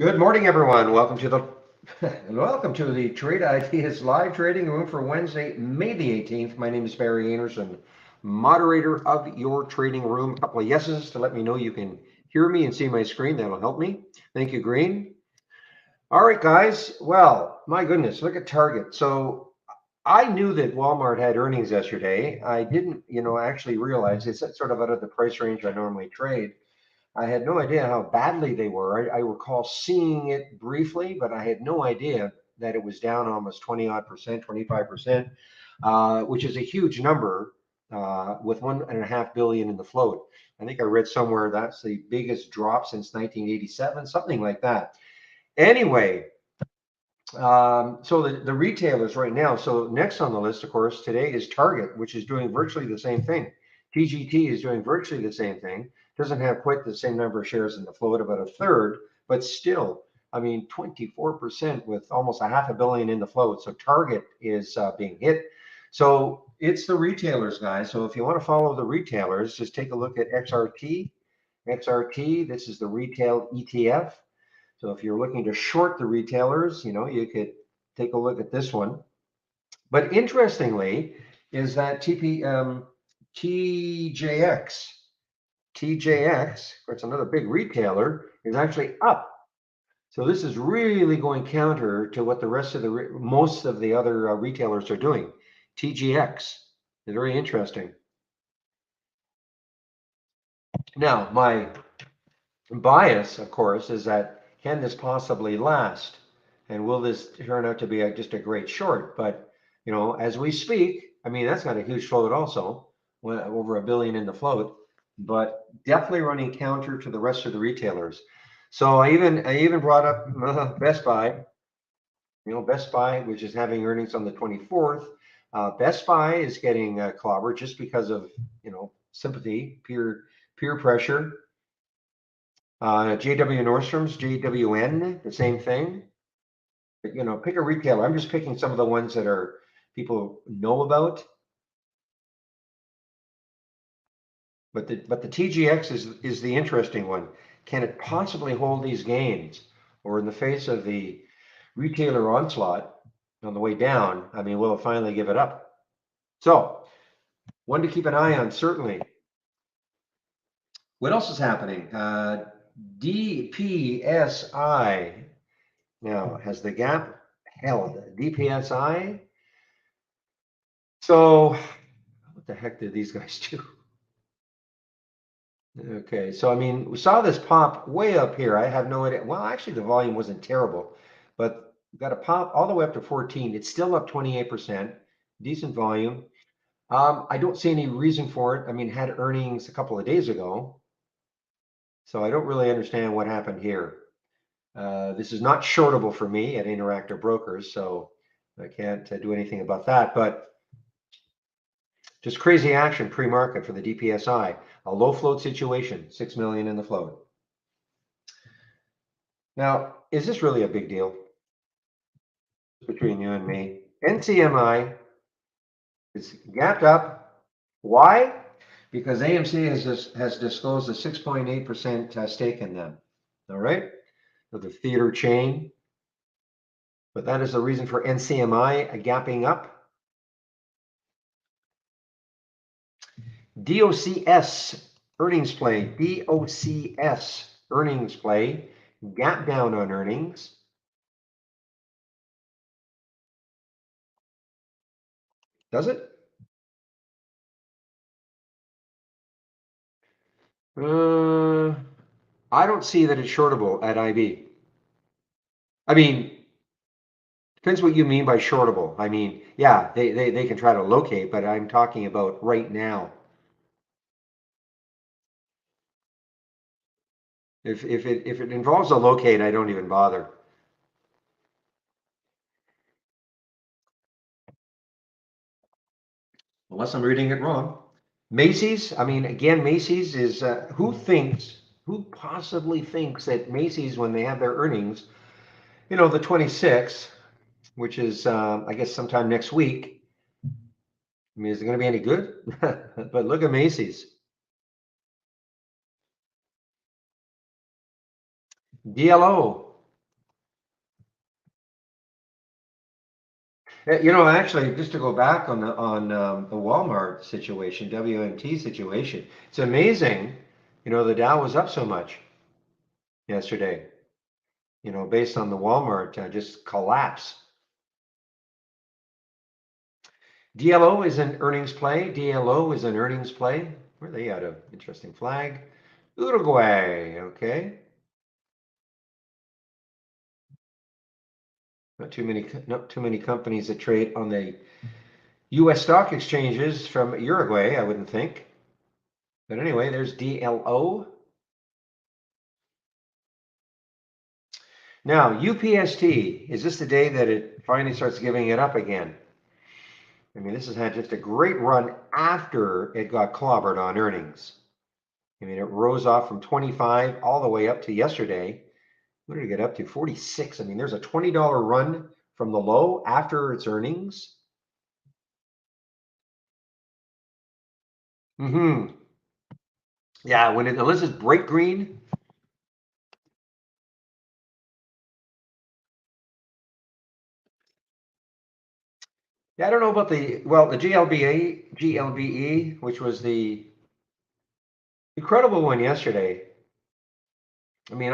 Good morning, everyone. Welcome to the welcome to the Trade Ideas live trading room for Wednesday, May the 18th. My name is Barry Anderson, moderator of your trading room. A couple of yeses to let me know you can hear me and see my screen. That'll help me. Thank you, Green. All right, guys. Well, my goodness, look at Target. So I knew that Walmart had earnings yesterday. I didn't, actually realize it's sort of out of the price range I normally trade. I had no idea how badly they were. I recall seeing it briefly, but I had no idea that it was down almost 20 odd percent, 25%, which is a huge number with 1.5 billion in the float. I think I read somewhere that's the biggest drop since 1987, something like that. Anyway, so the retailers right now. So next on the list, of course, today is Target, which is doing virtually the same thing. TGT is doing virtually the same thing. Doesn't have quite the same number of shares in the float, about a third, but still, I mean, 24% with almost a half a billion in the float. So Target is being hit. So it's the retailers, guys. So if you want to follow the retailers, just take a look at XRT. XRT, this is the retail ETF. So if you're looking to short the retailers, you could take a look at this one. But interestingly, is that TJX, it's another big retailer, is actually up. So this is really going counter to what the rest of most of the other retailers are doing. TGX is very interesting. Now, my bias, of course, is that can this possibly last? And will this turn out to be just a great short? But, as we speak, I mean, that's got a huge float also, over a billion in the float, but definitely running counter to the rest of the retailers. So I even brought up Best Buy, Best Buy, which is having earnings on the 24th. Best Buy is getting clobbered just because of, sympathy, peer pressure. JW Nordstrom's, JWN, the same thing. But, pick a retailer. I'm just picking some of the ones that are people know about. But the TGX is the interesting one. Can it possibly hold these gains, or in the face of the retailer onslaught on the way down? I mean, will it finally give it up? So, one to keep an eye on, certainly. What else is happening? DPSI. Now, has the gap held? DPSI. So, what the heck did these guys do? Okay, so I mean, we saw this pop way up here. I have no idea. Well, actually, the volume wasn't terrible, but we got a pop all the way up to 14. It's still up 28%. Decent volume. I don't see any reason for it. I mean, had earnings a couple of days ago, so I don't really understand what happened here. This is not shortable for me at Interactive Brokers, so I can't do anything about that. But just crazy action pre-market for the DPSI. A low float situation, 6 million in the float. Now, is this really a big deal between you and me? NCMI is gapped up. Why? Because AMC has disclosed a 6.8% stake in them. All right, so the theater chain. But that is the reason for NCMI gapping up. DOCS earnings play. DOCS earnings play. Gap down on earnings. Does it? I don't see that it's shortable at IB. I mean, depends what you mean by shortable. I mean, yeah, they can try to locate, but I'm talking about right now. If it involves a locate, I don't even bother. Unless I'm reading it wrong. Macy's, I mean, again, Macy's is, who possibly thinks that Macy's, when they have their earnings, the 26th, which is, I guess, sometime next week, I mean, is it going to be any good? But look at Macy's. DLO, Actually, just to go back on the Walmart situation, WMT situation, it's amazing. The Dow was up so much yesterday. Based on the Walmart just collapse. DLO is an earnings play. DLO is an earnings play. Where are they out of? Interesting flag. Uruguay. Okay. Not too many companies that trade on the U.S. stock exchanges from Uruguay, I wouldn't think. But anyway, there's DLO. Now, UPST, is this the day that it finally starts giving it up again? I mean, this has had just a great run after it got clobbered on earnings. I mean, it rose off from 25 all the way up to yesterday. What did it get up to? 46. I mean, there's a $20 run from the low after its earnings. Yeah, unless it's bright green. Yeah, I don't know about the GLBE, which was the incredible one yesterday. I mean,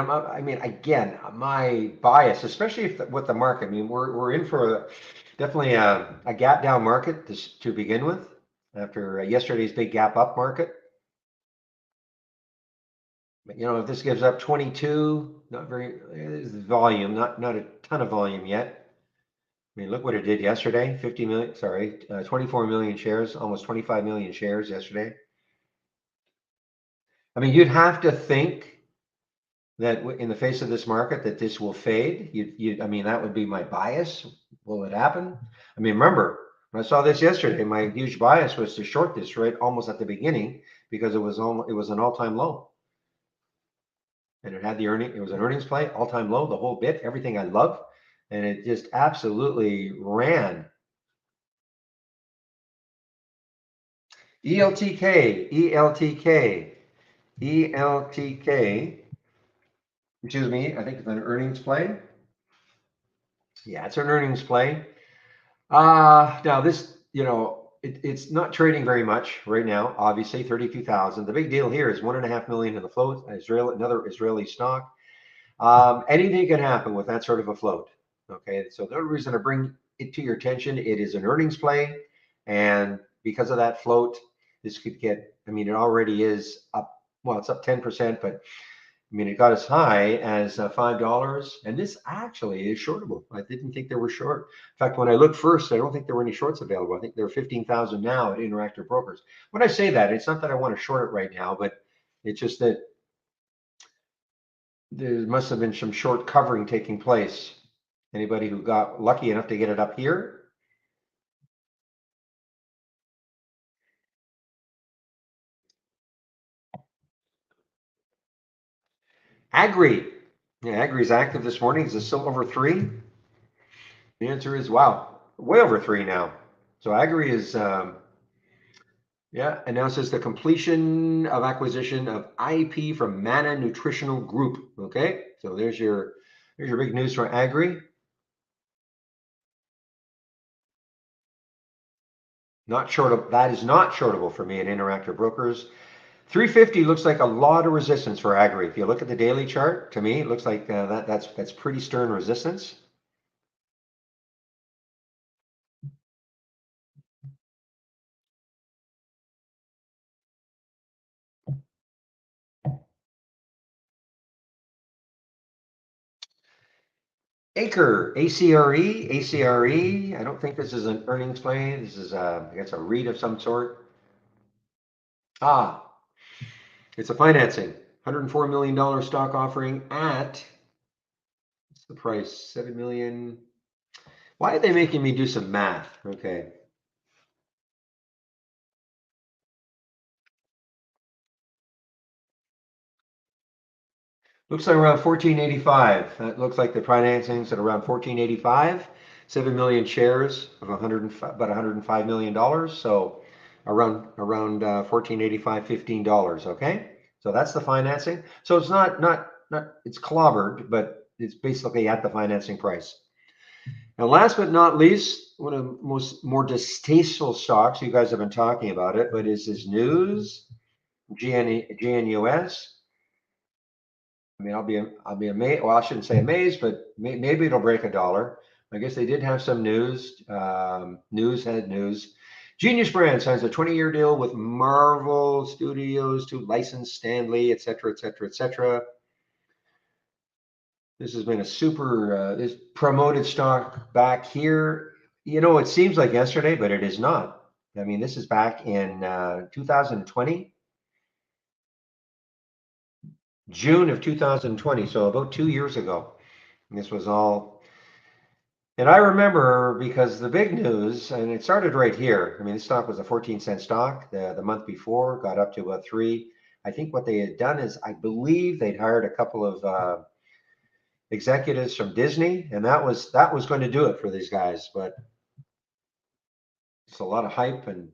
again, my bias, especially with the market. I mean, we're in for definitely a gap down market to begin with after yesterday's big gap up market. But if this gives up 22, not very volume, not a ton of volume yet. I mean, look what it did yesterday. 24 million shares, almost 25 million shares yesterday. I mean, you'd have to think that in the face of this market that this will fade. I mean, that would be my bias. Will it happen? I mean, remember when I saw this yesterday, my huge bias was to short this right almost at the beginning because it was an all-time low, and it was an earnings play, all-time low, the whole bit, everything I love, and it just absolutely ran. ELTK, ELTK, ELTK. Excuse me, I think it's an earnings play. Yeah, it's an earnings play. Now this, it's not trading very much right now. Obviously, 32,000. The big deal here is 1.5 million in the float. Another Israeli stock. Anything can happen with that sort of a float. Okay, so the only reason to bring it to your attention, it is an earnings play, and because of that float, this could get. I mean, it already is up. Well, it's up 10%, but I mean, it got as high as $5, and this actually is shortable. I didn't think there were short. In fact, when I looked first, I don't think there were any shorts available. I think there are 15,000 now at Interactive Brokers. When I say that, it's not that I want to short it right now, but it's just that there must have been some short covering taking place. Anybody who got lucky enough to get it up here? Agri. Yeah, Agri is active this morning. Is it still over 3? The answer is wow, way over 3 now. So Agri is announces the completion of acquisition of IP from Mana Nutritional Group. Okay, so there's your big news for Agri. Not short. That is not shortable for me at Interactive Brokers. 350 looks like a lot of resistance for Agri. If you look at the daily chart, to me, it looks like that's pretty stern resistance. Acre, ACRE. I don't think this is an earnings play. This is, I guess, a REIT of some sort. It's a financing. $104 million stock offering at, what's the price? 7 million. Why are they making me do some math? Okay. Looks like around 1485. That looks like the financing's at around 1485. 7 million shares of about $105 million. So around 1485, $15. Okay. So that's the financing. So it's not it's clobbered, but it's basically at the financing price. And last but not least, one of the more distasteful stocks, you guys have been talking about it, but is this news, GNUS. I mean, I'll be amazed. Well, I shouldn't say amazed, but maybe it'll break $1. I guess they did have some news. News had news. Genius Brands signs a 20-year deal with Marvel Studios to license Stan Lee, et cetera, et cetera, et cetera. This has been a super this promoted stock back here. You know, it seems like yesterday, but it is not. I mean, this is back in 2020, June of 2020, so about 2 years ago. And this was all, and I remember because the big news, and it started right here. I mean, this stock was a 14-cent stock the month before, got up to about 3. I think what they had done is, I believe they'd hired a couple of executives from Disney, and that was going to do it for these guys. But it's a lot of hype and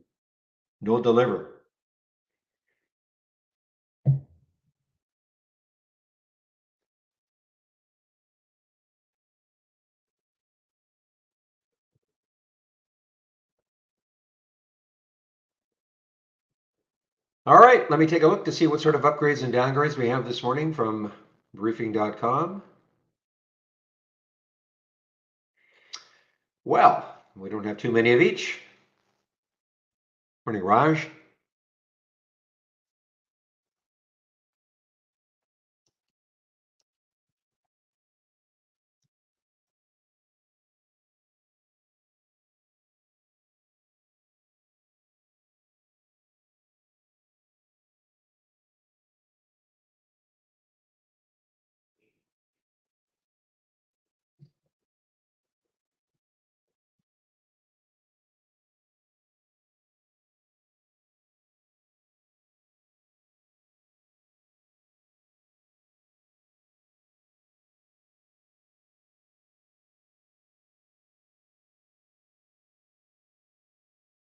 no deliver. All right, let me take a look to see what sort of upgrades and downgrades we have this morning from briefing.com. Well, we don't have too many of each. Morning, Raj.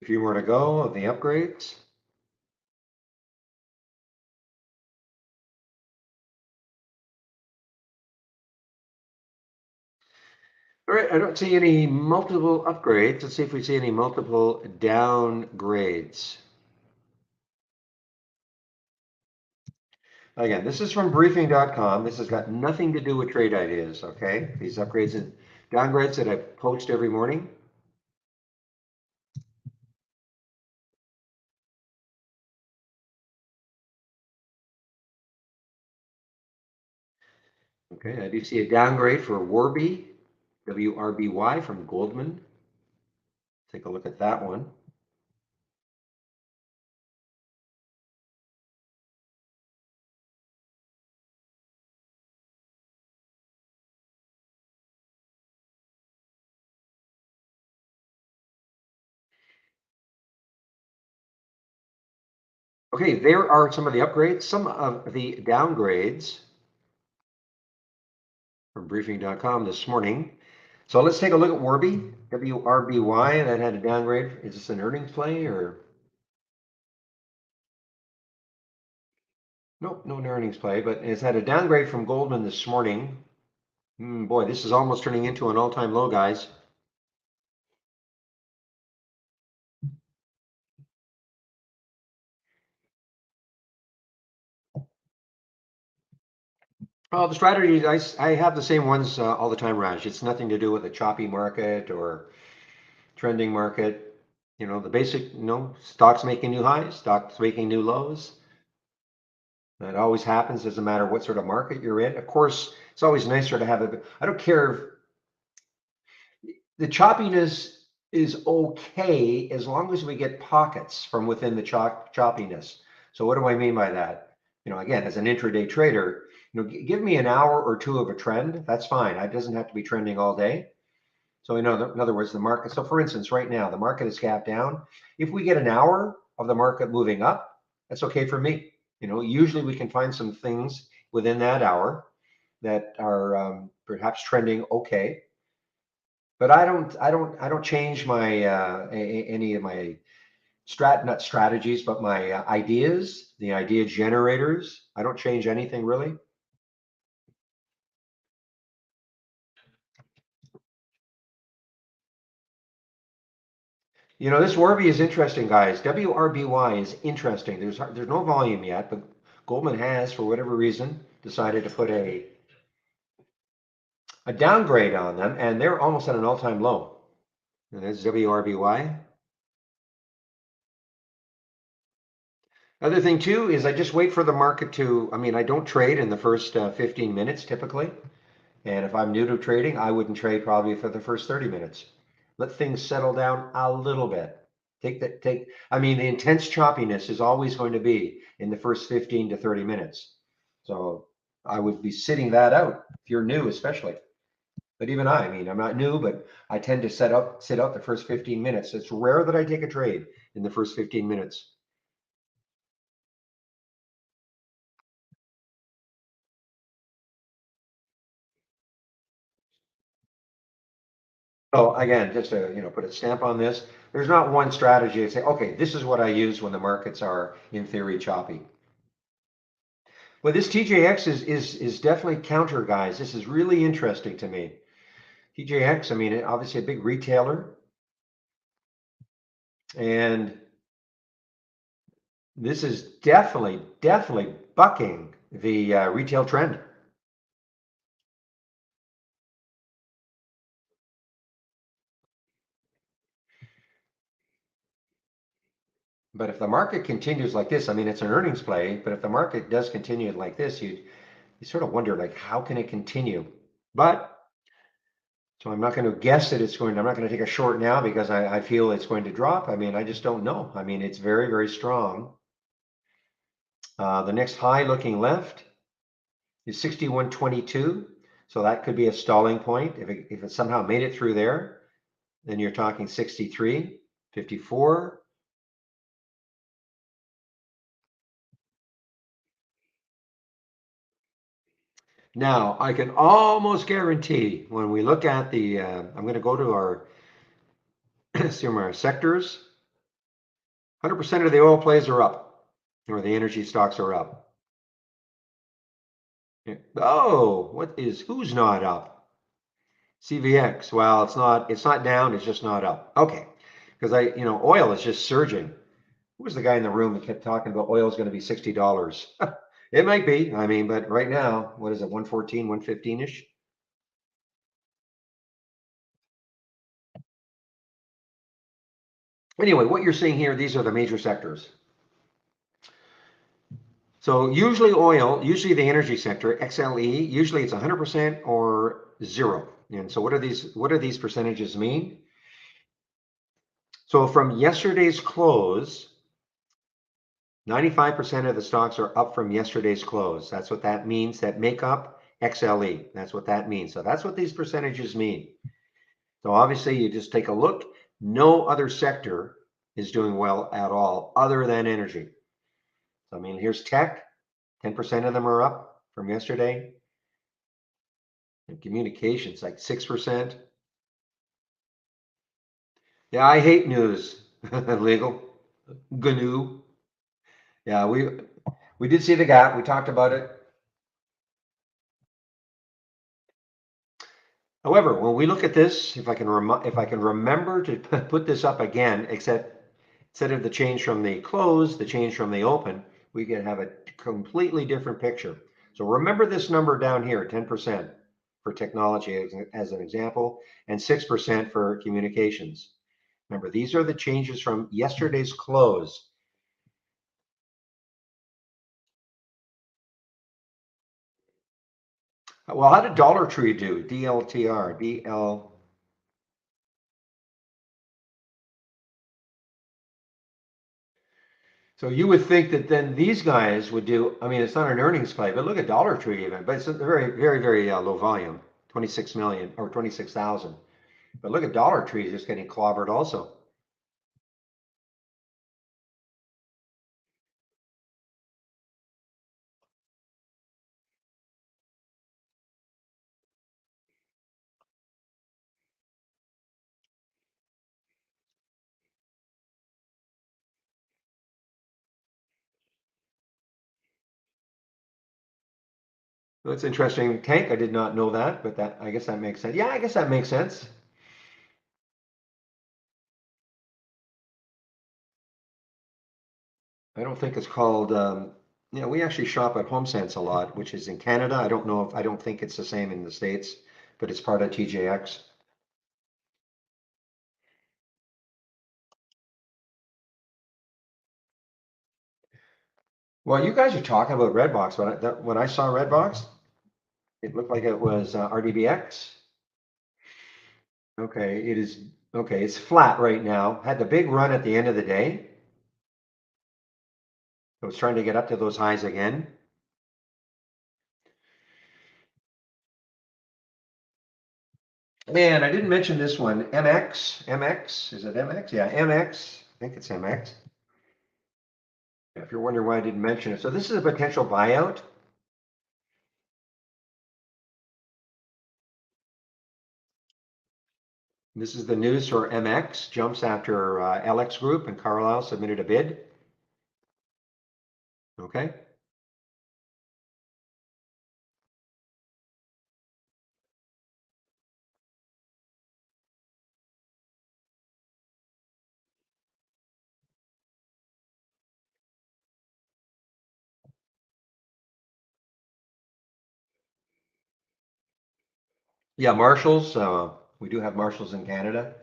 A few more to go of the upgrades. All right, I don't see any multiple upgrades. Let's see if we see any multiple downgrades. Again, this is from briefing.com. This has got nothing to do with trade ideas, okay? These upgrades and downgrades that I post every morning. Okay, I do see a downgrade for Warby, WRBY from Goldman. Take a look at that one. Okay, there are some of the upgrades, some of the downgrades from briefing.com this morning. So let's take a look at Warby, WRBY, that had a downgrade. Is this an earnings play or? Nope, no earnings play, but it's had a downgrade from Goldman this morning. Boy, this is almost turning into an all-time low, guys. Oh, the strategies, I have the same ones all the time, Raj. It's nothing to do with a choppy market or trending market. You know, the basic, stocks making new highs, stocks making new lows. That always happens, doesn't matter what sort of market you're in. Of course, it's always nicer to have I don't care if the choppiness is okay as long as we get pockets from within the choppiness. So what do I mean by that? Again, as an intraday trader, give me an hour or two of a trend. That's fine. It doesn't have to be trending all day. So in other words, the market. So for instance, right now, the market is gapped down. If we get an hour of the market moving up, that's okay for me. Usually we can find some things within that hour that are perhaps trending okay. But I don't change my any of my not strategies, but my ideas, the idea generators. I don't change anything really. This Warby is interesting, guys. WRBY is interesting. There's no volume yet, but Goldman has, for whatever reason, decided to put a downgrade on them, and they're almost at an all-time low. And that's WRBY. Other thing too is I just wait for the market to, I don't trade in the first 15 minutes typically. And if I'm new to trading, I wouldn't trade probably for the first 30 minutes. Let things settle down a little bit. The intense choppiness is always going to be in the first 15 to 30 minutes. So I would be sitting that out if you're new, especially. But even I'm not new, but I tend to sit out the first 15 minutes. It's rare that I take a trade in the first 15 minutes. So again, just to put a stamp on this, there's not one strategy to say, okay, this is what I use when the markets are in theory choppy. Well, this TJX is definitely counter, guys. This is really interesting to me. TJX, obviously a big retailer, and this is definitely bucking the retail trend. But if the market continues like this, it's an earnings play, but if the market does continue like this, you sort of wonder, like, how can it continue? But so I'm not going to guess that I'm not going to take a short now because I feel it's going to drop. I just don't know. It's very strong. The next high looking left is 61.22. So that could be a stalling point. If it somehow made it through there, then you're talking 63.54. Now, I can almost guarantee when we look at I'm going to go to our, our sectors, 100% of the oil plays are up, or the energy stocks are up. Oh, who's not up? CVX. Well, it's not down, it's just not up. Okay. Because oil is just surging. Who was the guy in the room that kept talking about oil is going to be $60? It might be. But right now, what is it, 114, 115-ish? Anyway, what you're seeing here, these are the major sectors. So usually usually the energy sector, XLE, usually it's 100% or zero. And so what do these percentages mean? So from yesterday's close, 95% of the stocks are up from yesterday's close. That's what that means. That make up XLE. That's what that means. So that's what these percentages mean. So obviously you just take a look. No other sector is doing well at all other than energy. So here's tech. 10% of them are up from yesterday. And communications like 6%. Yeah, I hate news. Legal. GNU. Yeah, we did see the gap. We talked about it. However, when we look at this, if I can remember to put this up again, except instead of the change from the close, the change from the open, we can have a completely different picture. So remember this number down here, 10% for technology as an example, and 6% for communications. Remember, these are the changes from yesterday's close. Well, how did Dollar Tree do? DLTR, DL. So you would think that then these guys would do, it's not an earnings play, but look at Dollar Tree even, but it's a very low volume, 26 million or 26,000. But look at Dollar Tree just getting clobbered also. That's interesting. Tank, I did not know that, but I guess that makes sense. Yeah, I guess that makes sense. I don't think it's called, we actually shop at HomeSense a lot, which is in Canada. I don't know if, I don't think it's the same in the States, but it's part of TJX. Well, you guys are talking about Redbox. When I saw Redbox, it looked like it was RDBX. Okay, it is, okay, it's flat right now. Had the big run at the end of the day. I was trying to get up to those highs again. Man, I didn't mention this one. MX, is it MX? Yeah, MX. I think it's MX. If you're wondering why I didn't mention it. So this is a potential buyout. This is the news for MX. Jumps after LX Group and Carlyle submitted a bid. Okay. Yeah, Marshalls. We do have Marshalls in Canada.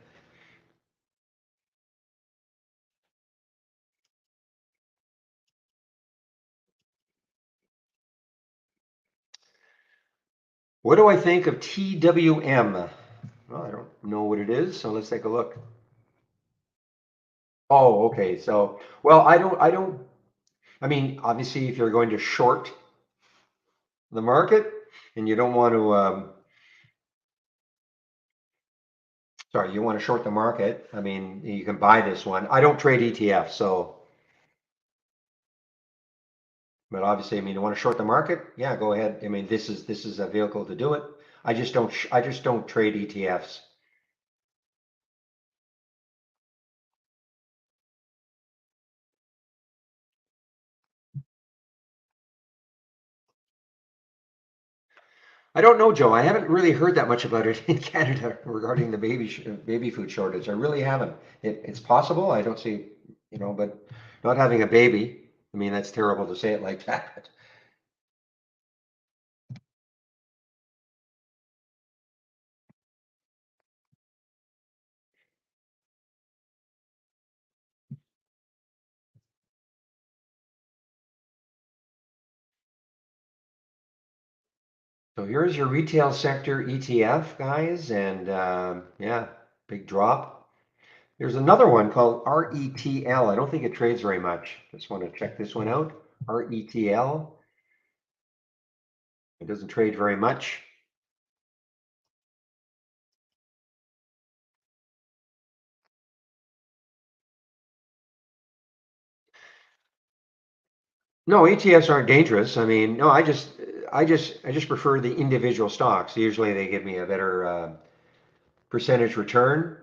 What do I think of TWM? Well, I don't know what it is, so let's take a look. Oh, okay. So, well, I mean, obviously, if you're going to short the market and you don't want to, sorry, you want to short the market, I mean, you can buy this one. I don't trade ETFs, so, but obviously, I mean, you want to short the market? Yeah, go ahead. I mean, this is a vehicle to do it. I just don't trade ETFs. I don't know, Joe. I haven't really heard that much about it in Canada regarding the baby food shortage. I really haven't. It's possible. I don't see, but not having a baby. I mean, that's terrible to say it like that. So here's your retail sector ETF, guys, and yeah, big drop. There's another one called RETL. I don't think it trades very much. Just want to check this one out. RETL. It doesn't trade very much. No, ETFs aren't dangerous. I mean, no, I just prefer the individual stocks. Usually they give me a better percentage return.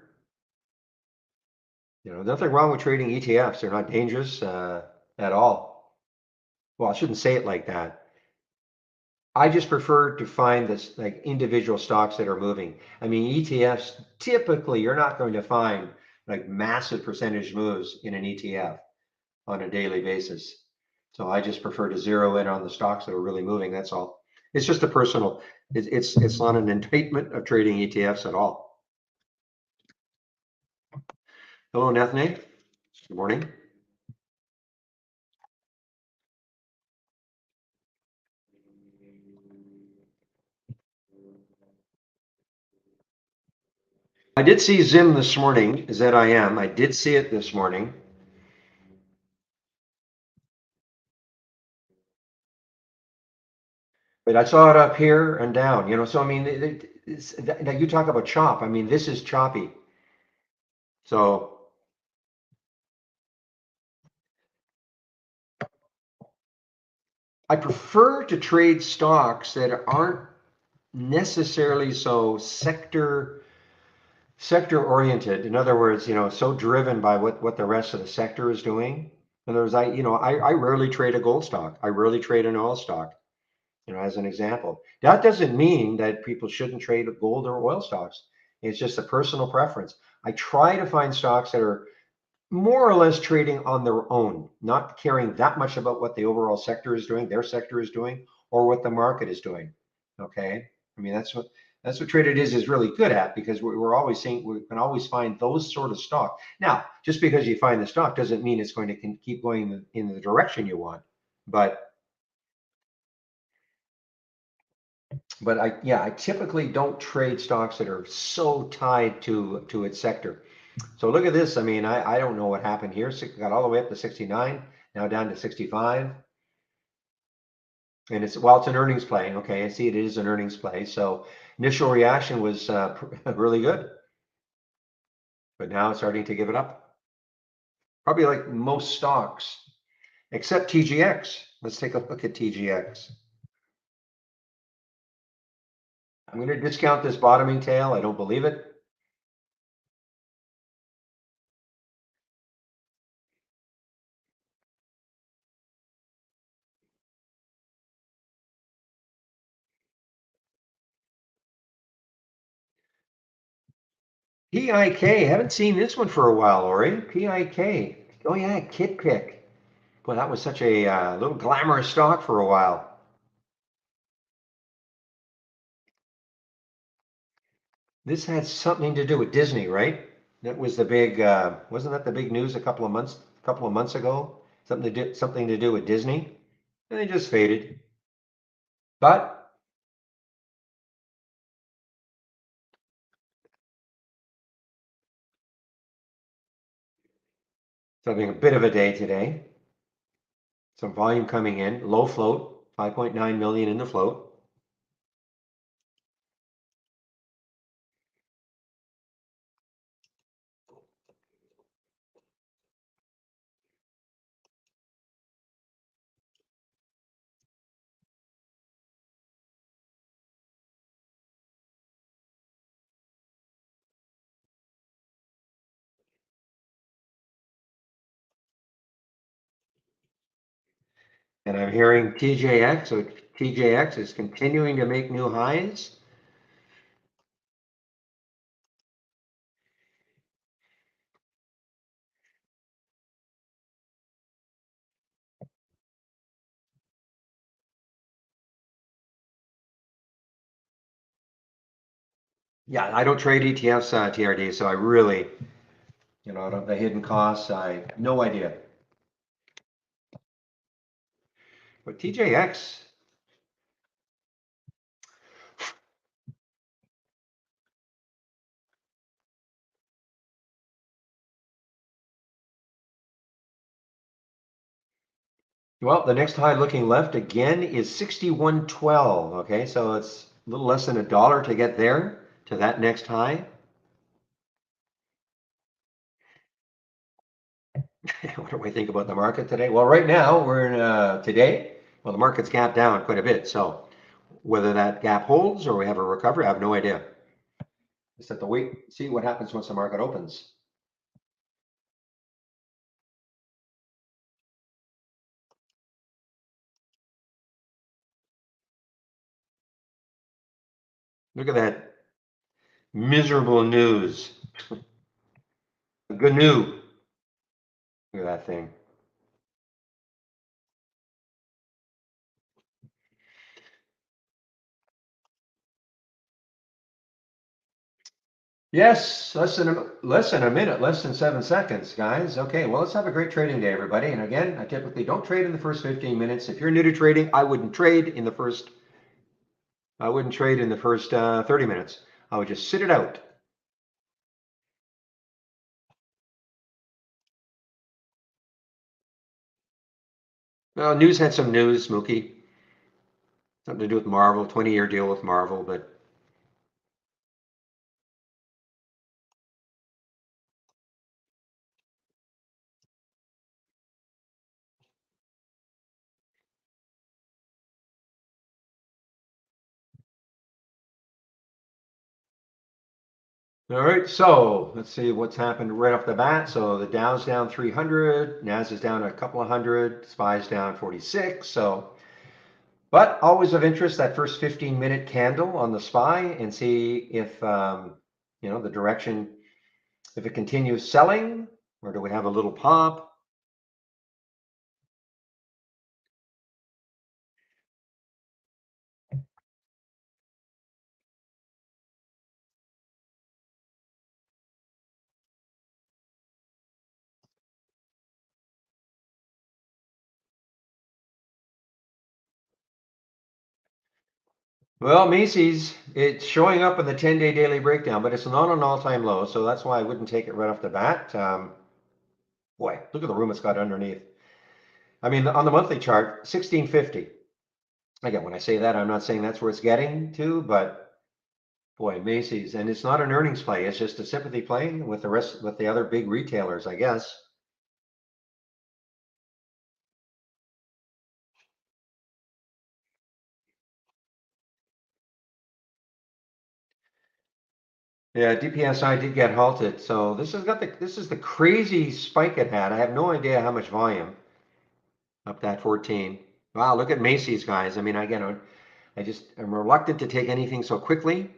Nothing wrong with trading ETFs. They're not dangerous at all. Well, I shouldn't say it like that. I just prefer to find this like individual stocks that are moving. I mean, ETFs, typically you're not going to find like massive percentage moves in an ETF on a daily basis. So I just prefer to zero in on the stocks that are really moving. That's all. It's just a personal, it's not an indictment of trading ETFs at all. Hello, Nathaniel. Good morning. I did see Zim this morning, ZIM. I did see it this morning. But I saw it up here and down, so I mean, now you talk about chop. I mean, this is choppy. So I prefer to trade stocks that aren't necessarily so sector oriented. In other words, so driven by what the rest of the sector is doing. In other words, I rarely trade a gold stock. I rarely trade an oil stock, as an example. That doesn't mean that people shouldn't trade gold or oil stocks. It's just a personal preference. I try to find stocks that are more or less trading on their own, not caring that much about what the overall sector is doing, their sector is doing, or what the market is doing. Okay. I mean, that's what Traded is really good at, because we're always saying we can always find those sort of stock. Now, just because you find the stock doesn't mean it's going to keep going in the direction you want. But I typically don't trade stocks that are so tied to its sector. So look at this. I mean, I don't know what happened here. Got all the way up to 69, now down to 65. And it's an earnings play. Okay, I see it is an earnings play. So initial reaction was really good, but now it's starting to give it up. Probably like most stocks, except TGX. Let's take a look at TGX. I'm going to discount this bottoming tail. I don't believe it. PIK, haven't seen this one for a while, Ori. PIK. Oh yeah, Kit Pick. Boy, that was such a little glamorous stock for a while. This had something to do with Disney, right? That was the big, wasn't that the big news a couple of months ago? Something to do with Disney, and they just faded. But it's having a bit of a day today. Some volume coming in, low float, 5.9 million in the float. And I'm hearing TJX, so TJX is continuing to make new highs. Yeah, I don't trade ETFs, TRD, so I really, the hidden costs, I no idea. But TJX, well, the next high looking left again is 61.12. Okay, so it's a little less than $1 to get there to that next high. What do I think about the market today? Well, right now we're in today. Well, the market's gapped down quite a bit. So whether that gap holds or we have a recovery, I have no idea. Just have to wait, see what happens once the market opens. Look at that miserable news. GNU. Look at that thing. Yes, less than a minute, less than 7 seconds, guys. Okay, well, let's have a great trading day, everybody. And again, I typically don't trade in the first 15 minutes. If you're new to trading, I wouldn't trade in the first 30 minutes. I would just sit it out. Well, news had some news, Mookie. Something to do with Marvel, 20-year deal with Marvel, but all right, so let's see what's happened right off the bat. So the Dow's down 300, Nas is down a couple of hundred, SPY's down 46. So, but always of interest, that first 15-minute candle on the SPY, and see if the direction, if it continues selling Or do we have a little pop? Well, Macy's, it's showing up in the 10-day daily breakdown, but it's not an all-time low, so that's why I wouldn't take it right off the bat. Boy, look at the room it's got underneath. I mean, on the monthly chart, 1650. Again, when I say that, I'm not saying that's where it's getting to, but boy, Macy's, and it's not an earnings play. It's just a sympathy play with the rest, with the other big retailers, I guess. Yeah, DPSI did get halted, so this is the crazy spike it had. I have no idea how much volume up that 14. Wow, look at Macy's, guys. I mean, again, I just am reluctant to take anything so quickly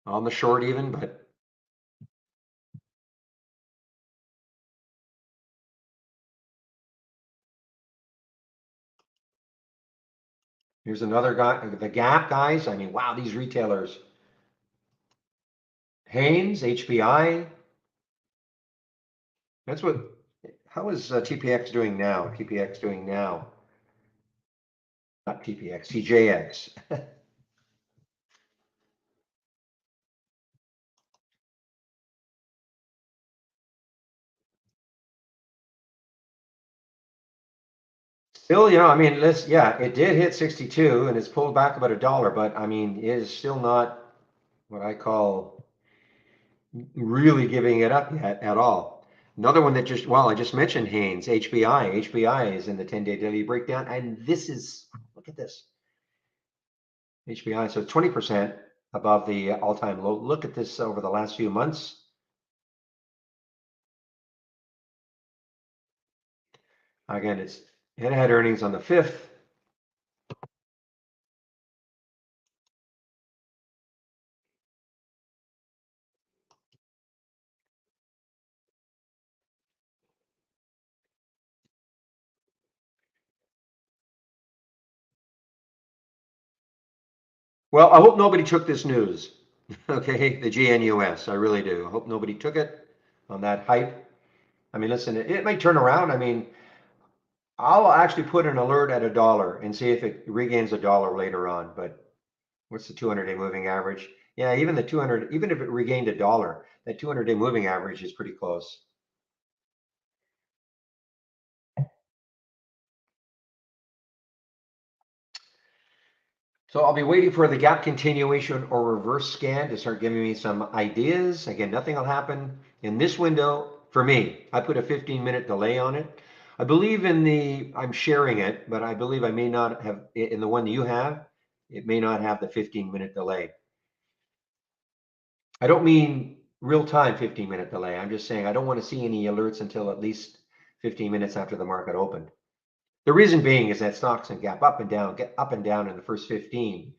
on the short even, but here's another guy, the Gap guys. I mean, wow, these retailers. Hanes, HBI. That's what, how is TPX doing now? TPX doing now? Not TPX, TJX. Still, I mean, yeah, it did hit 62 and it's pulled back about $1, but I mean, it is still not what I call really giving it up yet at all. Another one that just, well, I just mentioned Hanes, HBI. HBI is in the 10-day daily breakdown, and this is, look at this, HBI. So 20% above the all-time low. Look at this over the last few months. Again, it had earnings on the 5th. Well, I hope nobody took this news. Okay, the GNUS. I really do. I hope nobody took it on that hype. I mean, listen, it might turn around. I mean, I'll actually put an alert at $1 and see if it regains $1 later on. But what's the 200-day moving average? Yeah, even the 200, even if it regained $1, that 200-day moving average is pretty close. So I'll be waiting for the gap continuation or reverse scan to start giving me some ideas. Again, nothing will happen in this window for me. I put a 15-minute delay on it. I believe I'm sharing it, but I believe I may not have, in the one that you have, it may not have the 15-minute delay. I don't mean real time 15-minute delay. I'm just saying I don't want to see any alerts until at least 15 minutes after the market opened. The reason being is that stocks can gap up and down, get up and down in the first 15,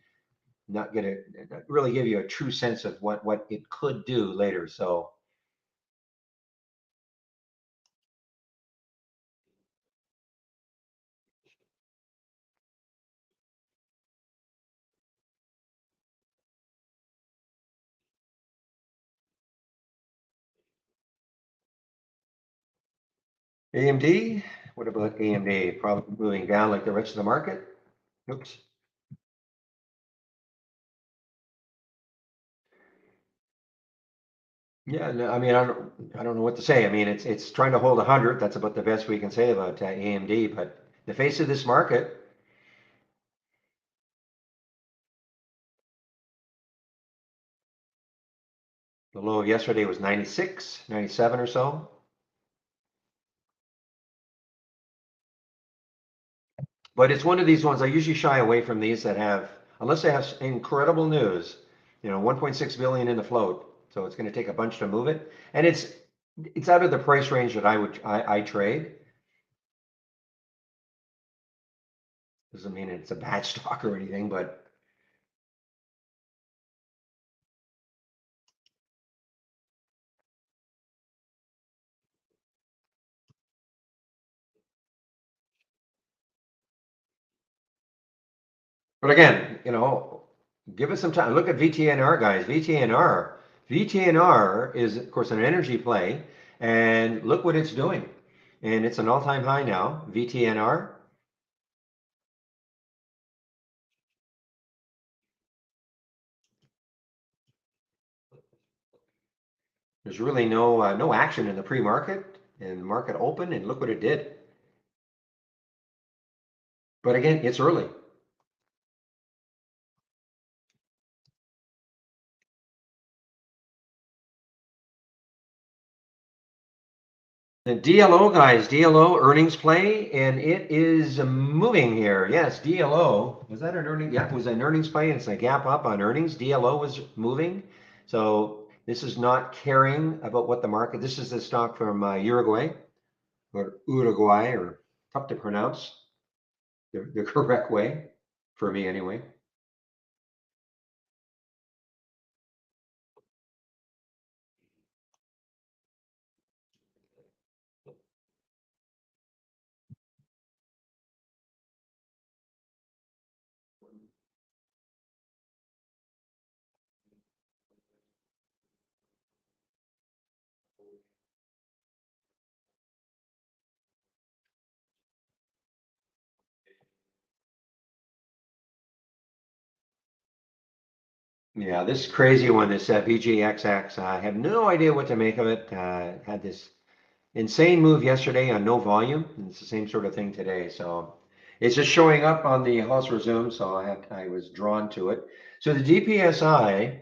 not get it, not really give you a true sense of what it could do later. So AMD, what about AMD? Probably moving down like the rest of the market. Oops. Yeah, no, I mean, I don't know what to say. I mean, it's trying to hold 100. That's about the best we can say about AMD. But in the face of this market, the low of yesterday was 96, 97 or so. But it's one of these ones I usually shy away from these that have, unless they have incredible news, 1.6 billion in the float. So it's going to take a bunch to move it. And it's out of the price range that I trade. Doesn't mean it's a bad stock or anything, but But again, you know, give us some time. Look at VTNR, guys. VTNR is, of course, an energy play, and look what it's doing. And it's an all-time high now, VTNR. There's really no action in the pre-market, and the market opened, and look what it did. But again, it's early. The DLO, guys, DLO earnings play, and it is moving here. Yes, DLO, was that an earning? Yeah, it was an earnings play, and it's a gap up on earnings. DLO was moving. So this is not caring about what the market, this is the stock from Uruguay, or tough to pronounce the correct way, for me anyway. Yeah, this crazy one, this VGXX, I have no idea what to make of it. Had this insane move yesterday on no volume, and it's the same sort of thing today. So it's just showing up on the Hauss resume, so I was drawn to it. So the DPSI,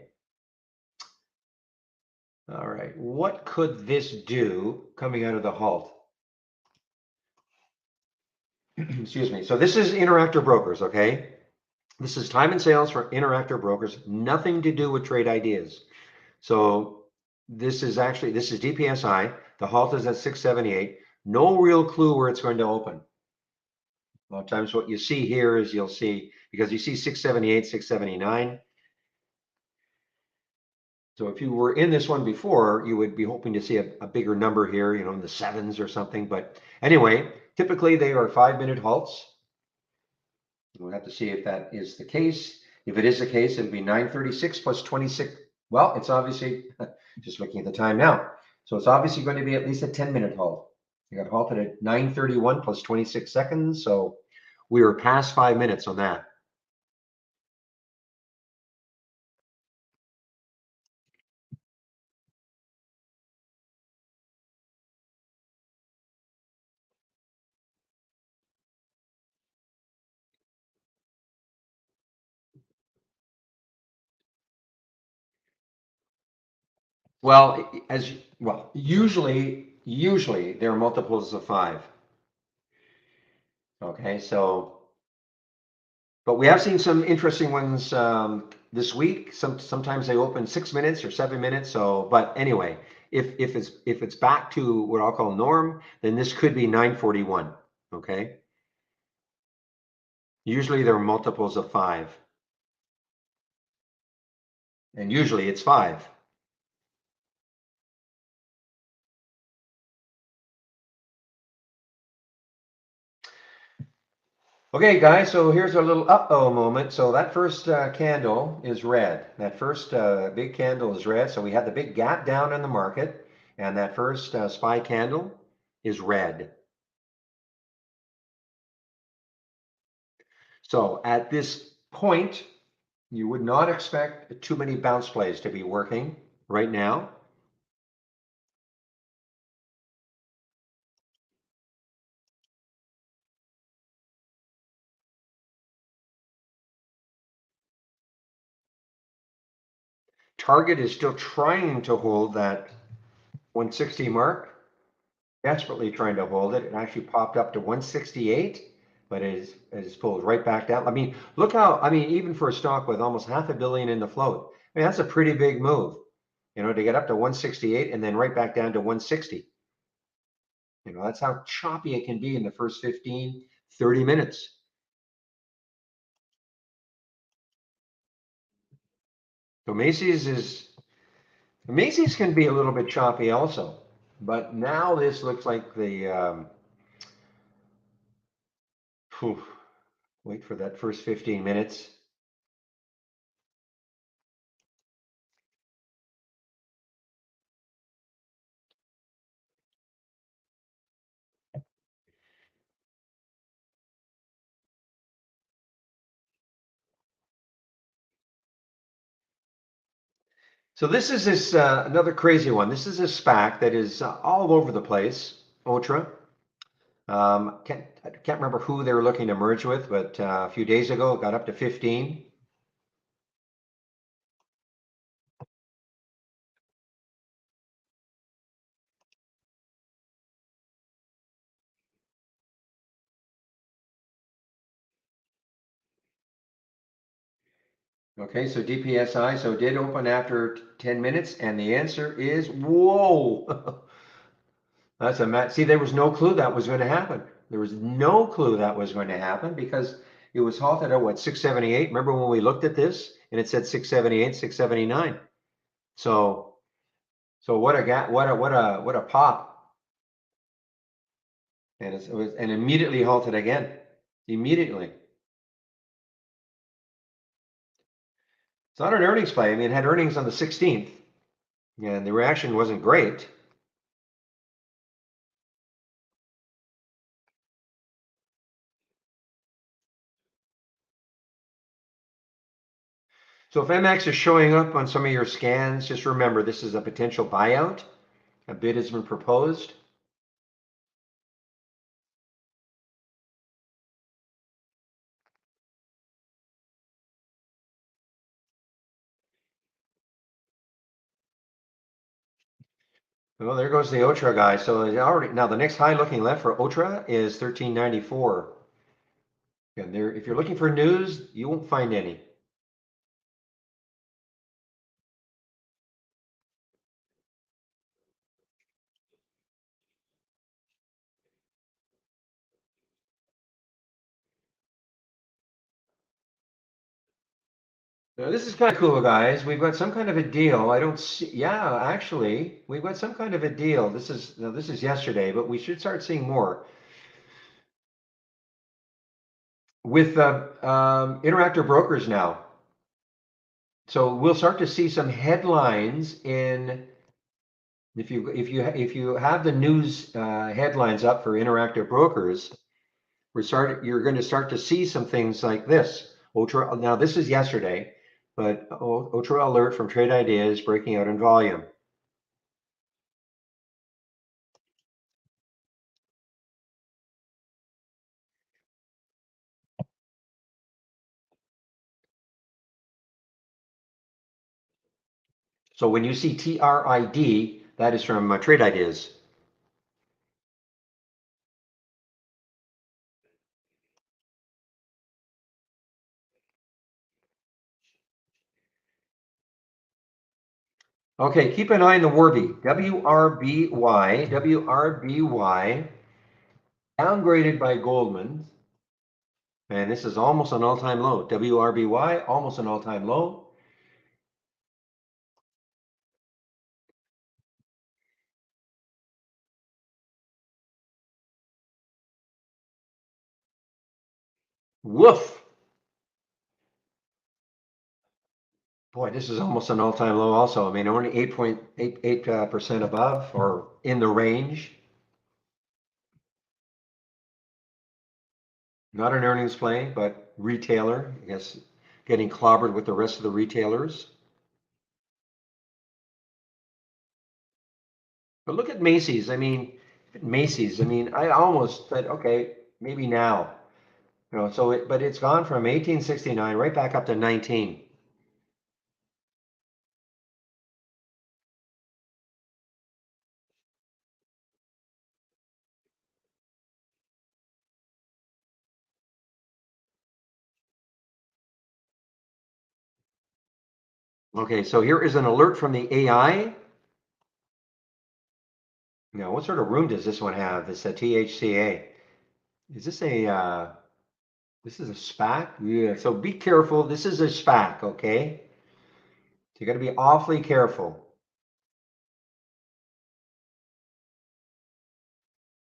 all right, what could this do coming out of the halt? Excuse me. So this is Interactive Brokers, okay? This is time and sales for Interactive Brokers, nothing to do with trade ideas. So this is DPSI. The halt is at 678. No real clue where it's going to open. A lot of times what you see here is you'll see, because you see 678, 679. So if you were in this one before, you would be hoping to see a bigger number here, you know, in the sevens or something. But anyway, typically they are 5-minute halts. We'll have to see if that is the case. If it is the case, it'll be 9:36 plus 26. Well, it's obviously, just looking at the time now. So it's obviously going to be at least a 10-minute halt. You got halted at 9:31 plus 26 seconds. So we were past 5 minutes on that. Well, usually there are multiples of 5. Okay, so, but we have seen some interesting ones this week. Sometimes they open 6 minutes or 7 minutes. So, but anyway, if it's back to what I'll call norm, then this could be 9:41. Okay, usually there are multiples of 5, and usually it's 5. Okay, guys, so here's a little uh-oh moment. So that first candle is red. That first big candle is red. So we had the big gap down in the market, and that first SPY candle is red. So at this point, you would not expect too many bounce plays to be working right now. Target is still trying to hold that 160 mark, desperately trying to hold it. It actually popped up to 168, but it is pulled right back down. I mean, look how, I mean, even for a stock with almost $500 million in the float, I mean, that's a pretty big move, you know, to get up to 168 and then right back down to 160. You know, that's how choppy it can be in the first 15, 30 minutes. So Macy's can be a little bit choppy also, but now this looks like the, Wait for that first 15 minutes. So this is another crazy one. This is a SPAC that is all over the place. Otra. I can't remember who they were looking to merge with, but a few days ago it got up to 15. Okay, so DPSI, so it did open after 10 minutes, and the answer is whoa. That's a match. See, there was no clue that was going to happen. There was no clue that was going to happen because it was halted at what, 678? Remember when we looked at this and it said 678, 679. So what a what a pop. And it was and immediately halted again. Immediately. It's not an earnings play. I mean, it had earnings on the 16th, and the reaction wasn't great. So if MX is showing up on some of your scans, just remember this is a potential buyout. A bid has been proposed. Well, there goes the Otra guy. So it already now the next high looking left for Otra is 1394. And there, if you're looking for news, you won't find any. Now, this is kind of cool, guys. We've got some kind of a deal. I don't see. Yeah, actually, we've got some kind of a deal. This is yesterday, but we should start seeing more with Interactive Brokers now. So we'll start to see some headlines in if you have the news headlines up for Interactive Brokers, you're going to start to see some things like this. Ultra now this is yesterday, but Ultra alert from Trade Ideas breaking out in volume. So when you see TRID, that is from Trade Ideas. Okay, keep an eye on the Warby, WRBY, downgraded by Goldman. And this is almost an all-time low. WRBY, almost an all-time low. Woof. Boy, this is almost an all-time low also. I mean, only 8.88% above or in the range. Not an earnings play, but retailer, I guess, getting clobbered with the rest of the retailers. But look at Macy's. I mean, I almost said, okay, maybe now. But it's gone from 1869 right back up to 19. Okay, so here is an alert from the AI. Now, what sort of room does this one have? It's a THCA. Is this this is a SPAC? Yeah, so be careful. This is a SPAC, okay? So you got to be awfully careful.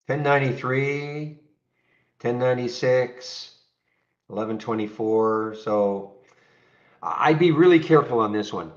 1093, 1096. 11.24. So I'd be really careful on this one.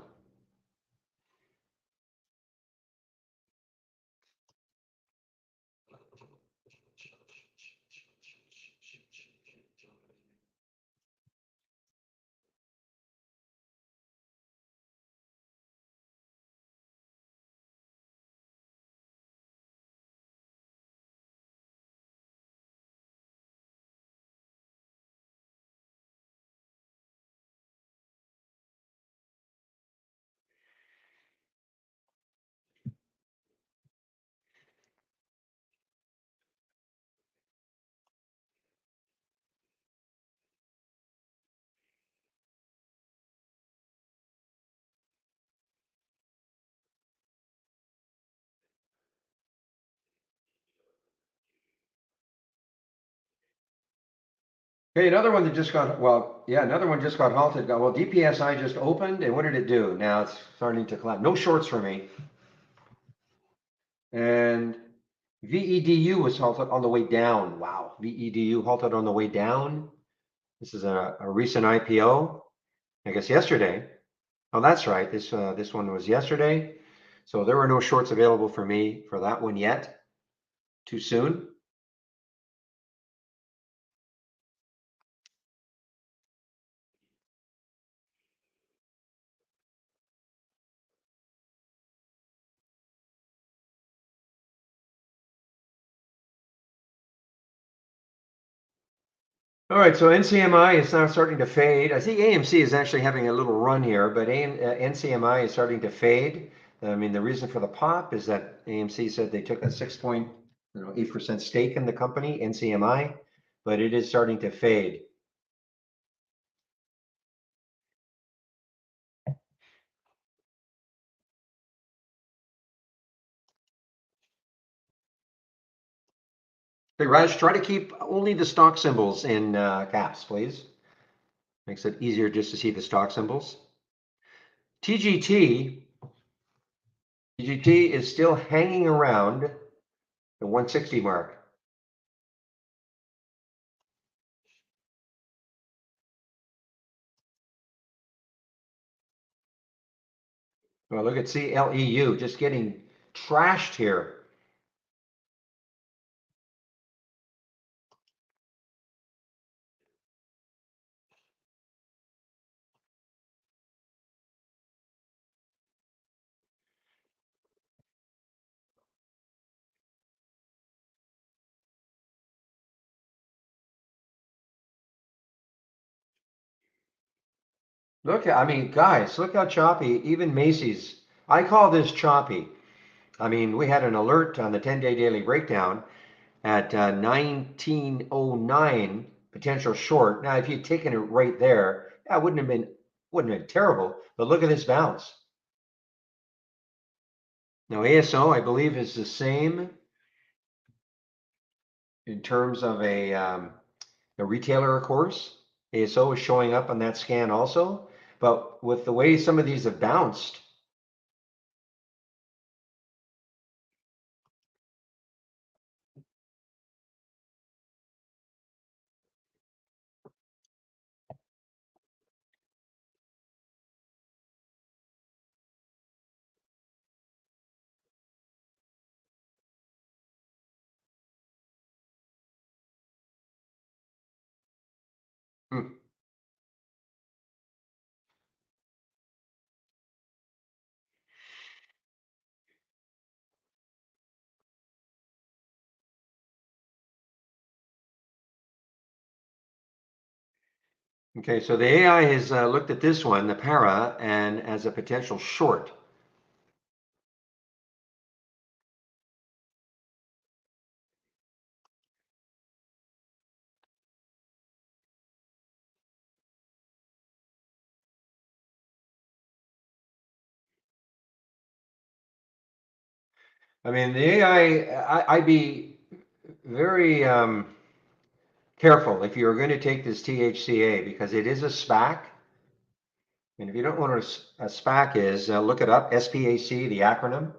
Okay, another one that just got, well, yeah, another one just got halted. Well, DPSI just opened, and what did it do? Now it's starting to collapse. No shorts for me. And VEDU was halted on the way down. Wow, VEDU halted on the way down. This is a recent IPO, I guess yesterday. Oh, that's right. This one was yesterday. So there were no shorts available for me for that one yet. Too soon. All right, so NCMI is now starting to fade. I see AMC is actually having a little run here, but NCMI is starting to fade. I mean, the reason for the pop is that AMC said they took a 6.8% stake in the company, NCMI, but it is starting to fade. Hey, Raj, try to keep only the stock symbols in caps, please. Makes it easier just to see the stock symbols. TGT is still hanging around the 160 mark. Well, look at CLEU just getting trashed here. Look, I mean, guys, look how choppy, even Macy's. I call this choppy. I mean, we had an alert on the 10-day daily breakdown at 1909 potential short. Now, if you'd taken it right there, that wouldn't have been terrible. But look at this bounce. Now, ASO, I believe, is the same in terms of a retailer, of course. ASO is showing up on that scan also. But with the way some of these have bounced, hmm. Okay, so the AI has looked at this one, the para, and as a potential short. I mean, the AI, I'd be very careful if you're going to take this THCA because it is a SPAC. And if you don't know what a SPAC is, look it up, SPAC, the acronym.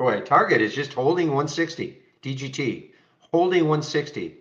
Boy, Target is just holding 160. DGT holding 160.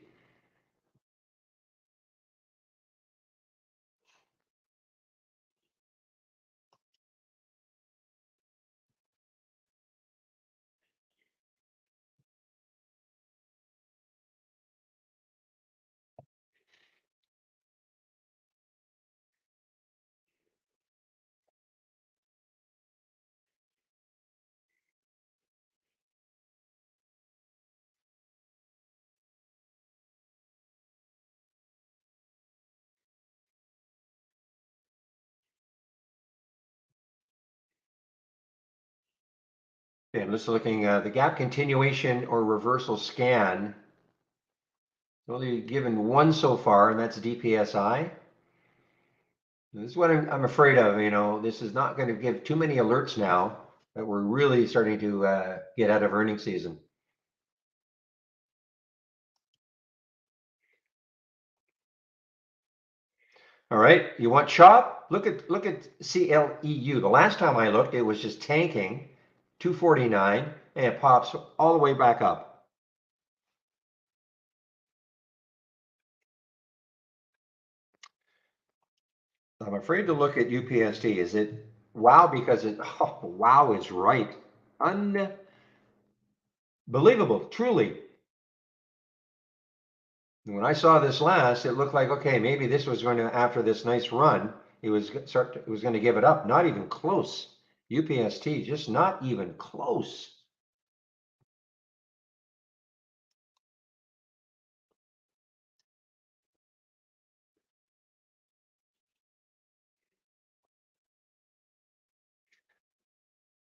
Okay, I'm just looking the gap continuation or reversal scan. Only given one so far, and that's DPSI. This is what I'm afraid of. This is not going to give too many alerts now that we're really starting to get out of earnings season. All right, you want chop? Look at CLEU. The last time I looked, it was just tanking 249, and it pops all the way back up. I'm afraid to look at UPST. Is it wow? Because wow is right. Unbelievable, truly. When I saw this last, it looked like, okay, maybe this was going to, after this nice run, it was going to give it up. Not even close. UPST, just not even close.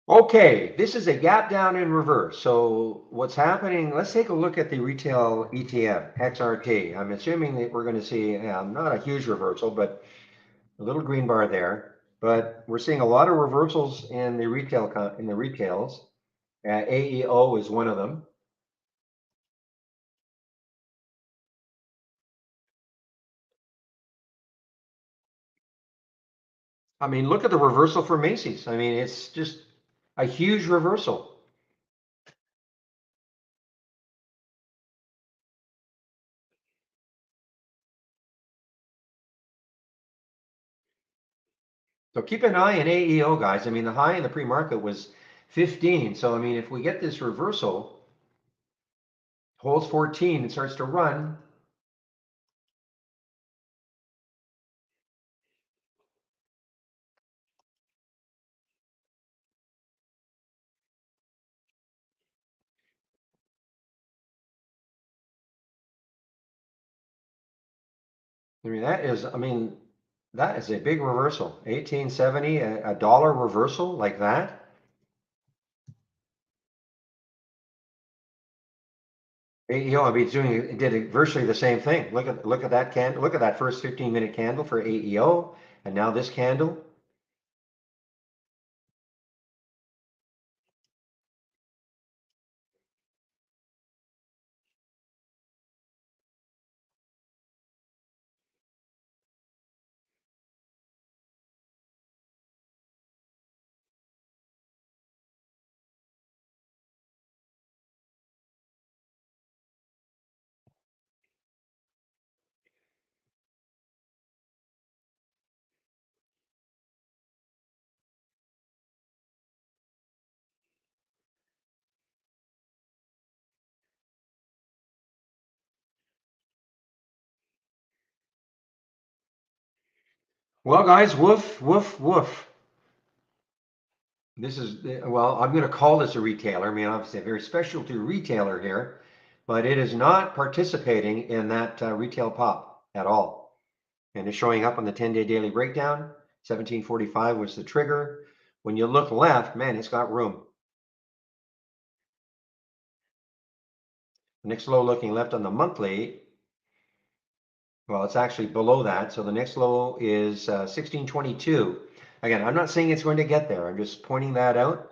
Okay, this is a gap down in reverse. So what's happening? Let's take a look at the retail ETF, XRT. I'm assuming that we're going to see not a huge reversal, but a little green bar there. But we're seeing a lot of reversals in the retails. AEO is one of them. I mean, look at the reversal for Macy's. I mean, it's just a huge reversal. So keep an eye on AEO, guys. I mean, the high in the pre-market was 15. So, I mean, if we get this reversal, holds 14 and starts to run, that is a big reversal. 1870, a dollar reversal like that. AEO, I mean, it did virtually the same thing. Look at that candle. Look at that first 15-minute candle for AEO, and now this candle. Well, guys, woof, woof, woof. This is, well, I'm going to call this a retailer. I mean, obviously a very specialty retailer here, but it is not participating in that retail pop at all. And it's showing up on the 10-day daily breakdown. 1745 was the trigger. When you look left, man, it's got room. The next low looking left on the monthly, well, it's actually below that. So the next low is 1622. Again, I'm not saying it's going to get there. I'm just pointing that out.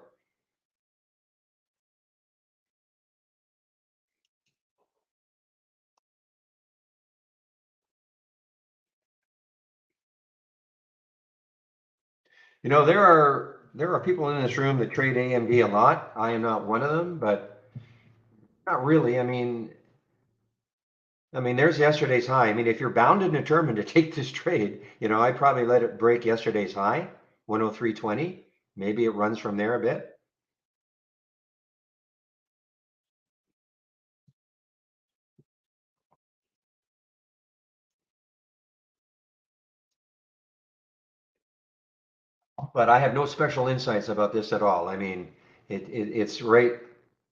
There are there are people in this room that trade AMD a lot. I am not one of them, but not really. I mean, there's yesterday's high. I mean, if you're bound and determined to take this trade, I'd probably let it break yesterday's high, 103.20. Maybe it runs from there a bit. But I have no special insights about this at all. I mean, it's right,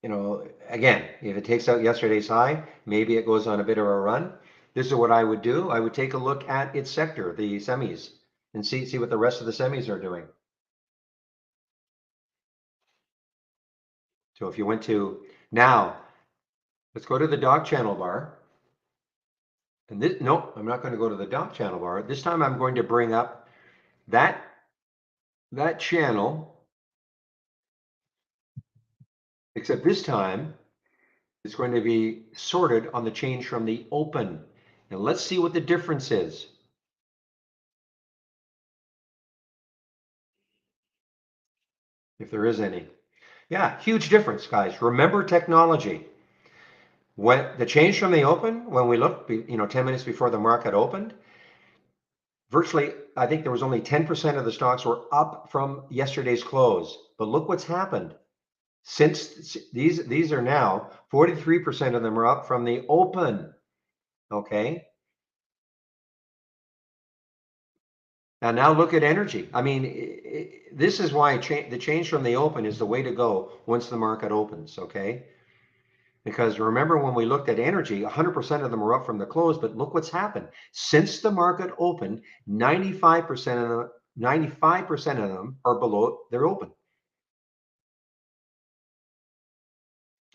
again, if it takes out yesterday's high, maybe it goes on a bit of a run. This is what I would do. I would take a look at its sector, the semis, and see what the rest of the semis are doing. So if you went to now, let's go to the dog channel bar. And this, no, I'm not going to go to the dog channel bar. This time I'm going to bring up that that channel, except this time it's going to be sorted on the change from the open. And let's see what the difference is. If there is any. Yeah, huge difference, guys. Remember technology. When the change from the open, when we looked, 10 minutes before the market opened, virtually, I think there was only 10% of the stocks were up from yesterday's close. But look what's happened. Since these are now 43% of them are up from the open. Okay. And now look at energy. I mean, this is why the change from the open is the way to go once the market opens. Okay. Because remember when we looked at energy, 100% of them are up from the close, but look what's happened. Since the market opened, 95% of them are below their open.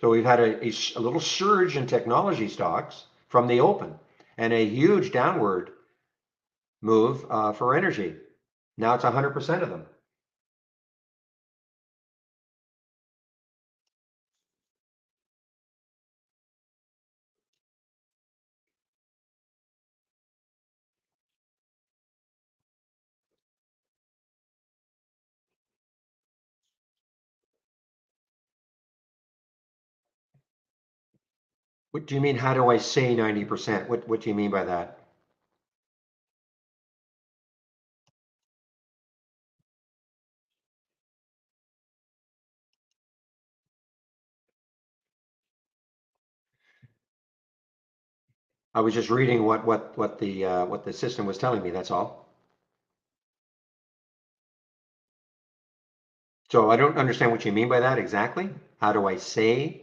So we've had a little surge in technology stocks from the open and a huge downward move for energy. Now it's 100% of them. What do you mean? How do I say 90%? What do you mean by that? I was just reading what the system was telling me. That's all. So I don't understand what you mean by that exactly. How do I say?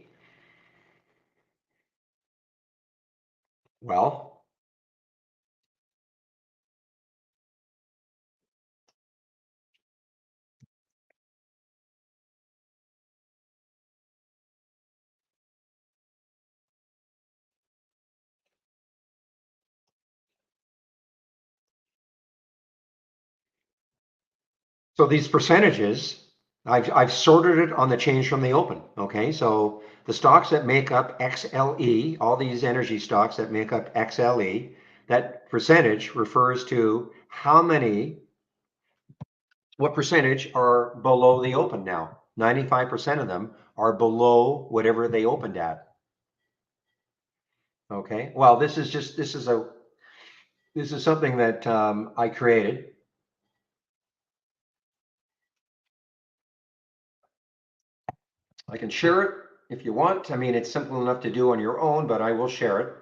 Well, so these percentages, I've sorted it on the change from the open. Okay, so the stocks that make up XLE, all these energy stocks that make up XLE, that percentage refers to what percentage are below the open now. 95% of them are below whatever they opened at. Okay, well, this is something that I created. I can share it if you want. I mean, it's simple enough to do on your own, but I will share it.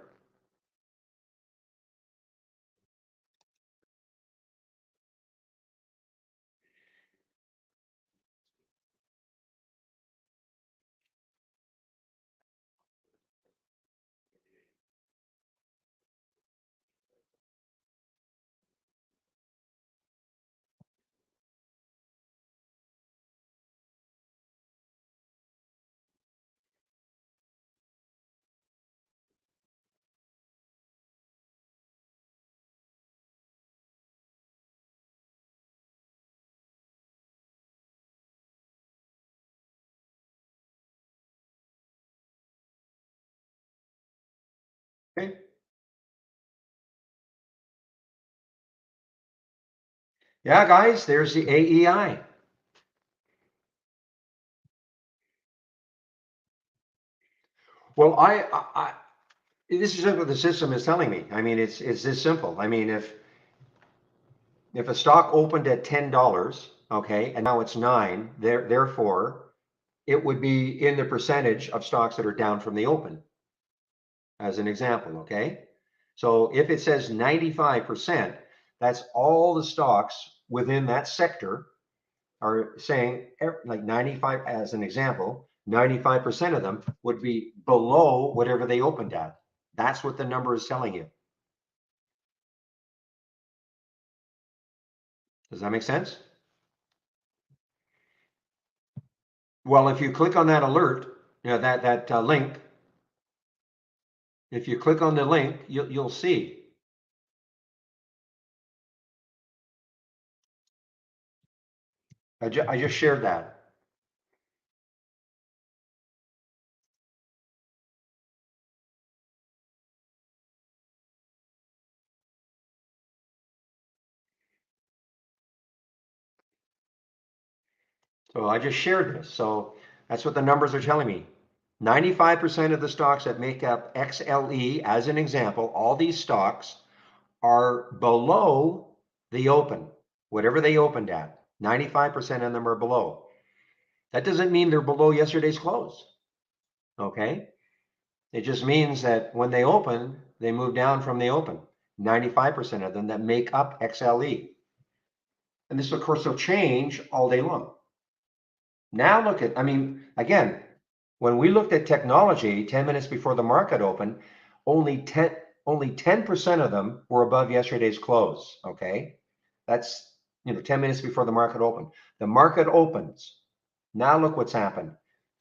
Okay. Yeah, guys, there's the AEI. Well, this is what the system is telling me. I mean, it's this simple. I mean, if a stock opened at $10, okay, and now it's 9, therefore it would be in the percentage of stocks that are down from the open, as an example, okay? So if it says 95%, that's all the stocks within that sector are saying, like 95, as an example, 95% of them would be below whatever they opened at. That's what the number is telling you. Does that make sense? Well, if you click on that alert, that link, if you click on the link, you'll see. I just shared that. So I just shared this. So that's what the numbers are telling me. 95% of the stocks that make up XLE, as an example, all these stocks are below the open, whatever they opened at. 95% of them are below. That doesn't mean they're below yesterday's close. Okay. It just means that when they open, they move down from the open. 95% of them that make up XLE. And this, of course, will change all day long. Now look at, I mean, again, when we looked at technology 10 minutes before the market opened, only 10% of them were above yesterday's close. Okay. That's 10 minutes before the market opened. The market opens. Now look what's happened.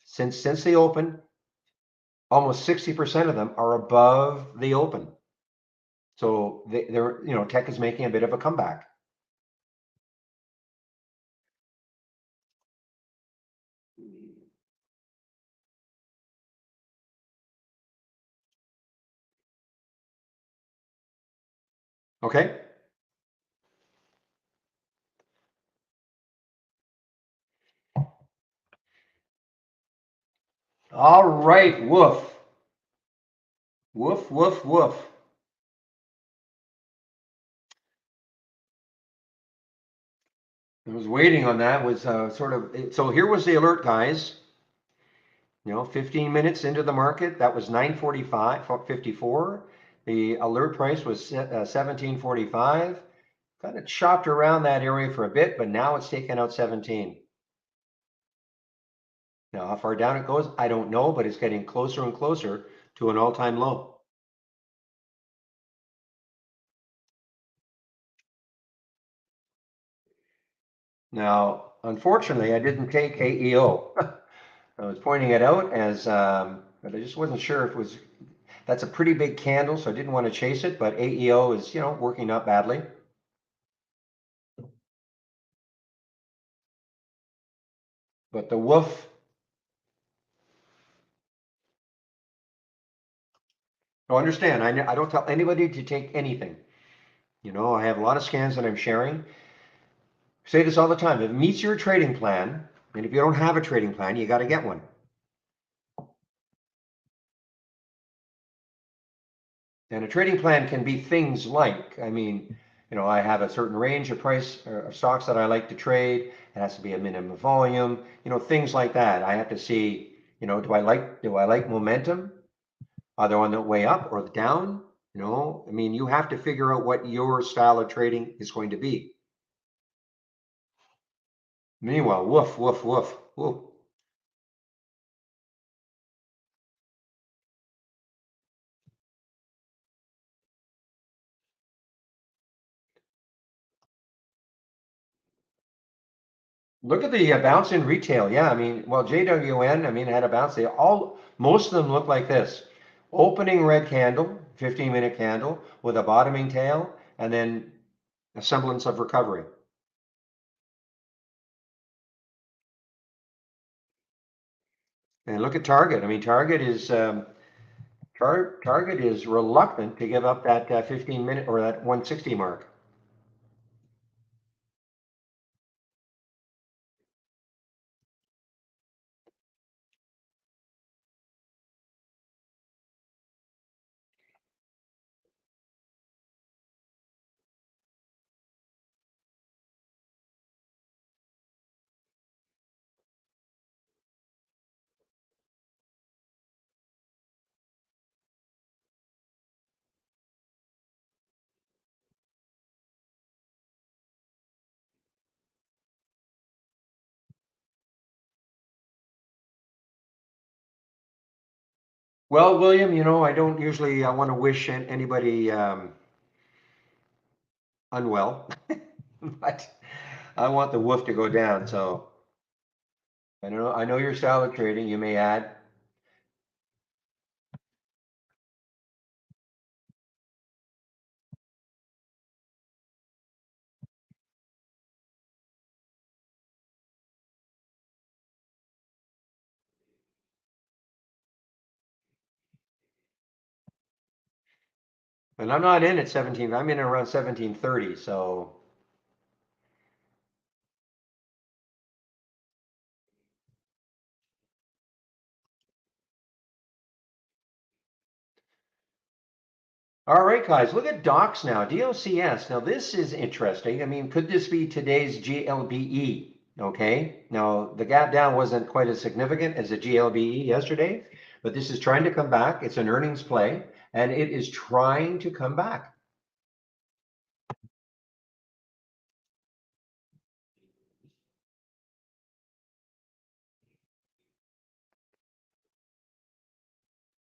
Since they opened, almost 60% of them are above the open. So they're tech is making a bit of a comeback. Okay. All right. Woof. Woof, woof, woof. I was waiting on that. Was sort of so. Here was the alert, guys. 15 minutes into the market, that was 9:45, 54. The alert price was 17.45. Kind of chopped around that area for a bit, but now it's taken out 17. Now, how far down it goes, I don't know, but it's getting closer and closer to an all-time low. Now, unfortunately, I didn't take AEO. I was pointing it out but I just wasn't sure if it was, that's a pretty big candle, so I didn't want to chase it, but AEO is, working out badly. But the wolf, understand, I don't tell anybody to take anything. I have a lot of scans that I'm sharing. Say this all the time. If it meets your trading plan, and if you don't have a trading plan, you got to get one. And a trading plan can be things like, I mean, I have a certain range of price of stocks that I like to trade. It has to be a minimum volume, things like that. I have to see, do I like momentum? Are they on the way up or down? I mean, you have to figure out what your style of trading is going to be. Meanwhile, woof, woof, woof, woof. Look at the bounce in retail. Yeah, I mean, well, JWN, I mean, had a bounce. Most of them look like this. Opening red candle, 15-minute candle with a bottoming tail, and then a semblance of recovery. And look at Target. I mean, Target is reluctant to give up that 15-minute or that 160 mark. Well, William, I don't usually want to wish anybody unwell, but I want the wolf to go down. So I know your style of trading. You may add. And I'm not in at 17. I'm in around 1730. So, all right, guys, look at DOCS now, DOCS. Now, this is interesting. I mean, could this be today's GLBE? Okay. Now, the gap down wasn't quite as significant as the GLBE yesterday, but this is trying to come back. It's an earnings play, and it is trying to come back.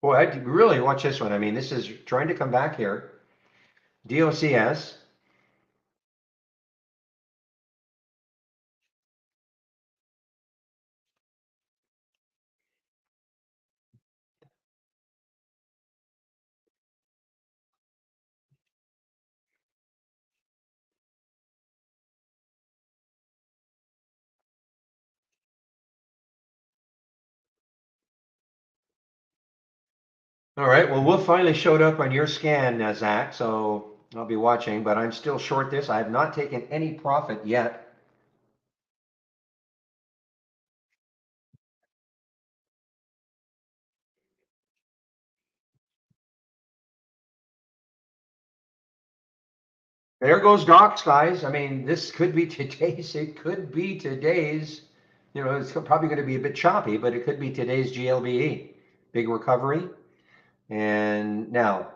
Boy, I'd really watch this one. I mean, this is trying to come back here. DOCS. All right, well, Wolf finally showed up on your scan, Zach, so I'll be watching, but I'm still short this. I have not taken any profit yet. There goes Docs, guys. I mean, this could be today's, it could be today's, it's probably going to be a bit choppy, but it could be today's GLBE. Big recovery. And now,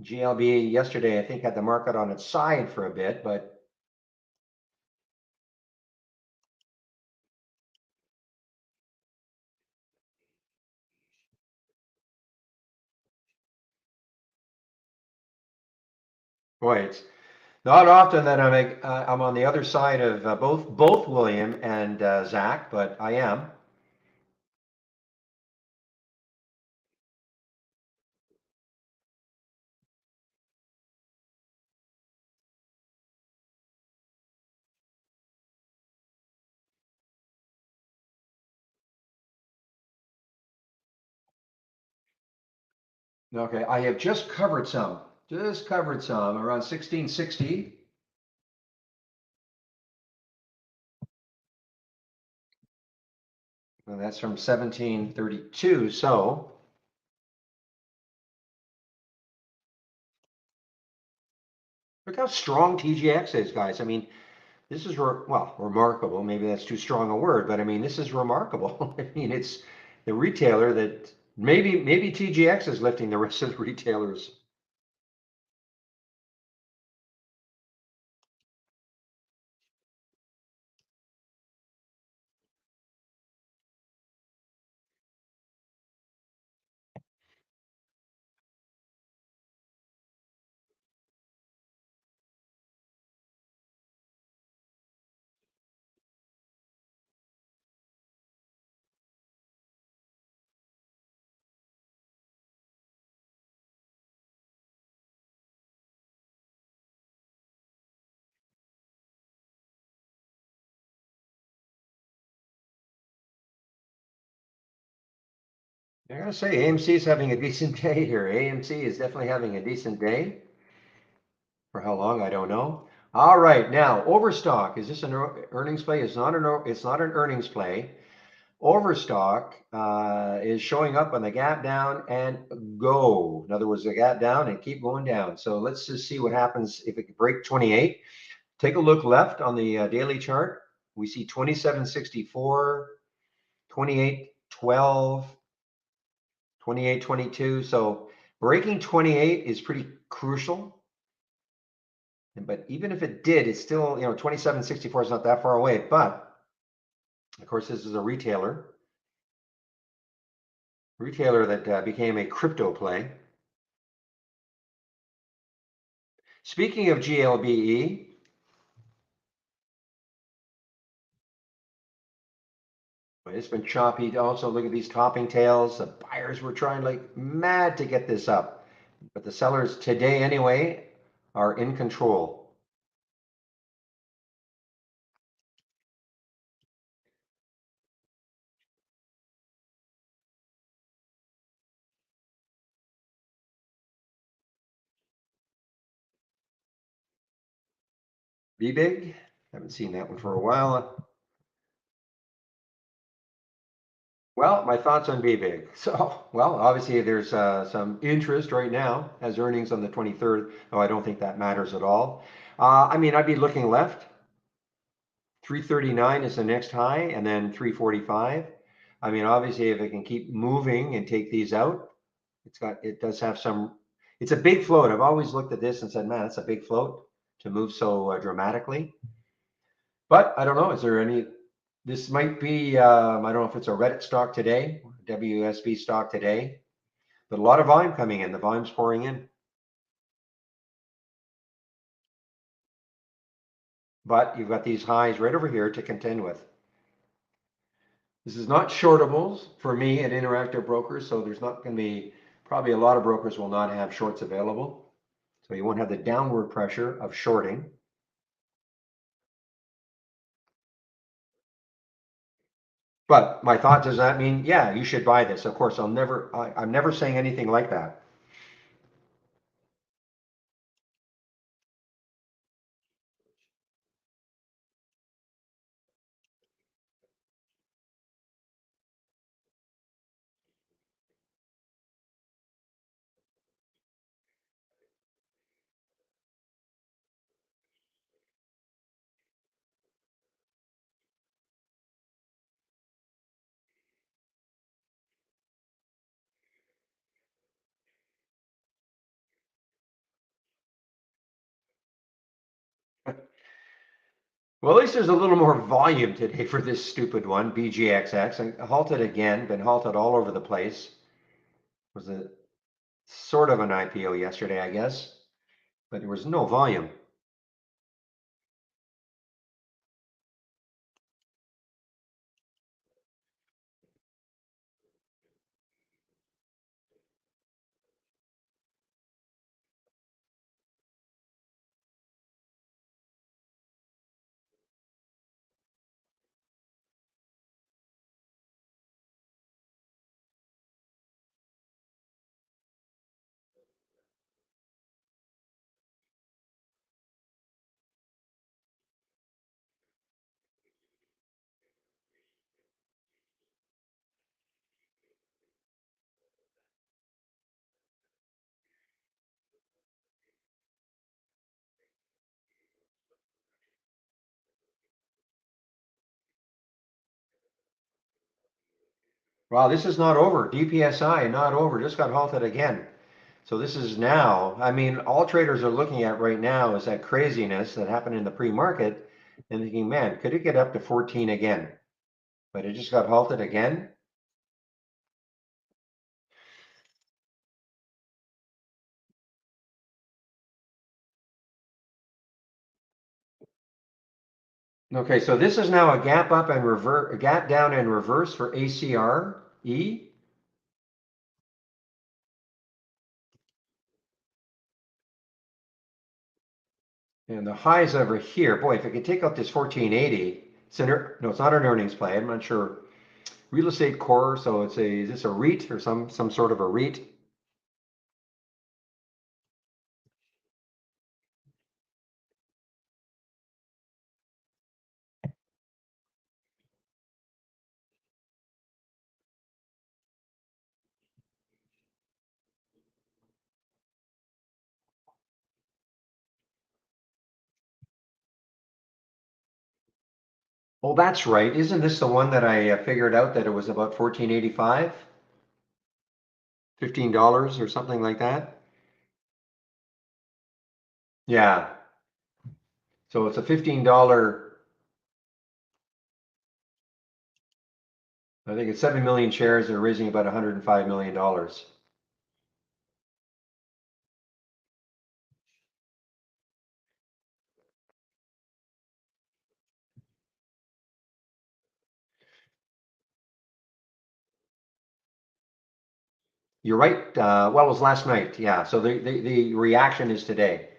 GLBE yesterday, I think, had the market on its side for a bit, but boy, it's not often that I'm on the other side of both William and Zach, but I am. Okay, I have just covered some around 1660. And that's from 1732. So look how strong TGX is, guys. I mean, this is remarkable. Maybe that's too strong a word, but I mean, this is remarkable. I mean, it's the retailer that maybe TGX is lifting the rest of the retailers. I gotta say, AMC is having a decent day here. AMC is definitely having a decent day. For how long, I don't know. All right, now Overstock. Is this an earnings play? It's not an earnings play. Overstock is showing up on the gap down and go. In other words, the gap down and keep going down. So let's just see what happens if it can break 28. Take a look left on the daily chart. We see 27.64, 28.12, 28.22. So breaking 28 is pretty crucial. But even if it did, it's still, 27.64 is not that far away. But of course, this is a retailer. retailer that became a crypto play. Speaking of GLBE, it's been choppy. Also, look at these topping tails. The buyers were trying like mad to get this up, but the sellers today anyway are in control. Be big. Haven't seen that one for a while. Well, my thoughts on BBig. So, well, obviously there's some interest right now as earnings on the 23rd, though I don't think that matters at all. I mean, I'd be looking left. 339 is the next high, and then 345. I mean, obviously, if it can keep moving and take these out, it does have some. It's a big float. I've always looked at this and said, man, that's a big float to move so dramatically. But I don't know. Is there any this might be, I don't know if it's a Reddit stock today, WSB stock today, but a lot of volume coming in. The volume's pouring in. But you've got these highs right over here to contend with. This is not shortables for me at Interactive Brokers, so there's not going to be, probably a lot of brokers will not have shorts available. So you won't have the downward pressure of shorting. But my thought, does that mean, yeah, you should buy this? Of course, I'm never saying anything like that. Well, at least there's a little more volume today for this stupid one, BGXX. And halted again, been halted all over the place. Was a sort of an IPO yesterday, I guess, but there was no volume. Wow, this is not over. DPSI not over, just got halted again. So this is now, I mean, all traders are looking at right now is that craziness that happened in the pre-market and thinking, man, could it get up to 14 again? But it just got halted again. Okay, so this is now a gap up and reverse, a gap down and reverse for ACRE. And the highs over here, boy, if it could take out this 1480, no, it's not an earnings play. I'm not sure. Real estate core, so is this a REIT or some sort of a REIT? Oh, that's right. Isn't this the one that I figured out that it was about 1485? $15 or something like that? Yeah. So it's a $15. I think it's 7 million shares. They're raising about $105 million. You're right. Well, it was last night. Yeah. So the reaction is today.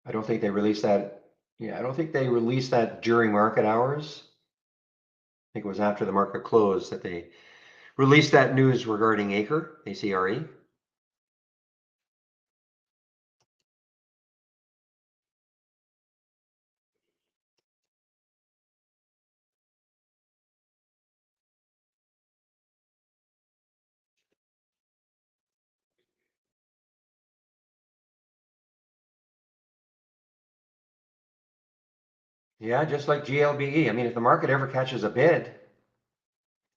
I don't think they released that. Yeah, I don't think they released that during market hours. I think it was after the market closed that they released that news regarding Acre, ACRE. Yeah, just like GLBE. I mean, if the market ever catches a bid,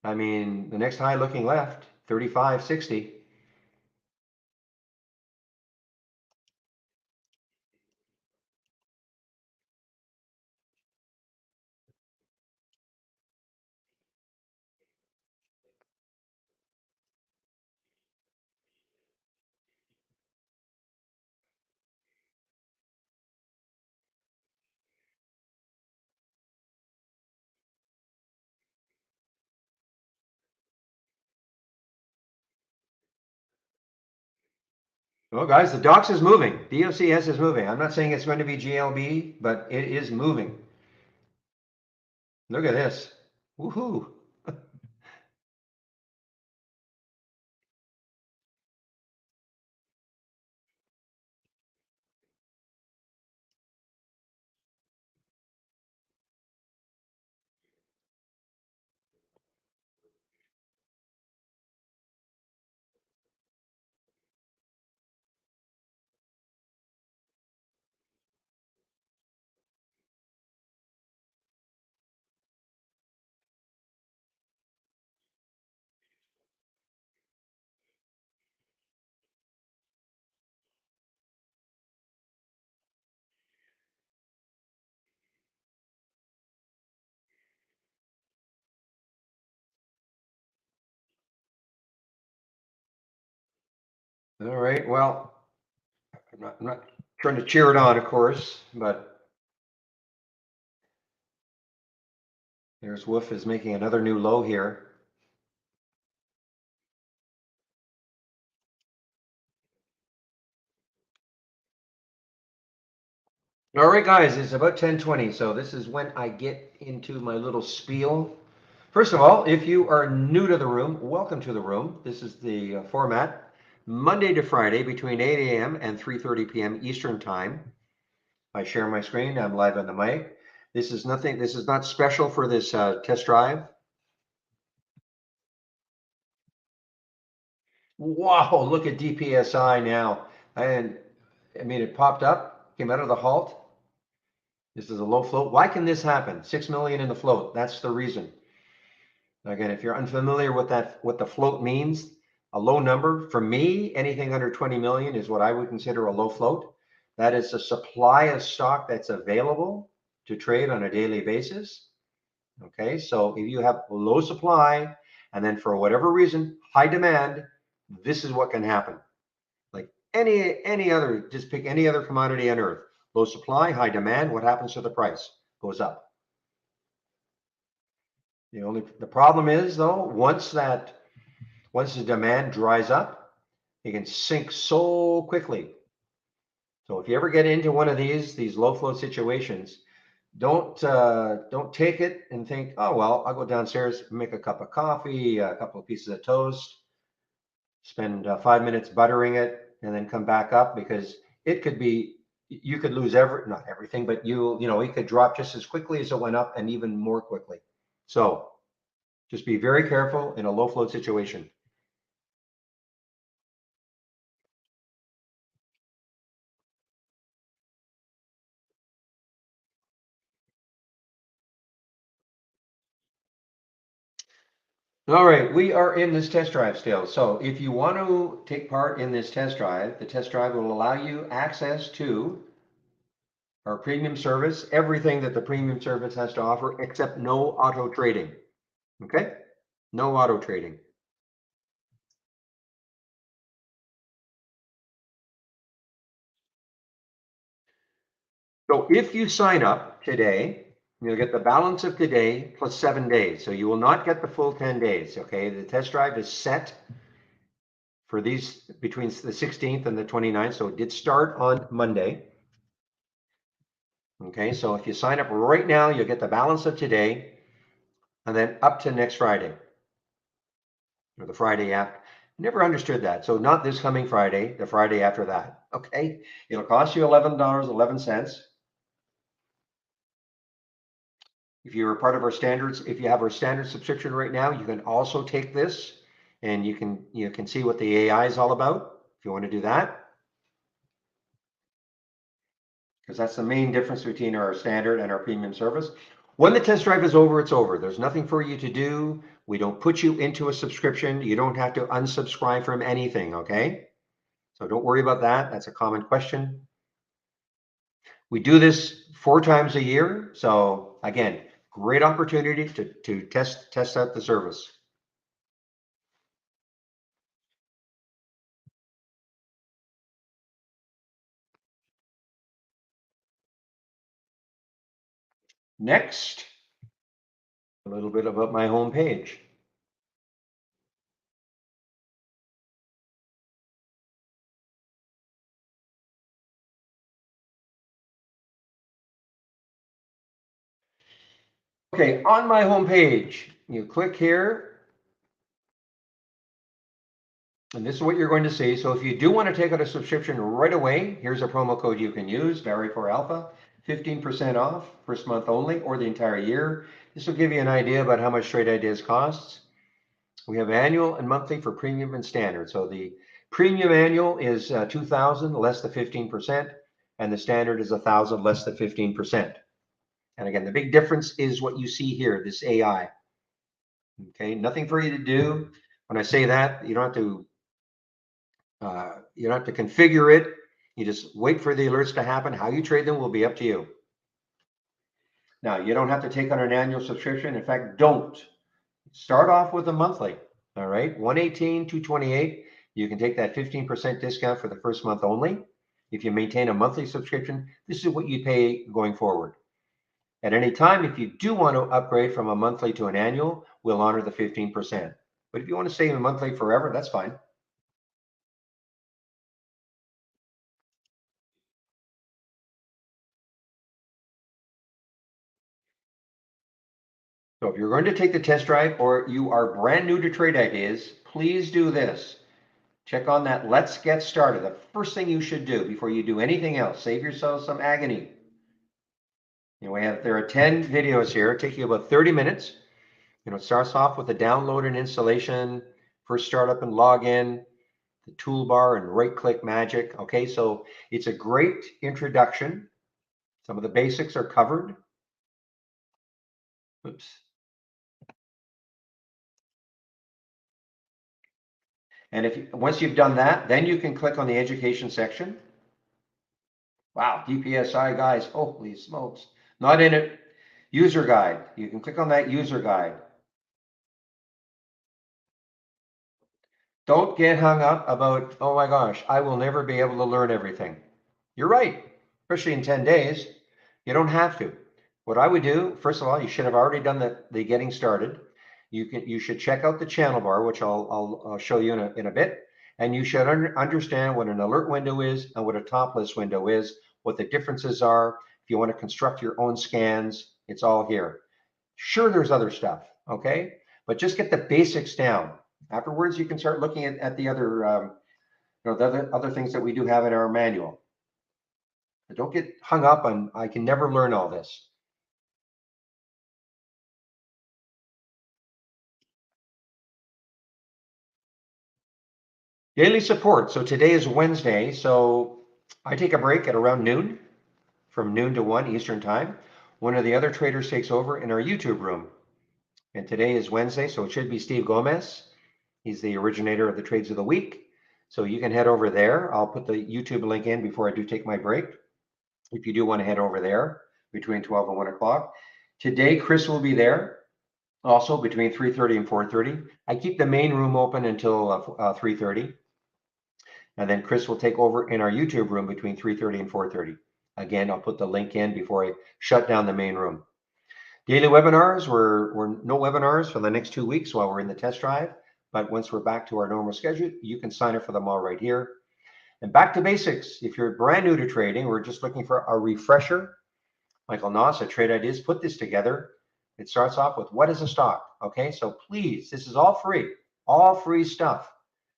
I mean, the next high looking left, 35.60. Well, guys, the DOX is moving. DOCS is moving. I'm not saying it's going to be GLB, but it is moving. Look at this. Woohoo. All right. Well, I'm not trying to cheer it on, of course, but there's Wolf is making another new low here. All right, guys, it's about 10:20, so this is when I get into my little spiel. First of all, if you are new to the room, welcome to the room. This is the format, Monday to Friday between 8 a.m. and 3:30 p.m. Eastern Time. I share my screen. I'm live on the mic. This is nothing. This is not special for this test drive. Wow, look at DPSI now. And I mean, it popped up, came out of the halt. This is a low float. Why can this happen? 6 million in the float. That's the reason. Again, if you're unfamiliar with that, what the float means, a low number for me, anything under 20 million is what I would consider a low float. That is a supply of stock that's available to trade on a daily basis. Okay, so if you have low supply and then for whatever reason, high demand, this is what can happen. Like any other, just pick any other commodity on earth. Low supply, high demand, what happens to the price? Goes up. The problem is though, once the demand dries up, it can sink so quickly. So if you ever get into one of these low flow situations, don't take it and think, oh well, I'll go downstairs, make a cup of coffee, a couple of pieces of toast, spend 5 minutes buttering it, and then come back up, because it could be, you could lose not everything, but it could drop just as quickly as it went up and even more quickly. So just be very careful in a low float situation. All right, we are in this test drive still. So if you want to take part in this test drive, the test drive will allow you access to our premium service, everything that the premium service has to offer, except no auto trading. Okay? No auto trading. So if you sign up today, you'll get the balance of today plus 7 days. So you will not get the full 10 days. Okay? The test drive is set for these between the 16th and the 29th. So it did start on Monday. Okay, so if you sign up right now, you'll get the balance of today and then up to next Friday or the Friday after. Never understood that. So not this coming Friday, the Friday after that. Okay, it'll cost you $11.11. If you're a part of our standards, if you have our standard subscription right now, you can also take this and you can see what the AI is all about if you want to do that. Because that's the main difference between our standard and our premium service. When the test drive is over, it's over. There's nothing for you to do. We don't put you into a subscription. You don't have to unsubscribe from anything, okay? So don't worry about that. That's a common question. We do this 4 times a year. So again, great opportunity to test out the service. Next, a little bit about my homepage. Okay, on my homepage, you click here, and this is what you're going to see. So if you do want to take out a subscription right away, here's a promo code you can use, Barry4Alpha, 15% off, first month only, or the entire year. This will give you an idea about how much Trade Ideas costs. We have annual and monthly for premium and standard. So the premium annual is $2,000 less the 15%, and the standard is $1,000 less the 15%. And again, the big difference is what you see here, this AI. Okay, nothing for you to do. When I say that, you don't have to configure it. You just wait for the alerts to happen. How you trade them will be up to you. Now, you don't have to take on an annual subscription. In fact, don't. Start off with a monthly. All right, 118, 228. You can take that 15% discount for the first month only. If you maintain a monthly subscription, this is what you pay going forward. At any time, if you do want to upgrade from a monthly to an annual, we'll honor the 15%. But if you want to stay in monthly forever, that's fine. So if you're going to take the test drive or you are brand new to Trade Ideas, please do this. Check on that Let's Get Started. The first thing you should do before you do anything else, save yourself some agony. There are 10 videos here. It'll take you about 30 minutes. It starts off with the download and installation, first startup and login, the toolbar and right click magic. Okay, so it's a great introduction. Some of the basics are covered. Oops. And once you've done that, then you can click on the education section. Wow, DPSI guys, holy smokes. Not in it. User guide. You can click on that user guide. Don't get hung up about, oh my gosh, I will never be able to learn everything. You're right, especially in 10 days. You don't have to. What I would do, first of all, you should have already done the getting started. You should check out the channel bar, which I'll show you in a bit. And you should understand what an alert window is and what a top list window is, what the differences are. If you want to construct your own scans, it's all here. Sure, there's other stuff, okay? But just get the basics down. Afterwards, you can start looking at the other, the other things that we do have in our manual. But don't get hung up on, I can never learn all this. Daily support. So today is Wednesday. So I take a break at around noon, from noon to 1 Eastern time. One of the other traders takes over in our YouTube room. And today is Wednesday, so it should be Steve Gomez. He's the originator of the Trades of the Week. So you can head over there. I'll put the YouTube link in before I do take my break. if you do want to head over there between 12 and 1 o'clock. Today, Chris will be there also between 3:30 and 4:30. I keep the main room open until 3:30. And then Chris will take over in our YouTube room between 3:30 and 4:30. Again, I'll put the link in before I shut down the main room. Daily webinars, we're no webinars for the next 2 weeks while we're in the test drive. But once we're back to our normal schedule, you can sign up for them all right here. And back to basics. If you're brand new to trading, we're just looking for a refresher. Michael Noss at Trade Ideas put this together. It starts off with what is a stock? Okay, so please, this is all free stuff.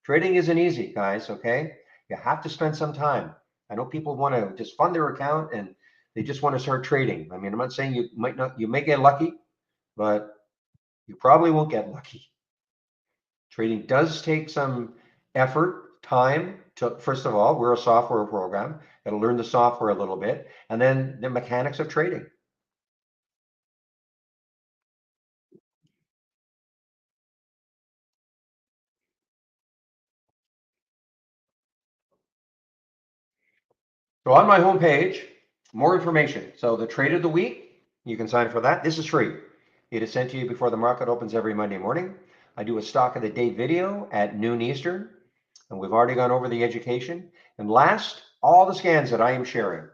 Trading isn't easy, guys, okay? You have to spend some time. I know people want to just fund their account and they just want to start trading. I mean, I'm not saying you may get lucky, but you probably won't get lucky. Trading does take some effort, time to, first of all, we're a software program. Got to learn the software a little bit, and then the mechanics of trading. So on my homepage, more information. So the trade of the week, you can sign for that. This is free. It is sent to you before the market opens every Monday morning. I do a stock of the day video at noon Eastern, and we've already gone over the education. And last, all the scans that I am sharing.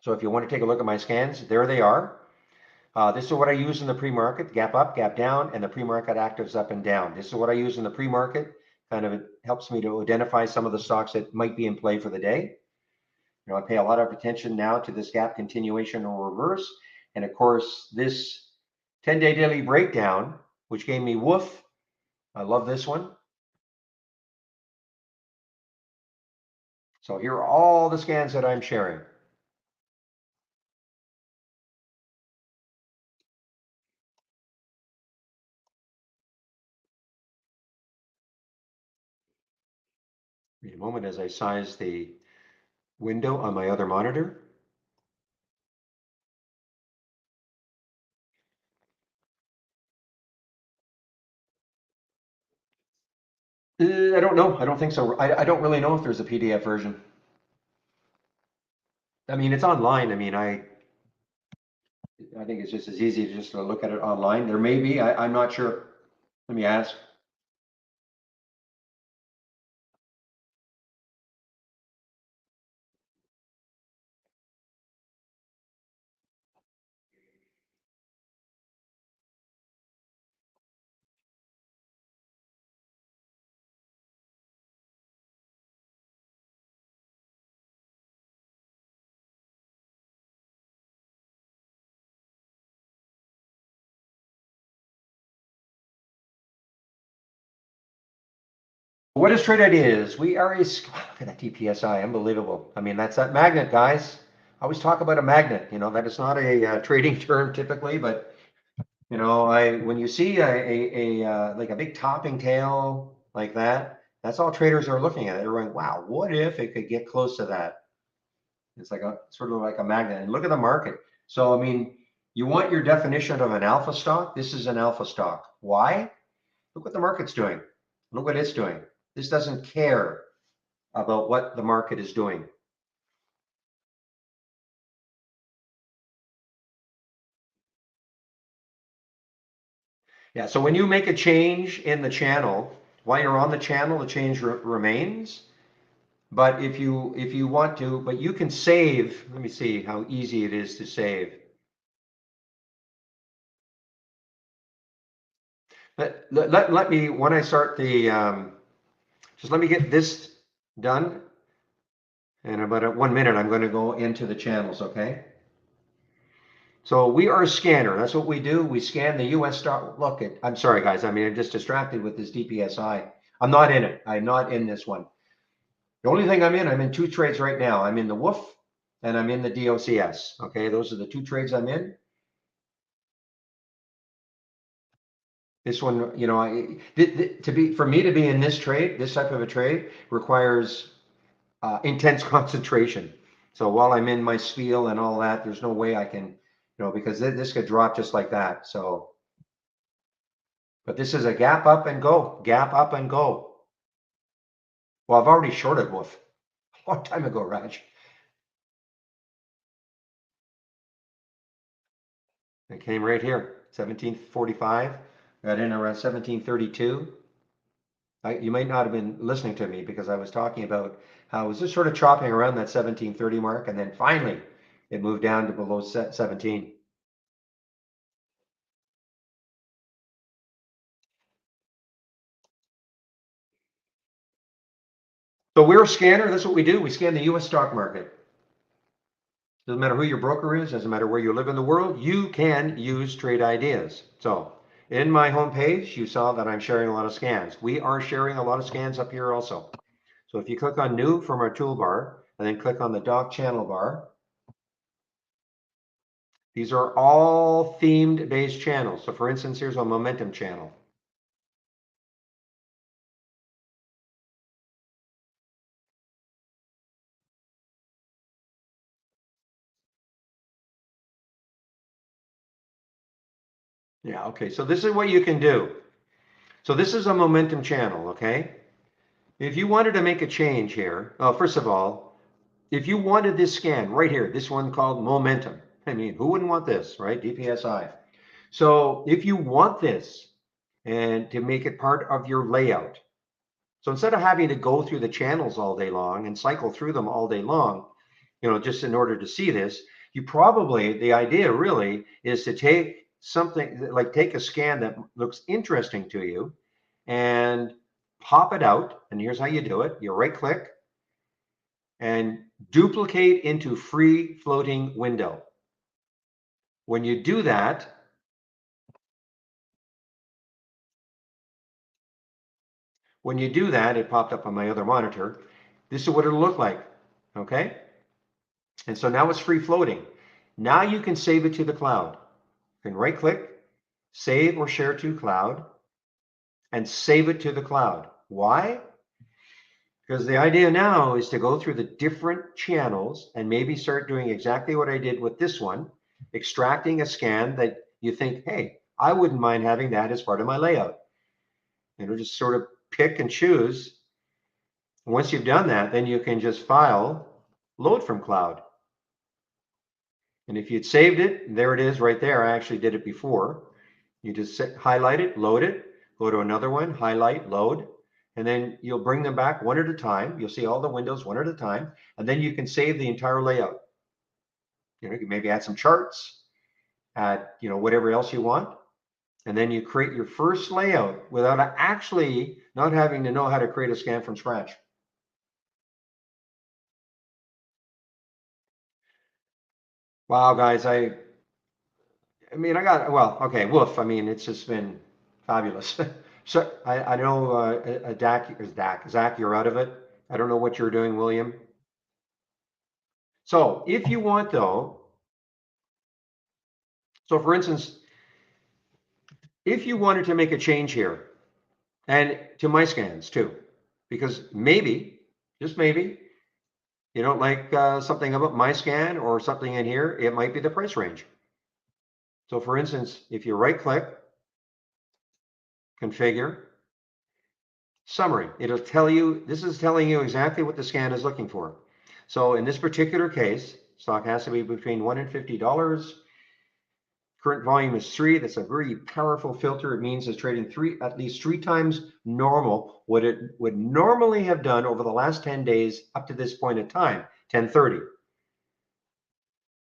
So if you want to take a look at my scans, there they are. This is what I use in the pre-market, gap up, gap down, and the pre-market actives up and down. This is what I use in the pre-market. Kind of, it helps me to identify some of the stocks that might be in play for the day. I pay a lot of attention now to this gap continuation or reverse. And of course, this 10-day daily breakdown, which gave me woof. I love this one. So here are all the scans that I'm sharing. Wait a moment as I size the window on my other monitor. I don't know. I don't think so. I don't really know if there's a PDF version. I mean, it's online. I mean, I think it's just as easy to just look at it online. There may be. I'm not sure. Let me ask. What is Trade Ideas? We are a, look at that TPSI, unbelievable. I mean, that's that magnet, guys. I always talk about a magnet, that is not a trading term typically, but when you see like a big topping tail like that, that's all traders are looking at. They're going, wow, what if it could get close to that? It's like a sort of like a magnet. And look at the market. So, I mean, you want your definition of an alpha stock? This is an alpha stock. Why? Look what the market's doing. Look what it's doing. This doesn't care about what the market is doing. Yeah, so when you make a change in the channel, while you're on the channel, the change remains. But if you want to, but you can save, let me see how easy it is to save. Let me, when I start the, just let me get this done. In about 1 minute, I'm going to go into the channels, okay? So we are a scanner. That's what we do. We scan the US stock. Look, I'm sorry, guys. I mean, I'm just distracted with this DPSI. I'm not in it. I'm not in this one. The only thing I'm in 2 trades right now. I'm in the WOOF and I'm in the DOCS. Okay, those are the 2 trades I'm in. This one, for me to be in this trade, this type of a trade requires intense concentration. So while I'm in my spiel and all that, there's no way I can, because this could drop just like that. So, but this is a gap up and go, gap up and go. Well, I've already shorted WOOF long time ago, Raj. It came right here, 1745. Got in around 1732. You might not have been listening to me because I was talking about how it was just sort of chopping around that 1730 mark, and then finally it moved down to below 17. So we're a scanner. That's what we do. We scan the U.S. stock market. Doesn't matter who your broker is, doesn't matter where you live in the world, you can use Trade Ideas. So in my homepage, you saw that I'm sharing a lot of scans. We are sharing a lot of scans up here also. So if you click on New from our toolbar and then click on the Dock Channel bar, these are all themed based channels. So for instance, here's a momentum channel. Yeah, okay, so this is what you can do. So this is a momentum channel, okay? If you wanted to make a change here, first of all, if you wanted this scan right here, this one called momentum, I mean, who wouldn't want this, right? DPSI. So if you want this and to make it part of your layout, so instead of having to go through the channels all day long and cycle through them all day long, just in order to see this, the idea really is to take something like take a scan that looks interesting to you and pop it out. And here's how you do it. You right click and duplicate into free floating window. When you do that, it popped up on my other monitor. This is what it'll look like. Okay. And so now it's free floating. Now you can save it to the cloud. You can right click, save or share to cloud, and save it to the cloud. Why? Because the idea now is to go through the different channels and maybe start doing exactly what I did with this one, extracting a scan that you think, hey, I wouldn't mind having that as part of my layout. Just sort of pick and choose. Once you've done that, then you can just file, load from cloud. And if you'd saved it, there it is right there. I actually did it before. You just highlight it, load it, go to another one, highlight, load, and then you'll bring them back one at a time. You'll see all the windows one at a time, and then you can save the entire layout. You can maybe add some charts, add whatever else you want, and then you create your first layout without actually not having to know how to create a scan from scratch. Wow, guys, I okay, woof. I mean, it's just been fabulous. So I know Zach, you're out of it. I don't know what you're doing, William. So if you want though, so for instance, if you wanted to make a change here and to my scans too, because maybe, just maybe, you don't like something about my scan or something in here, it might be the price range. So for instance, if you right click, configure, summary, it'll tell you, this is telling you exactly what the scan is looking for. So in this particular case, stock has to be between $1 and $50. Current volume is 3. That's a very powerful filter. It means it's trading at least three times normal what it would normally have done over the last 10 days up to this point in time, 1030.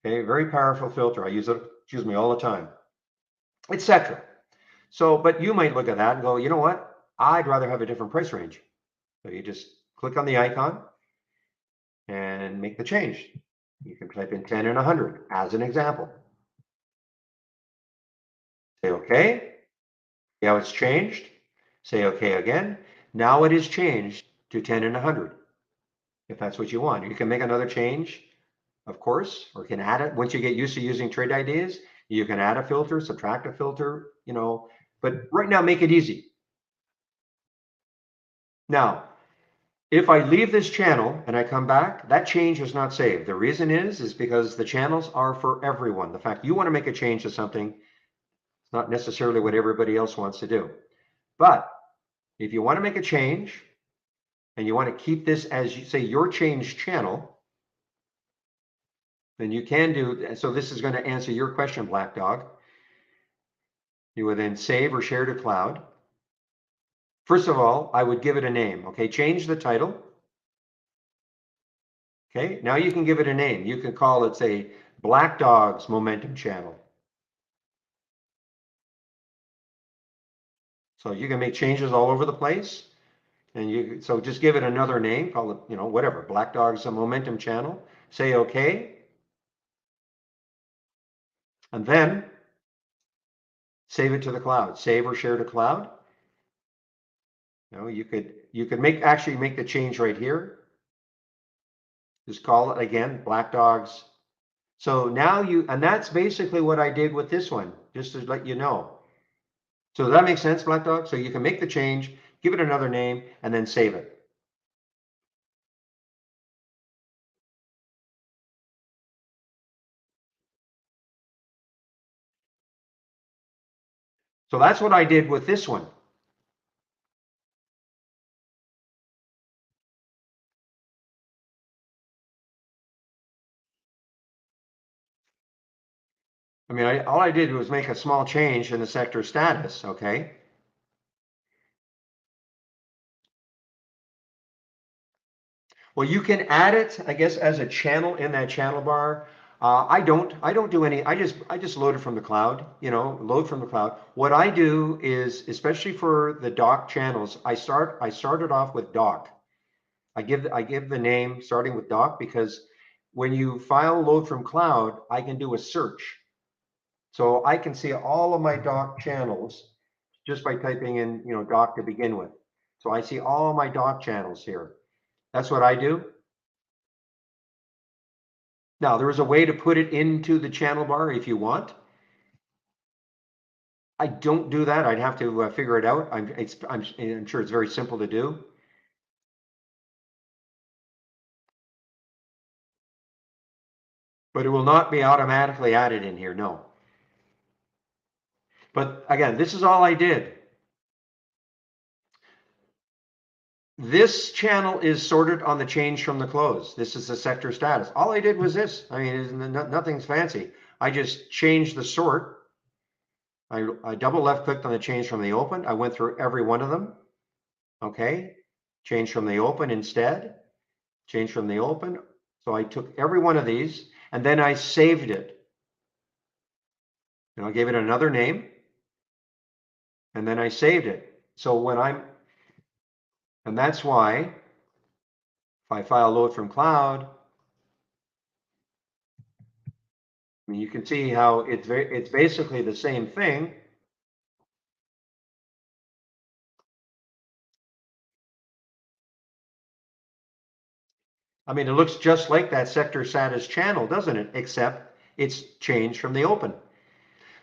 Okay, very powerful filter. I use it, all the time, etc. So, but you might look at that and go, you know what? I'd rather have a different price range. So you just click on the icon and make the change. You can type in 10 and 100 as an example. Say okay. See how it's changed? Say okay again. Now it is changed to 10 and 100. If that's what you want. You can make another change, of course, or can add it. Once you get used to using Trade Ideas, you can add a filter, subtract a filter, but right now make it easy. Now, if I leave this channel and I come back, that change is not saved. The reason is because the channels are for everyone. The fact you want to make a change to something, it's not necessarily what everybody else wants to do. But if you want to make a change and you want to keep this as you say your change channel, then you can do, so this is going to answer your question, Black Dog. You would then save or share to cloud. First of all, I would give it a name. Okay, change the title. Okay, now you can give it a name. You can call it, say, Black Dog's Momentum Channel. So you can make changes all over the place. And so just give it another name, call it, whatever, Black Dog's Momentum Channel. Say okay. And then save it to the cloud. Save or share to cloud. You could actually make the change right here. Just call it again, Black Dogs. So now and that's basically what I did with this one, just to let you know. So does that make sense, Black Dog? So you can make the change, give it another name, and then save it. So that's what I did with this one. I mean, all I did was make a small change in the sector status, okay? Well, you can add it, I guess, as a channel in that channel bar. I don't do any, I just load it from the cloud, load from the cloud. What I do is, especially for the dock channels, I started off with dock. I give the name starting with dock because when you file load from cloud, I can do a search. So I can see all of my dock channels just by typing in, dock to begin with. So I see all my dock channels here. That's what I do. Now, there is a way to put it into the channel bar if you want. I don't do that. I'd have to figure it out. I'm sure it's very simple to do. But it will not be automatically added in here, no. But again, this is all I did. This channel is sorted on the change from the close. This is the sector status. All I did was this. I mean, nothing's fancy. I just changed the sort. I double left clicked on the change from the open. I went through every one of them. Okay. Change from the open instead. Change from the open. So I took every one of these and then I saved it. And I gave it another name. And then I saved it. So and that's why if I file load from cloud, I mean, you can see how it's basically the same thing. I mean, it looks just like that sector status channel, doesn't it? Except it's changed from the open.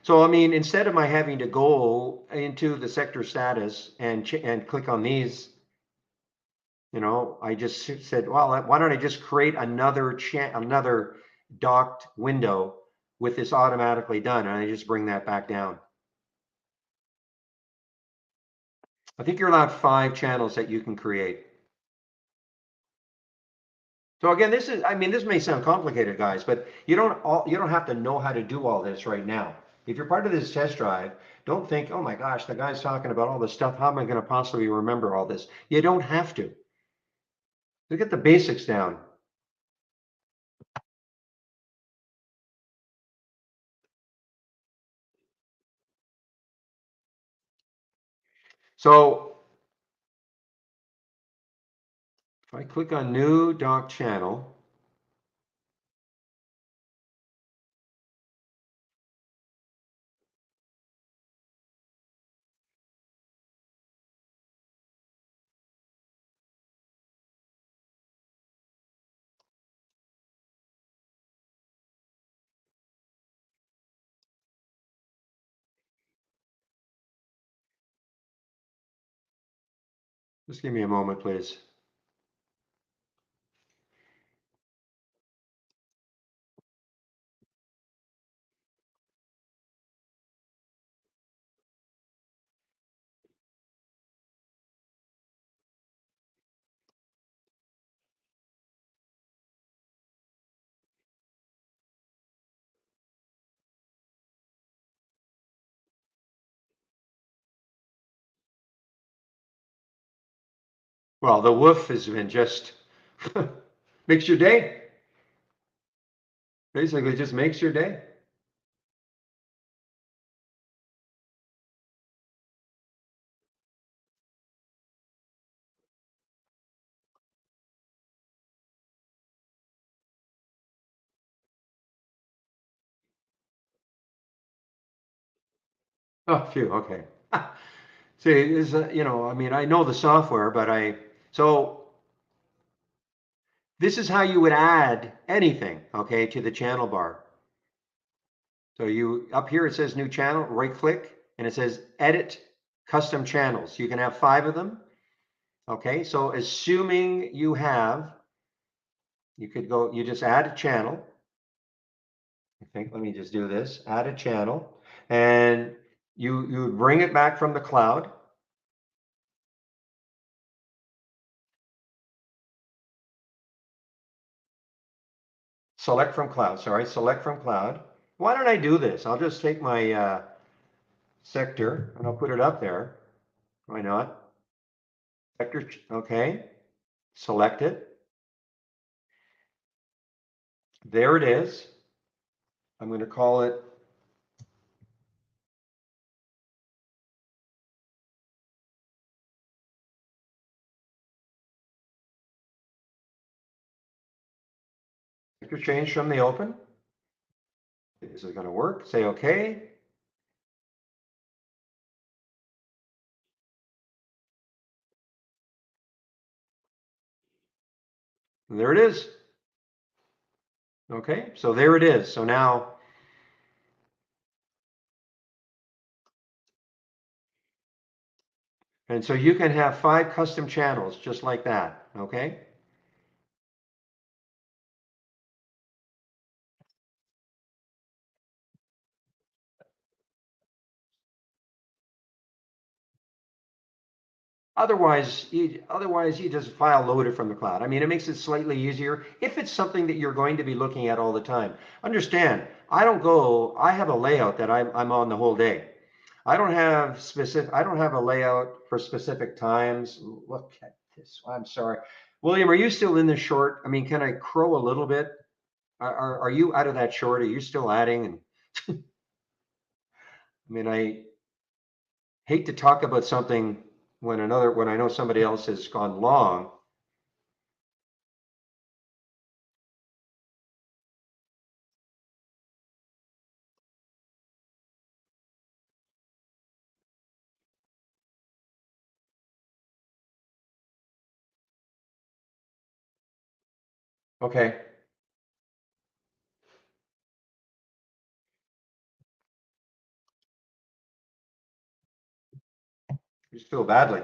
So, I mean, instead of my having to go into the sector status and click on these, I just said, well, why don't I just create another docked window with this automatically done, and I just bring that back down. I think you're allowed 5 channels that you can create. So again, this may sound complicated, guys, but you don't have to know how to do all this right now. If you're part of this test drive, don't think, oh my gosh, the guy's talking about all this stuff. How am I going to possibly remember all this? You don't have to. So get the basics down. So if I click on new dock channel, just give me a moment, please. Well, the woof has been just makes your day. Basically, just makes your day. Oh, phew, okay. See, is I mean, I know the software, but so this is how you would add anything, okay, to the channel bar. So you, up here it says new channel, right click, and it says edit custom channels. You can have 5 of them, okay? So assuming you have, you could go, you just add a channel. I think, let me just do this, add a channel, and you would bring it back from the cloud. Select from cloud, sorry, select from cloud. Why don't I do this? I'll just take my sector and I'll put it up there. Why not? Sector, okay. Select it. There it is. I'm going to call it sector change from the open. Is it going to work? Say okay. And there it is. Okay, so there it is. So now, and so you can have 5 custom channels just like that. Okay. Otherwise, you just file load it from the cloud. I mean, it makes it slightly easier if it's something that you're going to be looking at all the time. Understand, I have a layout that I'm on the whole day. I don't have a layout for specific times. Look at this. I'm sorry. William, are you still in the short? I mean, can I crow a little bit? Are you out of that short? Are you still adding? And I mean, I hate to talk about something when I know somebody else has gone long. Okay. You just feel badly.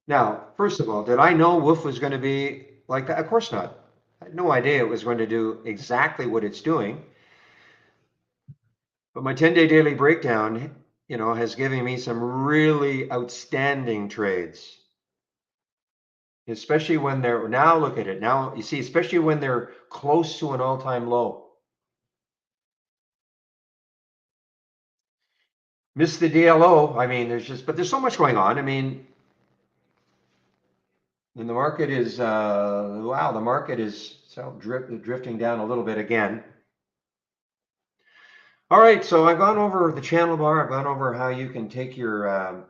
Now, first of all, did I know Woof was going to be like that? Of course not. I had no idea it was going to do exactly what it's doing. But my 10-day daily breakdown, has given me some really outstanding trades, especially when they're now look at it. Now you see, especially when they're close to an all-time low. Miss the DLO. I mean, there's so much going on. I mean, and the market is, wow, the market is drifting down a little bit again. All right, so I've gone over the channel bar. I've gone over how you can take your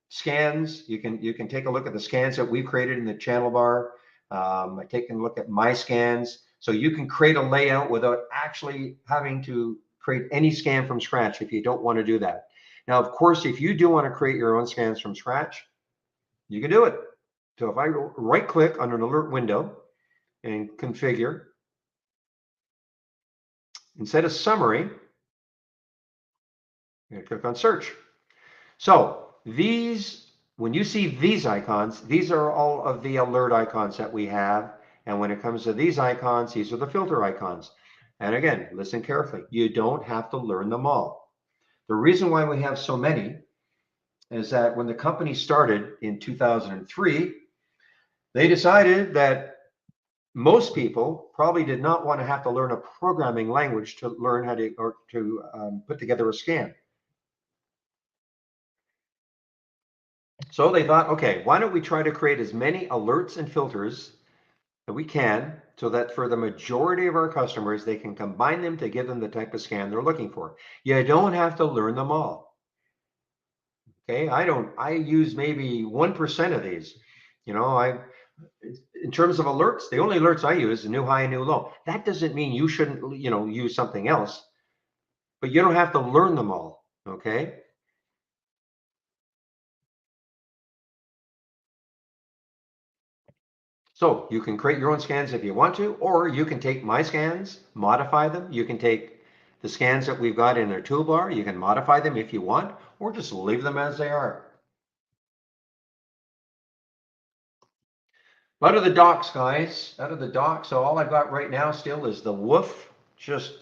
scans. You can take a look at the scans that we've created in the channel bar. I've taken a look at my scans. So you can create a layout without actually having to create any scan from scratch if you don't want to do that. Now, of course, if you do want to create your own scans from scratch, you can do it. So if I right click on an alert window and configure, instead of summary, I'm going to click on search. So when you see these icons, these are all of the alert icons that we have. And when it comes to these icons, these are the filter icons. And again, listen carefully. You don't have to learn them all. The reason why we have so many is that when the company started in 2003, they decided that most people probably did not want to have to learn a programming language to learn how to or to put together a scan. So they thought, okay, why don't we try to create as many alerts and filters that we can so that for the majority of our customers, they can combine them to give them the type of scan they're looking for. You don't have to learn them all. Okay, I use maybe 1% of these. You know, in terms of alerts, the only alerts I use is new high and new low. That doesn't mean you shouldn't, use something else, but you don't have to learn them all. Okay. So you can create your own scans if you want to, or you can take my scans, modify them. You can take the scans that we've got in our toolbar. You can modify them if you want, or just leave them as they are. Out of the docks, guys, out of the docks. So all I've got right now still is the woof. Just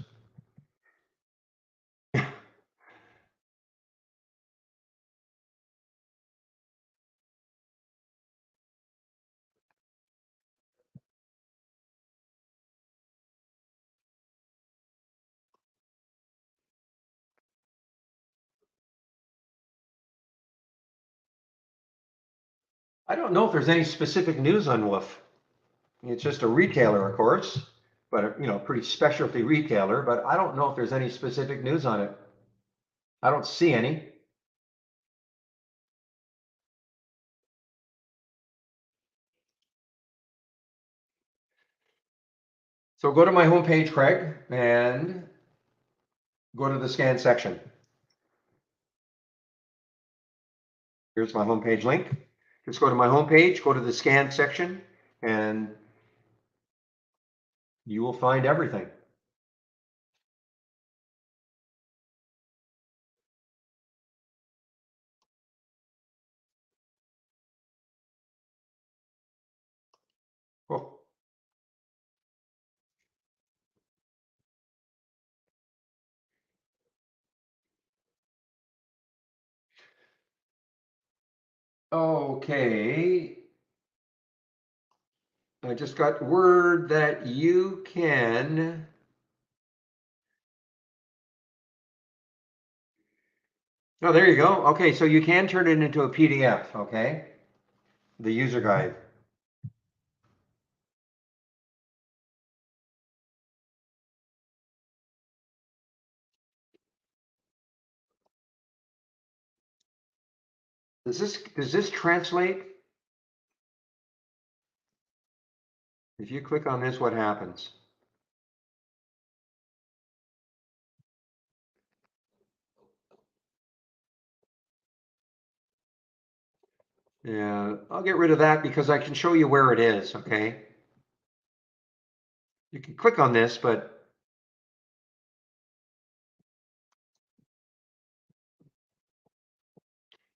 I don't know if there's any specific news on woof. It's just a retailer, of course, but pretty specialty retailer. But I don't know if there's any specific news on it. I don't see any. So go to my homepage, Craig, and go to the scan section. Here's my homepage link. Just go to my homepage, go to the scan section, and you will find everything. Cool. Okay. I just got word that you can. Oh, there you go. Okay, so you can turn it into a PDF, okay? The user guide. Does this translate? If you click on this, what happens? Yeah, I'll get rid of that because I can show you where it is, okay? You can click on this, but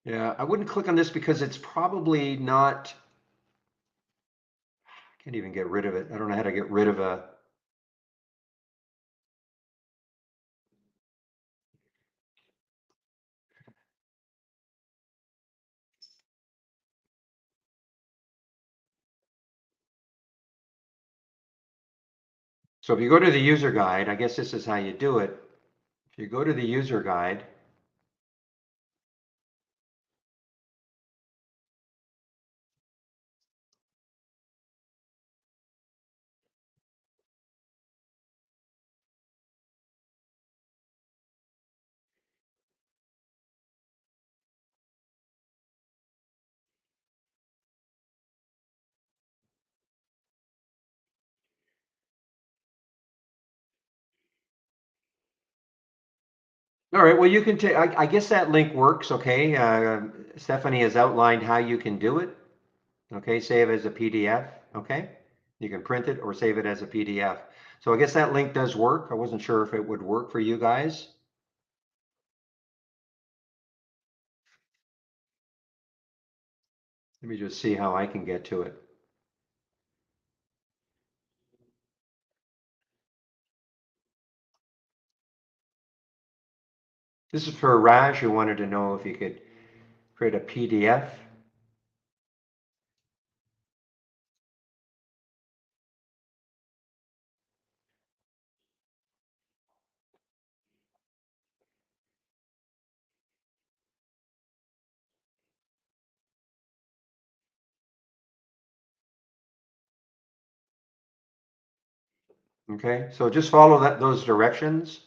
yeah, I wouldn't click on this because it's probably not, I can't even get rid of it. I don't know how to get rid of a, so if you go to the user guide, I guess this is how you do it. If you go to the user guide, all right, well, you can take, I guess that link works, okay? Stephanie has outlined how you can do it. Okay, save as a PDF, okay? You can print it or save it as a PDF. So I guess that link does work. I wasn't sure if it would work for you guys. Let me just see how I can get to it. This is for Raj, who wanted to know if you could create a PDF. Okay, so just follow those directions.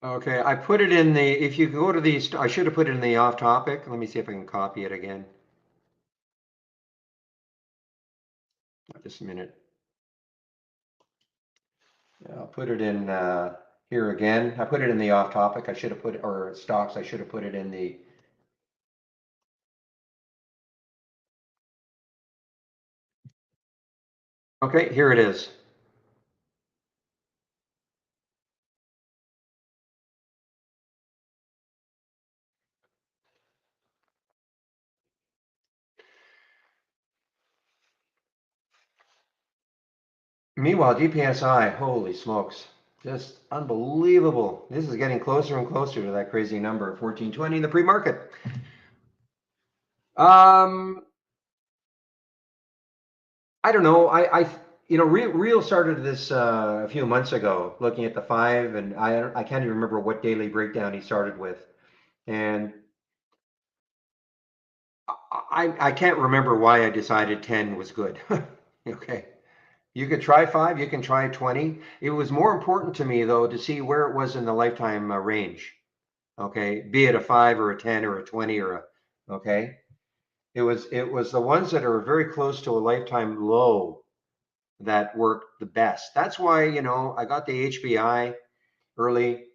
Okay, I put it in the, if you go to these, I should have put it in the off topic. Let me see if I can copy it again. Just a minute. I'll put it in here again. I put it in the off topic. I should have put it, or stocks, I should have put it in the. Okay, here it is. Meanwhile, DPSI, holy smokes, just unbelievable. This is getting closer and closer to that crazy number of 1420 in the pre-market. I don't know. Real started this a few months ago, looking at the five, and I can't even remember what daily breakdown he started with, and I can't remember why I decided 10 was good. Okay. You could try five, you can try 20. It was more important to me, though, to see where it was in the lifetime range. Okay. Be it a five or a 10 or a 20 or a, okay. It was the ones that are very close to a lifetime low that worked the best. That's why, I got the HBI early,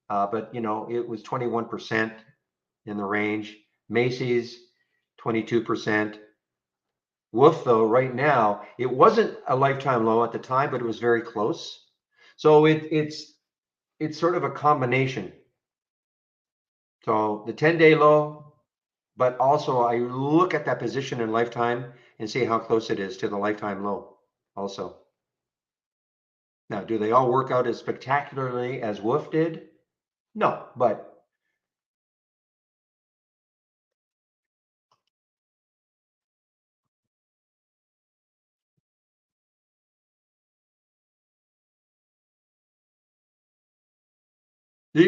but, it was 21% in the range. Macy's, 22%. Wolf, though, right now, it wasn't a lifetime low at the time, but it was very close. So it's sort of a combination. So the 10-day low, but also I look at that position in lifetime and see how close it is to the lifetime low also. Now, do they all work out as spectacularly as Wolf did? No, but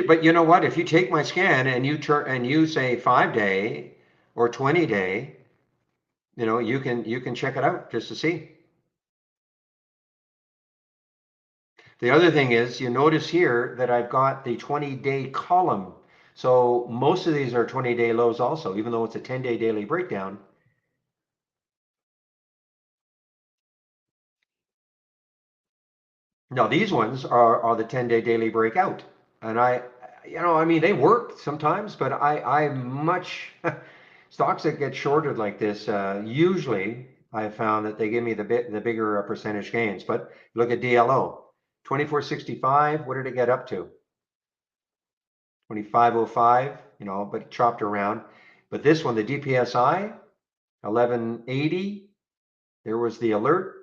but you know what? If you take my scan and you say 5-day or 20-day, you can check it out just to see. The other thing is, you notice here that I've got the 20-day column. So most of these are 20-day lows also, even though it's a 10-day daily breakdown. Now these ones are the 10-day daily breakout. And they work sometimes, but I much stocks that get shorted like this, usually I have found that they give me the bigger percentage gains. But look at DLO, 2465, what did it get up to? 2505, but it chopped around. But this one, the DPSI, 1180, there was the alert.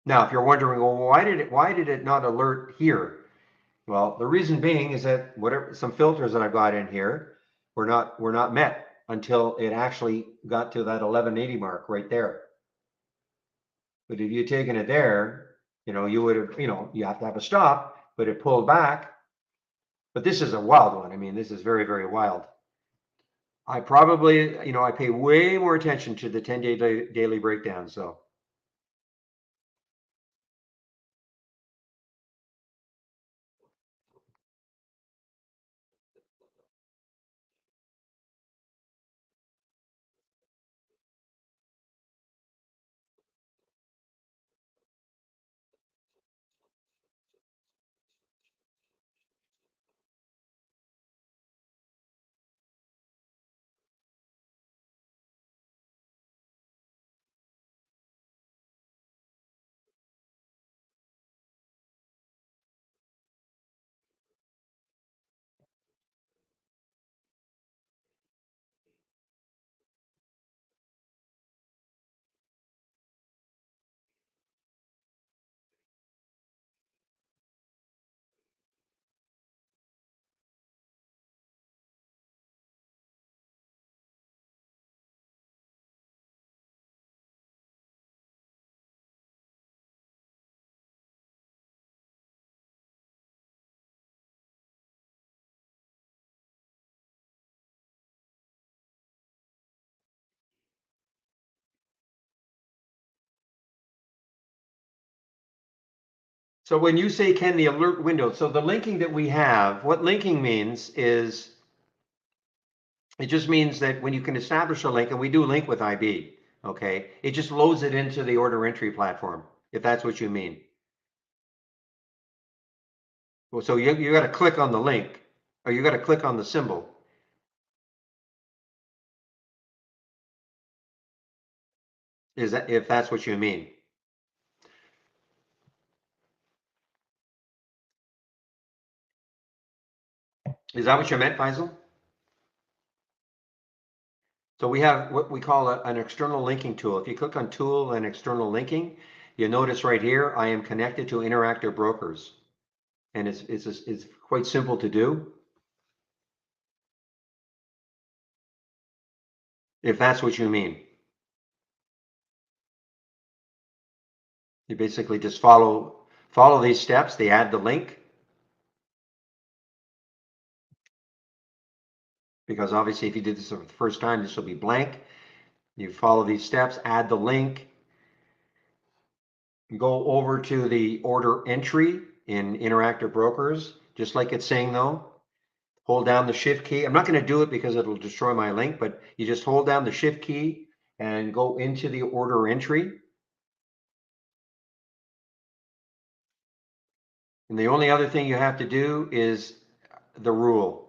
Now, if you're wondering, well, why did it not alert here? Well, the reason being is that some filters that I've got in here were not met until it actually got to that 1180 mark right there. But if you'd taken it there, you would have, you have to have a stop, but it pulled back. But this is a wild one. I mean, this is very, very wild. I probably, I pay way more attention to the 10-day daily breakdown. So So when you say, can the alert window, so the linking that we have, what linking means is, it just means that when you can establish a link, and we do link with IB, okay, it just loads it into the order entry platform, if that's what you mean. Well, so you got to click on the link, or you got to click on the symbol. Is that, if that's what you mean? Is that what you meant, Faisal? So we have what we call an external linking tool. If you click on tool and external linking, you notice right here, I am connected to Interactive Brokers. And it's quite simple to do, if that's what you mean. You basically just follow these steps. They add the link, because obviously if you did this for the first time, this will be blank. You follow these steps, add the link, go over to the order entry in Interactive Brokers, just like it's saying though. Hold down the shift key. I'm not going to do it because it'll destroy my link, but you just hold down the shift key and go into the order entry. And the only other thing you have to do is the rule.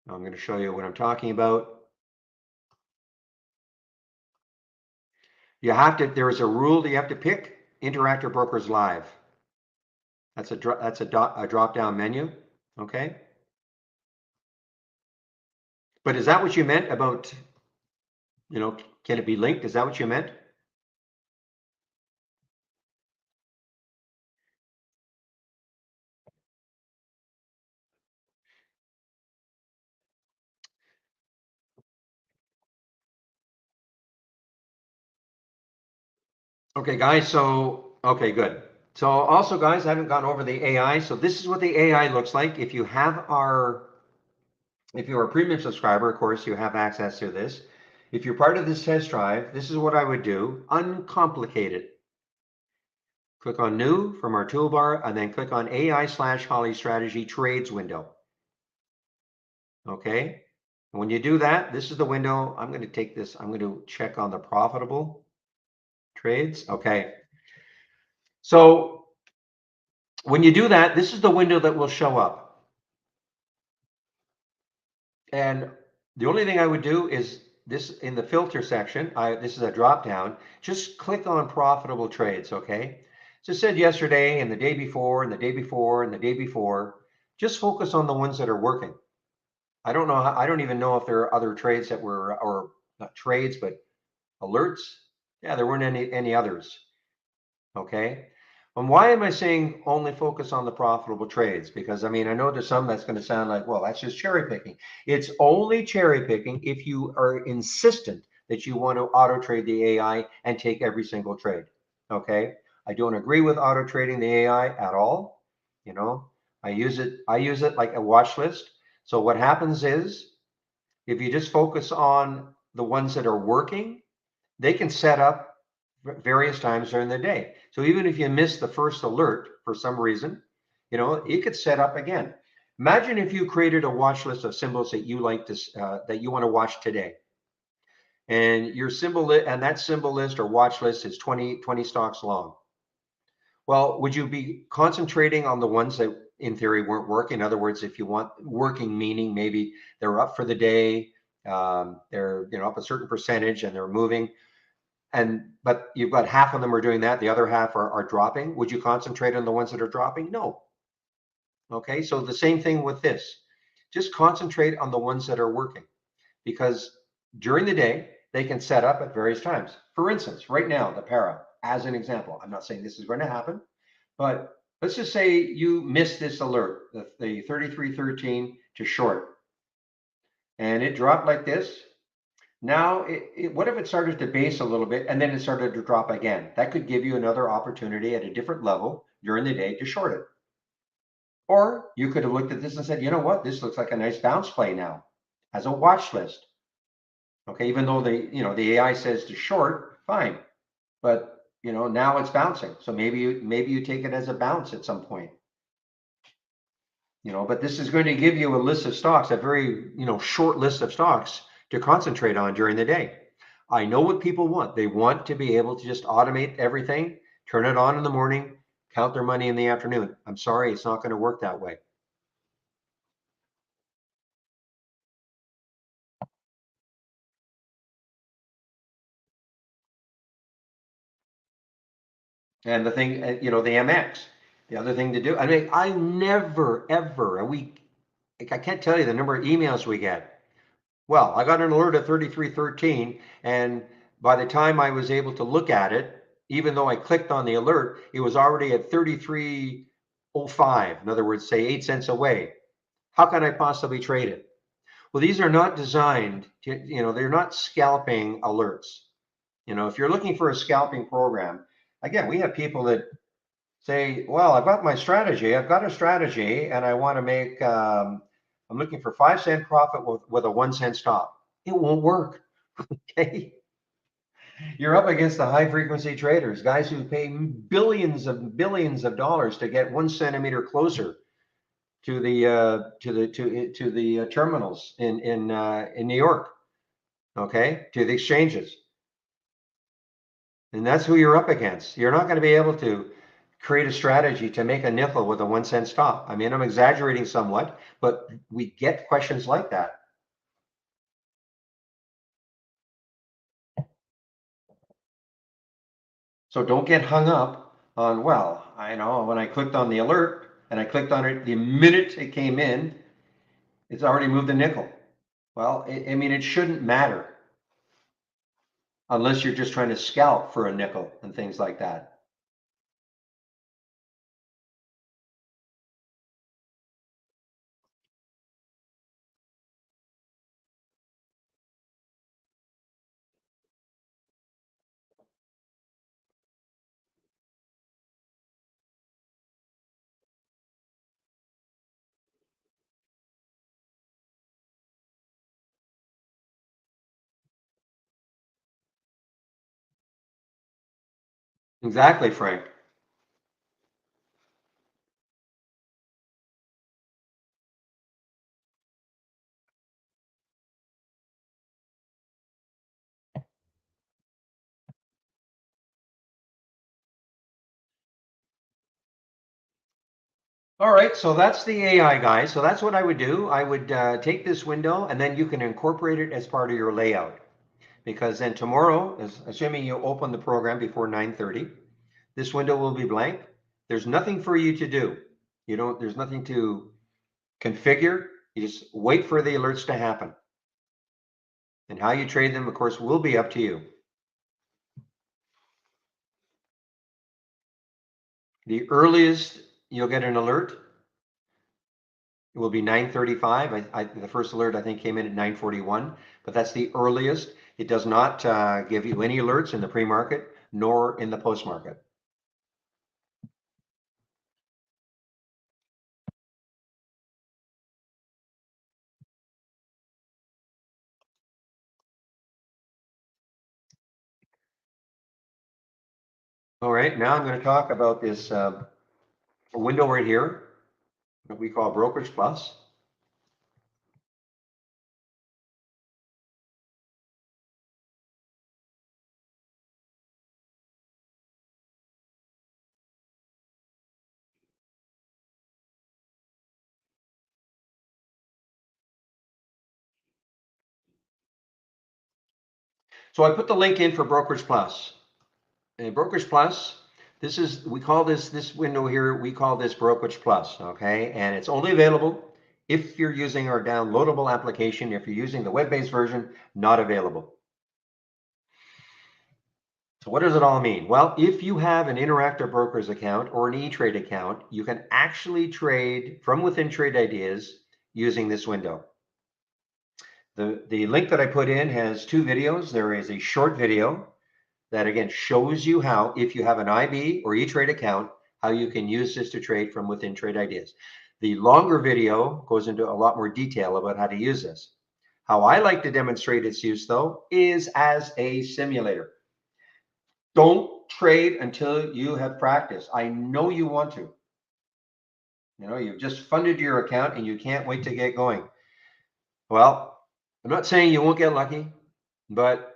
I'm going to show you what I'm talking about. You have to, there is a rule that you have to pick, Interactive Brokers Live. That's a drop down menu, okay? But is that what you meant about, can it be linked? Is that what you meant? Okay, guys, so, okay, good. So also, guys, I haven't gone over the AI. So this is what the AI looks like. If you're a premium subscriber, of course, you have access to this. If you're part of this test drive, this is what I would do. Uncomplicate it. Click on New from our toolbar, and then click on AI/Holly Strategy Trades window. Okay. And when you do that, this is the window. I'm going to take this. I'm going to check on the profitable trades. Okay. So when you do that, this is the window that will show up. And the only thing I would do is this in the filter section. This is a drop down. Just click on profitable trades. Okay. Just said yesterday and the day before and the day before and the day before. Just focus on the ones that are working. I don't know. I don't even know if there are other trades that were, or not trades, but alerts. Yeah, there weren't any others. Okay. And why am I saying only focus on the profitable trades? Because I mean, I know there's some that's going to sound like, well, that's just cherry picking. It's only cherry picking if you are insistent that you want to auto trade the AI and take every single trade. Okay. I don't agree with auto trading the AI at all. I use it like a watch list. So what happens is, if you just focus on the ones that are working, they can set up various times during the day. So even if you miss the first alert for some reason, it could set up again. Imagine if you created a watch list of symbols that you like to, that you want to watch today. And your symbol and that symbol list or watch list is 20 stocks long. Well, would you be concentrating on the ones that in theory weren't working? In other words, if you want working, meaning maybe they're up for the day, they're up a certain percentage and they're moving, but you've got half of them are doing that, the other half are dropping. Would you concentrate on the ones that are dropping? No. Okay, so the same thing with this. Just concentrate on the ones that are working, because during the day they can set up at various times. For instance, right now, the para, as an example, I'm not saying this is going to happen, but let's just say you missed this alert, the 3313 to short, and it dropped like this. Now, what if it started to base a little bit and then it started to drop again? That could give you another opportunity at a different level during the day to short it. Or you could have looked at this and said, you know what, this looks like a nice bounce play now as a watch list. Okay, even though the AI says to short, fine. But now it's bouncing. So maybe you take it as a bounce at some point. But this is going to give you a list of stocks, a very, short list of stocks to concentrate on during the day. I know what people want. They want to be able to just automate everything, turn it on in the morning, count their money in the afternoon. I'm sorry, it's not going to work that way. And the thing, the MX, the other thing to do, I mean, I never, ever, I can't tell you the number of emails we get. Well, I got an alert at 3313, and by the time I was able to look at it, even though I clicked on the alert, it was already at 3305. In other words, say 8 cents away. How can I possibly trade it? Well, these are not designed to, they're not scalping alerts. If you're looking for a scalping program, again, we have people that say, well, I've got my strategy. I've got a strategy and I want to make, I'm looking for 5 cent profit with a 1 cent stop. It won't work. Okay. You're up against the high frequency traders, guys who pay billions of dollars to get 1 centimeter closer to the terminals in New York. Okay, to the exchanges. And that's who you're up against. You're not going to be able to create a strategy to make a nickel with a 1 cent stop. I mean, I'm exaggerating somewhat, but we get questions like that. So don't get hung up on, well, I know when I clicked on the alert and I clicked on it, the minute it came in, it's already moved a nickel. Well, I mean, it shouldn't matter unless you're just trying to scalp for a nickel and things like that. Exactly, Frank. All right, so that's the AI, guys. So that's what I would do. I would take this window and then you can incorporate it as part of your layout. Because then tomorrow, assuming you open the program before 9:30, this window will be blank. There's nothing for you to do. There's nothing to configure. You just wait for the alerts to happen. And how you trade them, of course, will be up to you. The earliest you'll get an alert, it will be 9:35. The first alert I think came in at 9:41, but that's the earliest. It does not give you any alerts in the pre-market nor in the post-market. All right, now I'm going to talk about this window right here that we call Brokerage Plus. So I put the link in for Brokerage Plus. And Brokerage Plus, we call this window here, we call this Brokerage Plus, okay? And it's only available if you're using our downloadable application. If you're using the web-based version, not available. So what does it all mean? Well, if you have an Interactive Brokers account or an E-Trade account, you can actually trade from within Trade Ideas using this window. The link that I put in has 2 videos. There is a short video that again shows you how, if you have an IB or E-Trade account, how you can use this to trade from within Trade Ideas. The longer video goes into a lot more detail about how to use this. How I like to demonstrate its use though is as a simulator. Don't trade until you have practiced. I know you want to. You know, you've just funded your account and you can't wait to get going. Well, I'm not saying you won't get lucky, but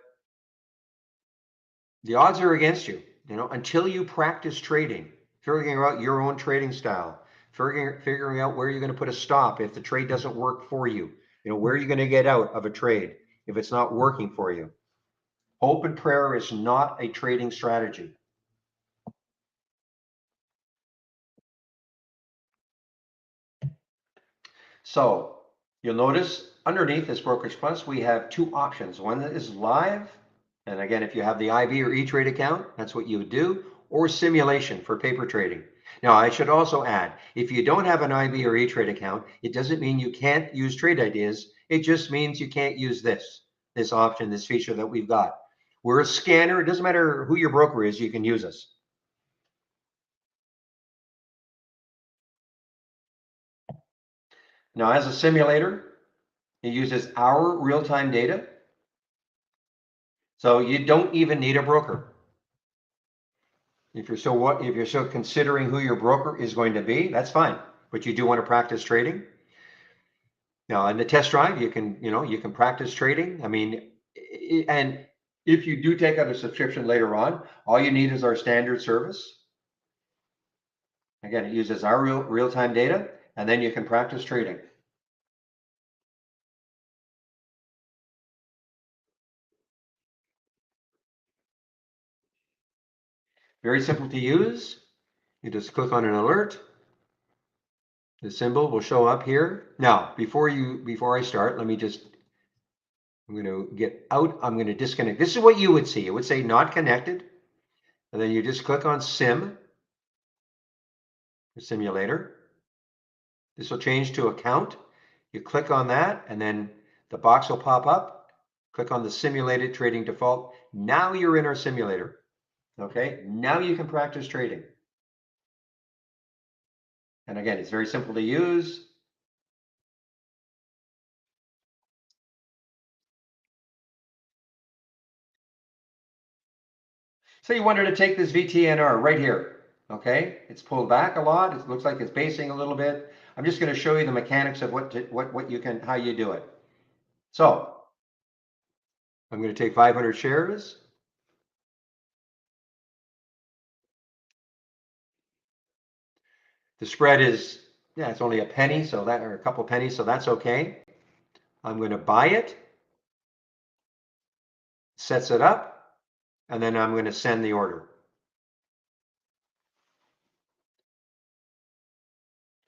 the odds are against you, you know, until you practice trading, figuring out your own trading style, figuring out where you're going to put a stop if the trade doesn't work for you, you know, where are you going to get out of a trade if it's not working for you. Hope and prayer is not a trading strategy. So you'll notice underneath this Brokerage Plus, we have two options. One that is live. And again, if you have the IV or E-Trade account, that's what you would do, or simulation for paper trading. Now, I should also add, if you don't have an IV or E-Trade account, it doesn't mean you can't use trade ideas. It just means you can't use this option, this feature that we've got. We're a scanner. It doesn't matter who your broker is, you can use us. Now, as a simulator, it uses our real-time data. So you don't even need a broker. If you're still considering who your broker is going to be, that's fine. But you do want to practice trading. Now, in the test drive, you can practice trading. I mean, and if you do take out a subscription later on, all you need is our standard service. Again, it uses our real-time data, and then you can practice trading. Very simple to use. You just click on an alert. The symbol will show up here. Now, before I start, I'm going to get out. I'm going to disconnect. This is what you would see. It would say not connected. And then you just click on sim, the simulator. This will change to account. You click on that and then the box will pop up. Click on the simulated trading default. Now you're in our simulator. Okay, now you can practice trading. And again, it's very simple to use. So you wanted to take this VTNR right here. Okay, it's pulled back a lot. It looks like it's basing a little bit. I'm just going to show you the mechanics of how you do it. So I'm going to take 500 shares. The spread is, yeah, it's only a penny, so that, or a couple pennies, so that's okay. I'm going to buy it, sets it up, and then I'm going to send the order.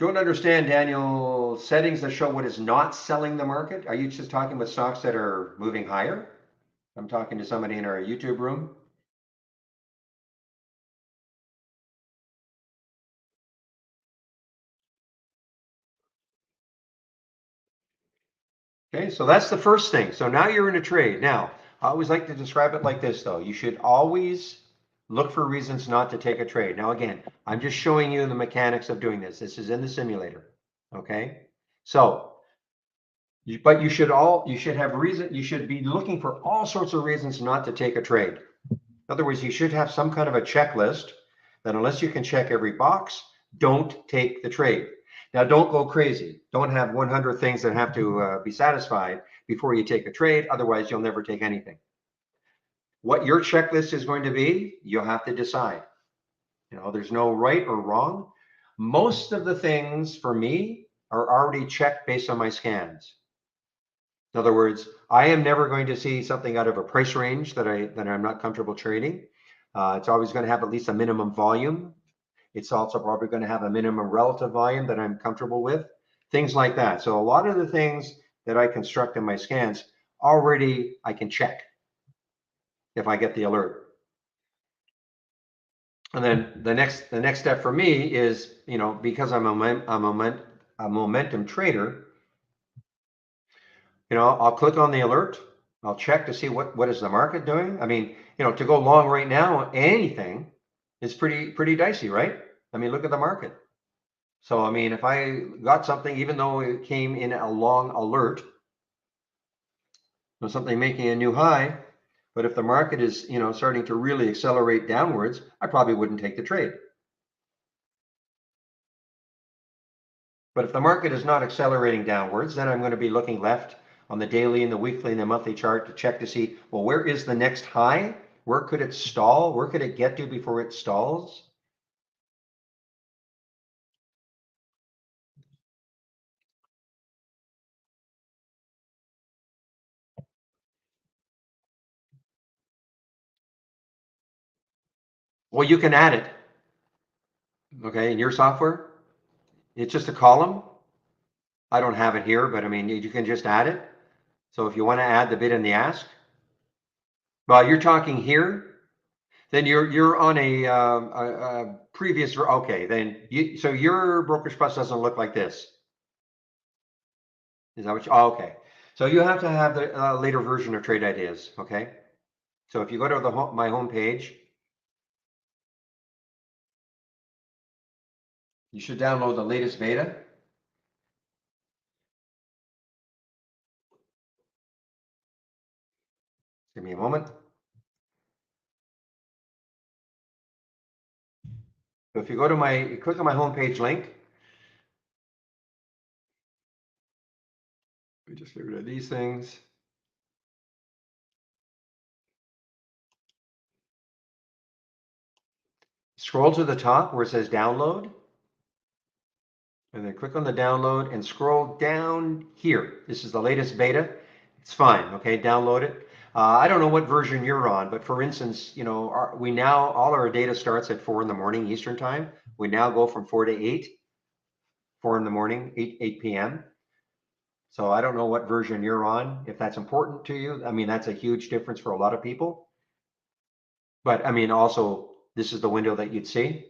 Don't understand, Daniel, settings that show what is not selling the market. Are you just talking about stocks that are moving higher? I'm talking to somebody in our YouTube room. Okay, so that's the first thing. So now you're in a trade. Now, I always like to describe it like this, though. You should always look for reasons not to take a trade. Now, again, I'm just showing you the mechanics of doing this. This is in the simulator. Okay, so, but you should have reason. You should be looking for all sorts of reasons not to take a trade. In other words, you should have some kind of a checklist that unless you can check every box, don't take the trade. Now, don't go crazy. Don't have 100 things that have to be satisfied before you take a trade. Otherwise, you'll never take anything. What your checklist is going to be, you'll have to decide. You know, there's no right or wrong. Most of the things for me are already checked based on my scans. In other words, I am never going to see something out of a price range that I'm not comfortable trading. It's always going to have at least a minimum volume. It's also probably going to have a minimum relative volume that I'm comfortable with, things like that. So a lot of the things that I construct in my scans already I can check if I get the alert. And then the next step for me is, you know, because I'm a momentum trader, you know, I'll click on the alert. I'll check to see what is the market doing. I mean, you know, to go long right now, anything is pretty dicey, right? I mean, look at the market. So, I mean, if I got something, even though it came in a long alert, or something making a new high, But if the market is, starting to really accelerate downwards, I probably wouldn't take the trade. But if the market is not accelerating downwards, then I'm going to be looking left on the daily and the weekly and the monthly chart to check to see, well, where is the next high? Where could it stall? Where could it get to before it stalls? Well, you can add it, okay, in your software. It's just a column. I don't have it here, but I mean, you can just add it. So if you want to add the bid and the ask, well, you're talking here, then you're on a previous. Okay, then so your Brokerage Plus doesn't look like this. Is that what you? Oh, okay. So you have to have the later version of Trade Ideas. Okay. So if you go to my home page, you should download the latest beta. Give me a moment. So if you go to click on my homepage link. Let me just get rid of these things. Scroll to the top where it says download. And then click on the download and scroll down here. This is the latest beta. It's fine, okay, download it. I don't know what version you're on, but for instance, we now, all our data starts at 4 in the morning Eastern time. We now go from 4 to 8, 4 in the morning, 8 p.m. So I don't know what version you're on, if that's important to you. I mean, that's a huge difference for a lot of people. But I mean, also, this is the window that you'd see.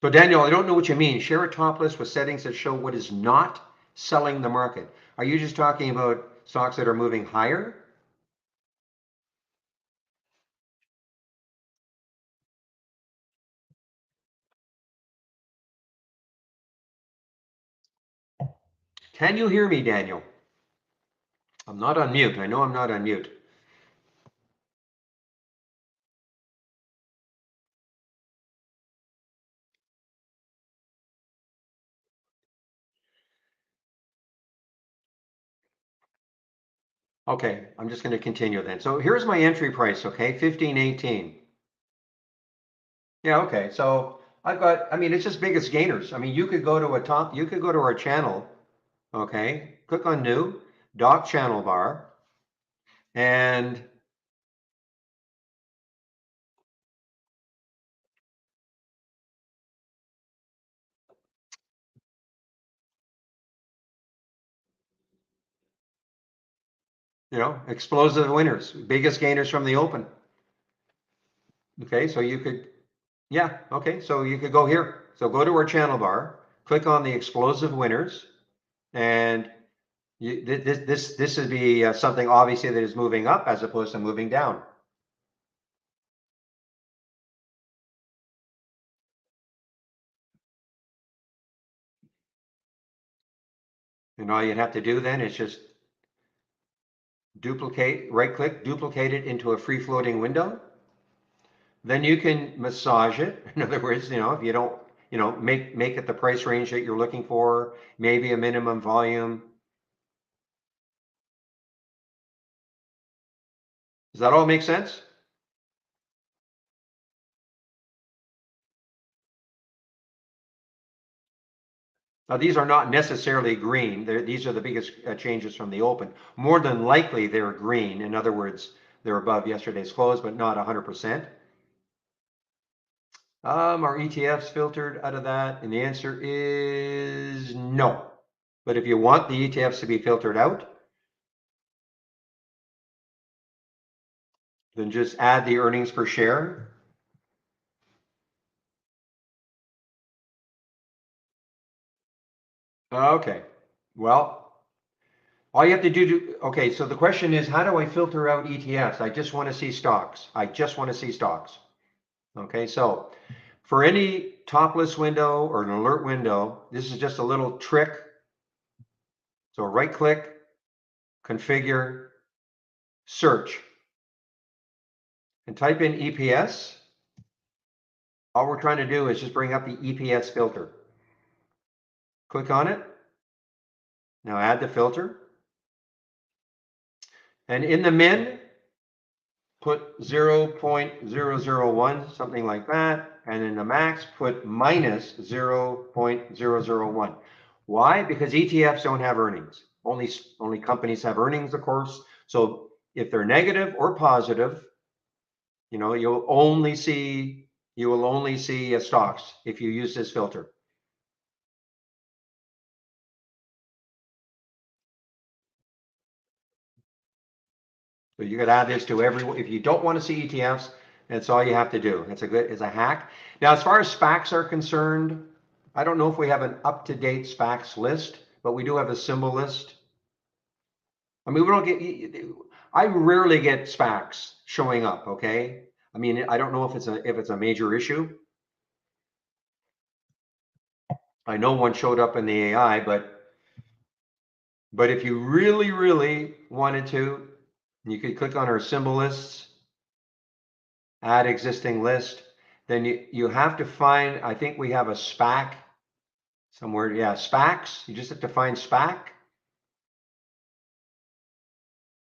So Daniel, I don't know what you mean. Share a top list with settings that show what is not selling the market. Are you just talking about stocks that are moving higher? Can you hear me, Daniel? I'm not on mute. I know I'm not on mute. Okay, I'm just going to continue then. So here's my entry price, okay, 1518. Yeah, okay. So I've got, I mean, it's just biggest gainers. I mean, you could go to you could go to our channel, okay, click on new, dock channel bar, and explosive winners, biggest gainers from the open. Okay, so you could, yeah, okay, so you could go here. So go to our channel bar, click on the explosive winners, and this would be something obviously that is moving up as opposed to moving down. And all you'd have to do then is just right click, duplicate it into a free floating window. Then you can massage it. In other words, if you don't, make it the price range that you're looking for, maybe a minimum volume. Does that all make sense? Now, these are not necessarily green. These are the biggest changes from the open. More than likely, they're green. In other words, they're above yesterday's close, but not 100%. Are ETFs filtered out of that? And the answer is no. But if you want the ETFs to be filtered out, then just add the earnings per share. Okay. Well, all you have to do, okay, so the question is, how do I filter out ETFs? I just want to see stocks. I just want to see stocks. Okay, so for any top list window or an alert window, this is just a little trick. So right click, configure, search, and type in EPS. All we're trying to do is just bring up the EPS filter. Click on it. Now add the filter. And in the min, put 0.001, something like that. And in the max, put minus 0.001. Why? Because ETFs don't have earnings. Only companies have earnings, of course. So if they're negative or positive, you know, you will only see stocks if you use this filter. So you could add this to if you don't want to see ETFs, that's all you have to do. It's a hack. Now, as far as SPACs are concerned, I don't know if we have an up-to-date SPACs list, but we do have a symbol list. I mean, I rarely get SPACs showing up, okay? I mean, I don't know if it's a major issue. I know one showed up in the AI, but if you really, really wanted to, you could click on our symbol lists, add existing list. Then you have to find, I think we have a SPAC somewhere. Yeah, SPACs. You just have to find SPAC.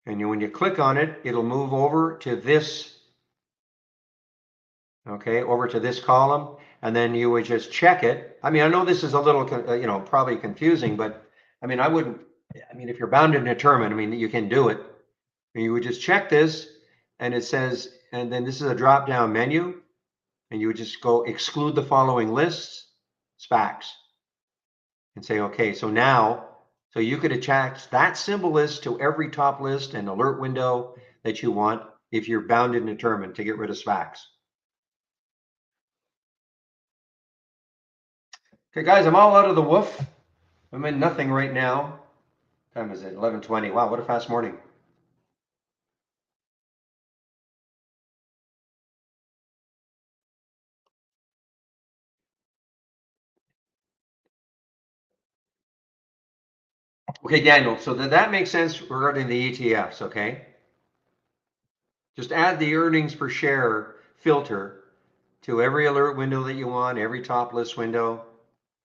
And when you click on it, it'll move over to this, okay, over to this column. And then you would just check it. I mean, I know this is a little, probably confusing, but I mean, if you're bound and determined, I mean, you can do it. And you would just check this and it says, and then this is a drop down menu. And you would just go exclude the following lists, SPACs, and say, okay, so you could attach that symbol list to every top list and alert window that you want if you're bound and determined to get rid of SPACs. Okay, guys, I'm all out of the woof. I'm in nothing right now. What time is it? 11:20. Wow, what a fast morning. Okay, Daniel, so that makes sense regarding the ETFs, okay? Just add the earnings per share filter to every alert window that you want, every top list window,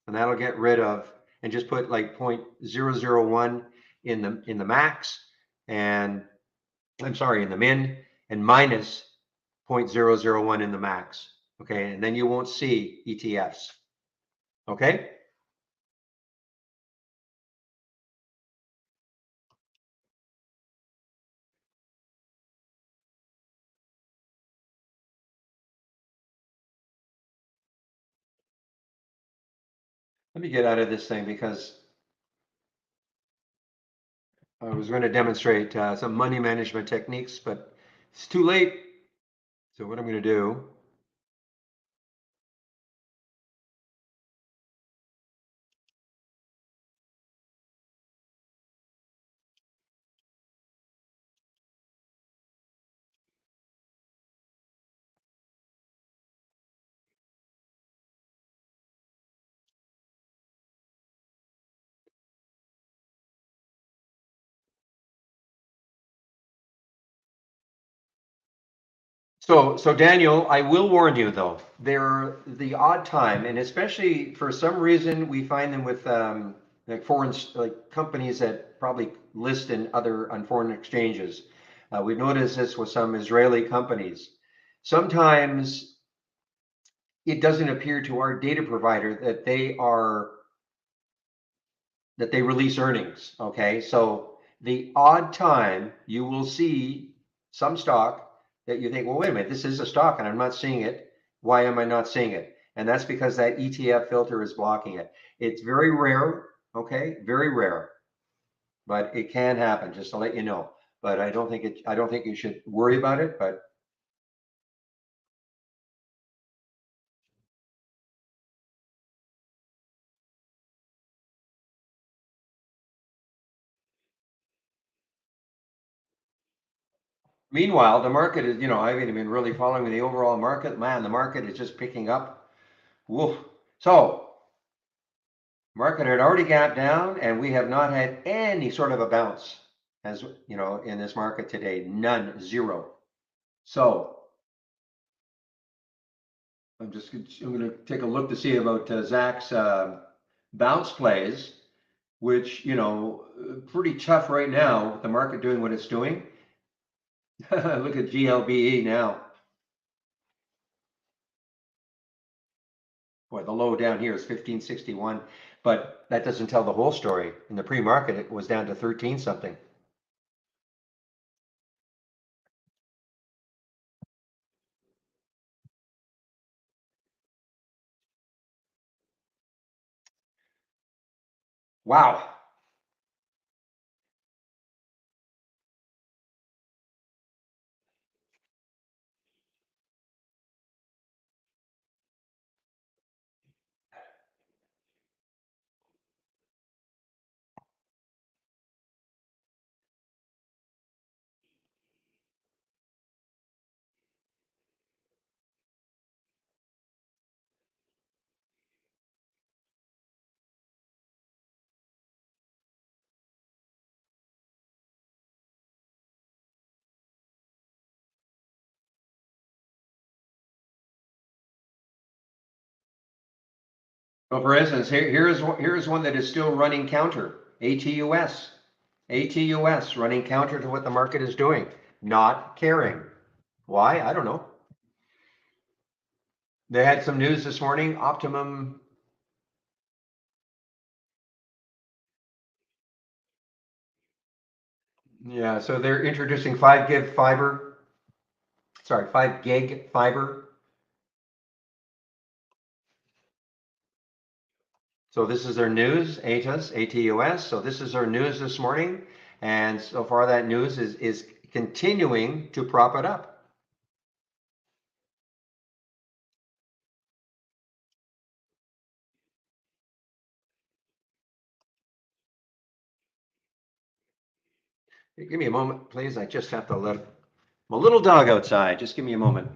and that'll get rid of, and just put like 0.001 in the max, and I'm sorry, in the min, and minus 0.001 in the max. Okay, and then you won't see ETFs. Okay. Let me get out of this thing because I was going to demonstrate some money management techniques, but it's too late. So what I'm going to do, so Daniel, I will warn you though, they're the odd time, and especially for some reason we find them with like foreign like companies that probably list in other on foreign exchanges. We've noticed this with some Israeli companies. Sometimes it doesn't appear to our data provider that they release earnings. Okay, so the odd time you will see some stock that you think, well, wait a minute, this is a stock and I'm not seeing it. Why am I not seeing it? And that's because that ETF filter is blocking it. It's very rare, okay, very rare, but it can happen. Just to let you know. But I don't think you should worry about it. But Meanwhile, the market is, I haven't been really following the overall market. Man, the market is just picking up. Woof. So, market had already gapped down, and we have not had any sort of a bounce, as in this market today. None, zero. So, I'm going to take a look to see about Zach's bounce plays, which, pretty tough right now with the market doing what it's doing. Look at GLBE now. Boy, the low down here is 1561, but that doesn't tell the whole story. In the pre-market, it was down to 13 something. Wow. So for instance, here's one that is still running counter. ATUS. ATUS running counter to what the market is doing, not caring. Why? I don't know. They had some news this morning. Optimum. Yeah, so they're introducing 5 gig fiber. Sorry, 5 gig fiber. So this is their news, ATUS, ATUS. So this is their news this morning. And so far that news is continuing to prop it up. Give me a moment, please. I just have to let my little dog outside. Just give me a moment.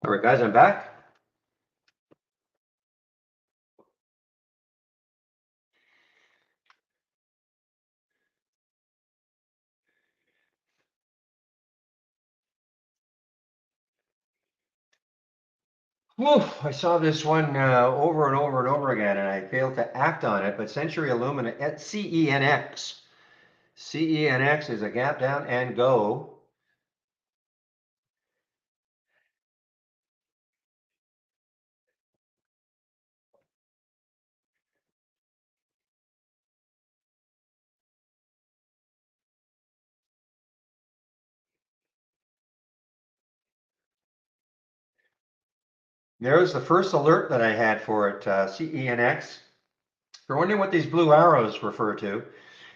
All right, guys, I'm back. I saw this one over and over and over again, and I failed to act on it. But Century Aluminum at CENX. CENX is a gap down and go. There's the first alert that I had for it, CENX. If you're wondering what these blue arrows refer to,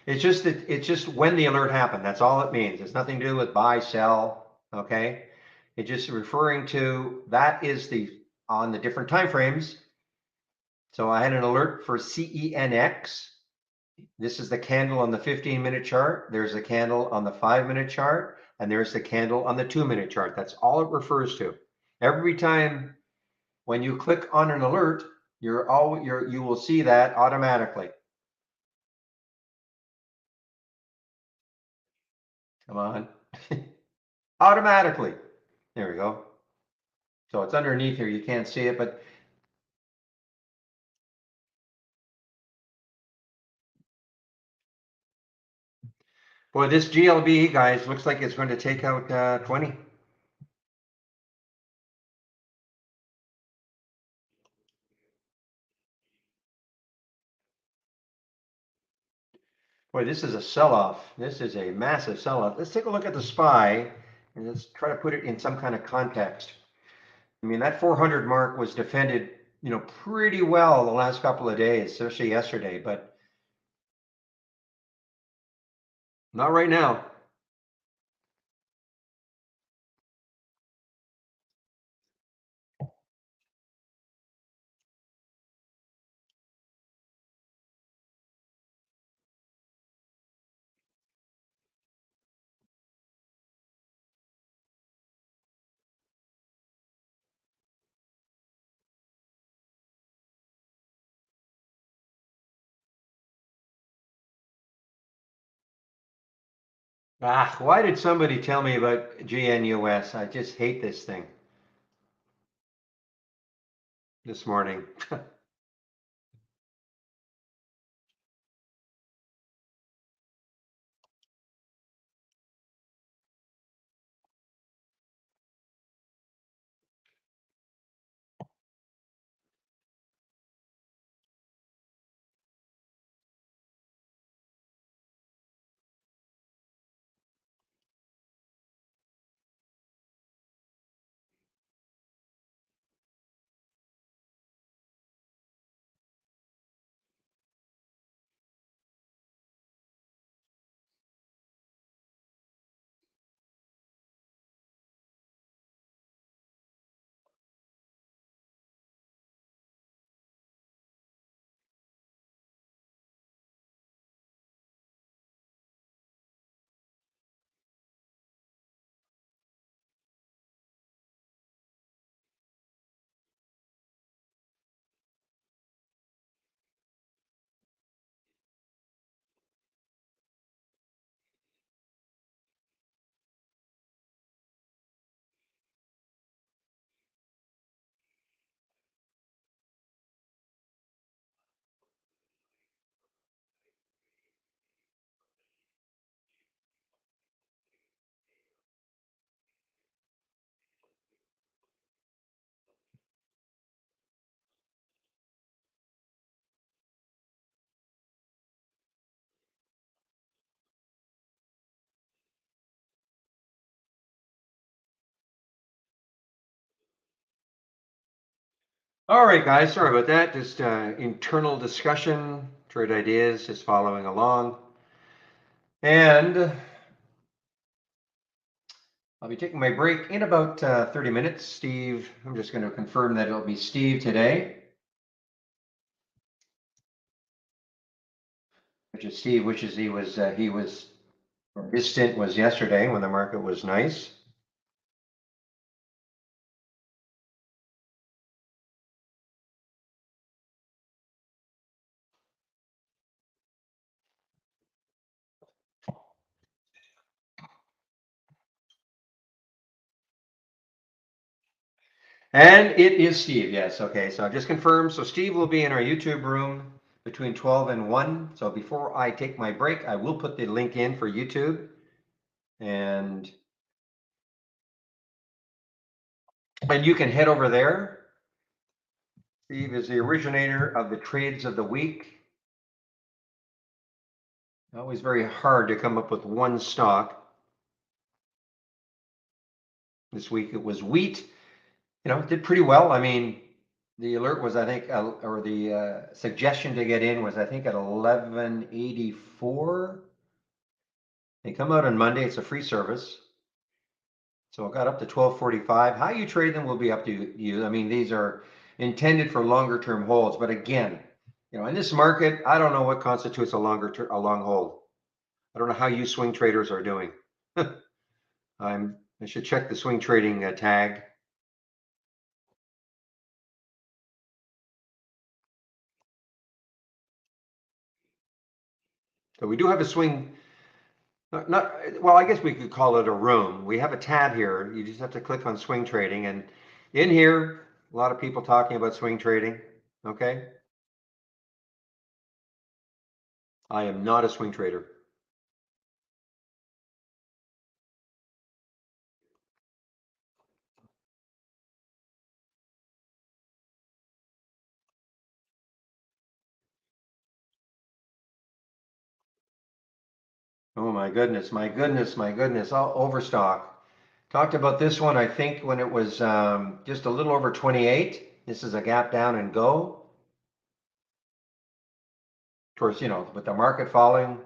it's just when the alert happened. That's all it means. It's nothing to do with buy, sell. Okay, it's just referring to that is the on the different time frames. So I had an alert for CENX. This is the candle on the 15-minute chart. There's a candle on the 5-minute chart, and there's the candle on the 2-minute chart. That's all it refers to. Every time when you click on an alert, you will see that automatically. Come on. Automatically. There we go. So it's underneath here. You can't see it, but boy, this GLB, guys, looks like it's going to take out 20. Boy, this is a sell-off. This is a massive sell-off. Let's take a look at the SPY and let's try to put it in some kind of context. I mean, that 400 mark was defended, pretty well the last couple of days, especially yesterday, but not right now. Why did somebody tell me about GNUS? I just hate this thing this morning. All right, guys, sorry about that. Just internal discussion, trade ideas, just following along. And I'll be taking my break in about 30 minutes. Steve, I'm just going to confirm that it'll be Steve today, which is Steve, his stint was yesterday when the market was nice. And it is Steve, yes. Okay, so I've just confirmed. So Steve will be in our YouTube room between 12 and 1. So before I take my break, I will put the link in for YouTube. And you can head over there. Steve is the originator of the trades of the week. Always very hard to come up with one stock. This week it was wheat. It did pretty well. I mean, the alert was, I think, or the suggestion to get in was, I think, at 1184. They come out on Monday. It's a free service. So it got up to 1245. How you trade them will be up to you. I mean, these are intended for longer term holds, but again, in this market, I don't know what constitutes a long hold. I don't know how you swing traders are doing. I should check the swing trading tag. So we do have a swing. Well, I guess we could call it a room. We have a tab here. You just have to click on swing trading, and in here, a lot of people talking about swing trading. Okay, I am not a swing trader. Oh my goodness, my goodness, my goodness. Oh, Overstock. Talked about this one, I think, when it was just a little over 28. This is a gap down and go. Of course, with the market falling.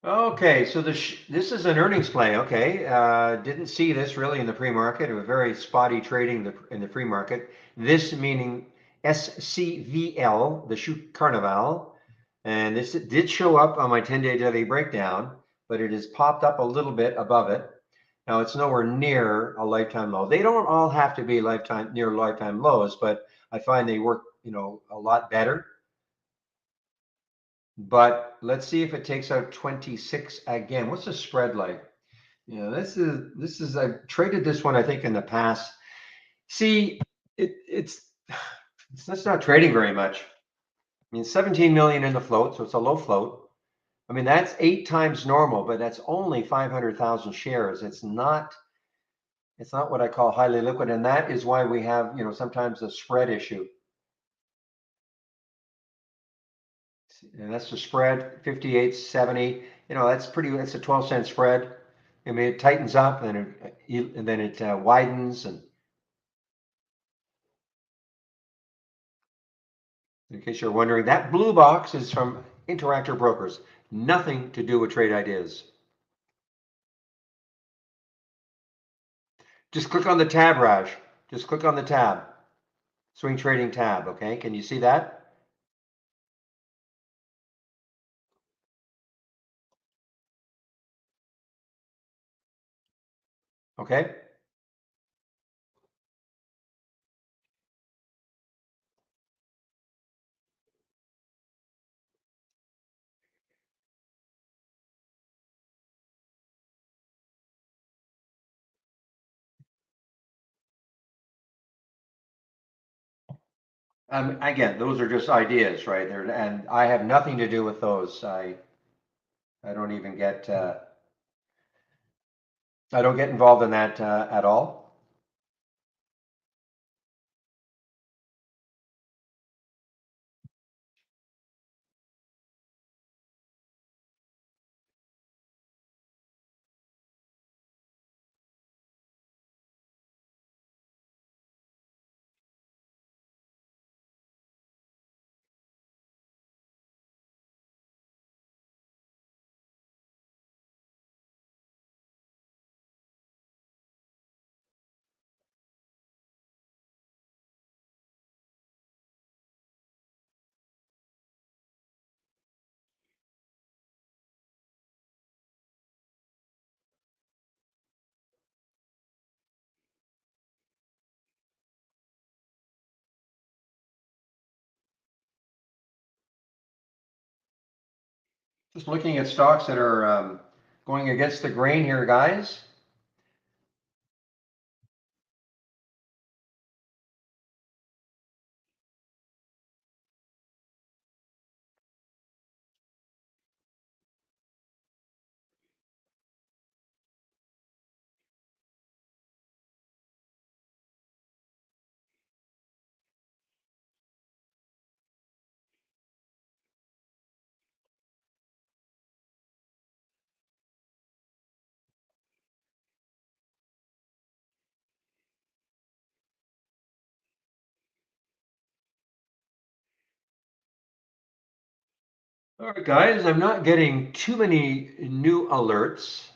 Okay, so this is an earnings play. Okay, didn't see this really in the pre-market. It was very spotty trading in the pre-market. This meaning SCVL, the Shoot Carnival, and this did show up on my 10-day daily breakdown, but it has popped up a little bit above it. Now it's nowhere near a lifetime low. They don't all have to be near lifetime lows, but I find they work, a lot better. But let's see if it takes out 26 again. What's the spread like? This is I've traded this one, I think, in the past. See, it's that's not trading very much. I mean, 17 million in the float, so it's a low float. I mean, that's 8 times normal, but that's only 500,000 shares. It's not what I call highly liquid, and that is why we have, sometimes a spread issue. And that's the spread, 58.70. That's a 12-cent spread. I mean, it tightens up and then it widens. And in case you're wondering, that blue box is from Interactive Brokers. Nothing to do with Trade Ideas. Just click on the tab, Raj. Just click on the tab. Swing Trading tab, okay? Can you see that? Okay. Again, those are just ideas, right? And I have nothing to do with those. I don't even get I don't get involved in that at all. Just looking at stocks that are going against the grain here, guys. All right, guys, I'm not getting too many new alerts.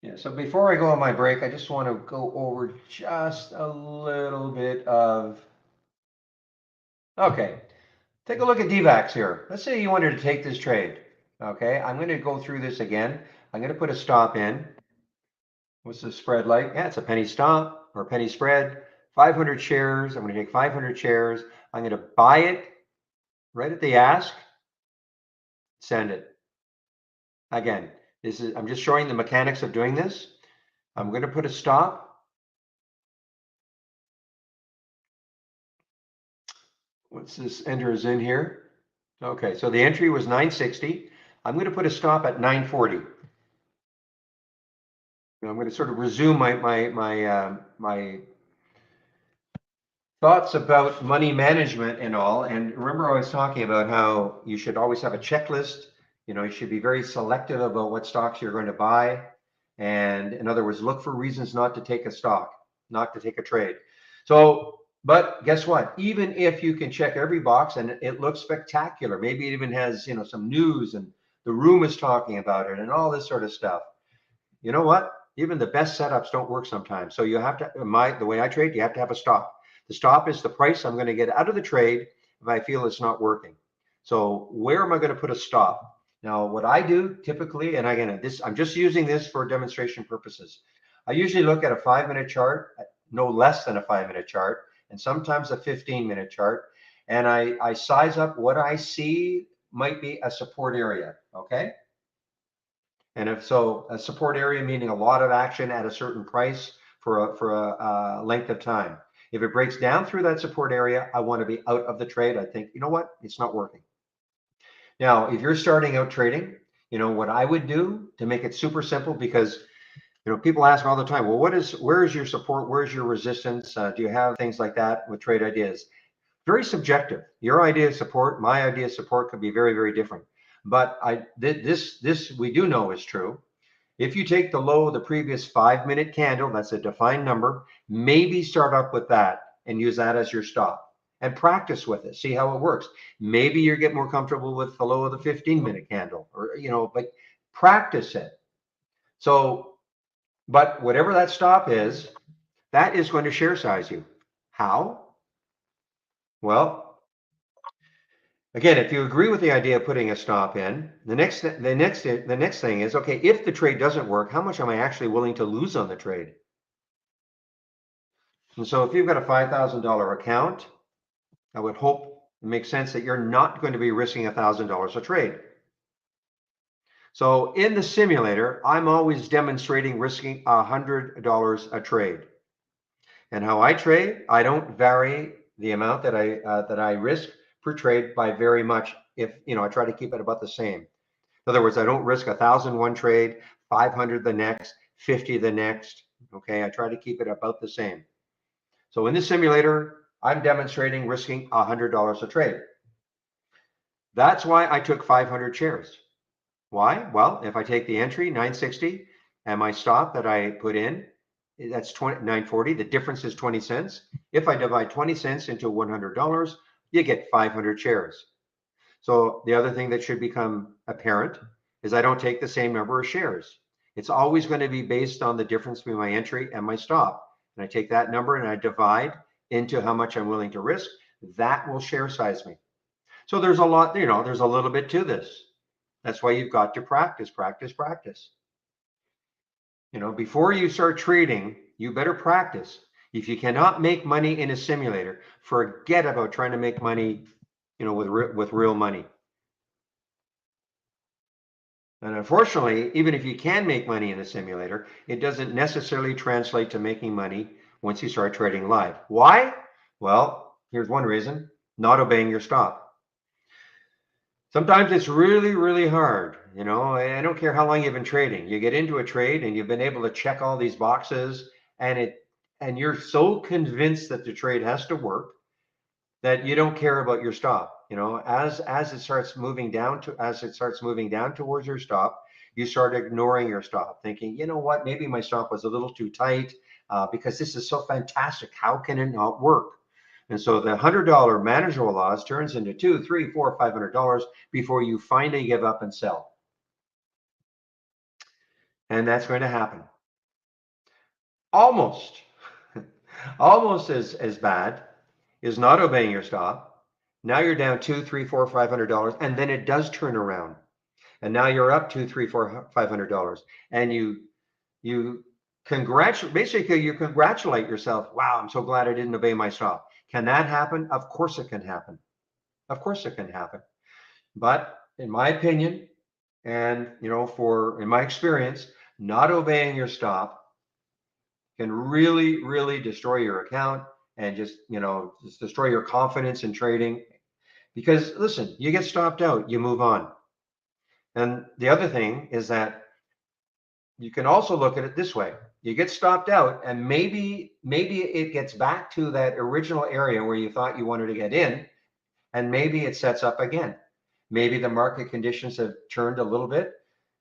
Yeah, so before I go on my break, I just want to go over just a little bit of, okay, take a look at DVAX here. Let's say you wanted to take this trade. Okay, I'm going to go through this again. I'm going to put a stop in. What's the spread like? Yeah, it's a penny stop or penny spread. 500 shares. I'm going to take 500 shares. I'm going to buy it right at the ask. Send it. Again, I'm just showing the mechanics of doing this. I'm going to put a stop. What's this enters in here? Okay, so the entry was 960. I'm going to put a stop at 940. I'm going to sort of resume my thoughts about money management and all. And remember, I was talking about how you should always have a checklist. You should be very selective about what stocks you're going to buy. And in other words, look for reasons not to take a stock, not to take a trade. So, but guess what? Even if you can check every box and it looks spectacular, maybe it even has, some news and the room is talking about it and all this sort of stuff. You know what? Even the best setups don't work sometimes. So you have to, the way I trade, you have to have a stop. The stop is the price I'm going to get out of the trade if I feel it's not working. So where am I going to put a stop? Now, what I do typically, and again, I'm just using this for demonstration purposes. I usually look at a 5-minute chart, no less than a 5-minute chart, and sometimes a 15-minute chart, and I size up what I see might be a support area. Okay. And if so, a support area meaning a lot of action at a certain price for a length of time. If it breaks down through that support area, I want to be out of the trade. I think, you know what? It's not working. Now, if you're starting out trading, what I would do to make it super simple, because people ask all the time, well, where is your support? Where's your resistance? Do you have things like that with trade ideas? Very subjective. Your idea of support, my idea of support could be very, very different. But this we do know is true. If you take the low of the previous 5-minute candle, that's a defined number, maybe start up with that and use that as your stop and practice with it. See how it works. Maybe you get more comfortable with the low of the 15-minute candle, or but practice it. So, but whatever that stop is, that is going to share size you. How? Well, again, if you agree with the idea of putting a stop in, the next thing is, okay, if the trade doesn't work, how much am I actually willing to lose on the trade? And so if you've got a $5,000 account, I would hope it makes sense that you're not going to be risking $1,000 a trade. So in the simulator, I'm always demonstrating risking $100 a trade. And how I trade, I don't vary the amount that I risk per trade by very much. If I try to keep it about the same. In other words, I don't risk 1,000 one trade, 500 the next, 50 the next. Okay, I try to keep it about the same. So in this simulator, I'm demonstrating risking $100 a trade. That's why I took 500 shares. Why? Well, if I take the entry 960 and my stop that I put in, that's 940. The difference is 20 cents. If I divide 20 cents into $100, you get 500 shares. So the other thing that should become apparent is I don't take the same number of shares. It's always going to be based on the difference between my entry and my stop. and I take that number and I divide into how much I'm willing to risk, that will share size me. So there's a lot, there's a little bit to this. That's why you've got to practice, practice, practice. Before you start trading, you better practice. If you cannot make money in a simulator, forget about trying to make money, with real money. And unfortunately, even if you can make money in a simulator, it doesn't necessarily translate to making money once you start trading live. Why? Well, here's one reason: not obeying your stop. Sometimes it's really, really hard. I don't care how long you've been trading. You get into a trade and you've been able to check all these boxes, and you're so convinced that the trade has to work that you don't care about your stop. As it starts moving down towards your stop, you start ignoring your stop, thinking, you know what, maybe my stop was a little too tight, because this is so fantastic. How can it not work? And so the $100 manageable loss turns into $200, $300, $400, $500 before you finally give up and sell. And that's going to happen. Almost, almost as bad is not obeying your stop. Now you're down $200, $300, $400, $500, and then it does turn around, and now you're up $200, $300, $400, $500, and you congratulate yourself. Wow, I'm so glad I didn't obey my stop. Can that happen? Of course it can happen. Of course it can happen. But in my opinion, and in my experience, not obeying your stop can really, really destroy your account, and just destroy your confidence in trading. Because listen, you get stopped out, you move on. And the other thing is that you can also look at it this way: you get stopped out, and maybe it gets back to that original area where you thought you wanted to get in, and maybe it sets up again. Maybe the market conditions have turned a little bit.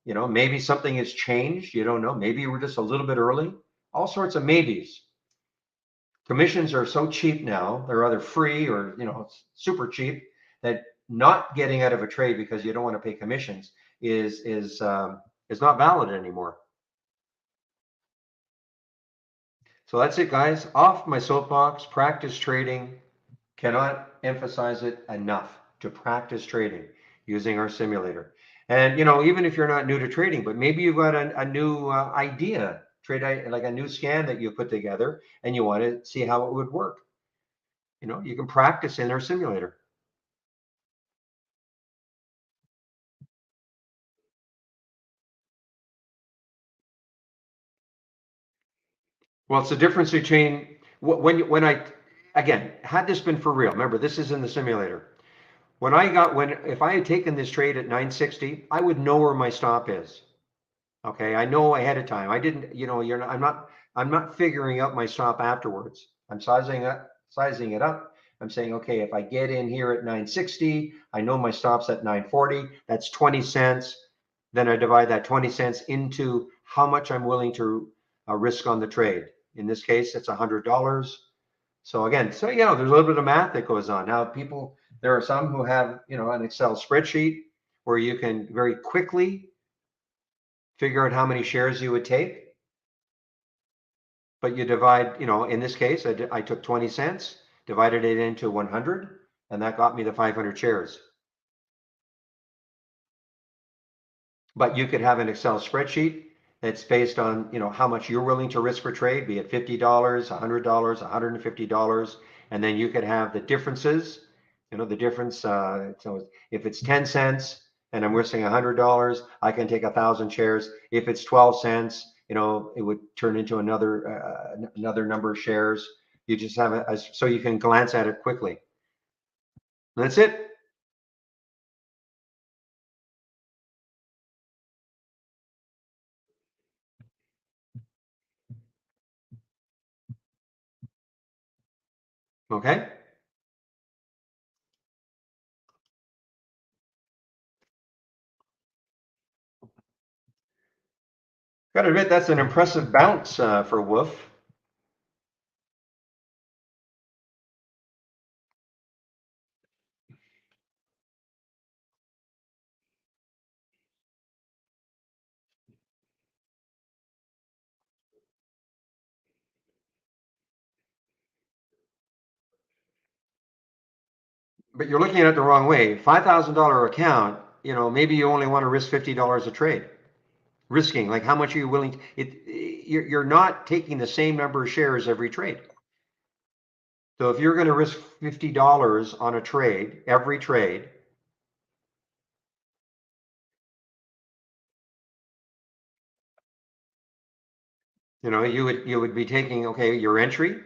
Maybe something has changed. You don't know. Maybe we're just a little bit early. All sorts of maybes. Commissions are so cheap now; they're either free or super cheap, that not getting out of a trade because you don't want to pay commissions is not valid anymore. So that's it, guys. Off my soapbox. Practice trading. Cannot emphasize it enough, to practice trading using our simulator. And even if you're not new to trading, but maybe you've got a new idea, like a new scan that you put together, and you want to see how it would work. You can practice in our simulator. Well, it's the difference between when I, again, had this been for real. Remember, this is in the simulator. If I had taken this trade at 960, I would know where my stop is. Okay, I know ahead of time. I didn't, I'm not figuring out my stop afterwards. I'm sizing it up. I'm saying, okay, if I get in here at 960, I know my stop's at 940. That's 20 cents. Then I divide that 20 cents into how much I'm willing to risk on the trade. In this case, it's $100. So again, there's a little bit of math that goes on. Now, there are some who have, an Excel spreadsheet where you can very quickly figure out how many shares you would take. But you divide, in this case, I took 20 cents, divided it into 100, and that got me the 500 shares. But you could have an Excel spreadsheet that's based on, how much you're willing to risk for trade, be it $50, $100, $150, and then you could have the differences. The difference. So if it's 10 cents and I'm risking $100, I can take 1,000 shares. If it's 12 cents, it would turn into another number of shares. You just have so you can glance at it quickly. That's it. Okay. Got to admit, that's an impressive bounce for Wolf. but you're looking at it the wrong way. $5,000 account, maybe you only want to risk $50 a trade. Risking, like how much are you willing to, you're not taking the same number of shares every trade. So if you're going to risk $50 on a trade, every trade, you would be taking, okay, your entry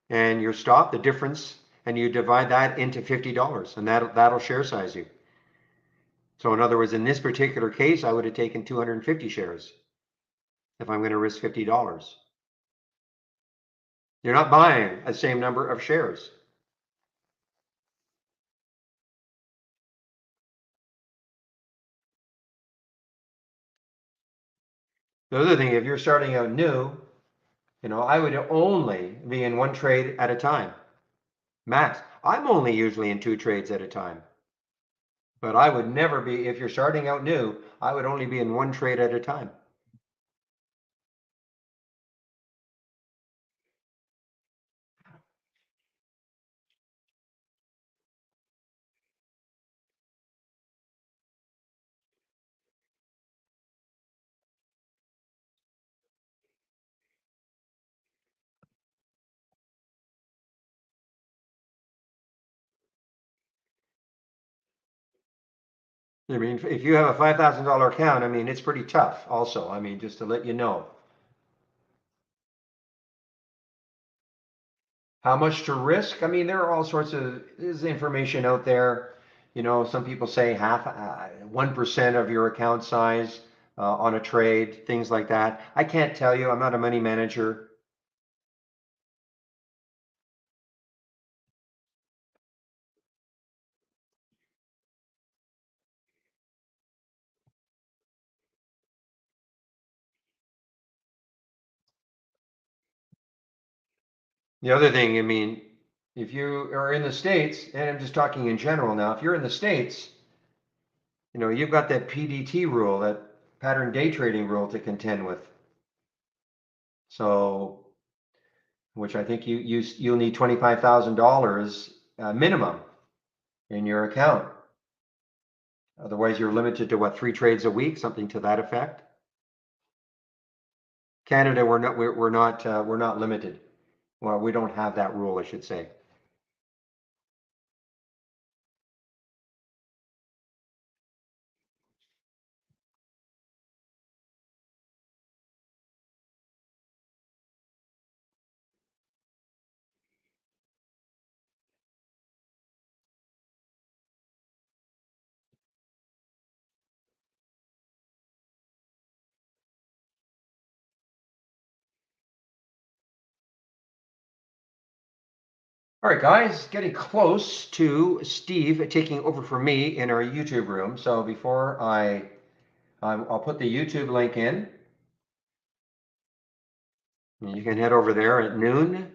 and your stop, the difference, and you divide that into $50, and that'll share size you. So in other words, in this particular case, I would have taken 250 shares if I'm going to risk $50. You're not buying the same number of shares. The other thing, if you're starting out new, I would only be in one trade at a time, max. I'm only usually in two trades at a time, but I would never be, if you're starting out new, I would only be in one trade at a time. I mean, if you have a $5,000 account, I mean, it's pretty tough also. I mean, just to let you know. How much to risk? I mean, there are all sorts of, there's information out there. Some people say 1% of your account size on a trade, things like that. I can't tell you. I'm not a money manager. The other thing, I mean, if you are in the States, and I'm just talking in general now, if you're in the States, you've got that PDT rule, that pattern day trading rule to contend with. So, which I think you'll need $25,000 minimum in your account. Otherwise, you're limited to what, 3 trades a week, something to that effect. Canada, we're not limited. Well, we don't have that rule, I should say. All right, guys, getting close to Steve taking over for me in our YouTube room. So before I'll put the YouTube link in. You can head over there at noon.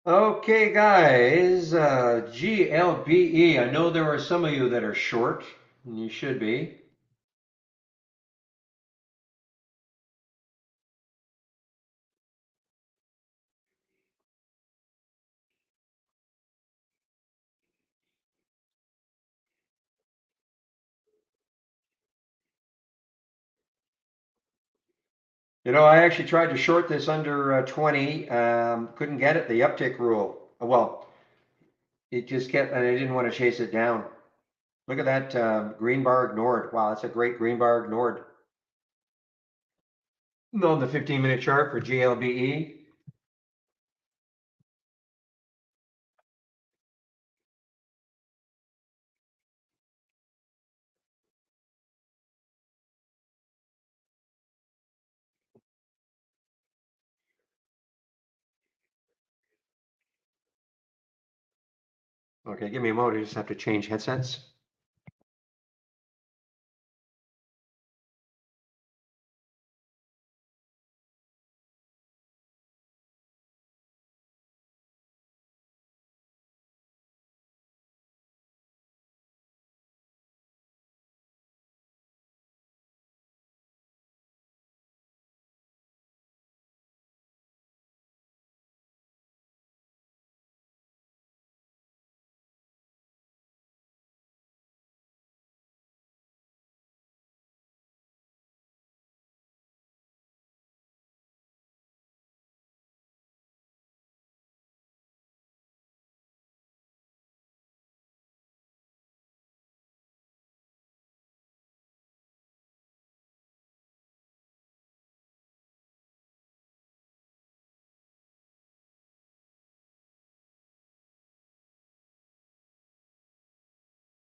Okay, guys, GLBE. I know there are some of you that are short, and you should be. You know, I actually tried to short this under 20, couldn't get it, the uptick rule. Well, it just kept, and I didn't want to chase it down. Look at that green bar ignored. Wow, that's a great green bar ignored. On the 15-minute chart for GLBE. Okay, give me a moment. I just have to change headsets.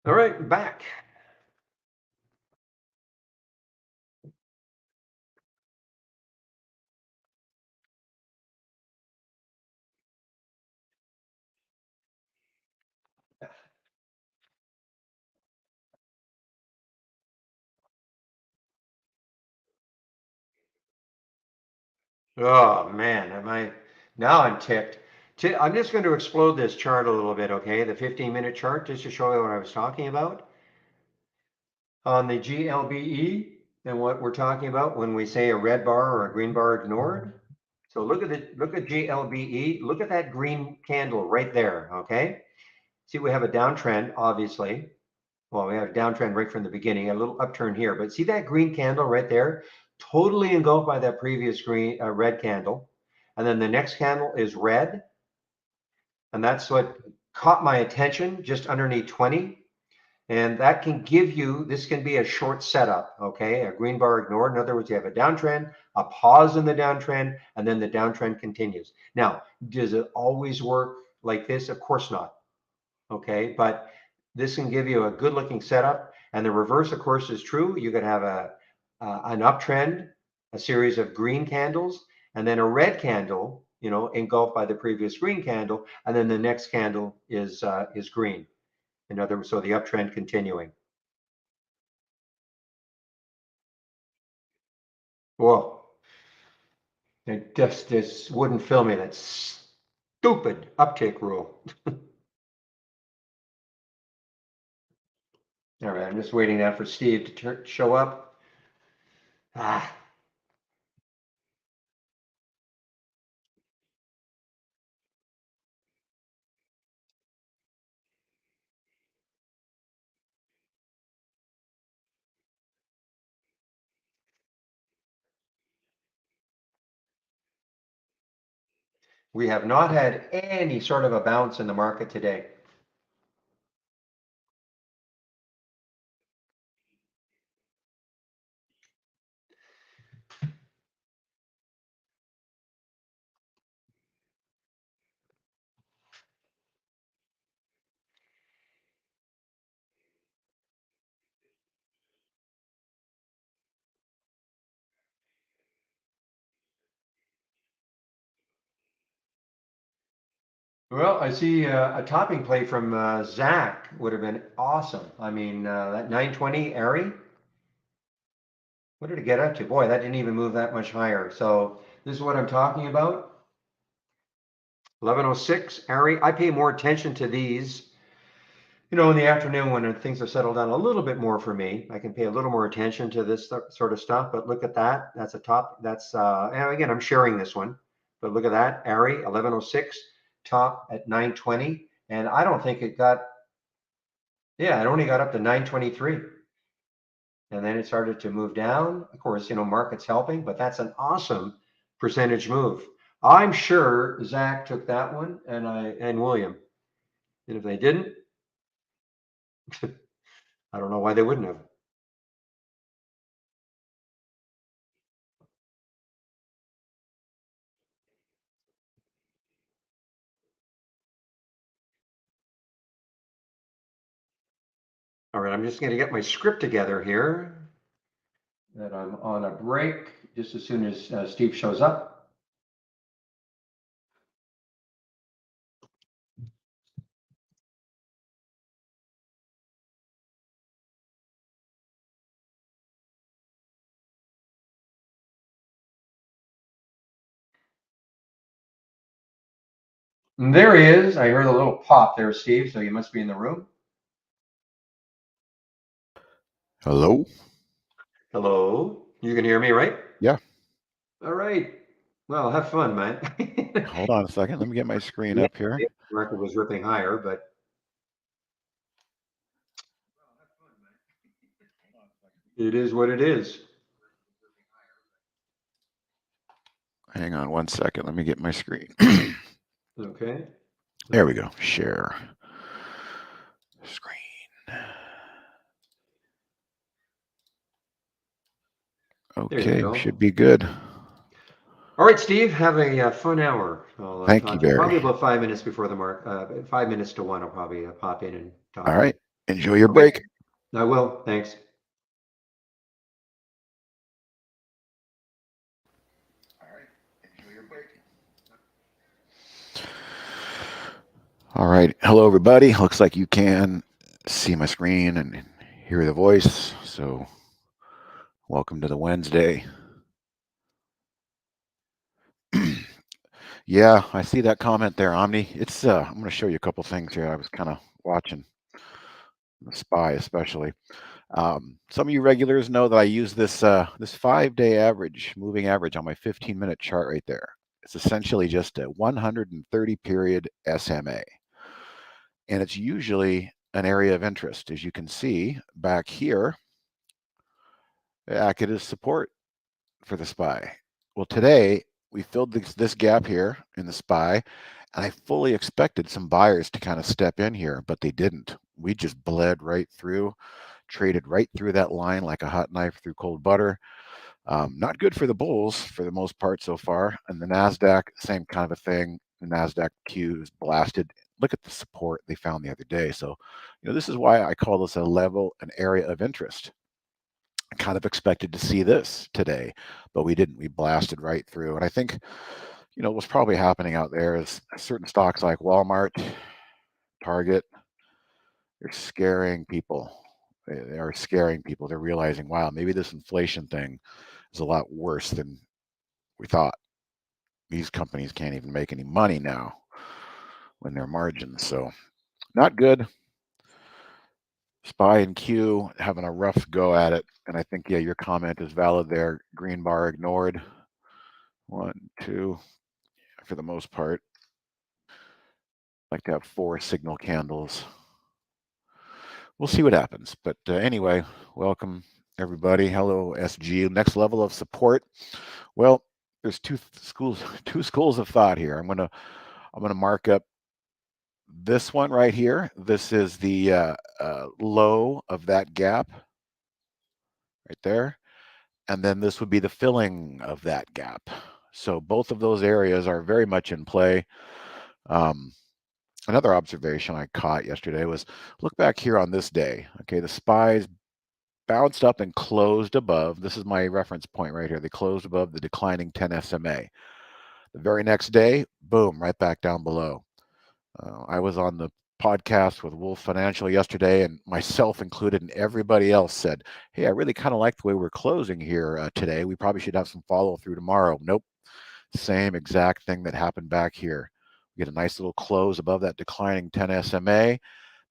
All right, back. Oh man, now I'm ticked. I'm just going to explode this chart a little bit, okay? The 15-minute chart, just to show you what I was talking about on the GLBE and what we're talking about when we say a red bar or a green bar ignored. So look at GLBE. Look at that green candle right there, okay? See, we have a downtrend, obviously. Well, we have a downtrend right from the beginning, a little upturn here, but see that green candle right there? Totally engulfed by that previous green red candle. And then the next candle is red. And that's what caught my attention just underneath 20. And that can give you, this can be a short setup, okay? A green bar ignored. In other words, you have a downtrend, a pause in the downtrend, and then the downtrend continues. Now, does it always work like this? Of course not, okay? But this can give you a good looking setup. And the reverse, of course, is true. You could have an uptrend, a series of green candles, and then a red candle, you know, engulfed by the previous green candle, and then the next candle is green. In other words, so the uptrend continuing. Whoa, it just this wouldn't fill me. That stupid uptick rule. All right, I'm just waiting now for Steve to show up. Ah, we have not had any sort of a bounce in the market today. Well, I see a topping play from Zach would have been awesome. I mean, that 920 Airy, what did it get up to? Boy, that didn't even move that much higher. So this is what I'm talking about. 1106 Airy. I pay more attention to these, you know, in the afternoon when things have settled down a little bit more for me. I can pay a little more attention to this sort of stuff. But look at that. That's a top. That's and again, I'm sharing this one. But look at that, Airy 1106 top at 920, and I don't think it got. Yeah, it only got up to 923. and then it started to move down. Of course, market's helping, but that's an awesome percentage move. I'm sure Zach took that one and William. And if they didn't, I don't know why they wouldn't have. All right, I'm just going to get my script together here. That I'm on a break just as soon as Steve shows up. And there he is. I heard a little pop there, Steve, so you must be in the room. Hello? Hello. You can hear me, right? Yeah. All right. Well, have fun, man. Hold on a second. Let me get my screen Yeah, up here. the market was ripping higher, but it is what it is. Hang on one second. Let me get my screen. Okay. There we go. Share screen. Okay, should be good. All right, Steve, have a fun hour. I'll Thank talk you, to you Barry. probably about 5 minutes before the mark. 5 minutes to 1, I'll probably pop in and talk. All right. Enjoy your break. I will. Thanks. All right. Hello, everybody. Looks like you can see my screen and hear the voice. So, welcome to the Wednesday. Yeah, I see that comment there, Omni. It's I'm going to show you a couple things here. I was kind of watching the SPY, especially. Some of you regulars know that I use this 5-day average, moving average on my 15-minute chart right there. It's essentially just a 130 period SMA. And it's usually an area of interest. As you can see back here, it is support for the SPY. Well, today we filled this gap here in the SPY, and I fully expected some buyers to kind of step in here, but they didn't. We just bled right through, traded right through that line like a hot knife through cold butter. Not good for the bulls for the most part so far. And the NASDAQ, same kind of a thing. The NASDAQ Q is blasted. Look at the support they found the other day. So, this is why I call this a level, an area of interest. I kind of expected to see this today, but we didn't. We blasted right through. And I think, what's probably happening out there is certain stocks like Walmart, Target, they're scaring people. They are scaring people. They're realizing, wow, maybe this inflation thing is a lot worse than we thought. These companies can't even make any money now when their margins. So not good. SPY and Q having a rough go at it. And I think, yeah, your comment is valid there. Green bar ignored. 1, 2, for the most part. Like to have 4 signal candles. We'll see what happens. But anyway, welcome everybody. Hello, SG. Next level of support. Well, there's two schools of thought here. I'm gonna mark up this one right here. This is the low of that gap right there. And then this would be the filling of that gap. So both of those areas are very much in play. Another observation I caught yesterday was look back here on this day. Okay, the SPYs bounced up and closed above. This is my reference point right here. They closed above the declining 10 SMA. The very next day, boom, right back down below. I was on the podcast with Wolf Financial yesterday, and myself included, and everybody else said, hey, I really kind of like the way we're closing here today. We probably should have some follow through tomorrow. Nope. Same exact thing that happened back here. We get a nice little close above that declining 10 SMA,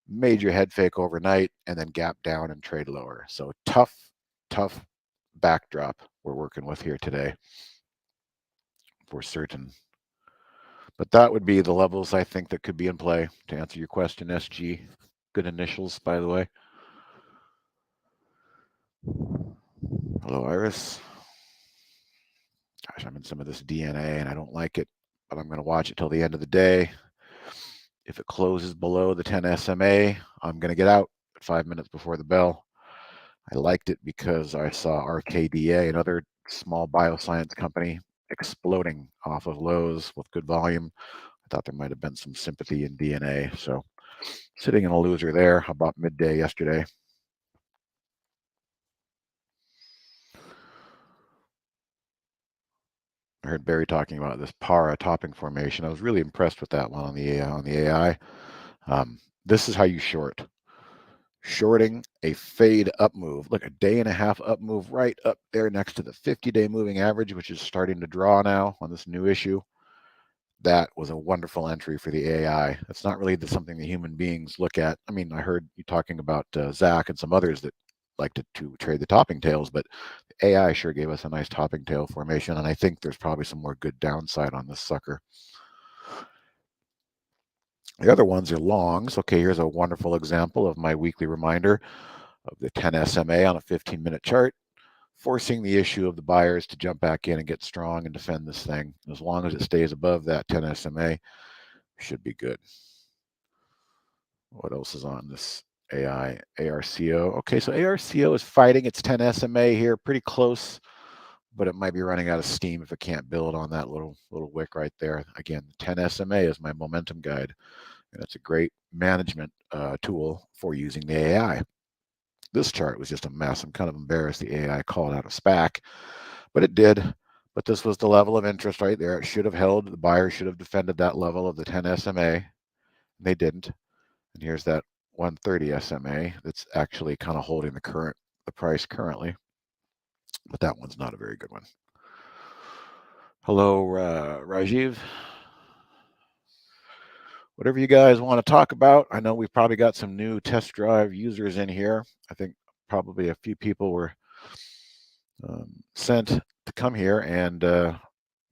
major head fake overnight, and then gap down and trade lower. So tough backdrop we're working with here today for certain. But that would be the levels I think that could be in play to answer your question, SG. Good initials, by the way. Hello, Iris. Gosh, I'm in some of this DNA and I don't like it, but I'm going to watch it till the end of the day. If it closes below the 10 SMA, I'm going to get out at 5 minutes before the bell. I liked it because I saw RKDA, another small bioscience company, exploding off of lows with good volume. I thought there might have been some sympathy in DNA. So sitting in a loser there about midday yesterday. I heard Barry talking about this PARA topping formation. I was really impressed with that one on the AI. This is how you short. Shorting a fade up move. Look, a day and a half up move right up there next to the 50-day moving average, which is starting to draw now on this new issue. That was a wonderful entry for the AI. It's not really something that human beings look at. I mean, I heard you talking about Zach and some others that like to trade the topping tails, but the AI sure gave us a nice topping tail formation, and I think there's probably some more good downside on this sucker. The other ones are longs. Okay, here's a wonderful example of my weekly reminder of the 10 SMA on a 15-minute chart, forcing the issue of the buyers to jump back in and get strong and defend this thing. As long as it stays above that 10 SMA, should be good. What else is on this AI? ARCO. Okay, so ARCO is fighting its 10 SMA here, pretty close, but it might be running out of steam if it can't build on that little wick right there. Again, 10 SMA is my momentum guide, and it's a great management tool for using the AI. This chart was just a mess. I'm kind of embarrassed the AI called out a SPAC, but it did. But this was the level of interest right there. It should have held. The buyer should have defended that level of the 10 SMA. They didn't. And here's that 130 SMA that's actually kind of holding the price currently. But that one's not a very good one. Hello, Rajiv. Whatever you guys want to talk about. I know we've probably got some new test drive users in here. I think probably a few people were sent to come here and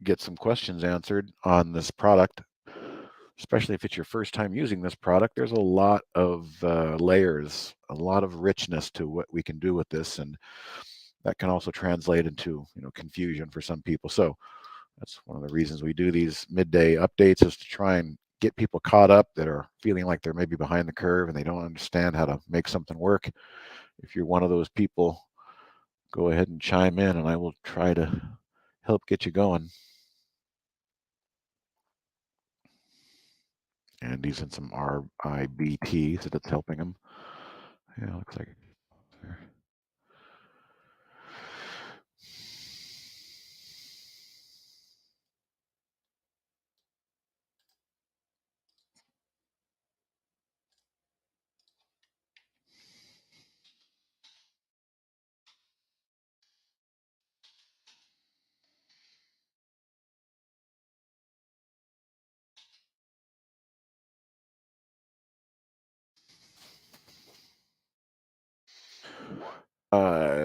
get some questions answered on this product, especially if it's your first time using this product. There's a lot of layers, a lot of richness to what we can do with this, and that can also translate into confusion for some people. So that's one of the reasons we do these midday updates, is to try and get people caught up that are feeling like they're maybe behind the curve and they don't understand how to make something work. If you're one of those people, go ahead and chime in and I will try to help get you going. And he's in some RIBT, so that's helping him. Yeah, looks like there.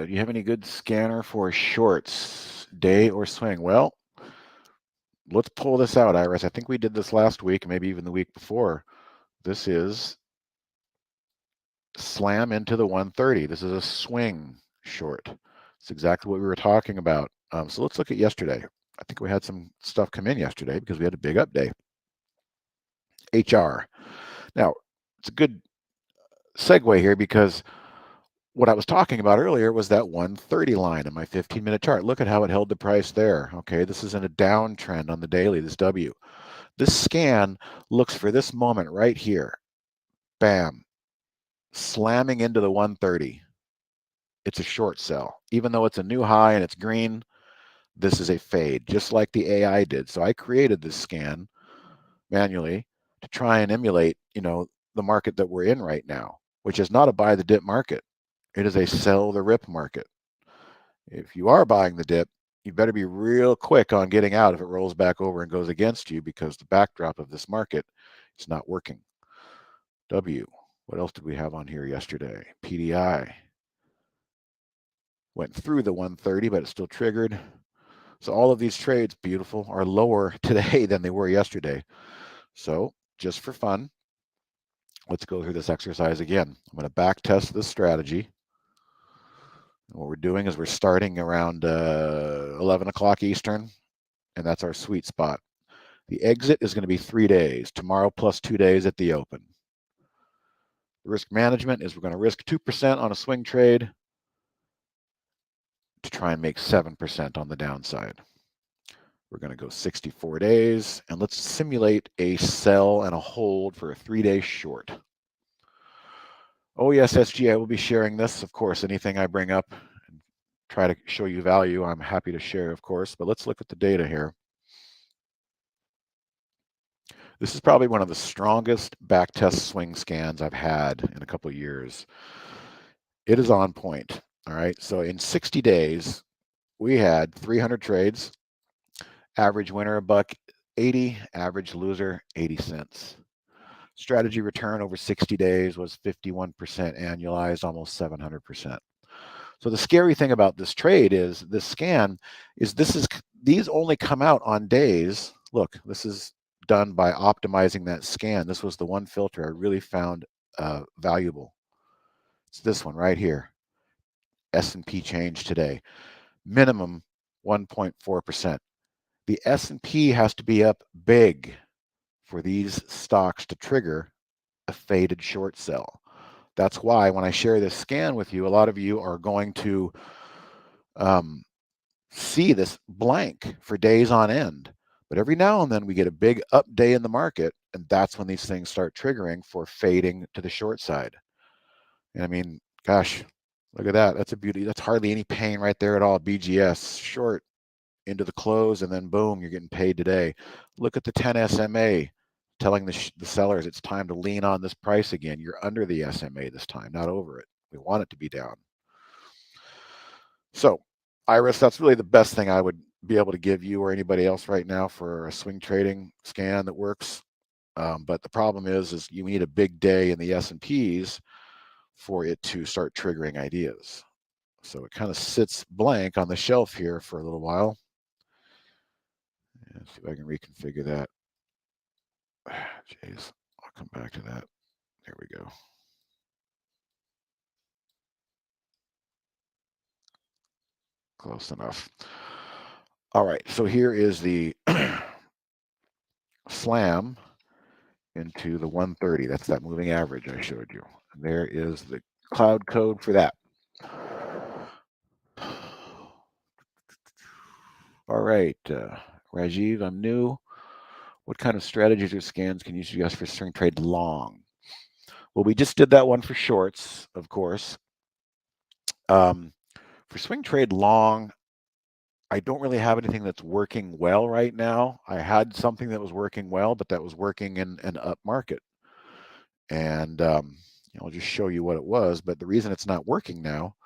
Do you have any good scanner for shorts, day or swing? Well, let's pull this out, Iris. I think we did this last week, maybe even the week before. This is slam into the 130. This is a swing short. It's exactly what we were talking about. So let's look at yesterday. I think we had some stuff come in yesterday because we had a big up day. HR. Now, it's a good segue here because what I was talking about earlier was that 130 line in my 15-minute chart. Look at how it held the price there. Okay, this is in a downtrend on the daily, this W. This scan looks for this moment right here. Bam. Slamming into the 130. It's a short sell. Even though it's a new high and it's green, this is a fade, just like the AI did. So I created this scan manually to try and emulate, the market that we're in right now, which is not a buy the dip market. It is a sell the rip market. If you are buying the dip, you better be real quick on getting out if it rolls back over and goes against you, because the backdrop of this market is not working. W. What else did we have on here yesterday? PDI. Went through the 130, but it's still triggered. So all of these trades, beautiful, are lower today than they were yesterday. So just for fun, let's go through this exercise again. I'm going to back test this strategy. What we're doing is we're starting around 11 o'clock Eastern, and that's our sweet spot. The exit is going to be 3 days, tomorrow plus 2 days at the open. The risk management is we're going to risk 2% on a swing trade to try and make 7% on the downside. We're going to go 64 days, and let's simulate a sell and a hold for a 3-day short. Oh yes, SG, I will be sharing this. Of course, anything I bring up and try to show you value, I'm happy to share, of course. But let's look at the data here. This is probably one of the strongest backtest swing scans I've had in a couple of years. It is on point. All right. So in 60 days, we had 300 trades. Average winner $1.80, average loser 80 cents. Strategy return over 60 days was 51% annualized, almost 700%. So the scary thing about this trade is this scan is these only come out on days. Look, this is done by optimizing that scan. This was the one filter I really found valuable. It's this one right here. S&P change today. Minimum 1.4%. The S&P has to be up big for these stocks to trigger a faded short sell. That's why when I share this scan with you, a lot of you are going to see this blank for days on end. But every now and then we get a big up day in the market, and that's when these things start triggering for fading to the short side. And I mean, gosh, look at that. That's a beauty. That's hardly any pain right there at all. BGS short into the close, and then boom, you're getting paid today. Look at the 10 SMA telling the sellers it's time to lean on this price again. You're under the SMA this time, not over it. We want it to be down. So Iris, that's really the best thing I would be able to give you or anybody else right now for a swing trading scan that works. But the problem is you need a big day in the S&Ps for it to start triggering ideas. So it kind of sits blank on the shelf here for a little while. Let's see if I can reconfigure that. Jeez, I'll come back to that. There we go. Close enough. All right, so here is the slam into the 130. That's that moving average I showed you. And there is the cloud code for that. All right, Rajiv, I'm new. What kind of strategies or scans can you suggest for swing trade long? Well, we just did that one for shorts, of course. For swing trade long, I don't really have anything that's working well right now. I had something that was working well, but that was working in an up market. And I'll just show you what it was. But the reason it's not working now,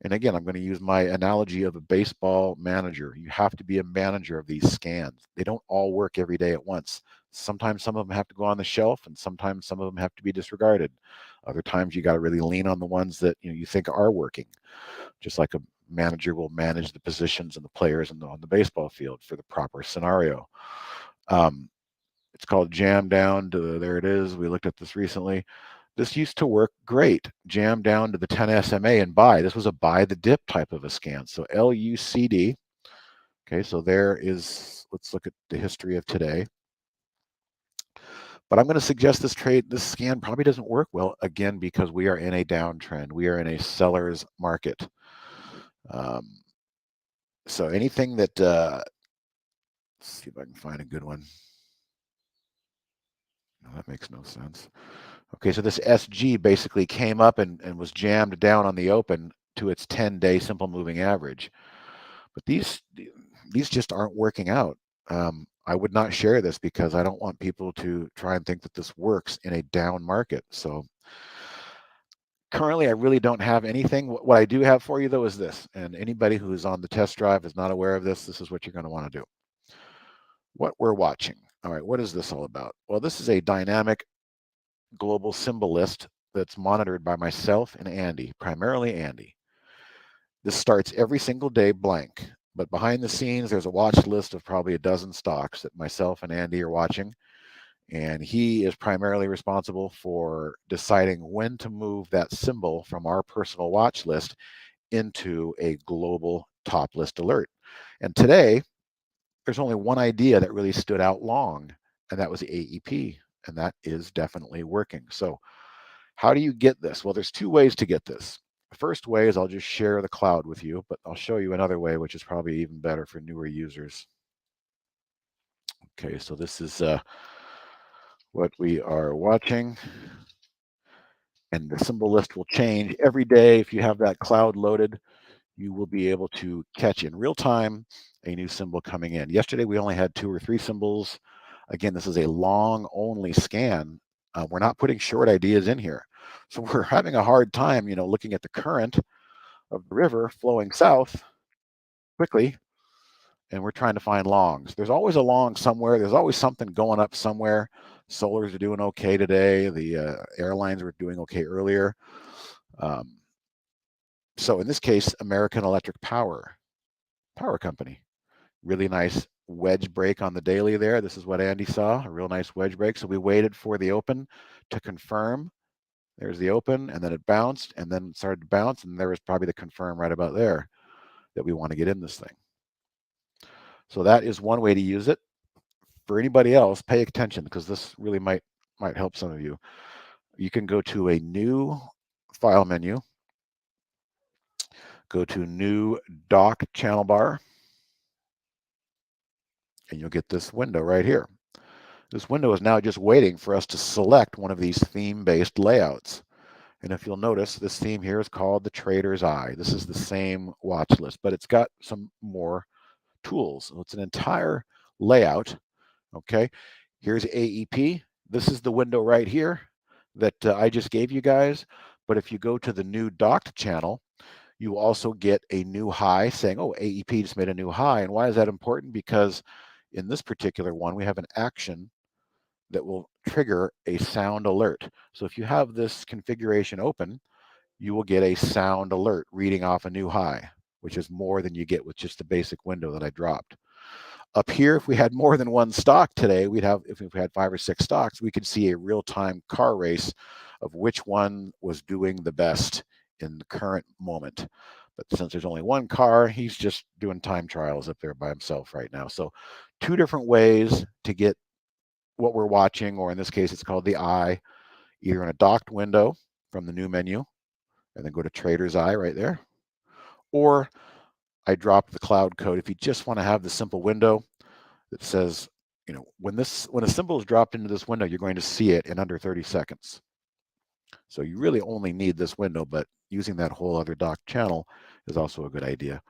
and again, I'm going to use my analogy of a baseball manager. You have to be a manager of these scans. They don't all work every day at once. Sometimes some of them have to go on the shelf, and sometimes some of them have to be disregarded. Other times you got to really lean on the ones that you think are working. Just like a manager will manage the positions and the players on the baseball field for the proper scenario. It's called jam down to, there it is. We looked at this recently. This used to work great. Jam down to the 10 SMA and buy. This was a buy the dip type of a scan. So LUCD. Okay, so there is, let's look at the history of today. But I'm going to suggest this scan probably doesn't work well, again, because we are in a downtrend. We are in a seller's market. So anything that, let's see if I can find a good one. No, that makes no sense. Okay, so this SG basically came up and was jammed down on the open to its 10-day simple moving average. But these just aren't working out. I would not share this because I don't want people to try and think that this works in a down market. So currently, I really don't have anything. What I do have for you, though, is this. And anybody who is on the test drive is not aware of this. This is what you're going to want to do. What we're watching. All right, what is this all about? Well, this is a dynamic global symbol list that's monitored by myself and Andy, primarily Andy. This starts every single day blank, but behind the scenes, there's a watch list of probably a dozen stocks that myself and Andy are watching. And he is primarily responsible for deciding when to move that symbol from our personal watch list into a global top list alert. And today, there's only one idea that really stood out long, and that was AEP, and that is definitely working. So how do you get this? Well, there's two ways to get this. The first way is I'll just share the cloud with you, but I'll show you another way, which is probably even better for newer users. Okay, so this is what we are watching. And the symbol list will change every day. If you have that cloud loaded, you will be able to catch in real time a new symbol coming in. Yesterday, we only had 2 or 3 symbols. Again, this is a long only scan. We're not putting short ideas in here. So we're having a hard time, looking at the current of the river flowing south quickly, and we're trying to find longs. There's always a long somewhere. There's always something going up somewhere. Solars are doing okay today. The airlines were doing okay earlier. So in this case, American Electric Power Company. Really nice wedge break on the daily there. This is what Andy saw, a real nice wedge break. So we waited for the open to confirm. There's the open, and then it bounced, and then it started to bounce, and there was probably the confirm right about there that we want to get in this thing. So that is one way to use it. For anybody else, pay attention, because this really might help some of you. You can go to a new file menu, go to new dock channel bar, and you'll get this window right here. This window is now just waiting for us to select one of these theme-based layouts. And if you'll notice, this theme here is called the Trader's Eye. This is the same watch list, but it's got some more tools. So it's an entire layout. Okay, here's AEP. This is the window right here that I just gave you guys. But if you go to the new docked channel, you also get a new high saying, oh, AEP just made a new high. And why is that important? Because in this particular one, we have an action that will trigger a sound alert. So if you have this configuration open, you will get a sound alert reading off a new high, which is more than you get with just the basic window that I dropped. Up here, if we had more than one stock today, if we had 5 or 6 stocks, we could see a real-time car race of which one was doing the best in the current moment. But since there's only one car, he's just doing time trials up there by himself right now. So 2 different ways to get what we're watching, or in this case, it's called the eye, either in a docked window from the new menu, and then go to Trader's Eye right there, or I dropped the cloud code. If you just want to have the simple window that says, when a symbol is dropped into this window, you're going to see it in under 30 seconds. So you really only need this window, but using that whole other docked channel is also a good idea.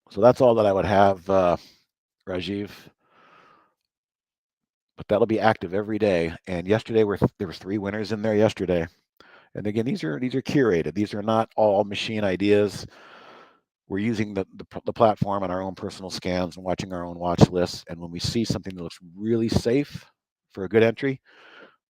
So that's all that I would have, Rajiv. But that'll be active every day. And yesterday there was 3 winners in there yesterday. And again, these are curated. These are not all machine ideas. We're using the platform on our own personal scans and watching our own watch lists. And when we see something that looks really safe for a good entry,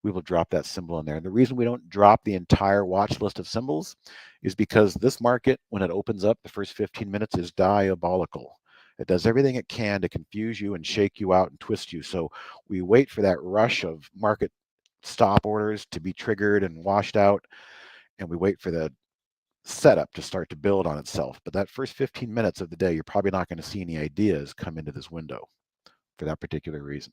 we will drop that symbol in there. And the reason we don't drop the entire watch list of symbols is because this market, when it opens up, the first 15 minutes is diabolical. It does everything it can to confuse you and shake you out and twist you. So we wait for that rush of market stop orders to be triggered and washed out, and we wait for the setup to start to build on itself. But that first 15 minutes of the day, you're probably not going to see any ideas come into this window for that particular reason.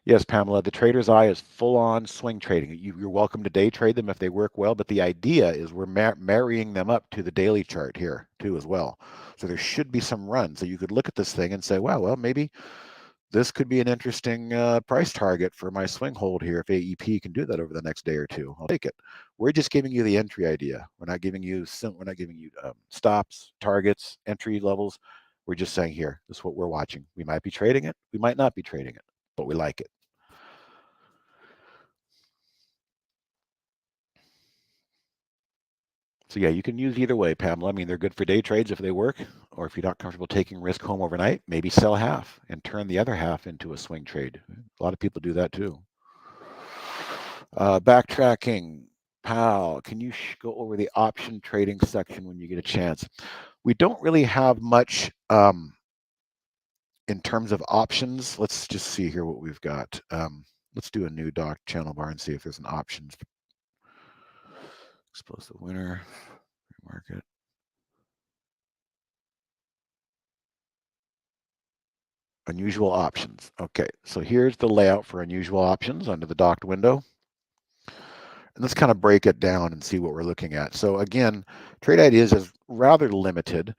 Yes, Pamela, the Trader's Eye is full-on swing trading. You're welcome to day trade them if they work well, but the idea is we're marrying them up to the daily chart here too as well. So there should be some runs. So you could look at this thing and say, wow, well, maybe this could be an interesting price target for my swing hold here if AEP can do that over the next day or two. I'll take it. We're just giving you the entry idea. We're not giving you stops, targets, entry levels. We're just saying here, this is what we're watching. We might be trading it. We might not be trading it, but we like it. So yeah, you can use either way, Pamela. I mean, they're good for day trades if they work, or if you're not comfortable taking risk home overnight, maybe sell half and turn the other half into a swing trade. A lot of people do that too. Backtracking, Pal, can you go over the option trading section when you get a chance? We don't really have much in terms of options, let's just see here what we've got. Let's do a new doc channel bar and see if there's an options. Explosive winner, market. Unusual options. Okay, so here's the layout for unusual options under the docked window. And let's kind of break it down and see what we're looking at. So again, Trade Ideas is rather limited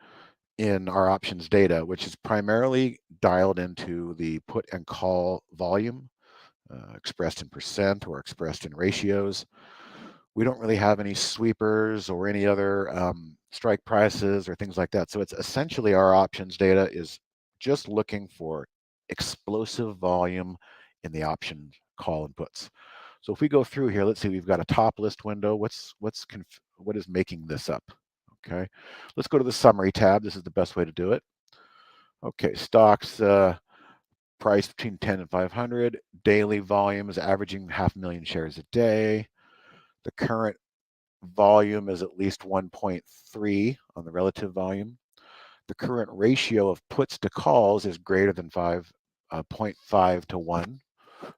in our options data, which is primarily dialed into the put and call volume, expressed in percent or expressed in ratios. We don't really have any sweepers or any other strike prices or things like that. So it's essentially our options data is just looking for explosive volume in the option call and puts. So if we go through here, let's see, we've got a top list window. What is making this up? Okay, let's go to the summary tab. This is the best way to do it. Okay, stocks price between 10 and 500. Daily volume is averaging 500,000 shares a day. The current volume is at least 1.3 on the relative volume. The current ratio of puts to calls is greater than 0.5 to 1.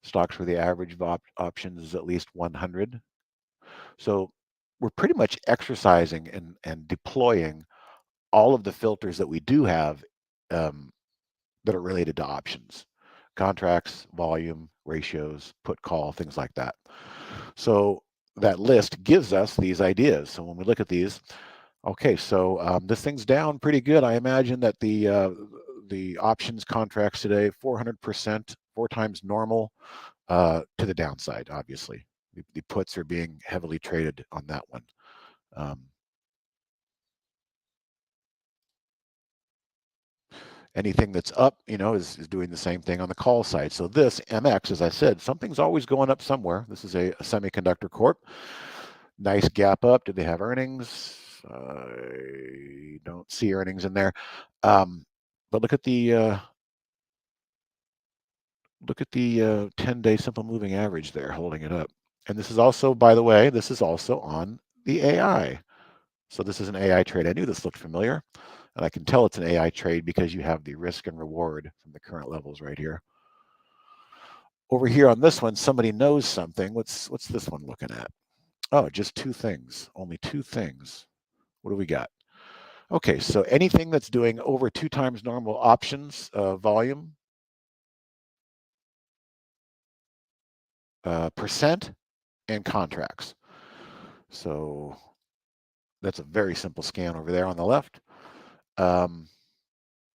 Stocks where the average of options is at least 100. So we're pretty much exercising and deploying all of the filters that we do have that are related to options. Contracts, volume, ratios, put call, things like that. So that list gives us these ideas. So when we look at these, okay, so this thing's down pretty good. I imagine that the options contracts today, 400%, 4 times normal to the downside, obviously. The puts are being heavily traded on that one. Anything that's up, is doing the same thing on the call side. So this MX, as I said, something's always going up somewhere. This is a semiconductor corp. Nice gap up. Did they have earnings? I don't see earnings in there. But look at the 10-day simple moving average there, holding it up. And this is also, by the way, this is also on the AI. So this is an AI trade. I knew this looked familiar. And I can tell it's an AI trade because you have the risk and reward from the current levels right here. Over here on this one, somebody knows something. What's this one looking at? Oh, just 2 things. Only 2 things. What do we got? Okay, so anything that's doing over 2 times normal options volume, percent, and contracts. So that's a very simple scan over there on the left.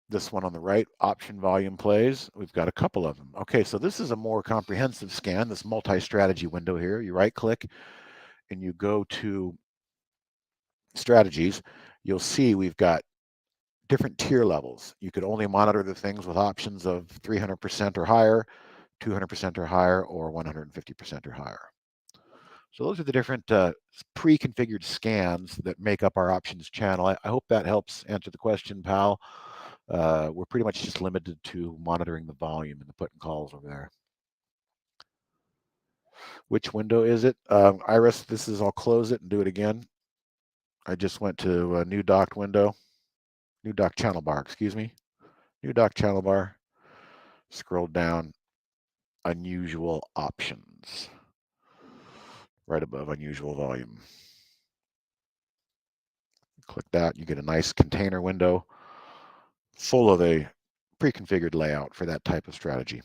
This one on the right, option volume plays. We've got a couple of them. Okay, so this is a more comprehensive scan, this multi-strategy window here. You right-click and you go to strategies. You'll see we've got different tier levels. You could only monitor the things with options of 300% or higher, 200% or higher, or 150% or higher. So those are the different pre-configured scans that make up our options channel. I hope that helps answer the question, pal. We're pretty much just limited to monitoring the volume and the put and calls over there. Which window is it? Iris, I'll close it and do it again. I just went to a new docked window, new dock channel bar, excuse me. New dock channel bar, scroll down, unusual options, right above unusual volume. Click that, you get a nice container window full of a pre-configured layout for that type of strategy.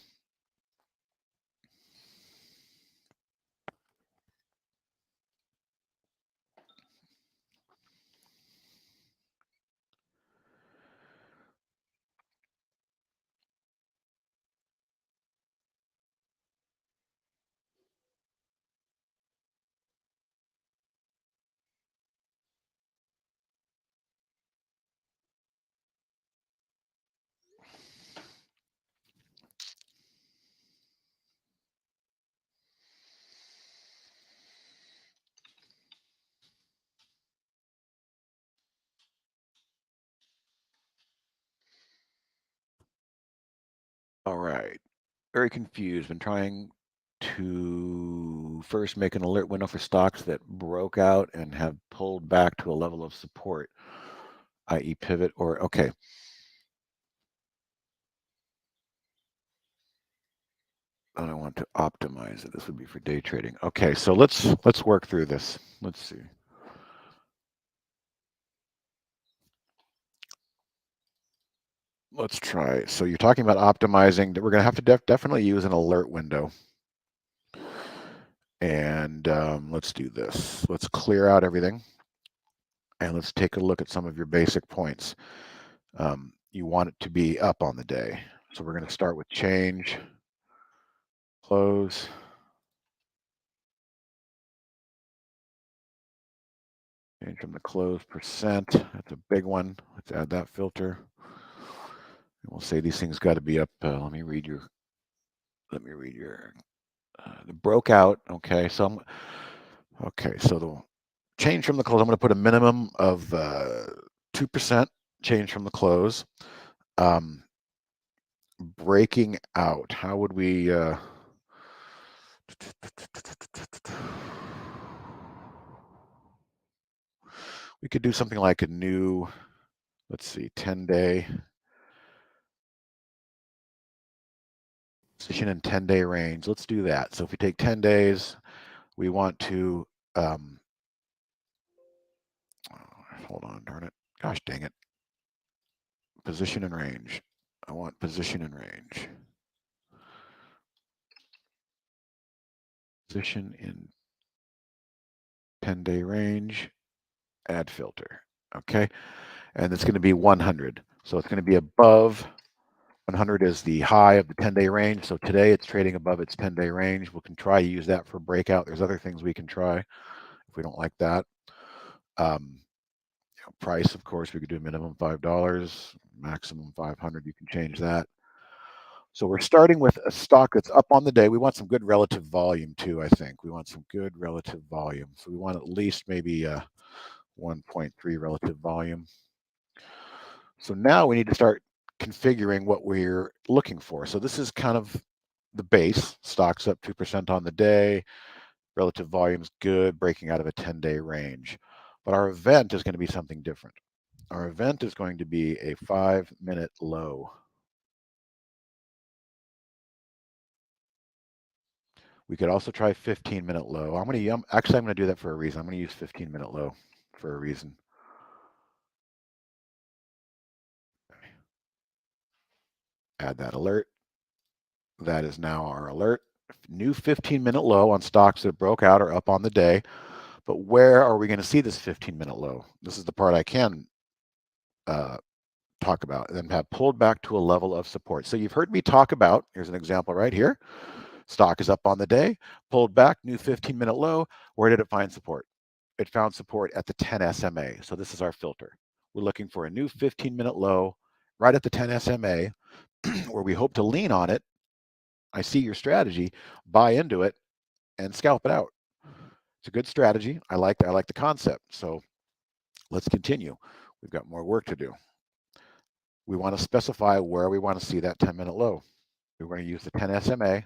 All right, very confused. Been trying to first make an alert window for stocks that broke out and have pulled back to a level of support, i.e. pivot or, okay. I don't want to optimize it. This would be for day trading. Okay, so let's work through this. Let's see. Let's try. So you're talking about optimizing. We're going to have to definitely use an alert window. And let's do this. Let's clear out everything. And let's take a look at some of your basic points. You want it to be up on the day. So we're going to start with change, close. Change from the close percent. That's a big one. Let's add that filter. And we'll say these things got to be up. Let me read your. The broke out. Okay, so so the change from the close. I'm going to put a minimum of 2% change from the close. Breaking out. How would we? We could do something like a new, let's see, 10-day position in 10-day range. Let's do that. So if we take 10 days, we want to, hold on, darn it. Gosh dang it. Position and range. I want position and range. Position in 10-day range, add filter. Okay. And it's going to be 100. So it's going to be above 100 is the high of the 10-day range. So today it's trading above its 10-day range. We can try to use that for breakout. There's other things we can try if we don't like that. Price, of course, we could do minimum $5, maximum 500. You can change that. So we're starting with a stock that's up on the day. We want some good relative volume too, I think. We want some good relative volume. So we want at least maybe 1.3 relative volume. So now we need to start configuring what we're looking for. So this is kind of the base. Stock's up 2% on the day. Relative volume's good, breaking out of a 10-day range. But our event is going to be something different. Our event is going to be a 5-minute low. We could also try 15-minute low. I'm going to do that for a reason. I'm going to use 15-minute low for a reason. Add that alert. That is now our alert. New 15-minute low on stocks that broke out or up on the day. But where are we going to see this 15-minute low? This is the part I can talk about, and then have pulled back to a level of support. So you've heard me talk about, here's an example right here. Stock is up on the day, pulled back, new 15-minute low. Where did it find support? It found support at the 10 SMA. So this is our filter. We're looking for a new 15-minute low right at the 10 SMA where we hope to lean on it. I see your strategy, buy into it, and scalp it out. It's a good strategy. I like the concept. So let's continue. We've got more work to do. We want to specify where we want to see that 10-minute low. We're going to use the 10 SMA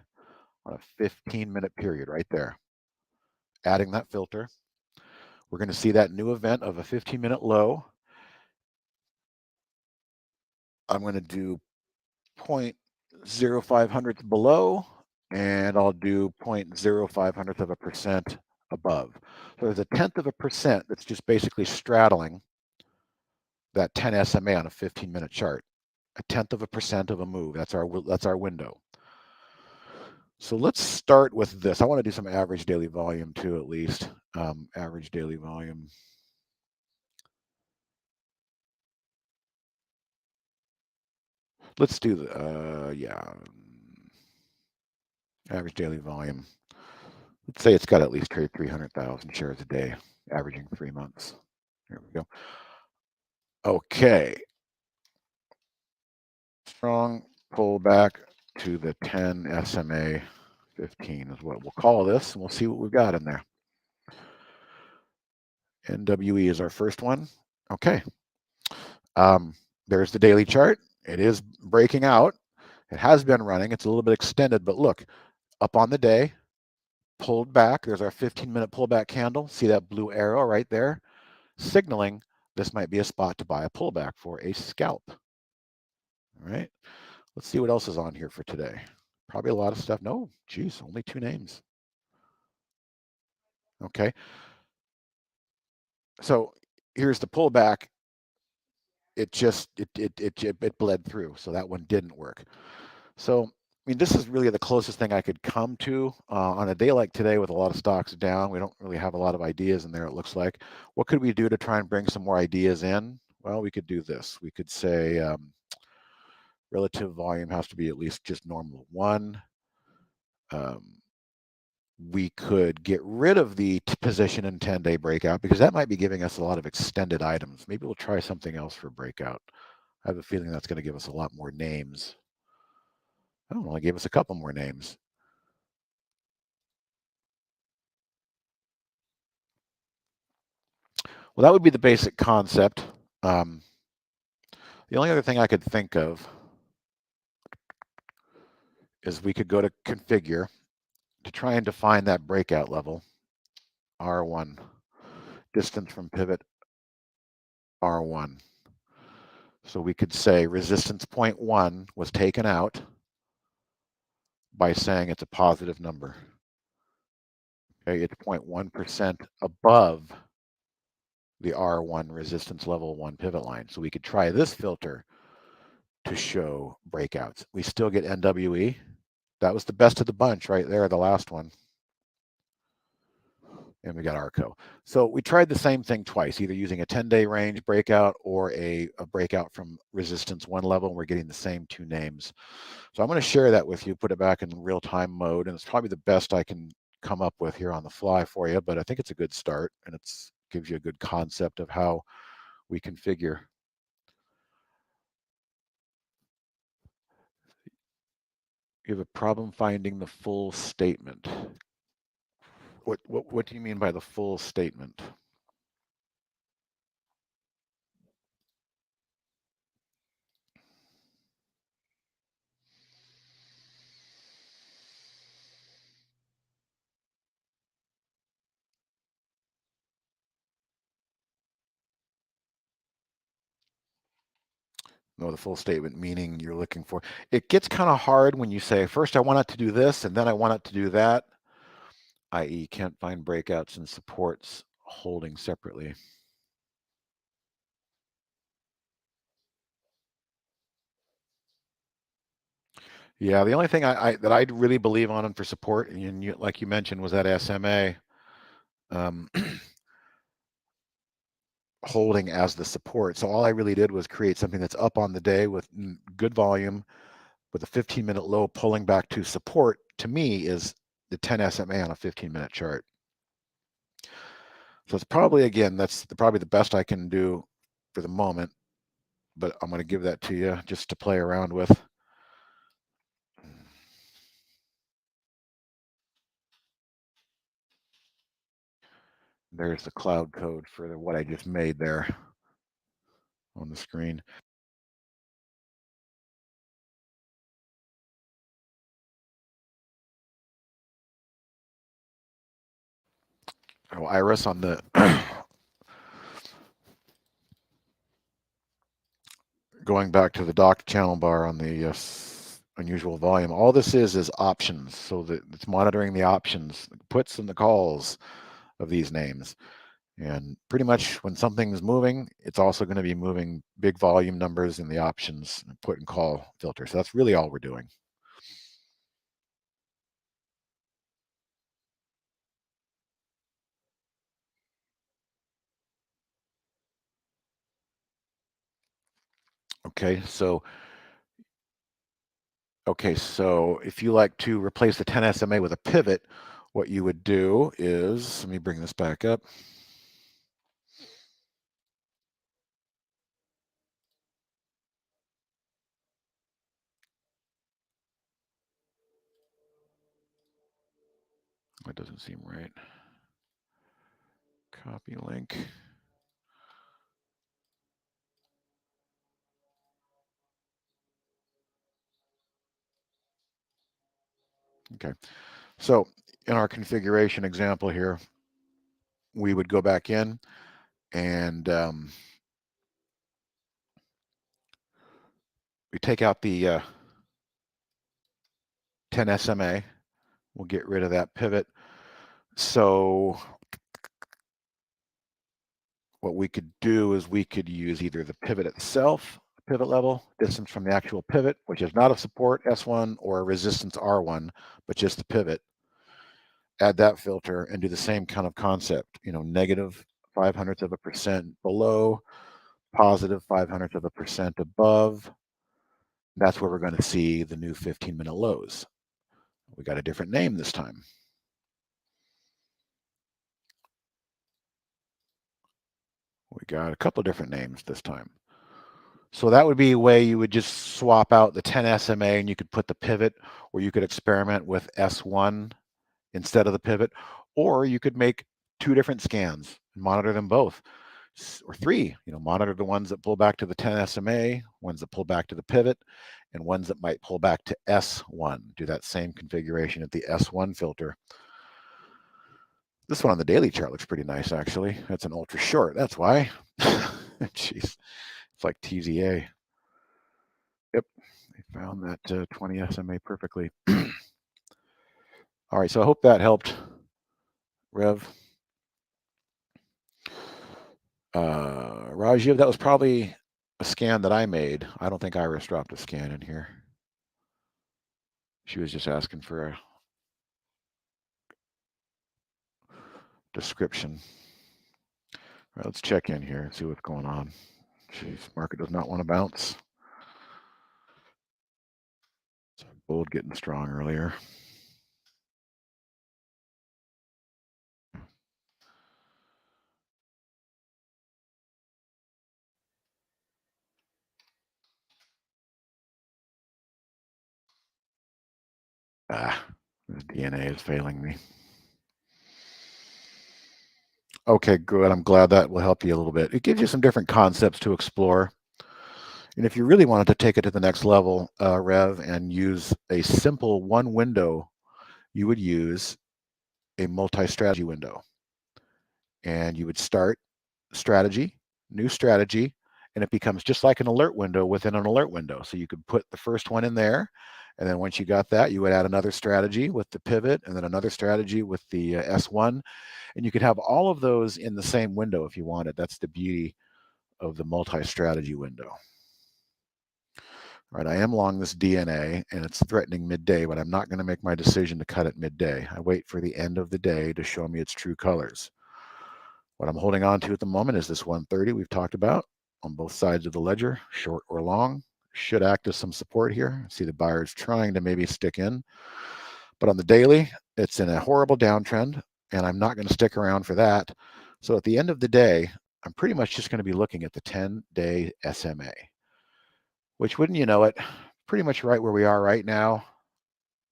on a 15-minute period right there. Adding that filter. We're going to see that new event of a 15-minute low. I'm going to do 0.05 below, and I'll do 0.05% above. So there's a 0.1% that's just basically straddling that 10 SMA on a 15-minute chart. A 0.1% of a move. That's our window. So let's start with this. I want to do some average daily volume too, at least. Average daily volume. Let's do the average daily volume. Let's say it's got at least 300,000 shares a day, averaging 3 months. Here we go. Okay. Strong pullback to the 10 SMA 15 is what we'll call this, and we'll see what we've got in there. NWE is our first one. Okay. There's the daily chart. It is breaking out. It has been running. It's a little bit extended, but look, up on the day, pulled back. There's our 15-minute pullback candle. See that blue arrow right there? Signaling this might be a spot to buy a pullback for a scalp. All right. Let's see what else is on here for today. Probably a lot of stuff. No, geez, only 2 names. Okay. So here's the pullback. It bled through. So that one didn't work. So, I mean, this is really the closest thing I could come to on a day like today with a lot of stocks down. We don't really have a lot of ideas in there, it looks like. What could we do to try and bring some more ideas in? Well, we could do this. We could say relative volume has to be at least just normal 1. We could get rid of the position and 10-day breakout because that might be giving us a lot of extended items. Maybe we'll try something else for breakout. I have a feeling that's going to give us a lot more names. I don't know, it gave us a couple more names. Well, that would be the basic concept. The only other thing I could think of is we could go to configure to try and define that breakout level, R1, distance from pivot, R1. So we could say resistance point 1 was taken out by saying it's a positive number. Okay, it's 0.1% above the R1 resistance level 1 pivot line. So we could try this filter to show breakouts. We still get NWE. That was the best of the bunch right there, the last one. And we got ARCO. So we tried the same thing twice, either using a 10-day range breakout or a breakout from resistance 1 level, and we're getting the same 2 names. So I'm going to share that with you, put it back in real-time mode, and it's probably the best I can come up with here on the fly for you, but I think it's a good start, and it gives you a good concept of how we configure. You have a problem finding the full statement. What do you mean by the full statement? No, the full statement meaning you're looking for. It gets kind of hard when you say, first I want it to do this, and then I want it to do that, i.e. can't find breakouts and supports holding separately. Yeah, the only thing that I really believe on for support, and like you mentioned, was that SMA holding as the support. So all I really did was create something that's up on the day with good volume, with a 15-minute low pulling back to support. To me, is the 10 SMA on a 15-minute chart. So it's probably, again, that's probably the best I can do for the moment, but I'm going to give that to you just to play around with. There's the cloud code for what I just made there on the screen. Oh, Iris on the going back to the dock channel bar on the unusual volume. All this is options, so that it's monitoring the options, the puts and the calls of these names. And pretty much when something's moving, it's also going to be moving big volume numbers in the options put and call filter. So that's really all we're doing. Okay, so if you like to replace the 10 SMA with a pivot, what you would do is, let me bring this back up. That doesn't seem right. Copy link. Okay, so in our configuration example here, we would go back in and we take out the 10 SMA. We'll get rid of that pivot. So what we could do is we could use either the pivot itself, pivot level, distance from the actual pivot, which is not a support S1 or a resistance R1, but just the pivot. Add that filter and do the same kind of concept, negative 0.05% below, positive 0.05% above. That's where we're going to see the new 15-minute lows. We got a different name this time. We got a couple different names this time. So that would be a way you would just swap out the 10 SMA and you could put the pivot, or you could experiment with S1 instead of the pivot, or you could make 2 different scans and monitor them both, or 3, monitor the ones that pull back to the 10 SMA, ones that pull back to the pivot, and ones that might pull back to S1. Do that same configuration at the S1 filter. This one on the daily chart looks pretty nice, actually. That's an ultra short. That's why. Jeez. It's like TZA. Yep. I found that 20 SMA perfectly. All right. So I hope that helped, Rev. Rajiv, that was probably a scan that I made. I don't think Iris dropped a scan in here. She was just asking for a description. All right, let's check in here and see what's going on. Jeez, market does not want to bounce. So gold getting strong earlier. This DNA is failing me. Okay, good. I'm glad that will help you a little bit. It gives you some different concepts to explore. And if you really wanted to take it to the next level, Rev, and use a simple one window, you would use a multi-strategy window. And you would start strategy, new strategy, and it becomes just like an alert window within an alert window. So you could put the first one in there, and then once you got that, you would add another strategy with the pivot, and then another strategy with the S1, and you could have all of those in the same window if you wanted. That's the beauty of the multi-strategy window. All right, I am long this DNA, and it's threatening midday, but I'm not going to make my decision to cut it midday. I wait for the end of the day to show me its true colors. What I'm holding on to at the moment is this 130 we've talked about on both sides of the ledger, short or long. Should act as some support here. See the buyers trying to maybe stick in. But on the daily, it's in a horrible downtrend, and I'm not going to stick around for that. So at the end of the day, I'm pretty much just going to be looking at the 10-day SMA, which, wouldn't you know it, pretty much right where we are right now,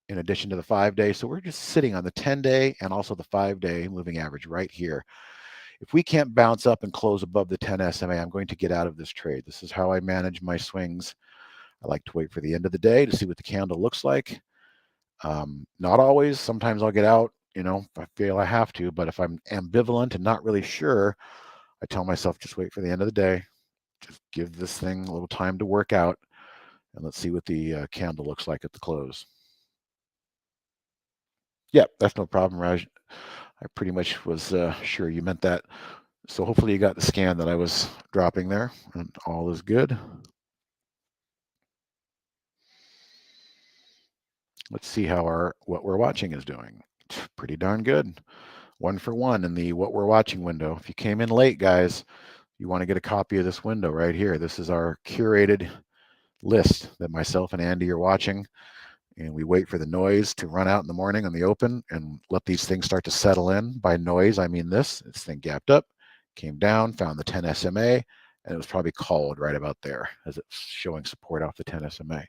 in addition to the 5-day. So we're just sitting on the 10-day and also the 5-day moving average right here. If we can't bounce up and close above the 10 SMA, I'm going to get out of this trade. This is how I manage my swings. I like to wait for the end of the day to see what the candle looks like. Not always. Sometimes I'll get out, if I feel I have to. But if I'm ambivalent and not really sure, I tell myself just wait for the end of the day. Just give this thing a little time to work out. And let's see what the candle looks like at the close. Yep, that's no problem, Raj. I pretty much was sure you meant that. So hopefully you got the scan that I was dropping there, and all is good. Let's see how what we're watching is doing. It's pretty darn good. 1 for 1 in the what we're watching window. If you came in late, guys, you want to get a copy of this window right here. This is our curated list that myself and Andy are watching. And we wait for the noise to run out in the morning on the open and let these things start to settle in. By noise, I mean this thing gapped up, came down, found the 10 SMA, and it was probably called right about there as it's showing support off the 10 SMA.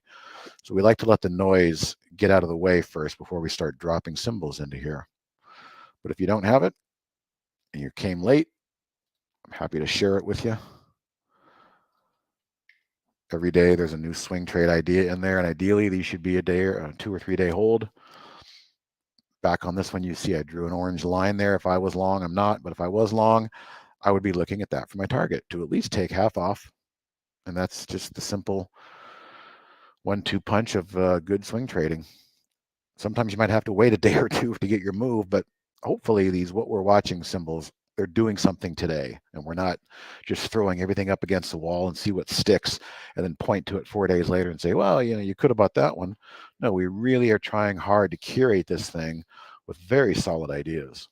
So we like to let the noise get out of the way first before we start dropping symbols into here. But if you don't have it and you came late, I'm happy to share it with you. Every day there's a new swing trade idea in there, and ideally these should be a day or a 2 or 3 day hold. Back on this one, you see I drew an orange line there. If I was long, I'm not, but if I was long, I would be looking at that for my target to at least take half off. And that's just the simple 1-2 punch of good swing trading. Sometimes you might have to wait a day or two to get your move, but hopefully these what we're watching symbols, they're doing something today, and we're not just throwing everything up against the wall and see what sticks and then point to it 4 days later and say, well, you could have bought that one. No, we really are trying hard to curate this thing with very solid ideas.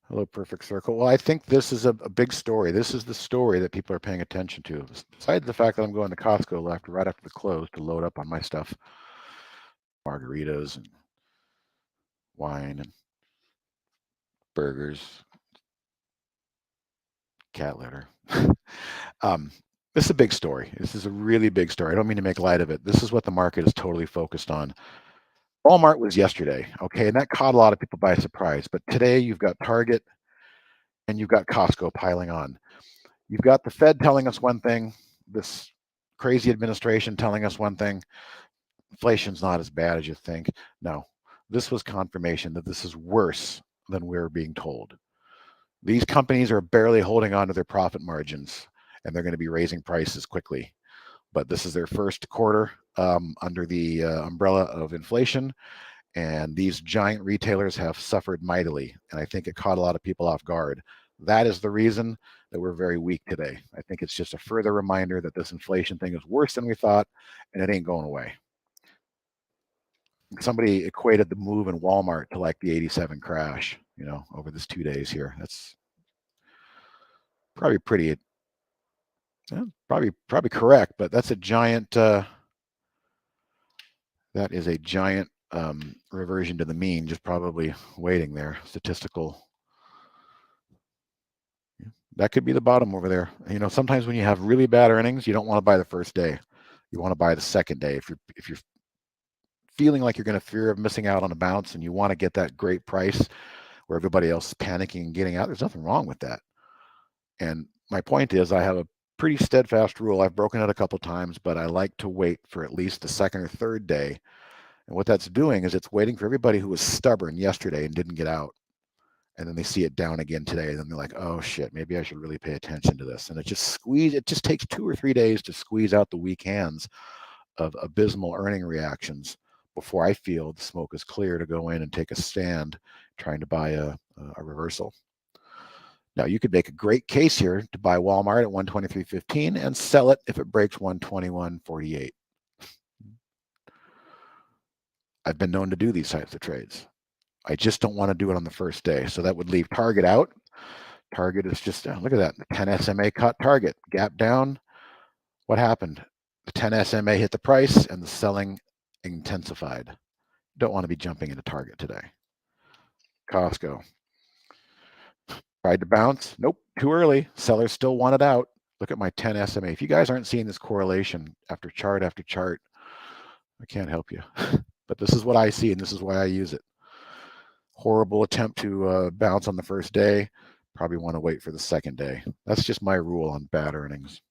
Hello, Perfect Circle. Well, I think this is a big story. This is the story that people are paying attention to. Besides the fact that I'm going to Costco right after the close to load up on my stuff, margaritas and wine and burgers, cat litter. This is a big story. This is a really big story. I don't mean to make light of it. This is what the market is totally focused on. Walmart was yesterday, okay, and that caught a lot of people by surprise. But today you've got Target and you've got Costco piling on. You've got the Fed telling us one thing, this crazy administration telling us one thing. Inflation's not as bad as you think. No, this was confirmation that this is worse than we were being told. These companies are barely holding on to their profit margins, and they're going to be raising prices quickly. But this is their first quarter under the umbrella of inflation, and these giant retailers have suffered mightily, and I think it caught a lot of people off guard. That is the reason that we're very weak today. I think it's just a further reminder that this inflation thing is worse than we thought, and it ain't going away. Somebody equated the move in Walmart to like the 87 crash, over this 2 days here. That's probably pretty, probably correct, but that's a giant, that is a giant reversion to the mean, just probably waiting there. Statistical. That could be the bottom over there. Sometimes when you have really bad earnings, you don't want to buy the first day. You want to buy the second day. If you're feeling like you're going to fear of missing out on a bounce and you want to get that great price where everybody else is panicking and getting out, there's nothing wrong with that. And my point is, I have a pretty steadfast rule. I've broken it a couple times, but I like to wait for at least the second or third day. And what that's doing is it's waiting for everybody who was stubborn yesterday and didn't get out. And then they see it down again today. And then they're like, oh shit, maybe I should really pay attention to this. And it just takes 2 or 3 days to squeeze out the weak hands of abysmal earning reactions before I feel the smoke is clear to go in and take a stand trying to buy a reversal. Now, you could make a great case here to buy Walmart at 123.15 and sell it if it breaks 121.48. I've been known to do these types of trades. I just don't want to do it on the first day. So that would leave Target out. Target is just, look at that. The 10 SMA caught Target, gap down. What happened? The 10 SMA hit the price and the selling intensified. Don't want to be jumping into Target today. Costco. Tried to bounce. Nope, too early. Sellers still want it out. Look at my 10 SMA. If you guys aren't seeing this correlation after chart, I can't help you. But this is what I see, and this is why I use it. Horrible attempt to bounce on the first day. Probably want to wait for the second day. That's just my rule on bad earnings.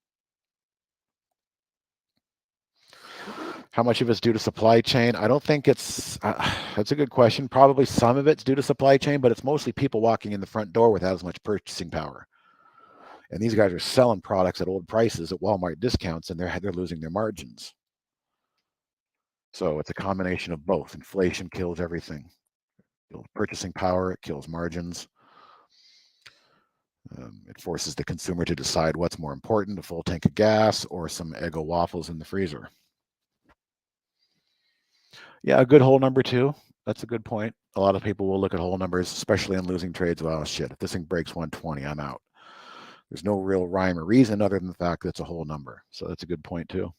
How much of it's due to supply chain? I don't think it's, that's a good question. Probably some of it's due to supply chain, but it's mostly people walking in the front door without as much purchasing power. And these guys are selling products at old prices at Walmart discounts, and they're losing their margins. So it's a combination of both. Inflation kills everything. It kills purchasing power, it kills margins. It forces the consumer to decide what's more important, a full tank of gas or some Eggo waffles in the freezer. Yeah, a good whole number too. That's a good point. A lot of people will look at whole numbers, especially in losing trades. Well, shit, if this thing breaks 120, I'm out. There's no real rhyme or reason other than the fact that it's a whole number. So that's a good point too.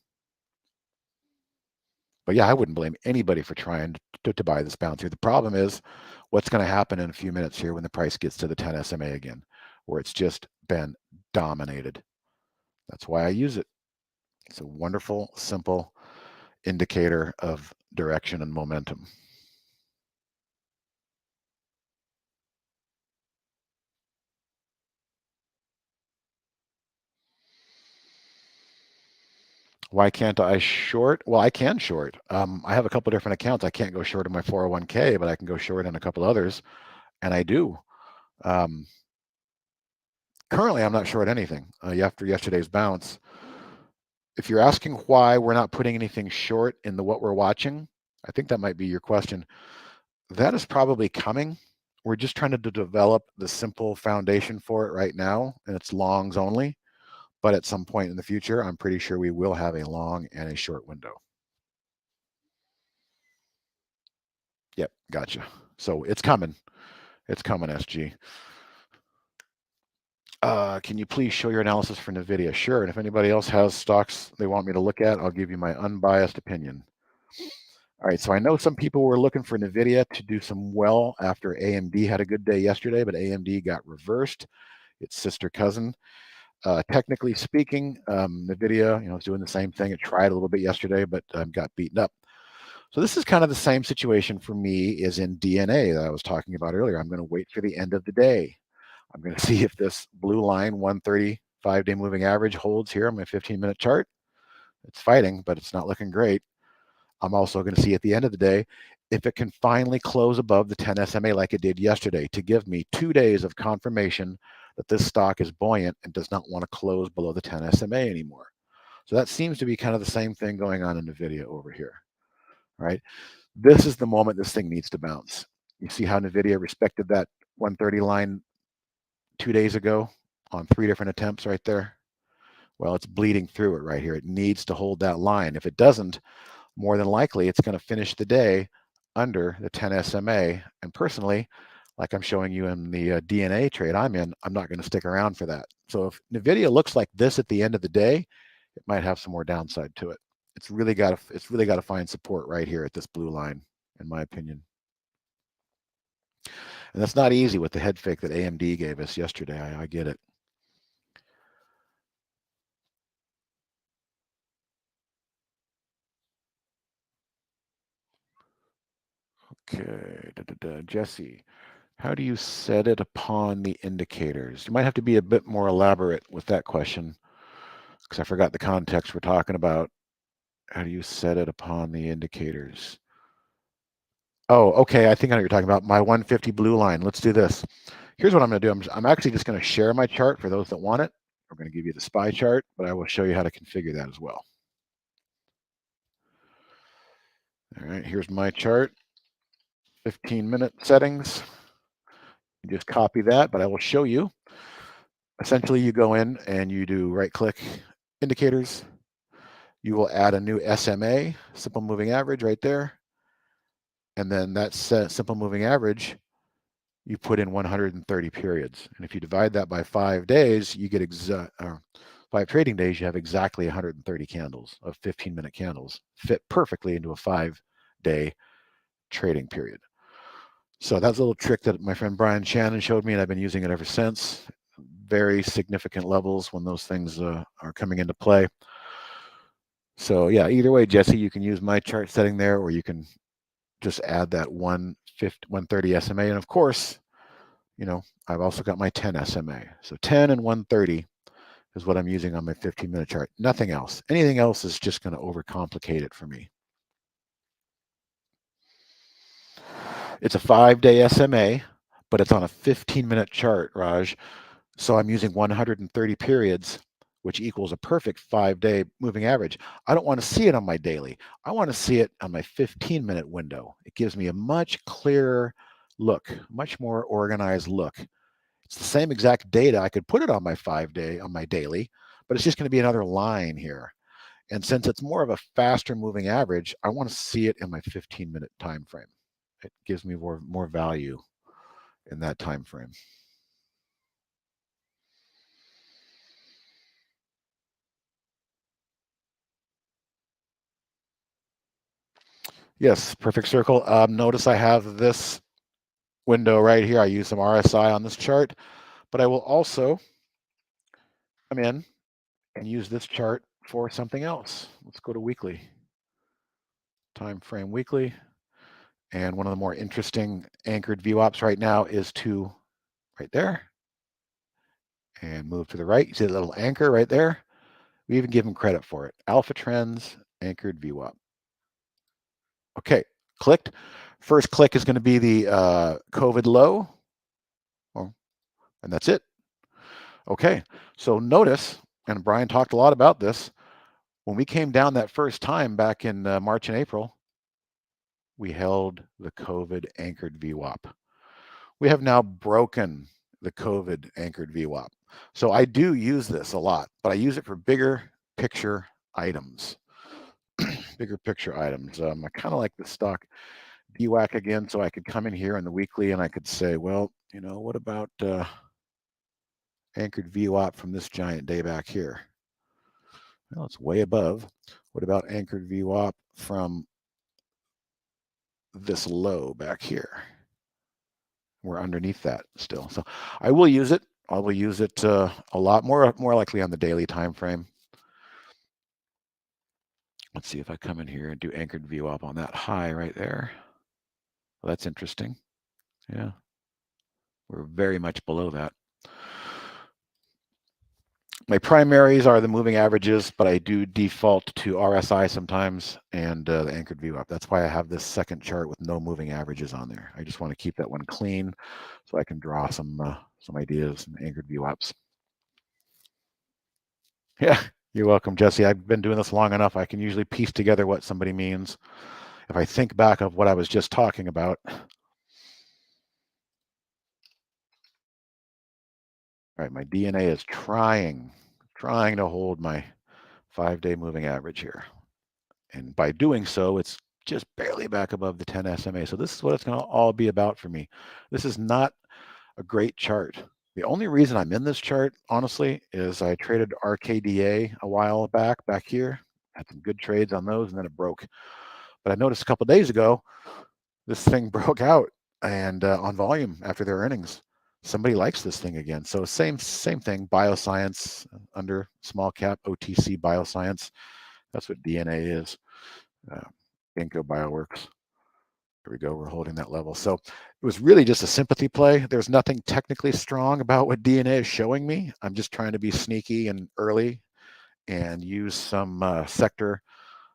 But yeah, I wouldn't blame anybody for trying to buy this bounce here. The problem is what's going to happen in a few minutes here when the price gets to the 10 SMA again, where it's just been dominated. That's why I use it. It's a wonderful, simple indicator of direction and momentum. Why can't I short? Well, I can short. I have a couple different accounts. I can't go short in my 401k, but I can go short in a couple others, and I do. Currently, I'm not short anything after yesterday's bounce. If you're asking why we're not putting anything short in the what we're watching, I think that might be your question. That is probably coming. We're just trying to develop the simple foundation for it right now, and it's longs only. But at some point in the future, I'm pretty sure we will have a long and a short window. Yep, gotcha. So it's coming. It's coming, SG. Can you please show your analysis for NVIDIA? Sure. And if anybody else has stocks they want me to look at, I'll give you my unbiased opinion. All right, so I know some people were looking for NVIDIA to do some well after AMD had a good day yesterday, but AMD got reversed. Its sister cousin. Technically speaking, NVIDIA, is doing the same thing. It tried a little bit yesterday, but got beaten up. So this is kind of the same situation for me as in DNA that I was talking about earlier. I'm going to wait for the end of the day. I'm going to see if this blue line 130 5-day moving average holds here on my 15-minute chart. It's fighting, but it's not looking great. I'm also going to see at the end of the day if it can finally close above the 10 SMA like it did yesterday to give me 2 days of confirmation that this stock is buoyant and does not want to close below the 10 SMA anymore. So that seems to be kind of the same thing going on in NVIDIA over here, right? This is the moment this thing needs to bounce. You see how NVIDIA respected that 130 line 2 days ago on 3 different attempts right there? Well, it's bleeding through it right here. It needs to hold that line. If it doesn't, more than likely, it's going to finish the day under the 10 SMA. And personally, like I'm showing you in the DNA trade I'm in, I'm not going to stick around for that. So if NVIDIA looks like this at the end of the day, it might have some more downside to it. It's really got to find support right here at this blue line, in my opinion. And that's not easy with the head fake that AMD gave us yesterday. I get it. Okay, Jesse, how do you set it upon the indicators? You might have to be a bit more elaborate with that question because I forgot the context we're talking about. How do you set it upon the indicators? Oh, okay, I think I know what you're talking about. My 150 blue line. Let's do this. Here's what I'm going to do. I'm actually just going to share my chart for those that want it. I'm going to give you the SPY chart, but I will show you how to configure that as well. All right, here's my chart. 15-minute settings. You just copy that, but I will show you. Essentially, you go in and you do right-click indicators. You will add a new SMA, simple moving average, right there. And then that simple moving average, you put in 130 periods. And if you divide that by 5 days, you get 5 trading days, you have exactly 130 candles of 15-minute candles, fit perfectly into a 5-day trading period. So that's a little trick that my friend Brian Shannon showed me, and I've been using it ever since. Very significant levels when those things are coming into play. So yeah, either way, Jesse, you can use my chart setting there, or you can just add that 130 SMA. And of course, I've also got my 10 SMA. So 10 and 130 is what I'm using on my 15-minute chart. Nothing else. Anything else is just going to overcomplicate it for me. It's a 5-day SMA, but it's on a 15-minute chart, Raj. So I'm using 130 periods, which equals a perfect 5-day moving average. I don't want to see it on my daily. I want to see it on my 15-minute window. It gives me a much clearer look, much more organized look. It's the same exact data. I could put it on my 5-day, on my daily, but it's just going to be another line here. And since it's more of a faster moving average, I want to see it in my 15-minute time frame. It gives me more value in that time frame. Yes, perfect circle. Notice I have this window right here. I use some RSI on this chart, but I will also come in and use this chart for something else. Let's go to weekly. Time frame weekly. And one of the more interesting anchored VWAPs right now is to right there and move to the right. You see the little anchor right there? We even give them credit for it. Alpha Trends, anchored VWAP. Okay, clicked. First click is going to be the COVID low, and that's it. Okay, so notice, and Brian talked a lot about this, when we came down that first time back in March and April, we held the COVID anchored VWAP. We have now broken the COVID anchored VWAP. So I do use this a lot, but I use it for bigger picture items. Bigger picture items. I kind of like the stock VWAC again, so I could come in here in the weekly and I could say, well, you know, what about anchored VWAP from this giant day back here? Well, it's way above. What about anchored VWAP from this low back here? We're underneath that still. So I will use it. I will use it a lot more likely on the daily time frame. Let's see if I come in here and do anchored VWAP on that high right there. Well, that's interesting. Yeah, we're very much below that. My primaries are the moving averages, but I do default to RSI sometimes and the anchored VWAP. That's why I have this second chart with no moving averages on there. I just want to keep that one clean so I can draw some ideas and anchored VWAPs. Yeah, you're welcome, Jesse. I've been doing this long enough. I can usually piece together what somebody means if I think back of what I was just talking about. All right, my DNA is trying to hold my 5-day moving average here. And by doing so, it's just barely back above the 10 SMA. So this is what it's going to all be about for me. This is not a great chart. The only reason I'm in this chart, honestly, is I traded RKDA a while back here. Had some good trades on those, and then it broke. But I noticed a couple of days ago, this thing broke out and on volume after their earnings. Somebody likes this thing again. So same thing, bioscience under small cap, OTC bioscience. That's what DNA is. Ginkgo Bioworks. Here we go. We're holding that level. So it was really just a sympathy play. There's nothing technically strong about what DNA is showing me. I'm just trying to be sneaky and early and use some sector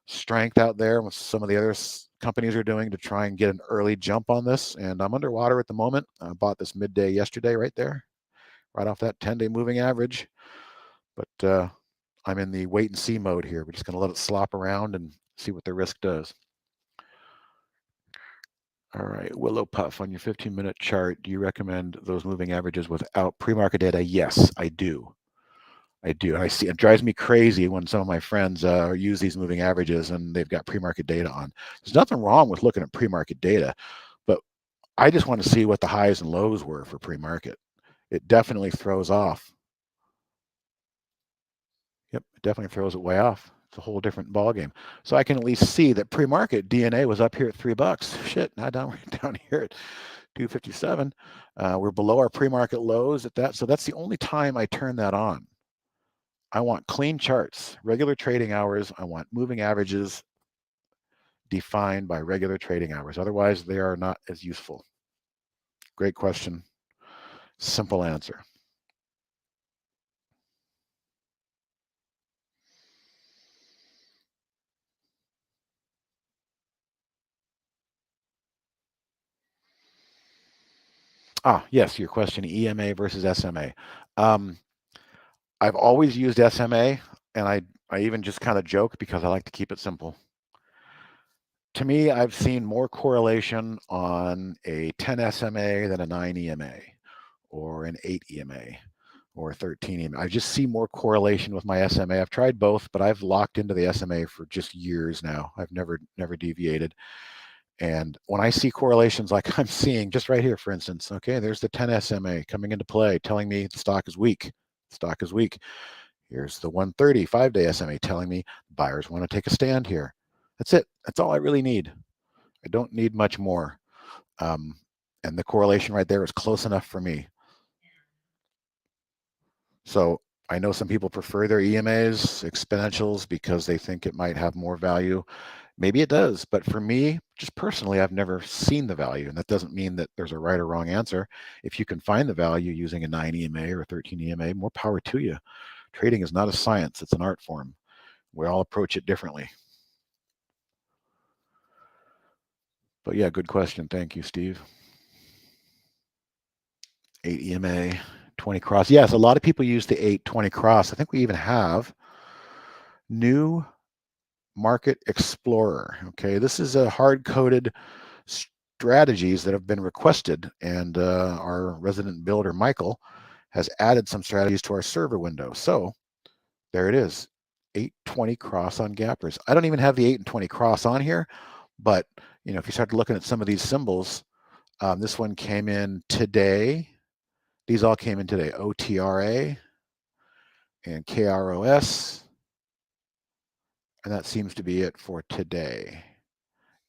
strength out there with some of the other companies are doing to try and get an early jump on this. And I'm underwater at the moment. I bought this midday yesterday right there, right off that 10-day moving average. But I'm in the wait and see mode here. We're just going to let it slop around and see what the risk does. All right, Willow Puff, on your 15-minute chart, do you recommend those moving averages without pre-market data? Yes, I do. I do. And I see it drives me crazy when some of my friends use these moving averages and they've got pre-market data on. There's nothing wrong with looking at pre-market data, but I just want to see what the highs and lows were for pre-market. It definitely throws off. Yep, it definitely throws it way off. It's a whole different ballgame. So I can at least see that pre-market DNA was up here at $3. Shit, now down here at 257. We're below our pre-market lows at that. So that's the only time I turn that on. I want clean charts, regular trading hours. I want moving averages defined by regular trading hours. Otherwise, they are not as useful. Great question. Simple answer. Yes, your question, EMA versus SMA. I've always used SMA, and I even just kind of joke because I like to keep it simple. To me, I've seen more correlation on a 10 SMA than a 9 EMA or an 8 EMA or 13 EMA. I just see more correlation with my SMA. I've tried both, but I've locked into the SMA for just years now. I've never deviated. And when I see correlations like I'm seeing just right here, for instance, okay, there's the 10 SMA coming into play, telling me the stock is weak. Stock is weak. Here's the 130 5-day SMA telling me buyers want to take a stand here. That's it. That's all I really need. I don't need much more. And the correlation right there is close enough for me. So I know some people prefer their EMAs, exponentials, because they think it might have more value. Maybe it does, but for me, just personally, I've never seen the value, and that doesn't mean that there's a right or wrong answer. If you can find the value using a 9 EMA or a 13 EMA, more power to you. Trading is not a science, it's an art form. We all approach it differently. But yeah, good question. Thank you, Steve. 8 EMA, 20 cross. Yes, a lot of people use the 820 cross. I think we even have new Market Explorer. Okay, this is a hard-coded strategies that have been requested, and our resident builder, Michael, has added some strategies to our server window. So there it is, 820 cross on gappers. I don't even have the 8 and 20 cross on here, but if you start looking at some of these symbols, this one came in today. These all came in today, OTRA and KROS, and that seems to be it for today.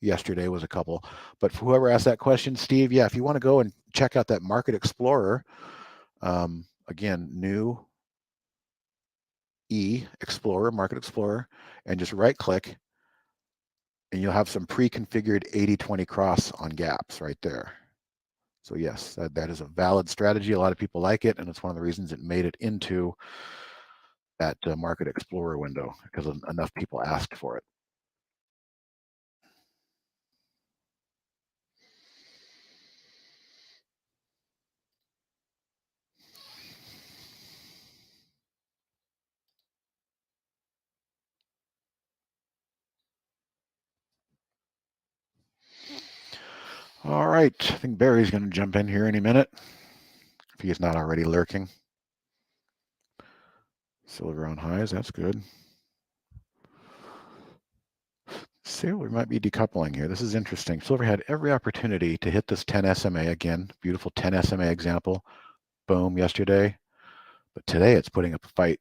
Yesterday was a couple, but for whoever asked that question, Steve, yeah, if you want to go and check out that Market Explorer, again, new Explorer, Market Explorer, and just right click, and you'll have some pre-configured 80-20 cross on gaps right there. So yes, that is a valid strategy. A lot of people like it, and it's one of the reasons it made it into that Market Explorer window, because enough people asked for it. All right, I think Barry's going to jump in here any minute, if he is not already lurking. Silver on highs, that's good. Silver might be decoupling here. This is interesting. Silver had every opportunity to hit this 10 SMA again. Beautiful 10 SMA example. Boom, yesterday. But today it's putting up a fight.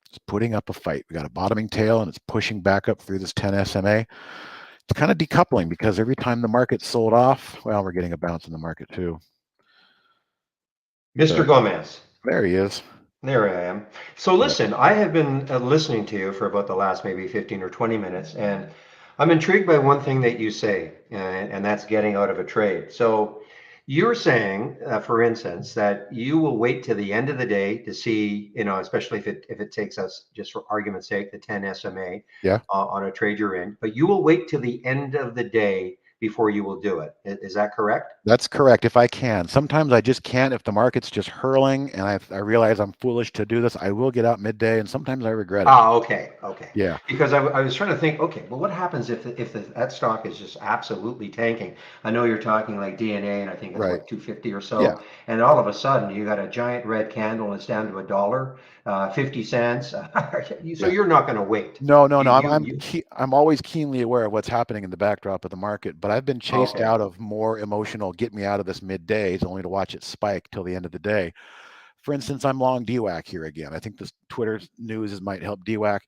It's putting up a fight. We got a bottoming tail, and it's pushing back up through this 10 SMA. It's kind of decoupling, because every time the market sold off, well, we're getting a bounce in the market too. Mr. Gomez. There he is. There I am. So listen, I have been listening to you for about the last maybe 15 or 20 minutes, and I'm intrigued by one thing that you say, and that's getting out of a trade. So you're saying, for instance, that you will wait to the end of the day to see, especially if it takes us, just for argument's sake, the 10 SMA on a trade you're in, but you will wait till the end of the day before you will do it. Is that correct? That's correct, if I can. Sometimes I just can't. If the market's just hurling and I realize I'm foolish to do this, I will get out midday, and sometimes I regret it. Oh, okay. Yeah. Because I was trying to think, okay, well, what happens if that stock is just absolutely tanking? I know you're talking like DNA, and I think it's Right. like 250 or so. Yeah. And all of a sudden, you got a giant red candle, and it's down to $1, 50 cents. So you're not going to wait. No. I'm always keenly aware of what's happening in the backdrop of the market, but I've been chased out of more emotional, get me out of this middays, only to watch it spike till the end of the day. For instance, I'm long DWAC here again. I think this Twitter news might help DWAC.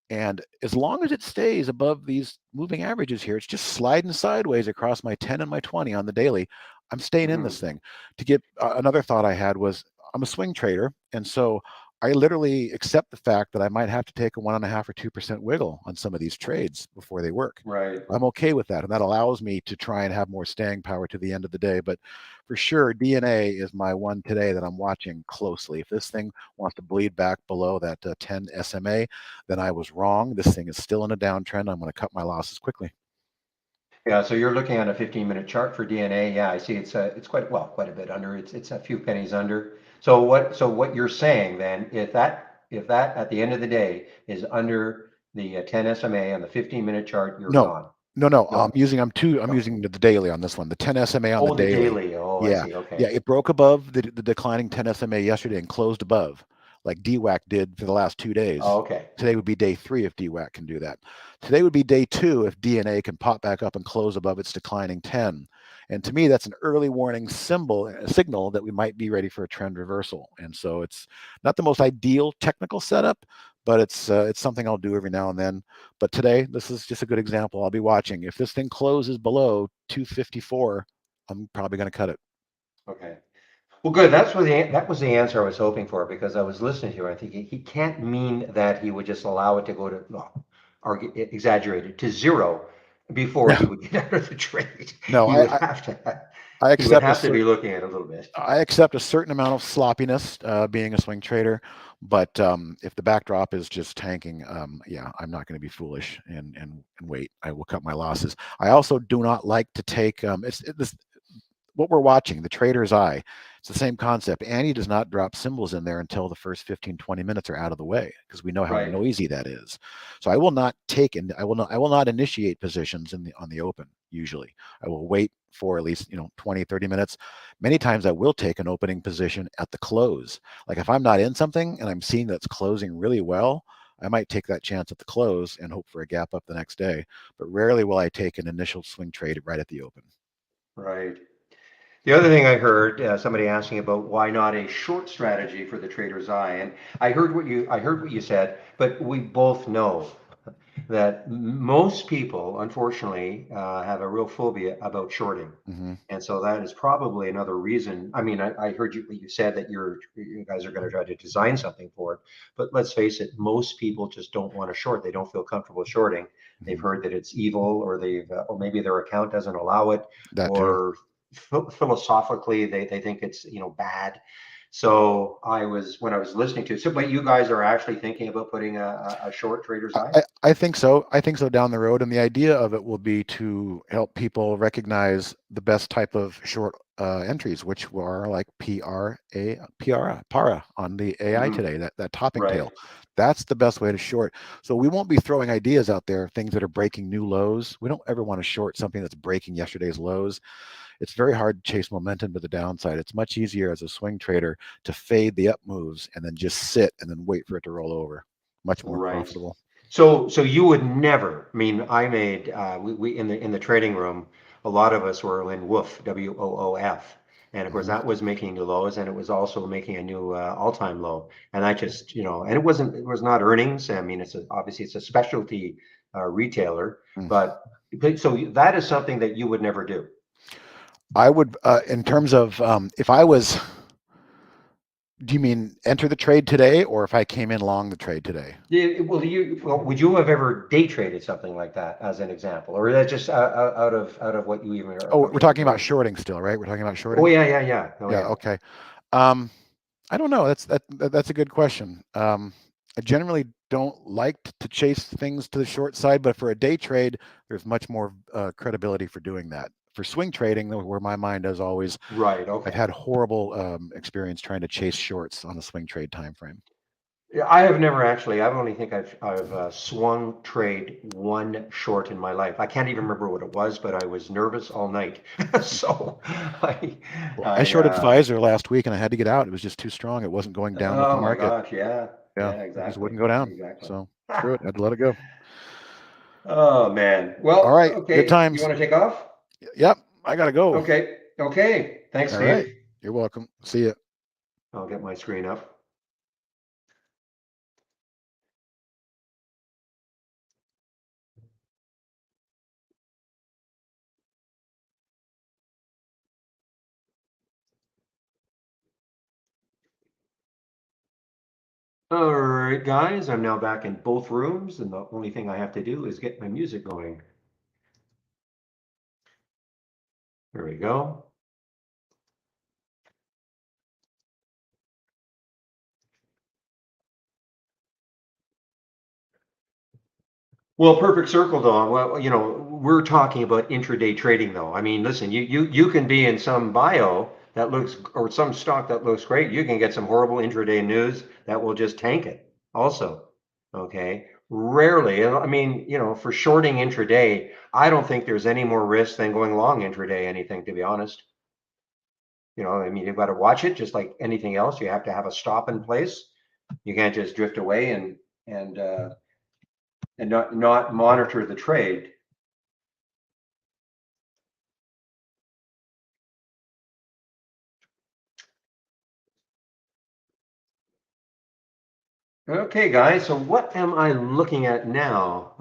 And as long as it stays above these moving averages here, it's just sliding sideways across my 10 and my 20 on the daily. I'm staying in this thing. To get another thought I had was, I'm a swing trader, and so I literally accept the fact that I might have to take a 1.5 or 2% wiggle on some of these trades before they work. Right. I'm okay with that, and that allows me to try and have more staying power to the end of the day. But for sure, DNA is my one today that I'm watching closely. If this thing wants to bleed back below that 10 SMA, then I was wrong. This thing is still in a downtrend. I'm going to cut my losses quickly. Yeah, so you're looking at a 15-minute chart for DNA. Yeah, I see it's quite a bit under. It's a few pennies under. So what you're saying then, if that at the end of the day is under the 10 SMA on the 15-minute chart, you're gone. No. I'm using the daily on this one. The 10 SMA on the daily. I see. Okay. Yeah, it broke above the declining 10 SMA yesterday and closed above, like DWAC did for the last 2 days. Oh, okay. Today would be day 3 if DWAC can do that. Today would be day 2 if DNA can pop back up and close above its declining 10. And to me, that's an early warning signal that we might be ready for a trend reversal. And so it's not the most ideal technical setup, but it's something I'll do every now and then. But today, this is just a good example. I'll be watching. If this thing closes below 254, I'm probably going to cut it. Okay. Well, good. That was the answer I was hoping for, because I was listening to you. I think he can't mean that he would just allow it to go to, or exaggerated, to zero before he would get out of the trade. No, he would have to. I he would accept a have to be certain looking at it a little bit. I accept a certain amount of sloppiness being a swing trader, but if the backdrop is just tanking, yeah, I'm not going to be foolish and wait. I will cut my losses. I also do not like to take this what we're watching, the trader's eye. It's the same concept. Annie does not drop symbols in there until the first 15, 20 minutes are out of the way because we know how Right. noisy that is. So I will not take and I will not initiate positions on the open usually. I will wait for at least 20, 30 minutes. Many times I will take an opening position at the close. Like if I'm not in something and I'm seeing that's closing really well, I might take that chance at the close and hope for a gap up the next day. But rarely will I take an initial swing trade right at the open. Right. The other thing I heard, somebody asking about why not a short strategy for the trader's eye, and I heard what you said, but we both know that most people, unfortunately, have a real phobia about shorting. Mm-hmm. And so that is probably another reason. I mean, I heard you said that you guys are going to try to design something for it, but let's face it, most people just don't want to short. They don't feel comfortable shorting. They've Mm-hmm. heard that it's evil, or or maybe their account doesn't allow it, That too. or philosophically they think it's bad. So when I was listening to it, so but you guys are actually thinking about putting a short trader's eye? I think so. I think so down the road. And the idea of it will be to help people recognize the best type of short entries, which are like para on the AI Hmm. today, that topping Right. tail. That's the best way to short. So we won't be throwing ideas out there, things that are breaking new lows. We don't ever want to short something that's breaking yesterday's lows. It's very hard to chase momentum to the downside. It's much easier as a swing trader to fade the up moves and then just sit and then wait for it to roll over. Much more Right. profitable. So you would never, I mean, I made, we in the trading room, a lot of us were in WOOF, WOOF. And of course, Mhm. that was making new lows, and it was also making a new all-time low. And I just, and it was not earnings. I mean, obviously it's a specialty retailer, Mm. but so that is something that you would never do. I would, in terms of if I was, do you mean enter the trade today or if I came in long the trade today? Yeah, well, would you have ever day traded something like that as an example, or is that just out of what you even are Oh, we're comfortable talking about doing? shorting still, right? We're talking about Oh shorting? yeah, yeah, yeah. Oh Yeah, yeah. okay. Um, I don't know. That's a good question. I generally don't like to chase things to the short side, but for a day trade, there's much more credibility for doing that. For swing trading, where my mind is always, Right. I've Okay. had horrible experience trying to chase shorts on a swing trade time frame. Yeah, I have never actually. I've only think I've swung trade one short in my life. I can't even remember what it was, but I was nervous all night. So I Well, I I shorted Pfizer last week and I had to get out. It was just too strong. It wasn't going down with the oh my market. gosh, yeah, Yeah, yeah, it just exactly, wouldn't go down. exactly. So screw it. I had to let it go. Oh man. All Well, right. Good okay. You times. want to take off? Yep. I got to go. Okay. Okay. Thanks, All right. Steve. You're welcome. See you. I'll get my screen up. All right, guys, I'm now back in both rooms, and the only thing I have to do is get my music going. There we go. Well, perfect circle, Don. Well, we're talking about intraday trading, though. I mean, listen, you can be in some bio that looks, or some stock that looks great. You can get some horrible intraday news that will just tank it. Also, okay. Rarely, and I mean, for shorting intraday, I don't think there's any more risk than going long intraday. Anything, to be honest. I mean, you've got to watch it just like anything else. You have to have a stop in place. You can't just drift away and uh, and not monitor the trade. Okay, guys, so what am I looking at now?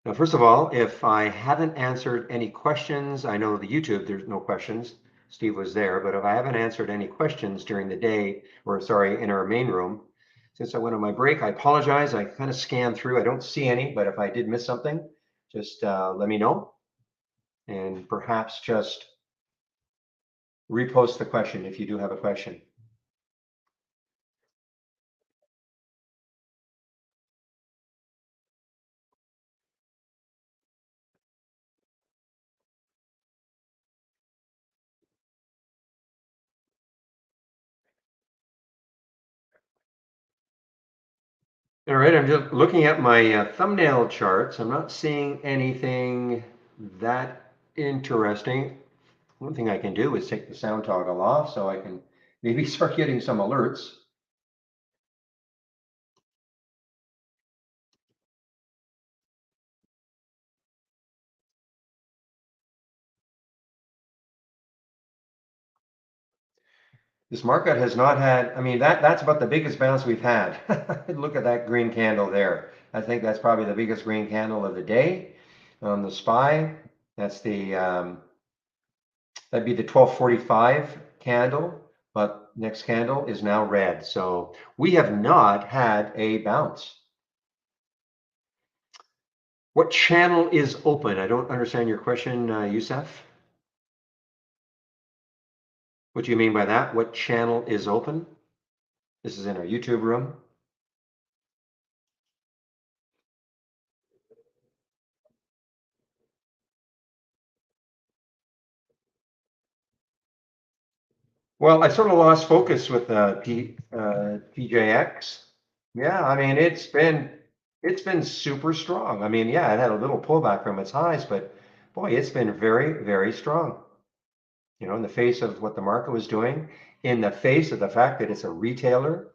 Now, first of all, if I haven't answered any questions, I know the YouTube, there's no questions. Steve was there, but if I haven't answered any questions during the day, or sorry, in our main room, since I went on my break, I apologize. I kind of scanned through. I don't see any, but if I did miss something, just let me know. and perhaps just repost the question if you do have a question. All right, I'm just looking at my thumbnail charts. I'm not seeing anything that interesting. One thing I can do is take the sound toggle off so I can maybe start getting some alerts. This market has not had, I mean, that's about the biggest bounce we've had. Look at that green candle there. I think that's probably the biggest green candle of the day on the SPY. That's the, that'd be the 1245 candle, but next candle is now red. So we have not had a bounce. What channel is open? I don't understand your question, Youssef. What do you mean by that? What channel is open? This is in our YouTube room. Well, I sort of lost focus with TJX. Yeah, I mean it's been super strong. I mean, yeah, it had a little pullback from its highs, but boy, it's been very, very strong. You know, in the face of what the market was doing, in the face of the fact that it's a retailer.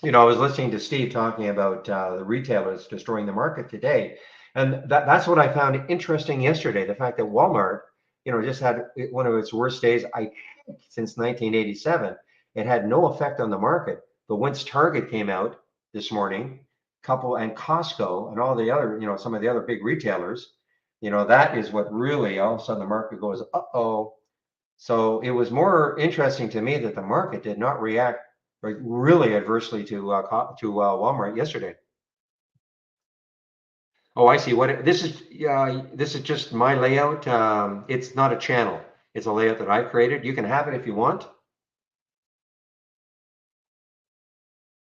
You know, I was listening to Steve talking about the retailers destroying the market today, and that's what I found interesting yesterday. The fact that Walmart, you know, just had one of its worst days, I think, since 1987. It had no effect on the market. But once Target came out this morning, couple and Costco and all the other, you know, some of the other big retailers, you know, that is what really all of a sudden the market goes, uh-oh. So it was more interesting to me that the market did not react really adversely to Walmart yesterday. Oh, I see. What this is? This is just my layout. It's not a channel. It's a layout that I created. You can have it if you want.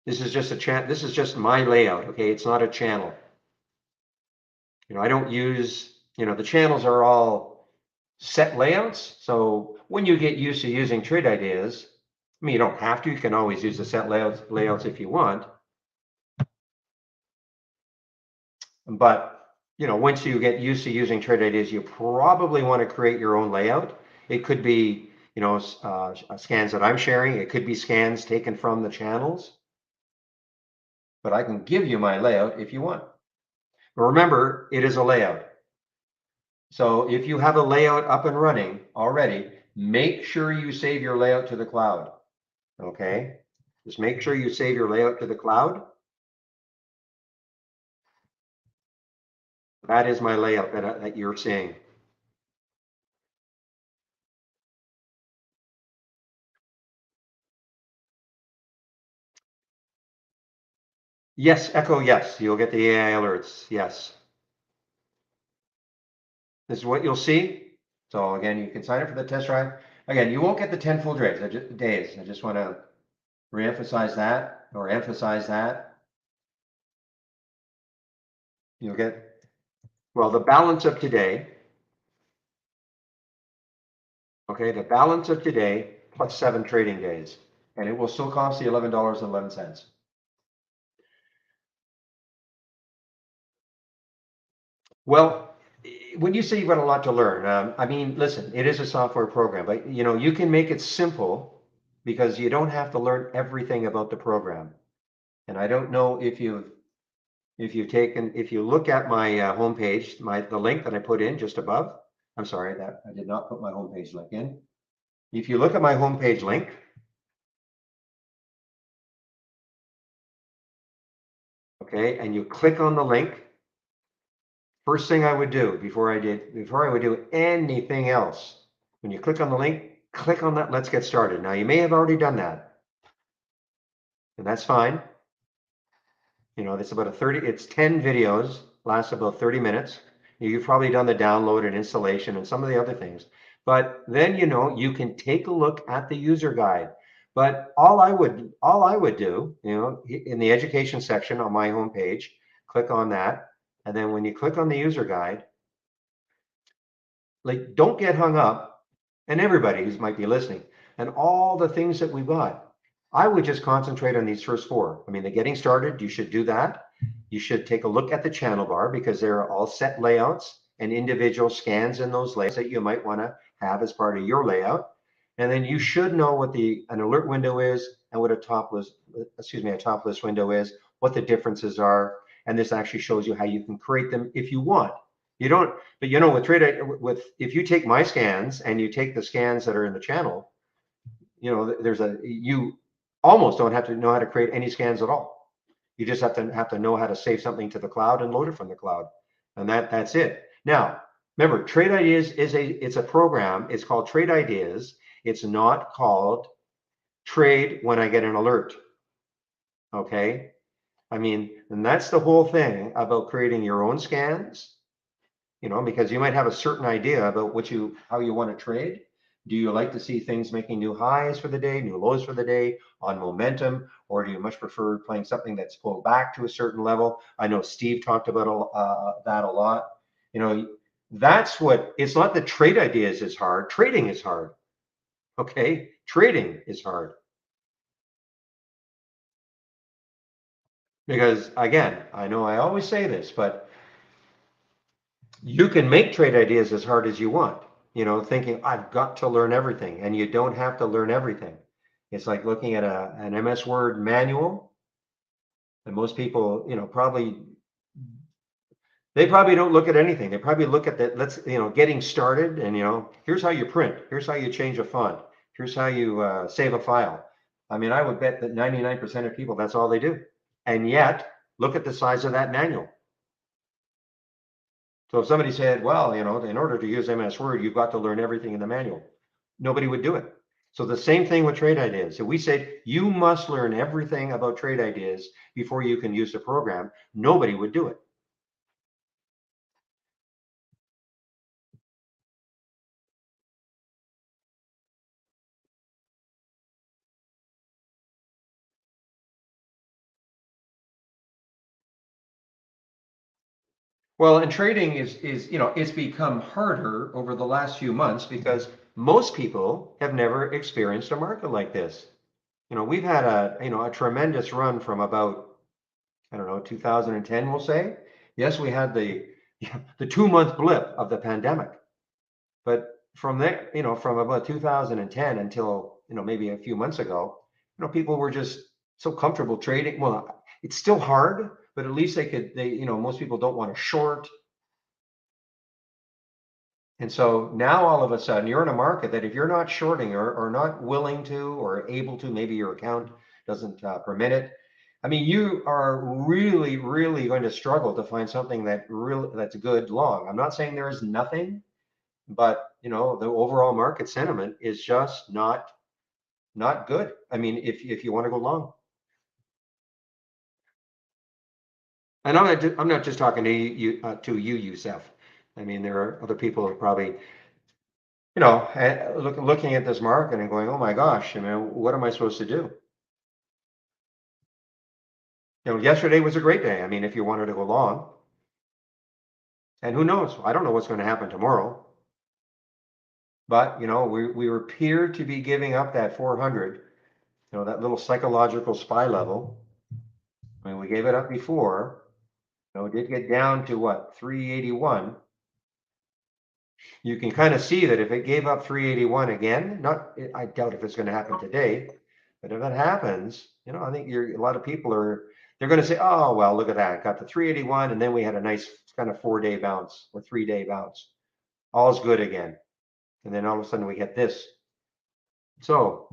This is just a chat. This is just my layout. Okay, it's not a channel. You know, I don't use. You know, the channels are all set layouts. So when you get used to using Trade Ideas, I mean, you don't have to. You can always use the set layouts if you want. But you know, once you get used to using Trade Ideas, you probably want to create your own layout. It could be, you know, scans that I'm sharing. It could be scans taken from the channels. But I can give you my layout if you want. But remember, it is a layout. So if you have a layout up and running already, make sure you save your layout to the cloud. Okay? Just make sure you save your layout to the cloud. That is my layout that you're seeing. Yes, Echo, yes. You'll get the AI alerts. Yes. This is what you'll see. So again, you can sign up for the test drive. Again, you won't get the 10 full days. I just want to reemphasize that or emphasize that. You'll get, well, the balance of today. Okay, the balance of today plus 7 trading days. And it will still cost you $11.11. Well, when you say you've got a lot to learn, I mean, listen, it is a software program, but you know, you can make it simple because you don't have to learn everything about the program. And I don't know if you look at my homepage, the link that I put in just above. I'm sorry that I did not put my homepage link in. If you look at my homepage link, okay, and you click on the link, first thing I would do before I would do anything else, when you click on the link, click on that, let's get started. Now you may have already done that, and that's fine. You know, it's 10 videos, lasts about 30 minutes. You've probably done the download and installation and some of the other things. But then, you can take a look at the user guide. But all I would do, in the education section on my homepage, click on that. And then when you click on the user guide, like, don't get hung up, and everybody who might be listening, and all the things that we've got. I would just concentrate on these first four. I mean, the getting started, you should do that. You should take a look at the channel bar because there are all set layouts and individual scans in those layouts that you might want to have as part of your layout. And then you should know what an alert window is and what a top list window is, what the differences are. And this actually shows you how you can create them if you want. You don't, but with if you take my scans and you take the scans that are in the channel, you almost don't have to know how to create any scans at all. You just have to know how to save something to the cloud and load it from the cloud, and that's it. Now, remember, Trade Ideas it's a program. It's called Trade Ideas. It's not called Trade when I get an alert. Okay, I mean, and that's the whole thing about creating your own scans. Because you might have a certain idea about how you want to trade. Do you like to see things making new highs for the day, new lows for the day on momentum, or do you much prefer playing something that's pulled back to a certain level? I know Steve talked about that a lot. It's not that Trade Ideas is hard. Trading is hard. Okay, trading is hard because, again, I know I always say this, but you can make Trade Ideas as hard as you want, thinking I've got to learn everything, and you don't have to learn everything. It's like looking at an MS Word manual, and most people, they probably don't look at anything. They probably look at getting started, and here's how you print, here's how you change a font, here's how you save a file. I mean, I would bet that 99% of people, that's all they do. And yet, look at the size of that manual. So if somebody said, well, in order to use MS Word, you've got to learn everything in the manual, nobody would do it. So the same thing with Trade Ideas. If we said you must learn everything about Trade Ideas before you can use the program, nobody would do it. Well, and trading it's become harder over the last few months because most people have never experienced a market like this. We've had a tremendous run from about, I don't know, 2010, we'll say. Yes, we had the 2-month blip of the pandemic. But from there, from about 2010 until, maybe a few months ago, people were just so comfortable trading. Well, it's still hard, but at least most people don't want to short. And so now all of a sudden you're in a market that if you're not shorting or not willing to or able to, maybe your account doesn't permit it. I mean, you are really, really going to struggle to find something that's good long. I'm not saying there is nothing, but the overall market sentiment is just not good. I mean, if you want to go long, and I'm not just talking to you, Youssef. I mean, there are other people who probably looking at this market and going, oh my gosh, I mean, what am I supposed to do? Yesterday was a great day. I mean, if you wanted to go long, and who knows? I don't know what's going to happen tomorrow. But we appear to be giving up that 400, that little psychological spy level. I mean, we gave it up before. It did get down to what, 381. You can kind of see that if it gave up 381 again, I doubt if it's going to happen today, but if it happens, I think a lot of people they're going to say, oh, well, look at that. Got to 381, and then we had a nice kind of 4-day bounce or 3-day bounce. All's good again. And then all of a sudden we get this. So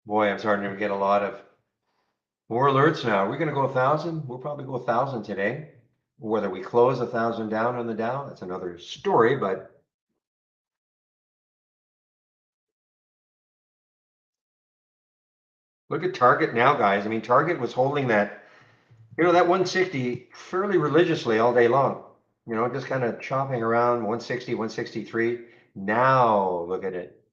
Boy, I'm starting to get a lot of more alerts now. We're going to go 1,000. We'll probably go 1,000 today. Whether we close 1,000 down on the Dow, that's another story. But look at Target now, guys. I mean, Target was holding that, that 160 fairly religiously all day long. Just kind of chopping around 160, 163. Now look at it.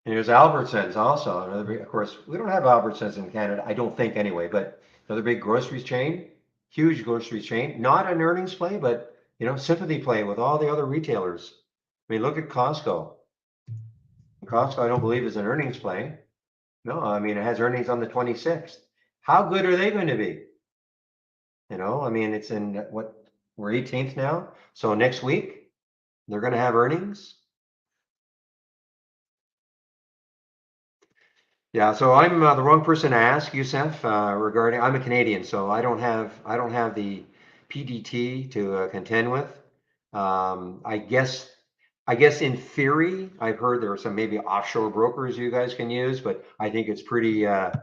And there's Albertsons also. Of course, we don't have Albertsons in Canada, I don't think anyway, but another big grocery chain, huge grocery chain, not an earnings play, but sympathy play with all the other retailers. I mean, look at Costco. Costco, I don't believe is an earnings play. No, I mean, it has earnings on the 26th. How good are they going to be? I mean, it's in what, we're 18th now. So next week, they're going to have earnings. Yeah, so I'm the wrong person to ask, Youssef, regarding. I'm a Canadian, so I don't have the PDT to contend with. I guess in theory, I've heard there are some maybe offshore brokers you guys can use, but I think it's pretty. That's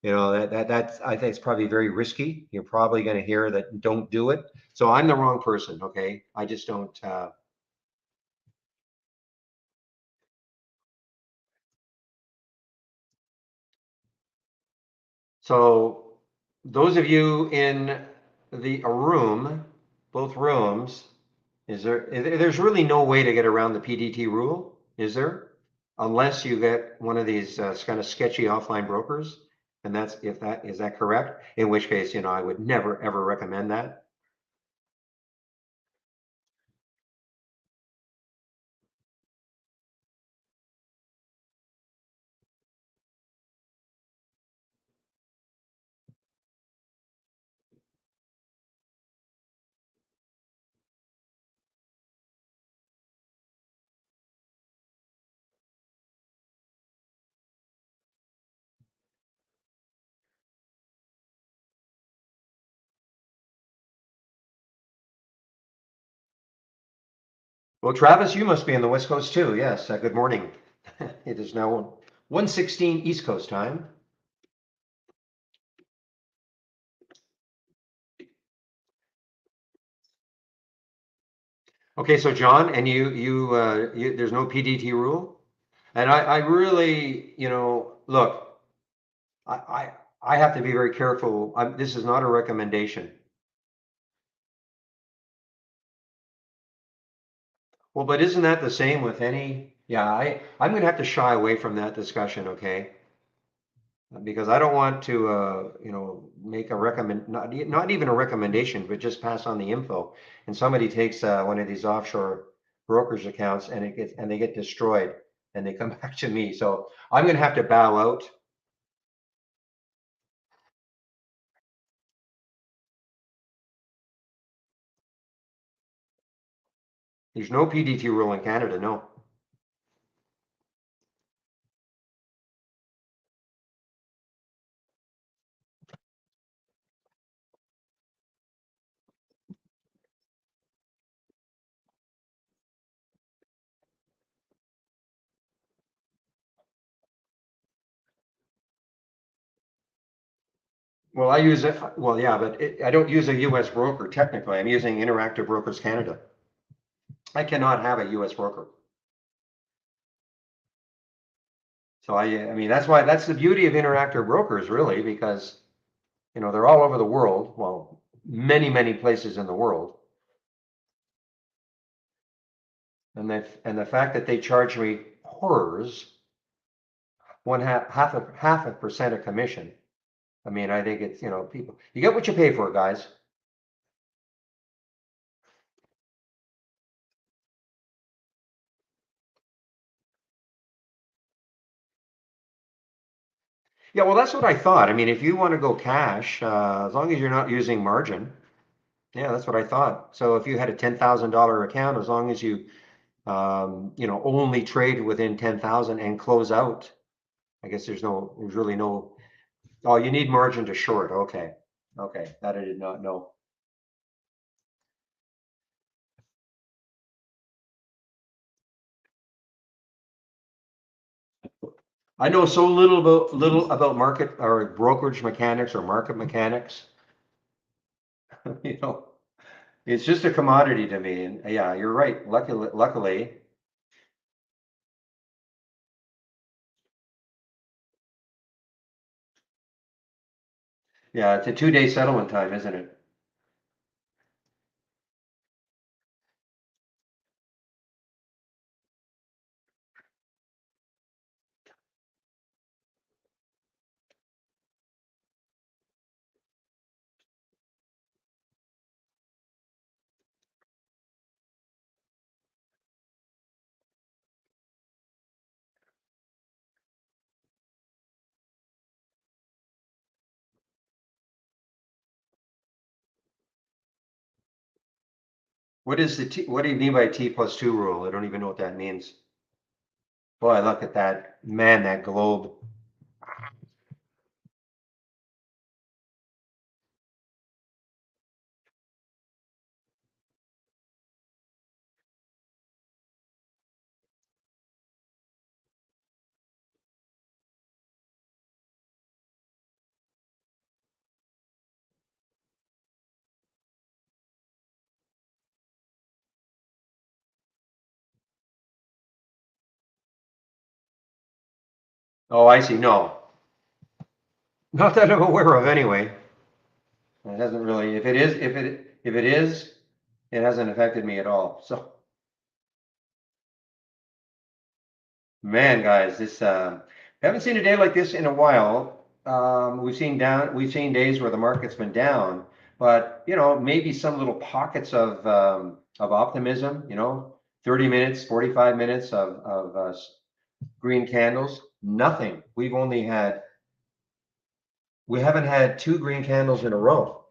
I think it's probably very risky. You're probably going to hear that don't do it. So I'm the wrong person. Okay, I just don't. So those of you in the a room, both rooms, there's really no way to get around the PDT rule, is there? Unless you get one of these kind of sketchy offline brokers, and that's if that is that correct? In which case, I would never ever recommend that. Well, Travis, you must be on the West Coast too. Yes. Good morning. It is now 1:16 East Coast time. Okay, so John, and there's no PDT rule, and I really, look, I, I, I have to be very careful. This is not a recommendation. Well, but isn't that the same with any? Yeah, I'm going to have to shy away from that discussion, okay? Because I don't want to, make a not even a recommendation, but just pass on the info. And somebody takes one of these offshore brokers accounts and they get destroyed and they come back to me. So I'm going to have to bow out. There's no PDT rule in Canada, no. Well, I use it. Well, yeah, but I don't use a US broker technically. I'm using Interactive Brokers Canada. I cannot have a US broker. So I mean, that's the beauty of Interactive Brokers, really, because they're all over the world. Well, many, many places in the world. And the fact that they charge me horrors, half a percent of commission. I mean, I think it's, people, you get what you pay for, guys. Yeah, well, that's what I thought. I mean, if you want to go cash, as long as you're not using margin, yeah, that's what I thought. So if you had a $10,000 account, as long as you, only trade within 10,000 and close out, I guess there's really no, oh, you need margin to short. Okay. Okay. That I did not know. I know so little about market or brokerage mechanics or market mechanics. You know, it's just a commodity to me. And yeah, you're right. Luckily, yeah, it's a 2 day settlement time, isn't it? What do you mean by T+2 rule? I don't even know what that means. Boy, look at that, man, that globe. Oh, I see. No, not that I'm aware of anyway. It hasn't really, if it is, it hasn't affected me at all. So, man, guys, I haven't seen a day like this in a while. We've seen days where the market's been down, but maybe some little pockets of optimism, 30 minutes, 45 minutes of green candles, nothing. We haven't had two green candles in a row.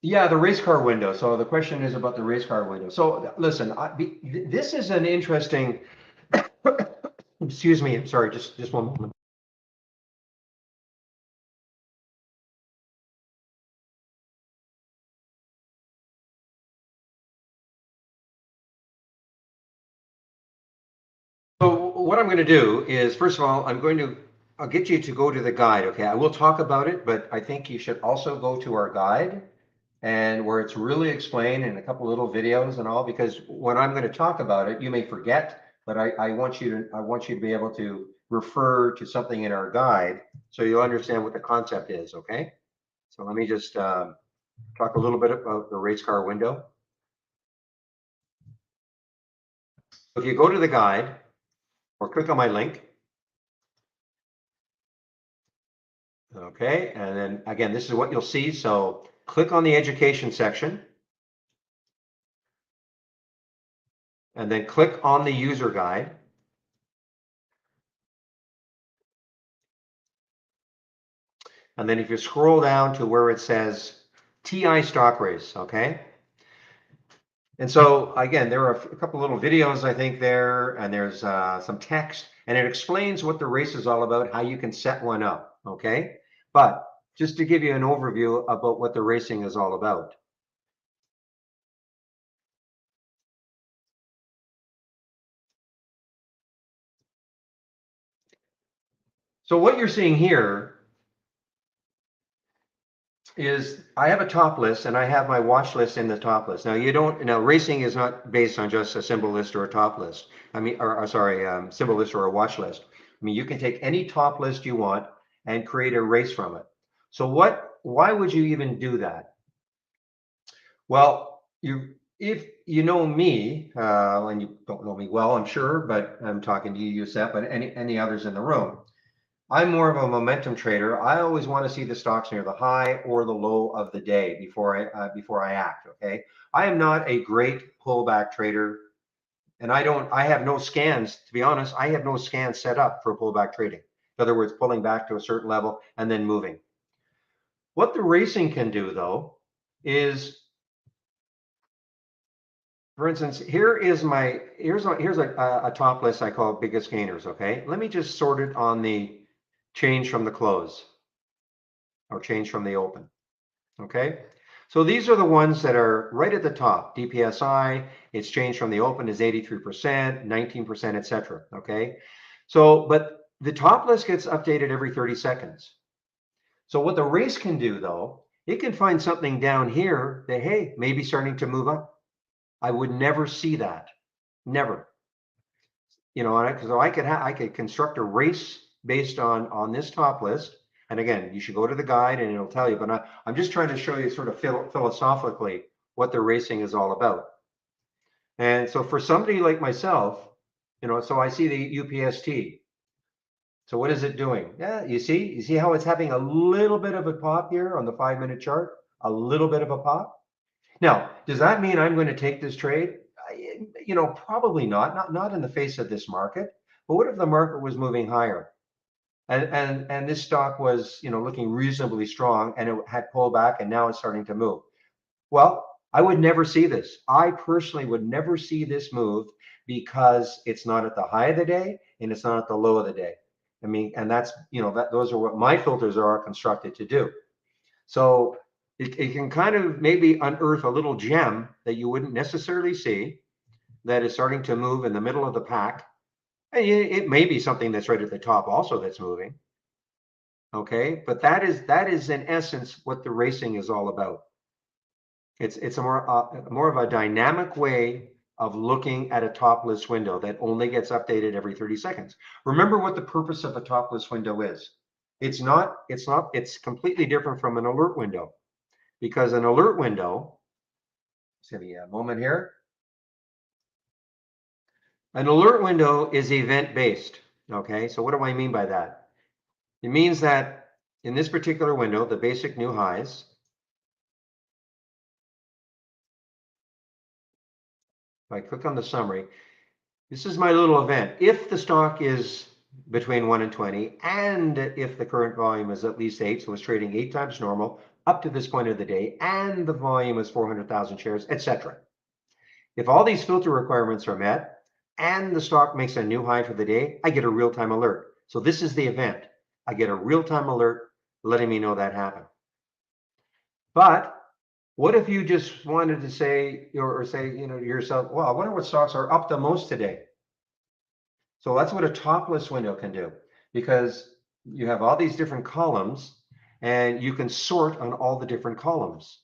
Yeah, the race car window. So the question is about the race car window. So listen, this is an interesting, excuse me, sorry, just one moment. So what I'm going to do is, first of all, I'll get you to go to the guide. Okay, I will talk about it, but I think you should also go to our guide and where it's really explained in a couple little videos and all, because when I'm going to talk about it, you may forget, but I want you to be able to refer to something in our guide so you'll understand what the concept is. Okay, so let me just talk a little bit about the race car window. If you go to the guide or click on my link, okay, and then again, this is what you'll see. So click on the education section and then click on the user guide. And then if you scroll down to where it says TI stock race, okay? And so again, there are a couple little videos, I think there, and there's some text, and it explains what the race is all about, how you can set one up, okay? But just to give you an overview about what the racing is all about. So what you're seeing here is I have a top list and I have my watch list in the top list. Now racing is not based on just a symbol list or a top list. I mean, or sorry, symbol list or a watch list. I mean, you can take any top list you want and create a race from it. So what why would you even do that? Well, if you know me, and you don't know me well, I'm sure, but I'm talking to you, Youssef, and any others in the room. I'm more of a momentum trader. I always want to see the stocks near the high or the low of the day before I act. Okay, I am not a great pullback trader, and I have no scans. To be honest, I have no scans set up for pullback trading. In other words, pulling back to a certain level and then moving. What the racing can do, though, is, for instance, here's a top list I call biggest gainers. Okay, let me just sort it on the change from the close or change from the open. Okay, so these are the ones that are right at the top. DPSI, its change from the open is 83%, 19%, etc. Okay, so but the top list gets updated every 30 seconds. So what the race can do, though, it can find something down here that, hey, maybe starting to move up. I would never see that, never. You know, because I could construct a race based on this top list. And again, you should go to the guide and it'll tell you. But I'm just trying to show you sort of philosophically what the racing is all about. And so for somebody like myself, you know, so I see the UPST. So what is it doing? Yeah, you see how it's having a little bit of a pop here on the 5-minute chart, a little bit of a pop. Now, does that mean I'm going to take this trade? You know, probably not in the face of this market. But what if the market was moving higher, and this stock was, you know, looking reasonably strong, and it had pulled back, and now it's starting to move? Well, I would never see this. I personally would never see this move because it's not at the high of the day and it's not at the low of the day. I mean, and that's, you know, those are what my filters are constructed to do. So it can kind of maybe unearth a little gem that you wouldn't necessarily see that is starting to move in the middle of the pack. And it may be something that's right at the top also that's moving. Okay, but that is in essence what the racing is all about. It's a more of a dynamic way of looking at a top list window that only gets updated every 30 seconds. Remember what the purpose of a top list window is. It's completely different from an alert window, because an alert window, let's give me a moment here. An alert window is event based. Okay, so what do I mean by that? It means that in this particular window, the basic new highs, if I click on the summary, this is my little event. If the stock is between 1 and 20, and if the current volume is at least 8, so it's trading 8 times normal up to this point of the day, and the volume is 400,000 shares, etc. If all these filter requirements are met, and the stock makes a new high for the day, I get a real-time alert. So this is the event. I get a real-time alert letting me know that happened. But what if you just wanted to say, or say, you know, to yourself, well, I wonder what stocks are up the most today. So that's what a top list window can do, because you have all these different columns and you can sort on all the different columns.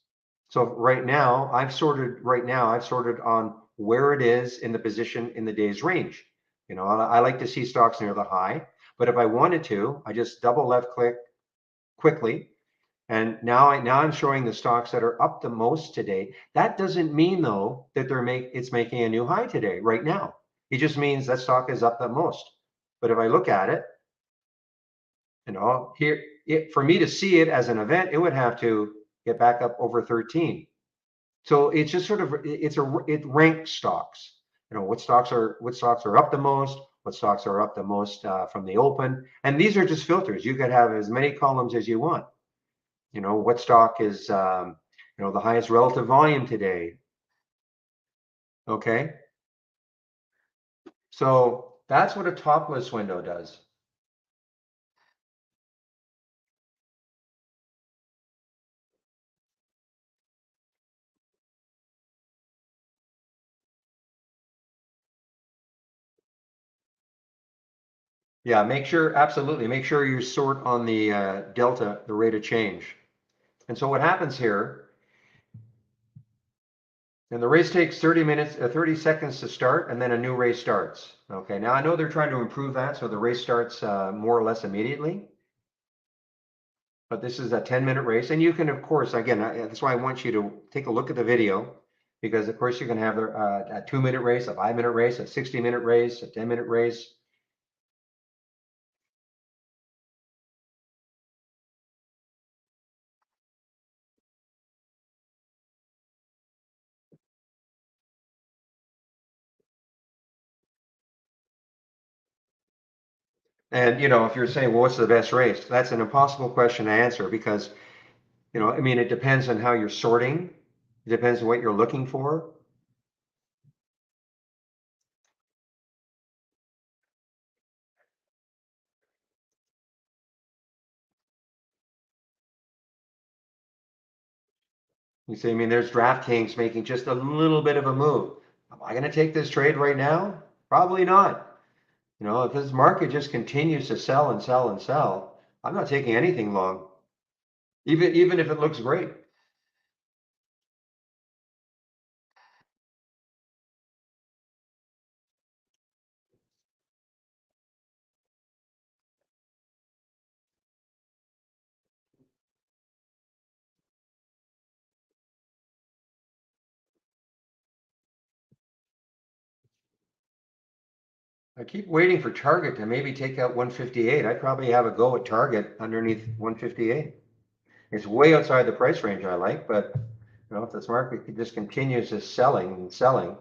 So right now I've sorted on where it is in the position in the day's range. You know, I like to see stocks near the high, but if I wanted to, I just double left click quickly. And now I'm showing the stocks that are up the most today. That doesn't mean though that it's making a new high today right now. It just means that stock is up the most. But if I look at it, you know, here, for me to see it as an event, it would have to get back up over 13. So it's just sort of, it ranks stocks. You know, what stocks are up the most, what stocks are up the most from the open. And these are just filters. You could have as many columns as you want. You know, what stock is, you know, the highest relative volume today. Okay. So that's what a top list window does. Yeah, absolutely, make sure you sort on the delta, the rate of change. And so what happens here, and the race takes 30 seconds to start, and then a new race starts. Okay, now I know they're trying to improve that, so the race starts more or less immediately. But this is a 10-minute race, and you can, of course, again, that's why I want you to take a look at the video, because of course you can have a 2-minute race, a 5-minute race, a 60-minute race, a 10-minute race. And if you're saying, well, what's the best race? That's an impossible question to answer because, I mean, it depends on how you're sorting. It depends on what you're looking for. You see, I mean, there's DraftKings making just a little bit of a move. Am I going to take this trade right now? Probably not. If this market just continues to sell and sell and sell, I'm not taking anything long, even if it looks great. I keep waiting for Target to maybe take out 158. I probably have a go at Target underneath 158. It's way outside the price range I like, but if this market just continues to selling and selling.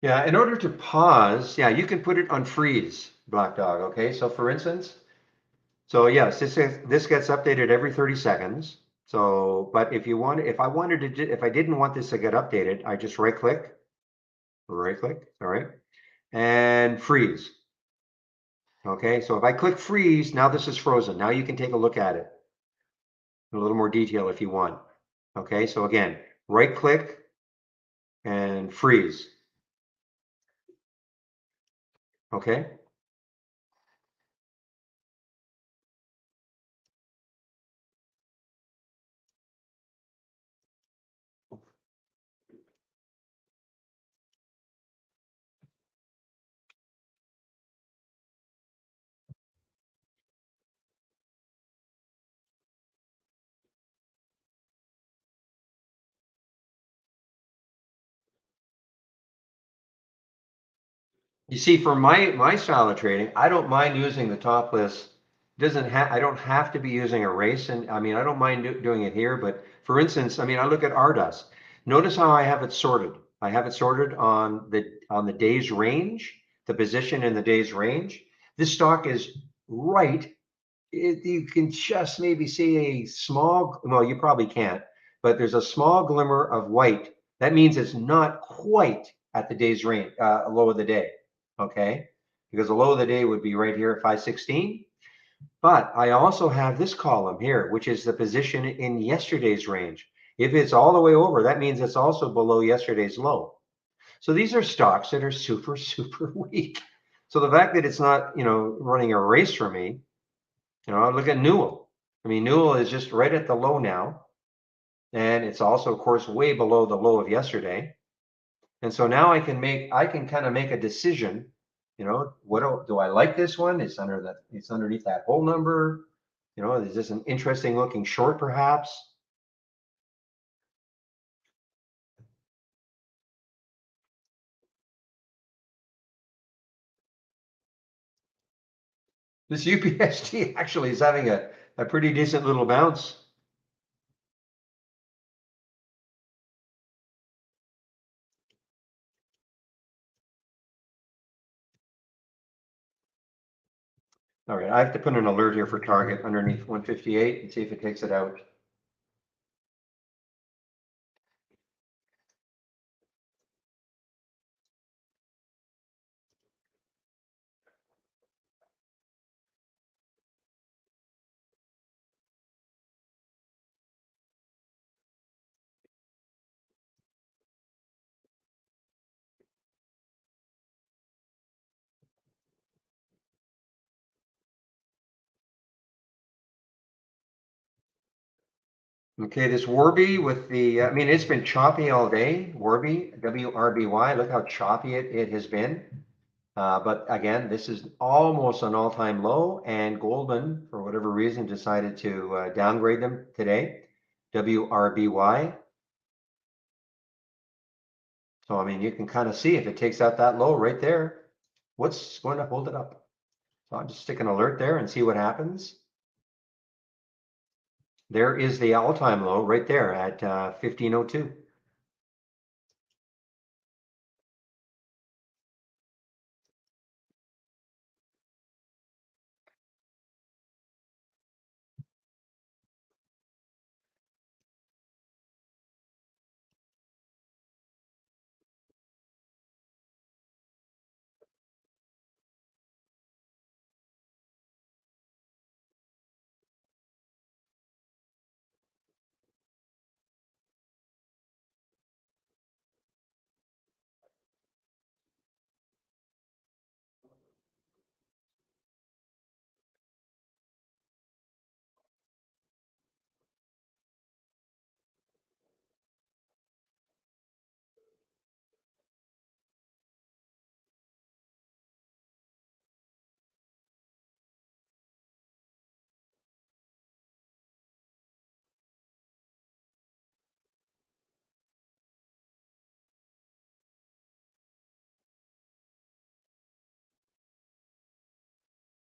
Yeah, in order to pause, yeah, you can put it on freeze, Black Dog. Okay, so for instance, so yes, this gets updated every 30 seconds. So, but if I didn't want this to get updated, I just right click, sorry, and freeze. Okay, so if I click freeze, now this is frozen. Now you can take a look at it in a little more detail if you want. Okay, so again, right click and freeze. Okay. You see, for my style of trading, I don't mind using the top list. Doesn't have I don't have to be using a race, and I mean I don't mind doing it here. But for instance, I mean I look at Ardas. Notice how I have it sorted. I have it sorted on the day's range, the position in the day's range. This stock is right. You can just maybe see a small. Well, you probably can't, but there's a small glimmer of white. That means it's not quite at the day's range, low of the day. Okay, because the low of the day would be right here at 516. But I also have this column here, which is the position in yesterday's range. If it's all the way over, that means it's also below yesterday's low. So these are stocks that are super, super weak. So the fact that it's not, running a race for me, look at Newell. I mean, Newell is just right at the low now. And it's also, of course, way below the low of yesterday. And so now I can kind of make a decision. What do I like this one? It's underneath that whole number. Is this an interesting looking short perhaps? This UPST actually is having a pretty decent little bounce. All right, I have to put an alert here for target underneath 158 and see if it takes it out. Okay, this Warby with the, I mean, it's been choppy all day. Warby, WRBY, look how choppy it has been. But again, this is almost an all-time low, and Goldman, for whatever reason, decided to downgrade them today. WRBY. So, I mean, you can kind of see if it takes out that low right there, what's going to hold it up. So I'll just stick an alert there and see what happens. There is the all-time low right there at 1502.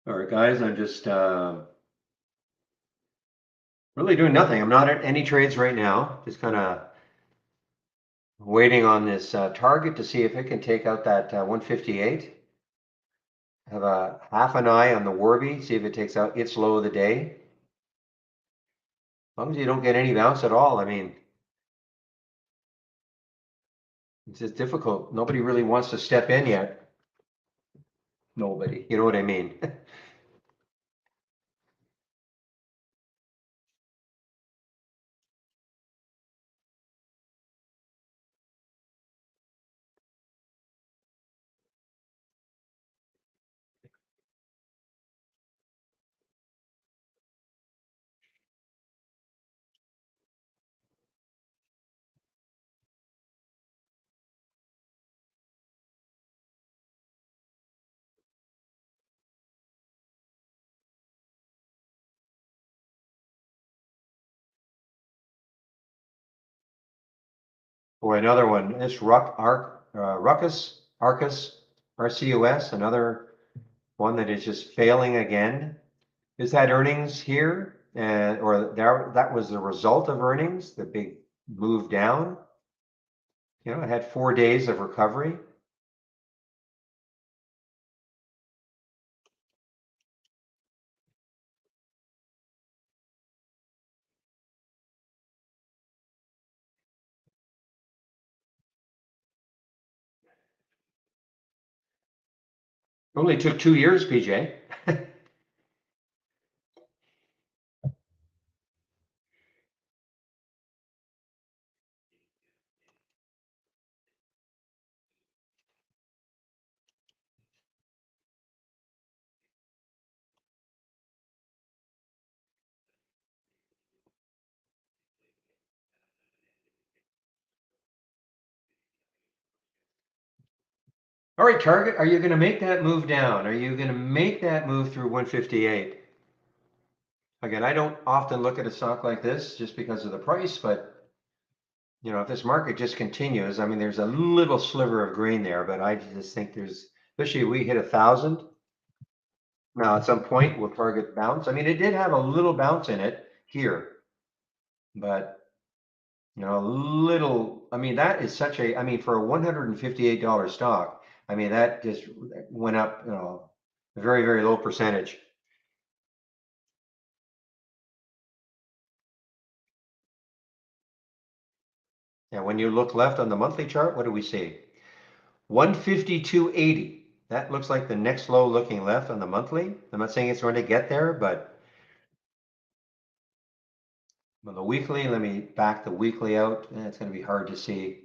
All right, guys, I'm just really doing nothing. I'm not at any trades right now. Just kind of waiting on this target to see if it can take out that 158. Have a half an eye on the Warby, see if it takes out its low of the day. As long as you don't get any bounce at all, I mean, it's just difficult. Nobody really wants to step in yet. Nobody, you know what I mean? Or another one, this Ruckus, Arcus, RCUS, another one that is just failing again. Is that earnings here? Or that was the result of earnings, the big move down? You know, it had 4 days of recovery. Only took 2 years, PJ. All right, Target, are you going to make that move down? Are you going to make that move through 158? Again, I don't often look at a stock like this just because of the price, but you know, if this market just continues, I mean, there's a little sliver of green there, but I just think there's, especially if we hit 1,000. Now, at some point, will Target bounce? I mean, it did have a little bounce in it here, but you know, a little. I mean, that is such a. I mean, for a $158 stock, I mean, that just went up, you know, a very, very low percentage. And when you look left on the monthly chart, what do we see? 152.80. That looks like the next low looking left on the monthly. I'm not saying it's going to get there, but on the weekly, let me back the weekly out. It's going to be hard to see.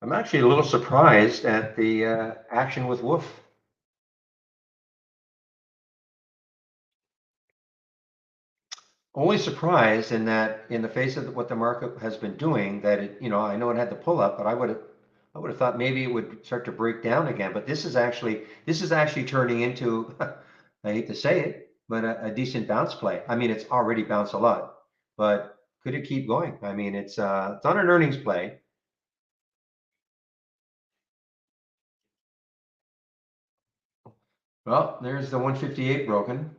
I'm actually a little surprised at the action with Wolf. Only surprised in that, in the face of what the market has been doing, that it, I know it had the pull up, but I would have thought maybe it would start to break down again. But this is actually turning into, I hate to say it, but a decent bounce play. I mean, it's already bounced a lot, but could it keep going? I mean, it's on an earnings play. Well, there's the 158 broken.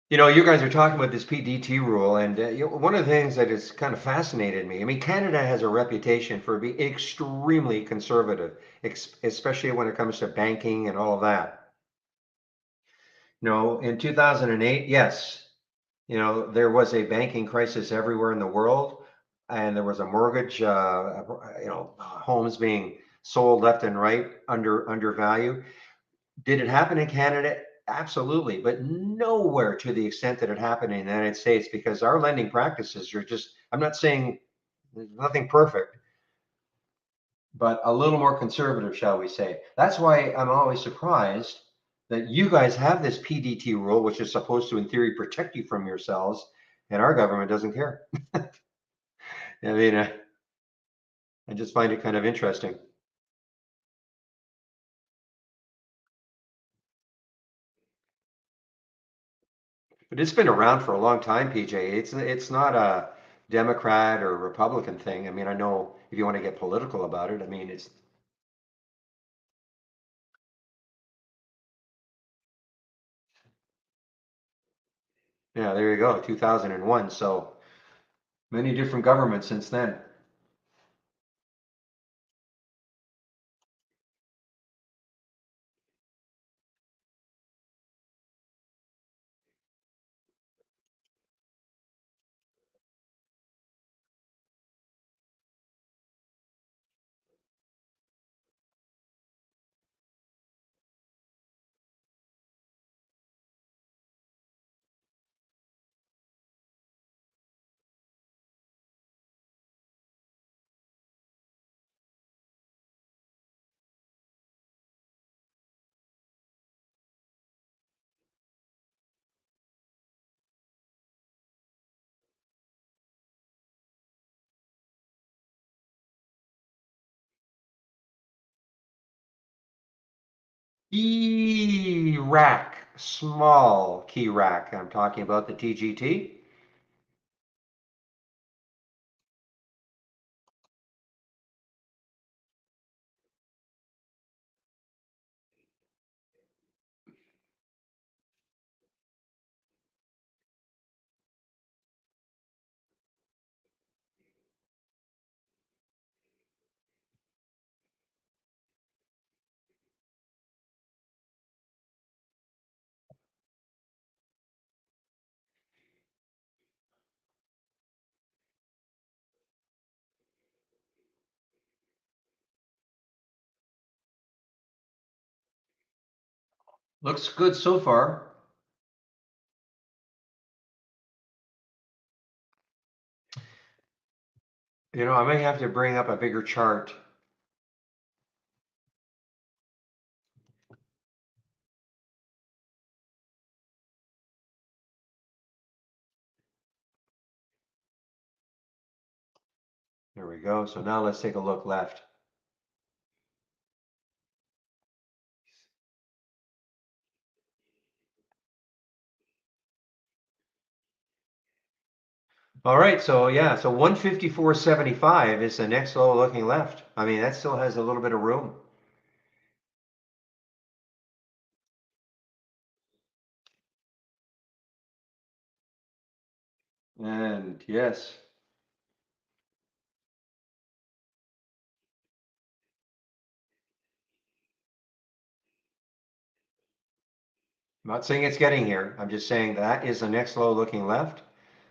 You guys are talking about this PDT rule, and one of the things that has kind of fascinated me. I mean, Canada has a reputation for being extremely conservative, especially when it comes to banking and all of that. In 2008, yes, there was a banking crisis everywhere in the world, and there was a mortgage, homes being sold left and right undervalue. Did it happen in Canada? Absolutely, but nowhere to the extent that it happened in the United States, because our lending practices are just, I'm not saying there's nothing perfect, but a little more conservative, shall we say. That's why I'm always surprised that you guys have this PDT rule, which is supposed to, in theory, protect you from yourselves, and our government doesn't care. I mean, I just find it kind of interesting. But it's been around for a long time, PJ. It's not a Democrat or Republican thing. I mean, I know if you want to get political about it, I mean, it's yeah, there you go, 2001. So many different governments since then. Key rack, small key rack. I'm talking about the TGT. Looks good so far. I may have to bring up a bigger chart. There we go. So now let's take a look left. All right, so yeah, so 154.75 is the next low looking left. I mean, that still has a little bit of room. And yes, I'm not saying it's getting here. I'm just saying that is the next low looking left.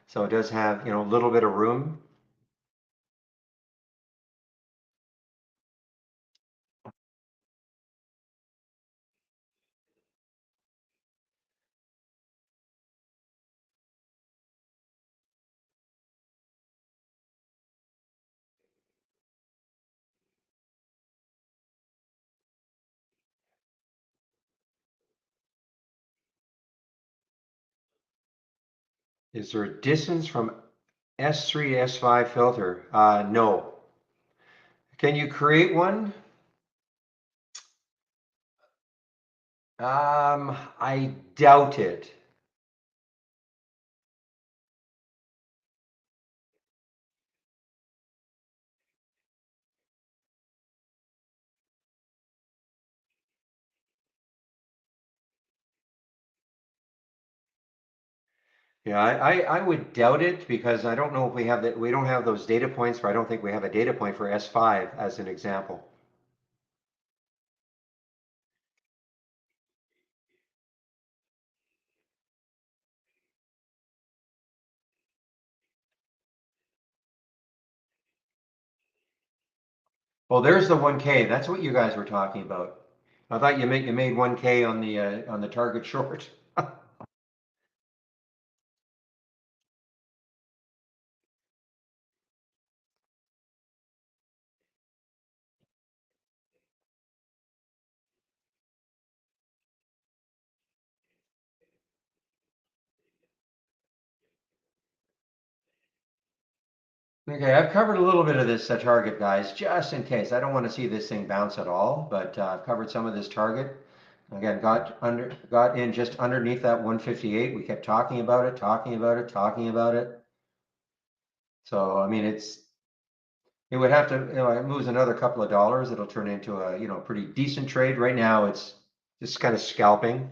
So it does have, a little bit of room. Is there a distance from S3 to S5 filter? No. Can you create one? I doubt it. Yeah, I would doubt it because I don't know if we have that. We don't have those data points, but I don't think we have a data point for S5 as an example. Well, there's the 1K. That's what you guys were talking about. I thought you made 1K on the target short. Okay, I've covered a little bit of this target, guys, just in case. I don't want to see this thing bounce at all, but I've covered some of this target. Again, got in just underneath that 158. We kept talking about it, talking about it, talking about it. So I mean, it would have to, it moves another couple of dollars. It'll turn into a, pretty decent trade. Right now, it's just kind of scalping.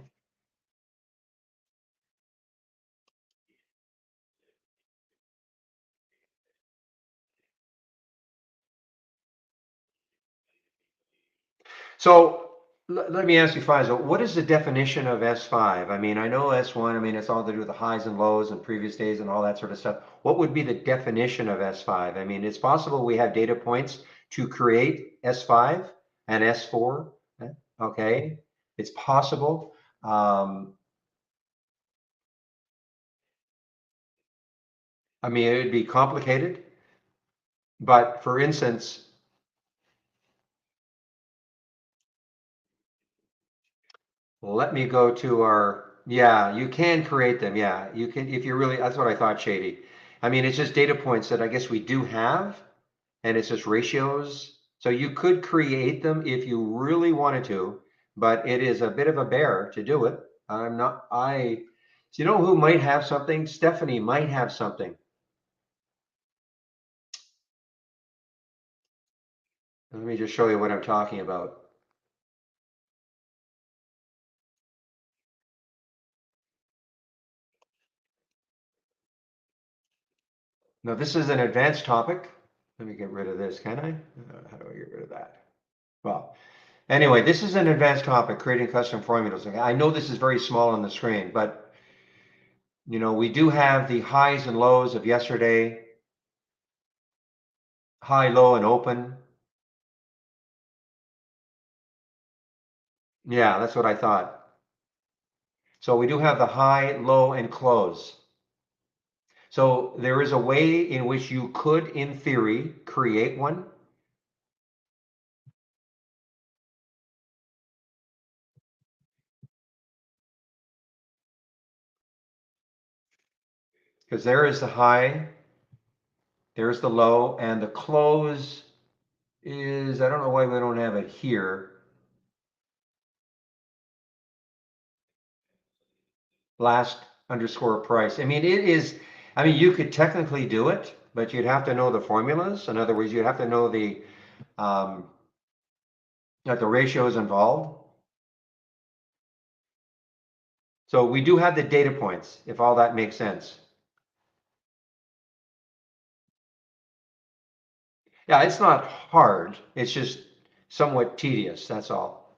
So let me ask you, Faisal, what is the definition of S5? I mean, I know S1, I mean, it's all to do with the highs and lows and previous days and all that sort of stuff. What would be the definition of S5? I mean, it's possible we have data points to create S5 and S4. Okay, it's possible. I mean, it would be complicated, but for instance, let me go to yeah, you can create them. Yeah, you can, if you really, that's what I thought, Shady. I mean, it's just data points that I guess we do have, and it's just ratios. So you could create them if you really wanted to, but it is a bit of a bear to do it. So you know who might have something? Stephanie might have something. Let me just show you what I'm talking about. Now, this is an advanced topic. Let me get rid of this, can I? How do I get rid of that? Well, anyway, this is an advanced topic, creating custom formulas. I know this is very small on the screen, but we do have the highs and lows of yesterday, high, low, and open. Yeah, that's what I thought. So we do have the high, low, and close. So there is a way in which you could, in theory, create one. Because there is the high, there's the low, and the close is, I don't know why we don't have it here. Last underscore price. I mean, you could technically do it, but you'd have to know the formulas. In other words, you'd have to know um, the ratios involved. So we do have the data points, if all that makes sense. Yeah, it's not hard. It's just somewhat tedious. That's all.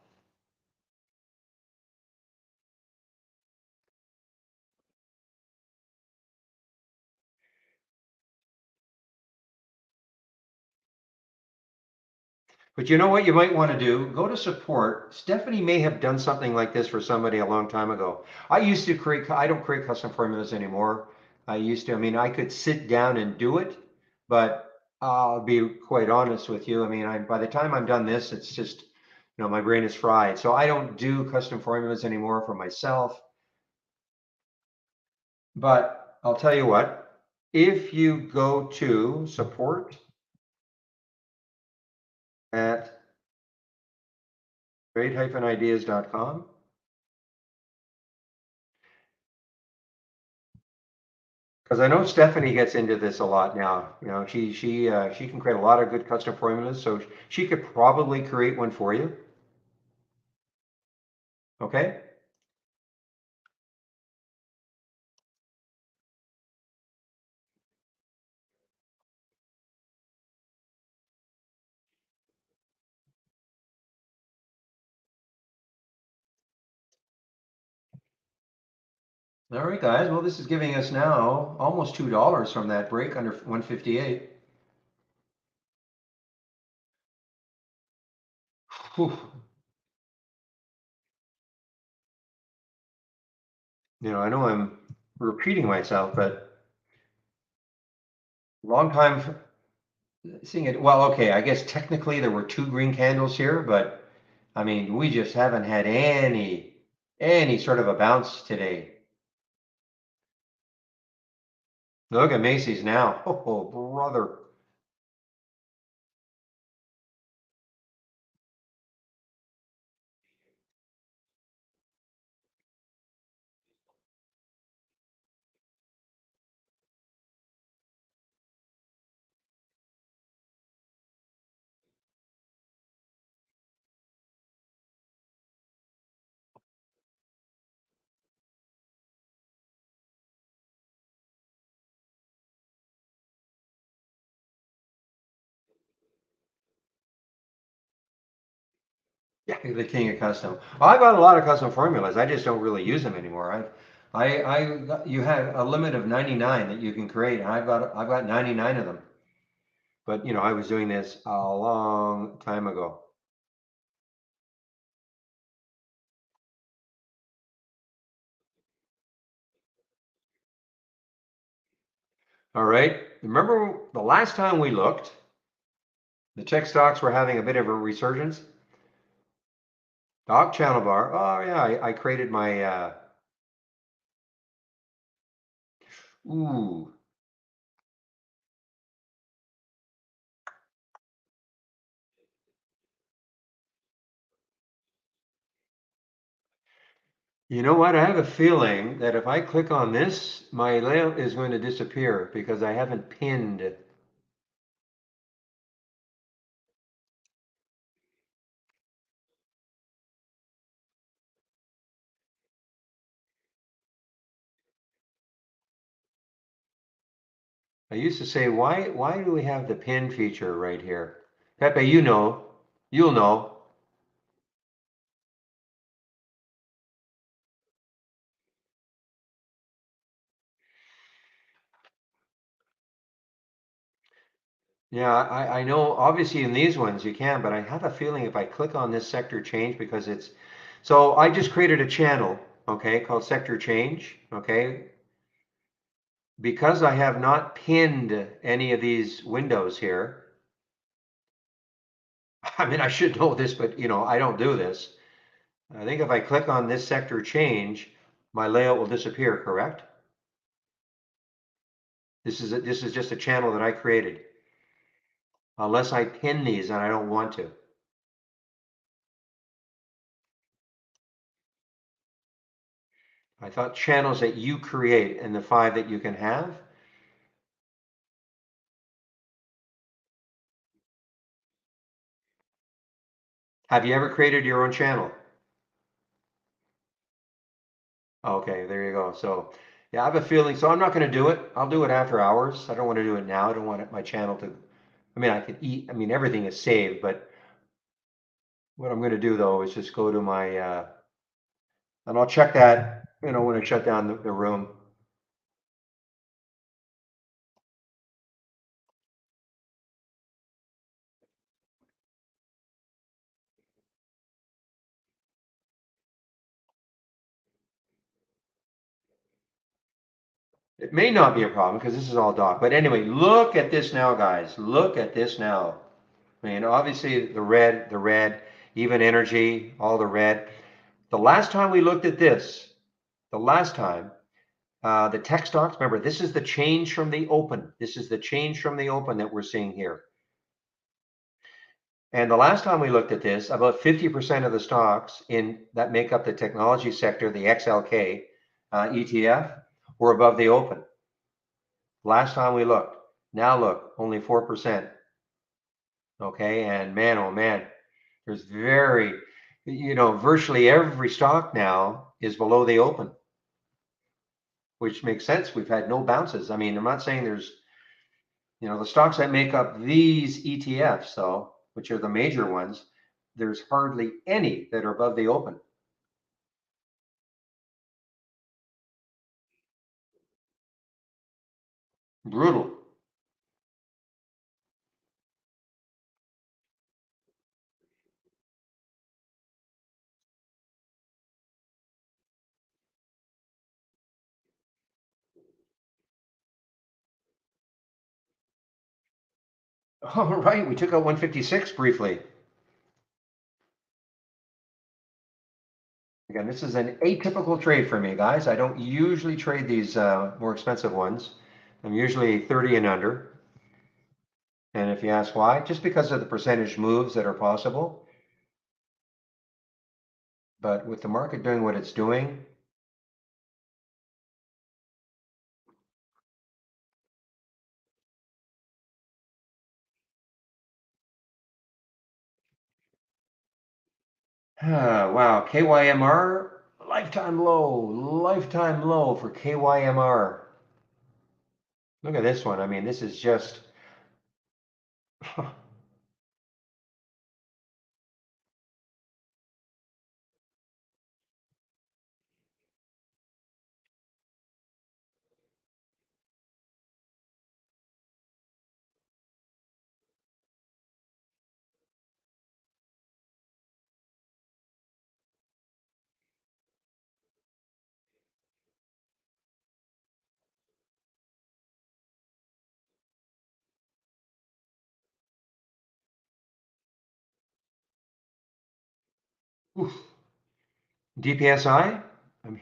But you know what you might want to do? Go to support. Stephanie may have done something like this for somebody a long time ago. I used to create, I don't create custom formulas anymore. I used to, I mean, I could sit down and do it, but I'll be quite honest with you. I mean, by the time I'm done this, it's just, my brain is fried. So I don't do custom formulas anymore for myself. But I'll tell you what, if you go to support at trade-ideas.com, because I know Stephanie gets into this a lot now. She can create a lot of good custom formulas, so she could probably create one for you. Okay. All right, guys. Well, this is giving us now almost $2 from that break under 158. Whew. I know I'm repeating myself, but long time seeing it. Well, okay. I guess technically there were two green candles here, but I mean, we just haven't had any sort of a bounce today. Look at Macy's now. Oh, brother. Yeah, the king of custom. Well, I've got a lot of custom formulas. I just don't really use them anymore. You have a limit of 99 that you can create, and I've got 99 of them. But I was doing this a long time ago. All right. Remember the last time we looked, the tech stocks were having a bit of a resurgence. Doc channel bar. Oh yeah, I created my ooh. You know what? I have a feeling that if I click on this, my layout is going to disappear because I haven't pinned. I used to say, why do we have the pin feature right here? Pepe, you'll know. Yeah, I know obviously in these ones you can, but I have a feeling if I click on this sector change because so I just created a channel, okay, called sector change, okay? Because I have not pinned any of these windows here, I mean, I should know this, but I don't do this. I think if I click on this sector change, my layout will disappear, correct? This is just a channel that I created. Unless I pin these and I don't want to. I thought channels that you create and the 5 that you can have. Have you ever created your own channel? Okay, there you go. So yeah, I have a feeling, so I'm not going to do it. I'll do it after hours. I don't want to do it now. I don't want my channel to, I mean, I could eat, I mean, everything is saved, but what I'm going to do though is just go to my, and I'll check that, when I shut down the room. It may not be a problem because this is all dock. But anyway, look at this now, guys. Look at this now. I mean, obviously the red, even energy, all the red. The last time we looked at this, the last time, the tech stocks, remember, this is the change from the open. This is the change from the open that we're seeing here. And the last time we looked at this, about 50% of the stocks in that make up the technology sector, the XLK ETF, were above the open. Last time we looked. Now look, only 4%. Okay, and man, oh man, there's virtually every stock now is below the open, which makes sense. We've had no bounces. I mean, I'm not saying there's, the stocks that make up these ETFs, though, which are the major ones, there's hardly any that are above the open. Brutal. All right, we took out 156 briefly. Again, this is an atypical trade for me, guys. I don't usually trade these more expensive ones. I'm usually 30 and under. And if you ask why, just because of the percentage moves that are possible. But with the market doing what it's doing, wow, KYMR, lifetime low for KYMR. Look at this one. I mean, this is just, oof. DPSI? I mean,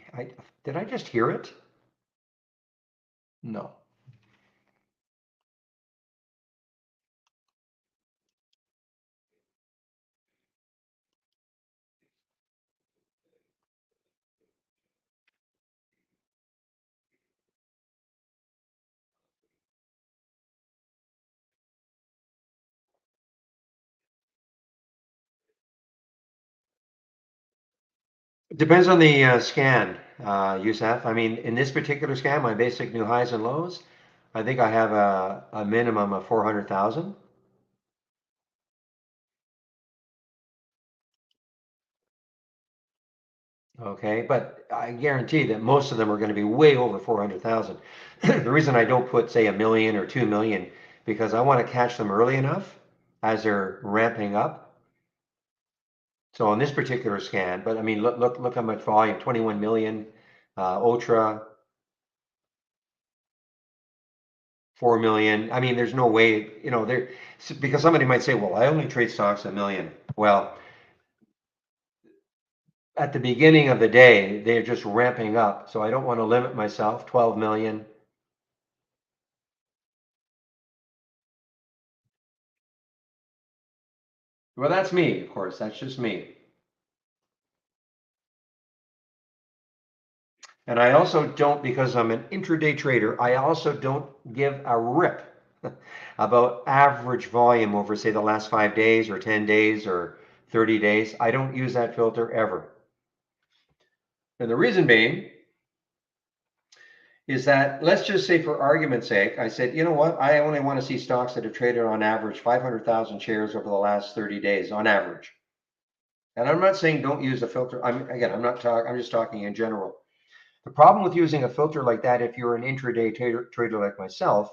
did I just hear it? No. It depends on the scan, Yusuf. I mean, in this particular scan, my basic new highs and lows, I think I have a minimum of 400,000. Okay, but I guarantee that most of them are going to be way over 400,000. The reason I don't put, say, a million or 2 million, because I want to catch them early enough as they're ramping up. So on this particular scan, but I mean, look how much volume, 21 million, Ultra, 4 million. I mean, there's no way, because somebody might say, well, I only trade stocks a million. Well, at the beginning of the day, they're just ramping up. So I don't want to limit myself, 12 million. Well, that's me, of course. That's just me. And I also don't, because I'm an intraday trader, I also don't give a rip about average volume over, say, the last 5 days or 10 days or 30 days. I don't use that filter ever. And the reason being is that, let's just say for argument's sake, I said, you know what, I only want to see stocks that have traded on average 500,000 shares over the last 30 days on average. And I'm not saying don't use a filter. I'm just talking in general. The problem with using a filter like that, if you're an intraday trader like myself,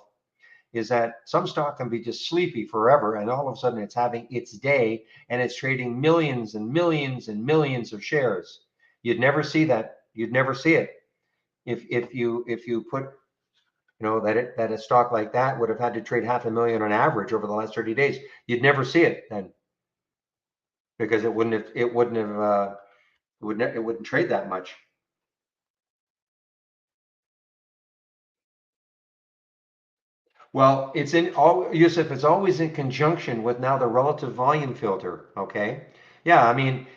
is that some stock can be just sleepy forever, and all of a sudden it's having its day and it's trading millions and millions and millions of shares. You'd never see that. You'd never see it if you put that a stock like that would have had to trade 500,000 on average over the last 30 days. You'd never see it then because it wouldn't trade that much. Well, Yusuf, it's always in conjunction with now the relative volume filter. Okay. Yeah. I mean,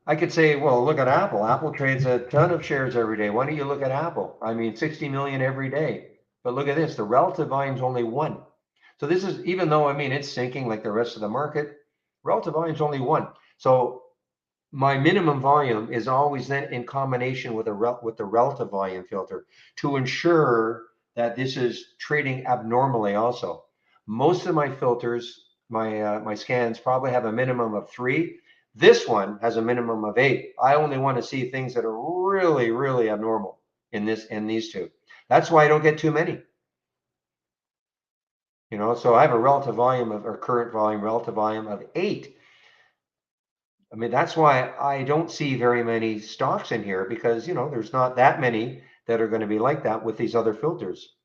I could say, well, look at Apple. Apple trades a ton of shares every day. Why don't you look at Apple? I mean, 60 million every day. But look at this, the relative volume's only one. So this is, even though, I mean, it's sinking like the rest of the market, relative volume's only one. So my minimum volume is always then in combination with the relative volume filter to ensure that this is trading abnormally also. Most of my filters, my scans probably have a minimum of 3. This one has a minimum of 8. I only want to see things that are really, really abnormal in these two. That's why I don't get too many. So I have a relative volume or current volume, relative volume of 8. I mean, that's why I don't see very many stocks in here because, there's not that many that are going to be like that with these other filters.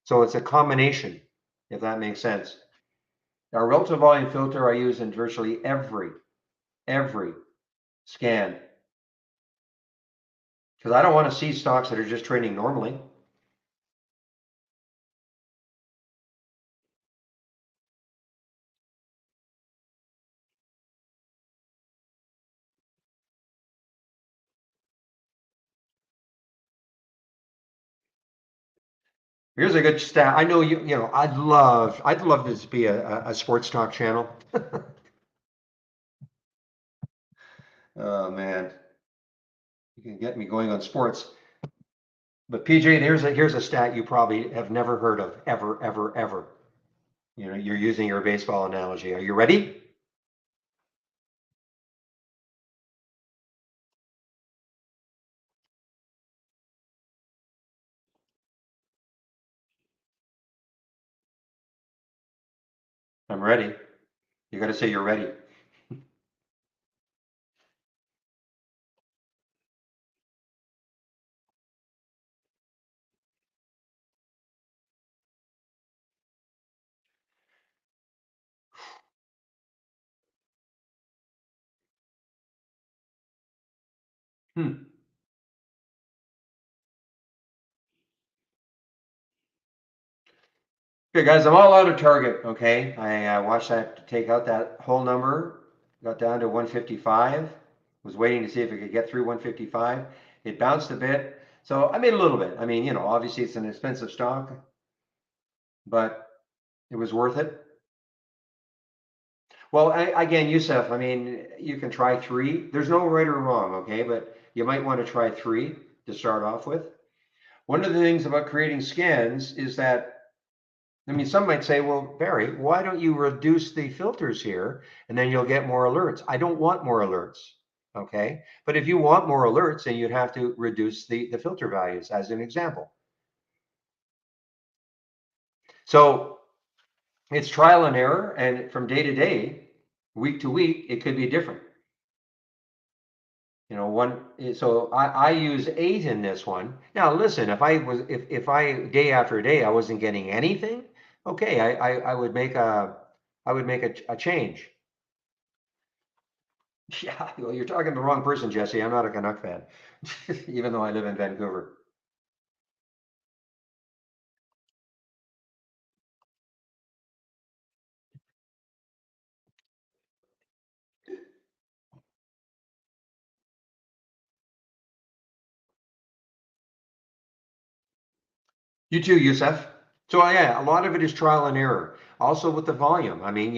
So it's a combination, if that makes sense. Our relative volume filter I use in virtually every scan because I don't want to see stocks that are just trading normally. Here's a good stat. I know I'd love this to be a sports talk channel. Oh man, you can get me going on sports. But PJ, here's a stat you probably have never heard of ever, ever, ever. You're using your baseball analogy. Are you ready? I'm ready. You got to say you're ready. Hmm. Okay, guys, I'm all out of target. Okay, I watched that take out that whole number, got down to 155. Was waiting to see if it could get through 155. It bounced a bit, so I made a little bit. I mean, obviously it's an expensive stock, but it was worth it. Well, again, Yusuf, I mean, you can try 3. There's no right or wrong, okay, but you might want to try 3 to start off with. One of the things about creating scans is that, I mean, some might say, well, Barry, why don't you reduce the filters here and then you'll get more alerts? I don't want more alerts. Okay. But if you want more alerts, then you'd have to reduce the filter values as an example. So it's trial and error. And from day to day, week to week, it could be different. So I use 8 in this one. Now, listen, if I day after day I wasn't getting anything, okay, I would make a change. Yeah, well, you're talking to the wrong person, Jesse. I'm not a Canuck fan, even though I live in Vancouver. You too, Youssef. So yeah, a lot of it is trial and error. Also with the volume. I mean,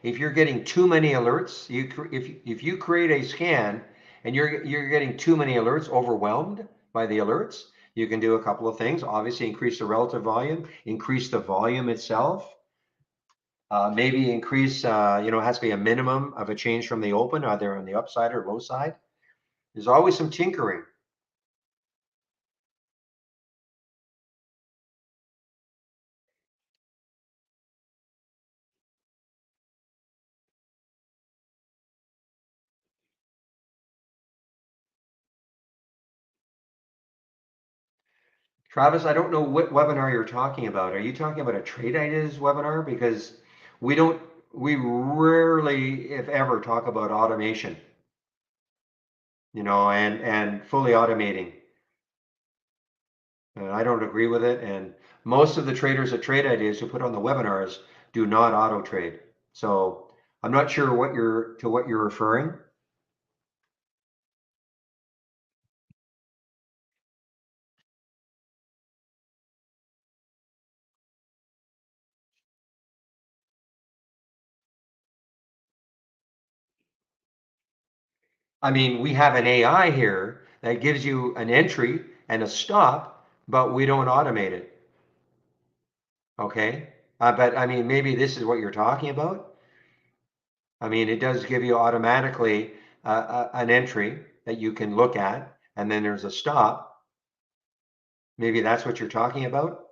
if you're getting too many alerts, if you create a scan and you're getting too many alerts, overwhelmed by the alerts, you can do a couple of things. Obviously, increase the relative volume, increase the volume itself. Maybe increase, it has to be a minimum of a change from the open, either on the upside or low side. There's always some tinkering. Travis, I don't know what webinar you're talking about. Are you talking about a trade ideas webinar? Because we don't, we rarely, if ever, talk about automation, and fully automating. And I don't agree with it. And most of the traders at Trade Ideas who put on the webinars do not auto trade. So I'm not sure what you're referring. I mean, we have an AI here that gives you an entry and a stop, but we don't automate it. Okay. But I mean, maybe this is what you're talking about. I mean, it does give you automatically an entry that you can look at, and then there's a stop. Maybe that's what you're talking about.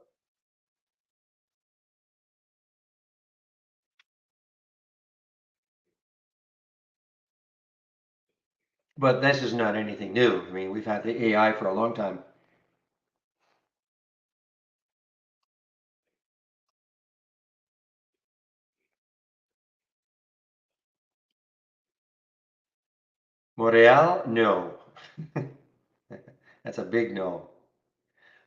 But this is not anything new. I mean, we've had the AI for a long time. Montreal, no. That's a big no.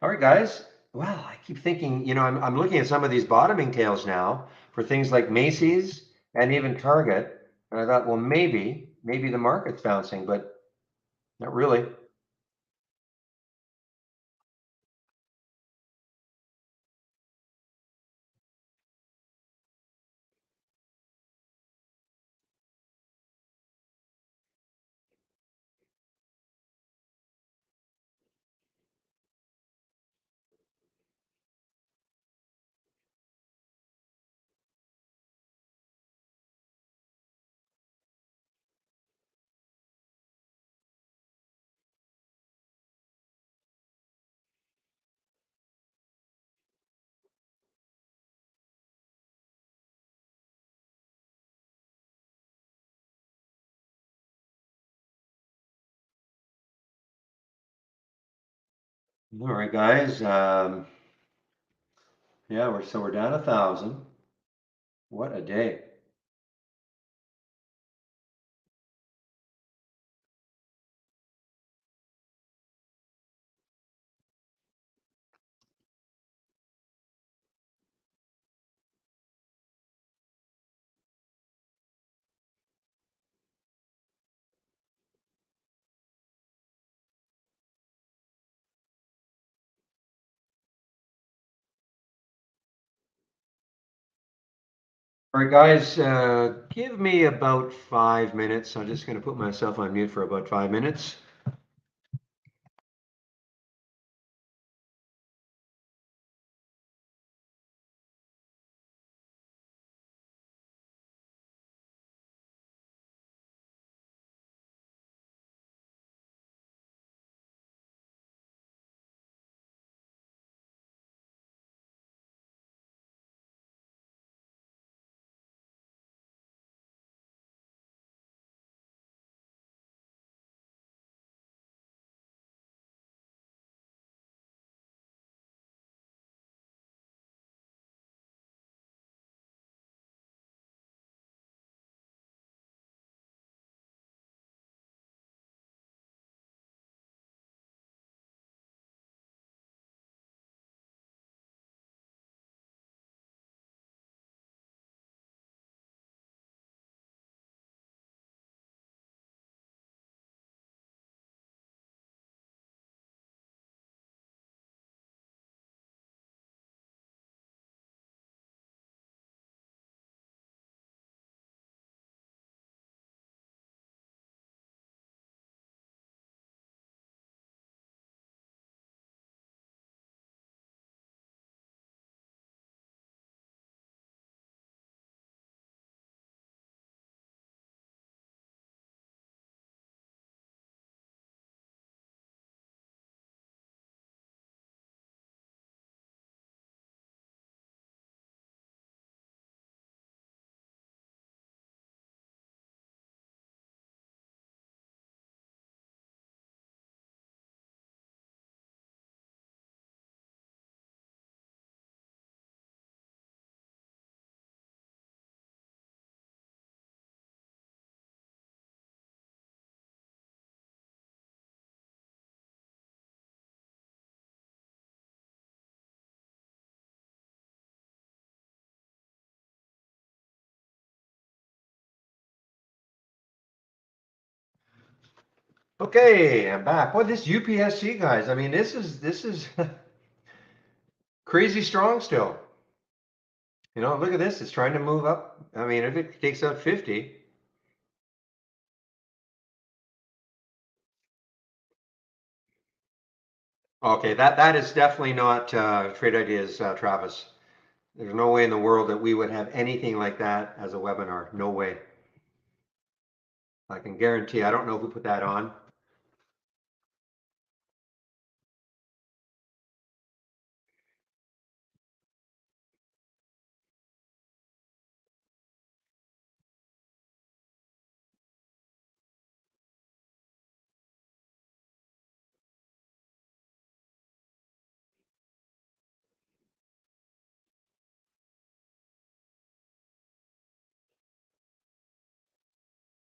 All right, guys. Well, I keep thinking, I'm looking at some of these bottoming tails now for things like Macy's and even Target. And I thought, well, maybe the market's bouncing, but not really. All right, guys. Yeah, we're down 1,000. What a day. All right, guys, give me about 5 minutes. I'm just going to put myself on mute for about 5 minutes. Okay, I'm back. Boy, this UPSC guys, I mean, this is crazy strong still. You know, look at this. It's trying to move up. I mean, if it takes out 50. Okay, that is definitely not trade ideas, Travis. There's no way in the world that we would have anything like that as a webinar. No way. I can guarantee. I don't know who put that on.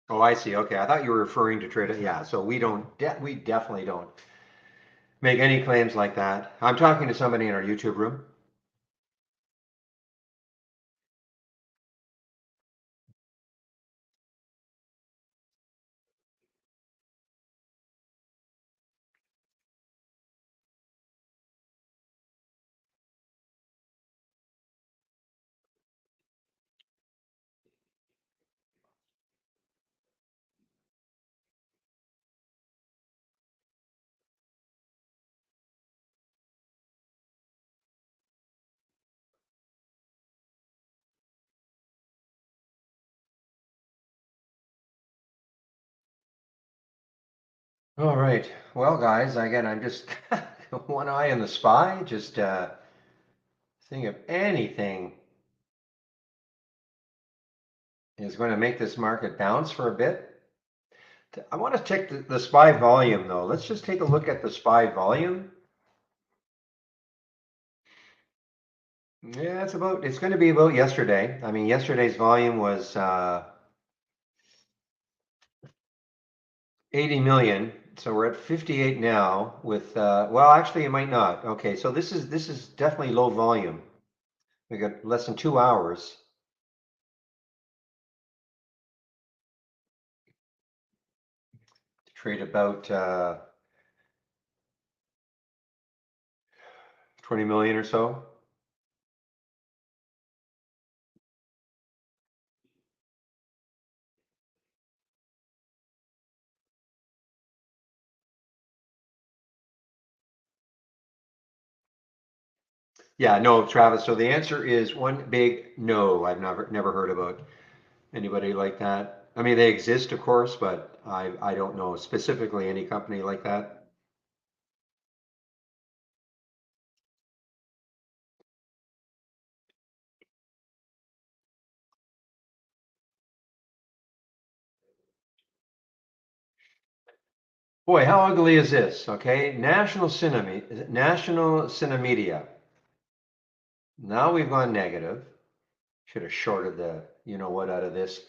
Oh, I see. Okay, I thought you were referring to trade. Yeah, so we definitely don't make any claims like that. I'm talking to somebody in our YouTube room. All right. Well, guys, again, I'm just one eye on the SPY, just seeing if anything is going to make this market bounce for a bit. I want to check the SPY volume, though. Let's just take a look at the SPY volume. Yeah, it's going to be about yesterday. I mean, yesterday's volume was 80 million. So we're at 58 now with, well, actually it might not. Okay, so this is definitely low volume. We got less than 2 hours. To trade about 20 million or so. Yeah, no, Travis. So the answer is one big no. I've never heard about anybody like that. I mean, they exist, of course, but I don't know specifically any company like that. Boy, how ugly is this? Okay, National Cinemedia. Now we've gone negative. Should have shorted the you know what out of this.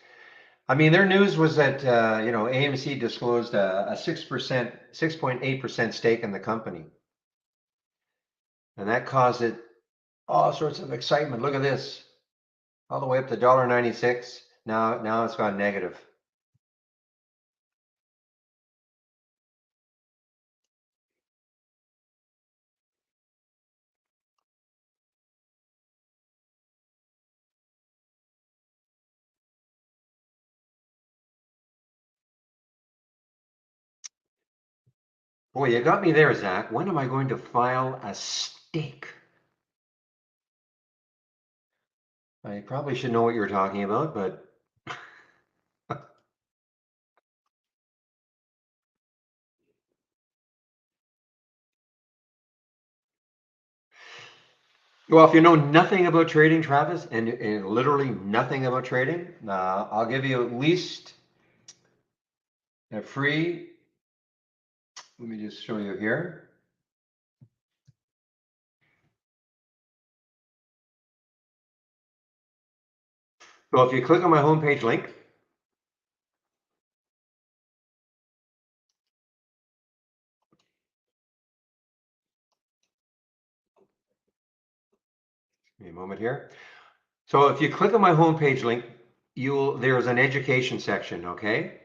I mean, their news was that AMC disclosed a 6%, 6.8% stake in the company, and that caused it all sorts of excitement. Look at this, all the way up to $1.96. Now it's gone negative. Boy, you got me there, Zach. When am I going to file a stake? I probably should know what you're talking about, but well, if you know nothing about trading, Travis, and literally nothing about trading, I'll give you at least a free. Let me just show you here. So if you click on my homepage link, give me a moment here. So if you click on my homepage link, there's an education section, okay?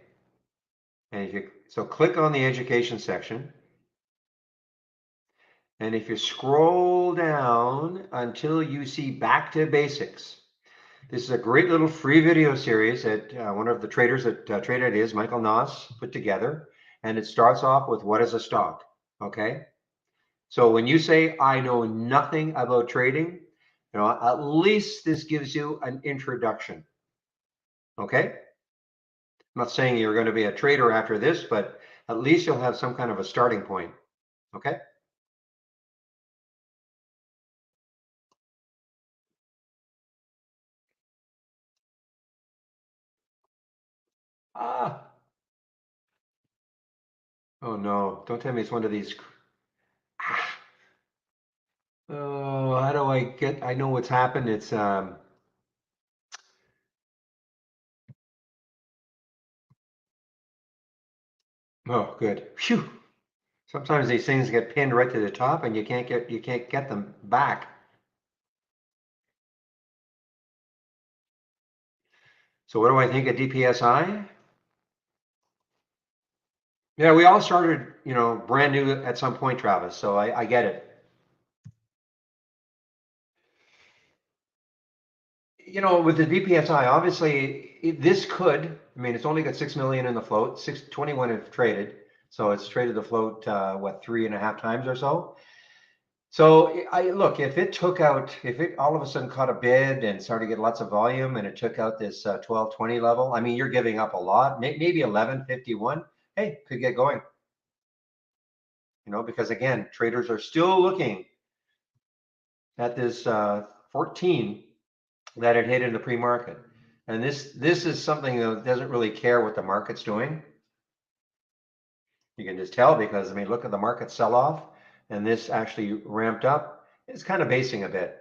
And if you So click on the education section. And if you scroll down until you see back to basics, this is a great little free video series that one of the traders at Trade Ideas, Michael Noss, put together. And it starts off with what is a stock, okay? So when you say, I know nothing about trading, at least this gives you an introduction, okay? I'm not saying you're going to be a trader after this, but at least you'll have some kind of a starting point, okay? Ah, oh no, don't tell me it's one of these. Ah, oh, how do I know what's happened. It's, oh, good. Phew. Sometimes these things get pinned right to the top and you can't get them back. So what do I think of DPSI? Yeah, we all started, brand new at some point, Travis. So I get it. With the DPSI, obviously this could. I mean, it's only got 6 million in the float. 621 have traded, so it's traded the float what 3.5 times or so. So I look, if it all of a sudden caught a bid and started to get lots of volume and it took out this 1220 level, I mean, you're giving up a lot, maybe 1151. Hey, could get going, because again, traders are still looking at this 14 that it hit in the pre-market. And this is something that doesn't really care what the market's doing. You can just tell because, I mean, look at the market sell off and this actually ramped up. It's kind of basing a bit.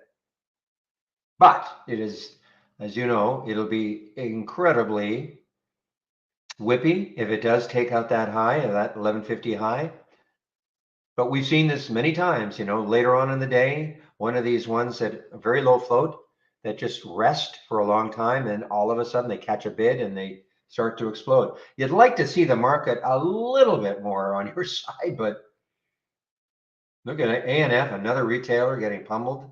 But it is, as you know, it'll be incredibly whippy if it does take out that high, that 1150 high. But we've seen this many times, later on in the day, one of these ones that are very low float that just rest for a long time and all of a sudden they catch a bid and they start to explode. You'd like to see the market a little bit more on your side, but look at ANF, another retailer getting pummeled,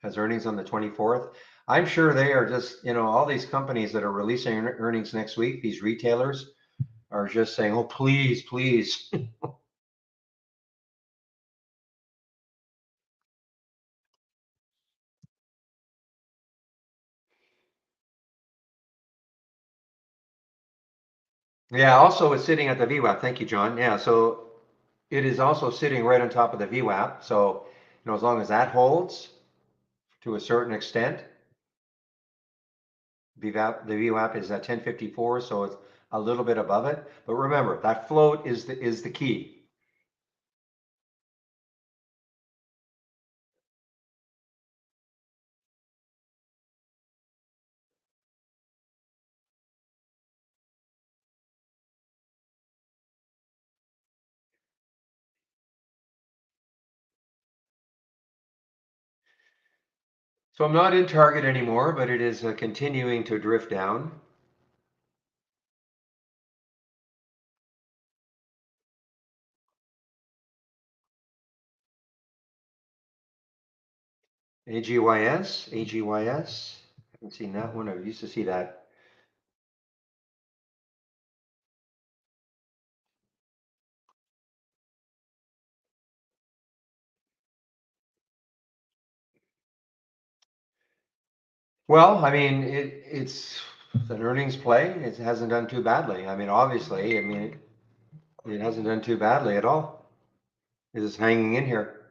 has earnings on the 24th. I'm sure they are just, all these companies that are releasing earnings next week, these retailers are just saying, oh, please, please. Yeah, also it's sitting at the VWAP. Thank you, John. Yeah, so it is also sitting right on top of the VWAP. So, as long as that holds to a certain extent, the VWAP is at 1054, so it's a little bit above it. But remember, that float is the key. So I'm not in target anymore, but it is continuing to drift down. AGYS. Haven't seen that one. I used to see that. Well, I mean, it's an earnings play. It hasn't done too badly. I mean, obviously, it hasn't done too badly at all. It is hanging in here.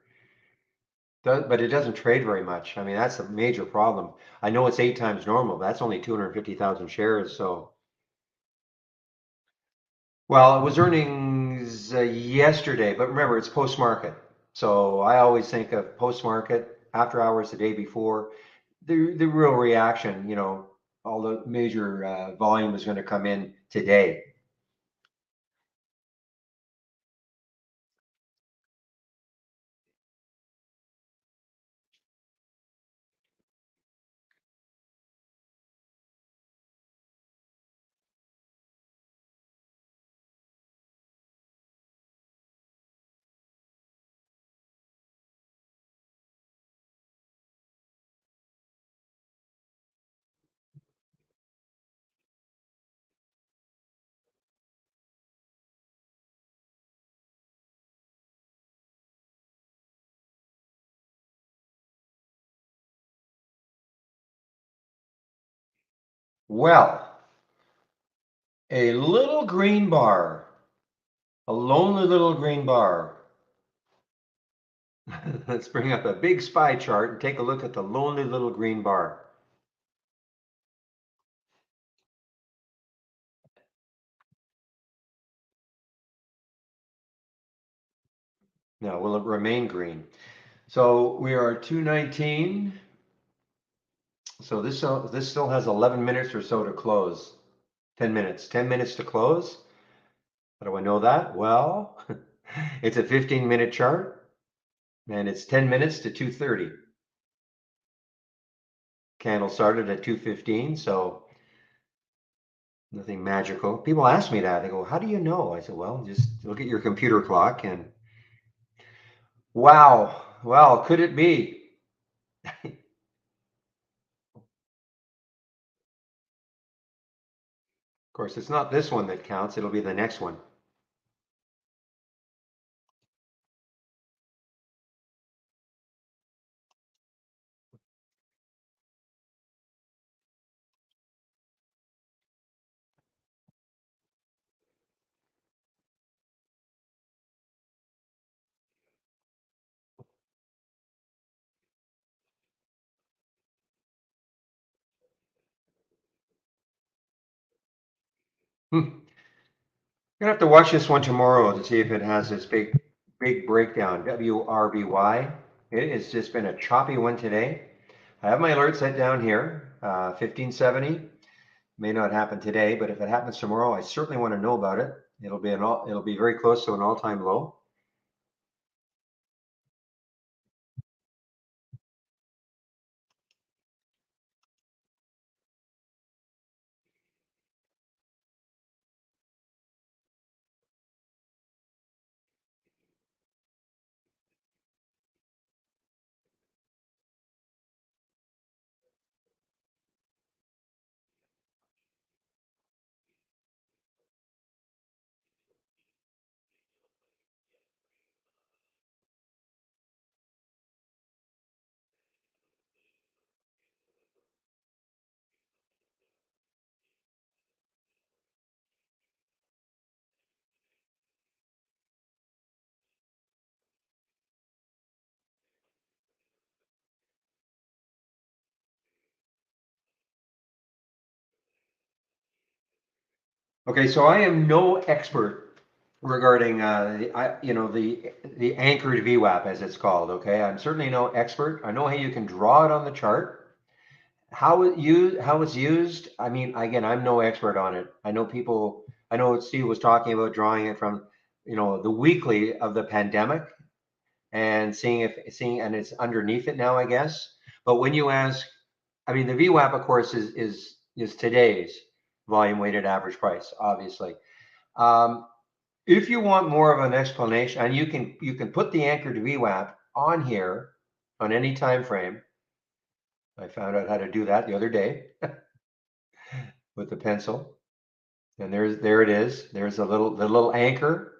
But it doesn't trade very much. I mean, that's a major problem. I know it's 8 times normal, but that's only 250,000 shares. So, well, it was earnings yesterday, but remember, it's post-market. So I always think of post-market, after hours, the day before. The real reaction, all the major volume is going to come in today. Well, a little green bar, a lonely little green bar. Let's bring up a big SPY chart and take a look at the lonely little green bar. Now, will it remain green? So we are 219. So this still has 11 minutes or so to close. 10 minutes. 10 minutes to close. How do I know that? Well, it's a 15-minute chart, and it's 10 minutes to 2:30. Candle started at 2:15, so nothing magical. People ask me that. They go, "How do you know?" I said, "Well, just look at your computer clock and wow. Well, could it be?" Of course, it's not this one that counts. It'll be the next one. Hmm. Gonna have to watch this one tomorrow to see if it has this big breakdown. WRBY. It has just been a choppy one today. I have my alert set down here, 1570. May not happen today, but if it happens tomorrow, I certainly want to know about it. It'll be very close to an all-time low. Okay, so I am no expert regarding the anchored VWAP as it's called. Okay, I'm certainly no expert. I know how you can draw it on the chart. How it's used. I mean, again, I'm no expert on it. I know people. I know Steve was talking about drawing it from, the weekly of the pandemic and seeing and it's underneath it now, I guess. But when you ask, I mean, the VWAP, of course, is today's volume weighted average price, obviously. Um, if you want more of an explanation, and you can put the anchored VWAP on here on any time frame. I found out how to do that the other day with the pencil. And there it is. There's the little anchor.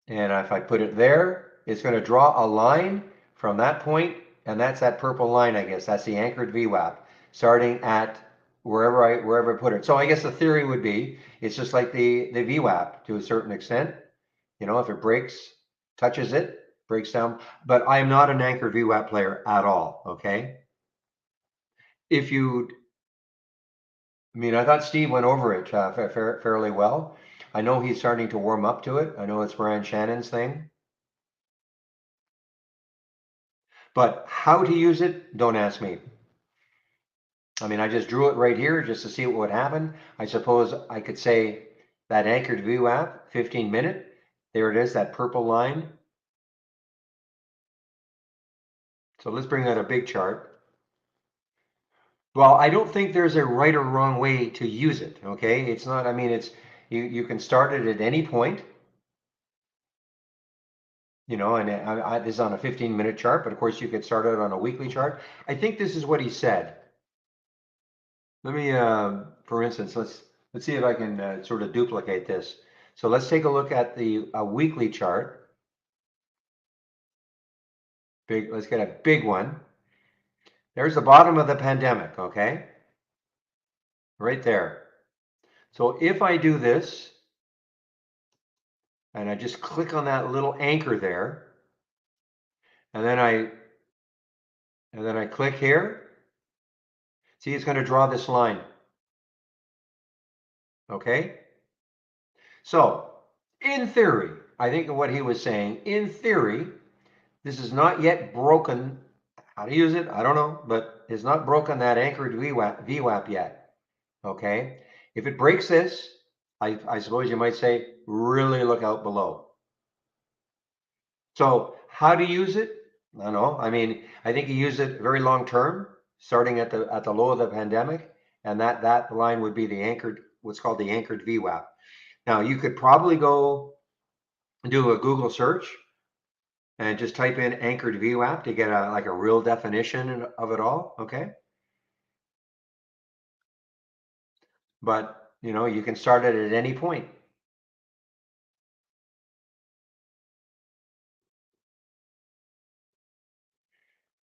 And if I put it there, it's going to draw a line from that point, and that's that purple line, I guess. That's the anchored VWAP, starting at wherever I put it. So I guess the theory would be it's just like the VWAP to a certain extent. If it breaks, touches it, breaks down. But I'm not an anchored VWAP player at all. Okay. If you, I mean, I thought Steve went over it fairly well. I know he's starting to warm up to it. I know it's Brian Shannon's thing. But how to use it, don't ask me. I mean, I just drew it right here just to see what would happen. I suppose I could say that anchored VWAP, 15-minute. There it is, that purple line. So let's bring out a big chart. Well, I don't think there's a right or wrong way to use it. Okay, it's not. I mean, you can start it at any point. And this is on a 15-minute chart, but of course you could start it on a weekly chart. I think this is what he said. Let me, for instance, let's see if I can sort of duplicate this. So let's take a look at the weekly chart. Let's get a big one. There's the bottom of the pandemic, okay? Right there. So if I do this, and I just click on that little anchor there, and then I click here, see it's going to draw this line. Okay? So, in theory, I think what he was saying, in theory, this is not yet broken. How to use it, I don't know, but it's not broken that anchored VWAP yet. Okay? If it breaks this, I suppose you might say, really look out below. So how to use it? I don't know. I mean, I think you use it very long term, starting at the low of the pandemic, and that line would be the anchored, what's called the anchored VWAP. Now you could probably go do a Google search and just type in anchored VWAP to get a like a real definition of it all. Okay, but you know you can start it at any point.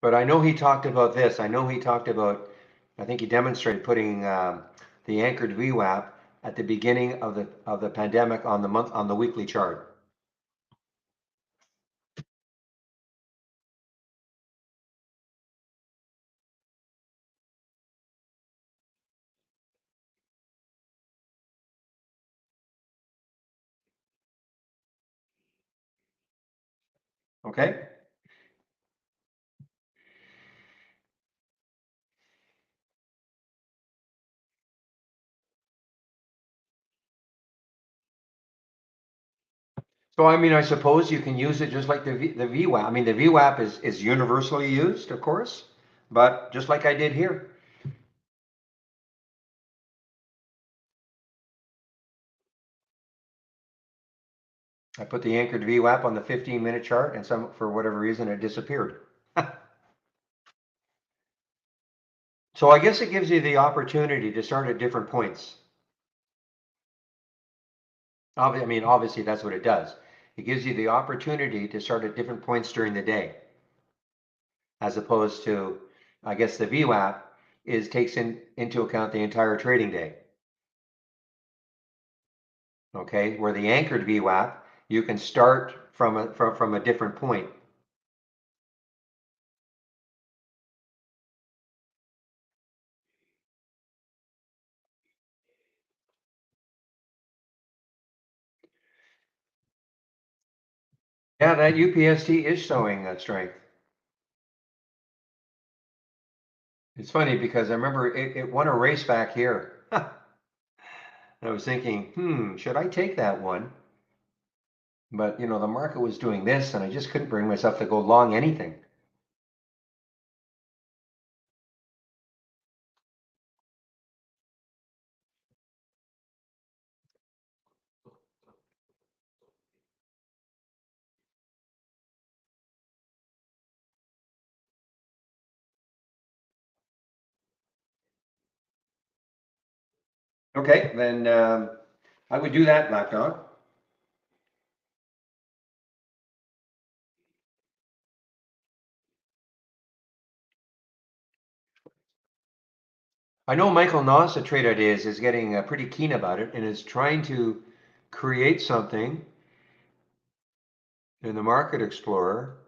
But I know he talked about this. I know he talked about, I think he demonstrated putting the anchored VWAP at the beginning of the pandemic on the weekly chart. Okay. So I mean, I suppose you can use it just like the VWAP. I mean, the VWAP is universally used, of course, but just like I did here. I put the anchored VWAP on the 15-minute chart, and for whatever reason it disappeared. So I guess it gives you the opportunity to start at different points. I mean, obviously that's what it does. It gives you the opportunity to start at different points during the day, as opposed to, I guess the VWAP takes into account the entire trading day. Okay, where the anchored VWAP, you can start from a different point. Yeah, that UPST is showing that strength. It's funny because I remember it won a race back here. And I was thinking, should I take that one? But you know, the market was doing this, and I just couldn't bring myself to go long anything. Okay, then I would do that, Black Dog. I know Michael Noss at Trade Ideas is getting pretty keen about it and is trying to create something in the Market Explorer.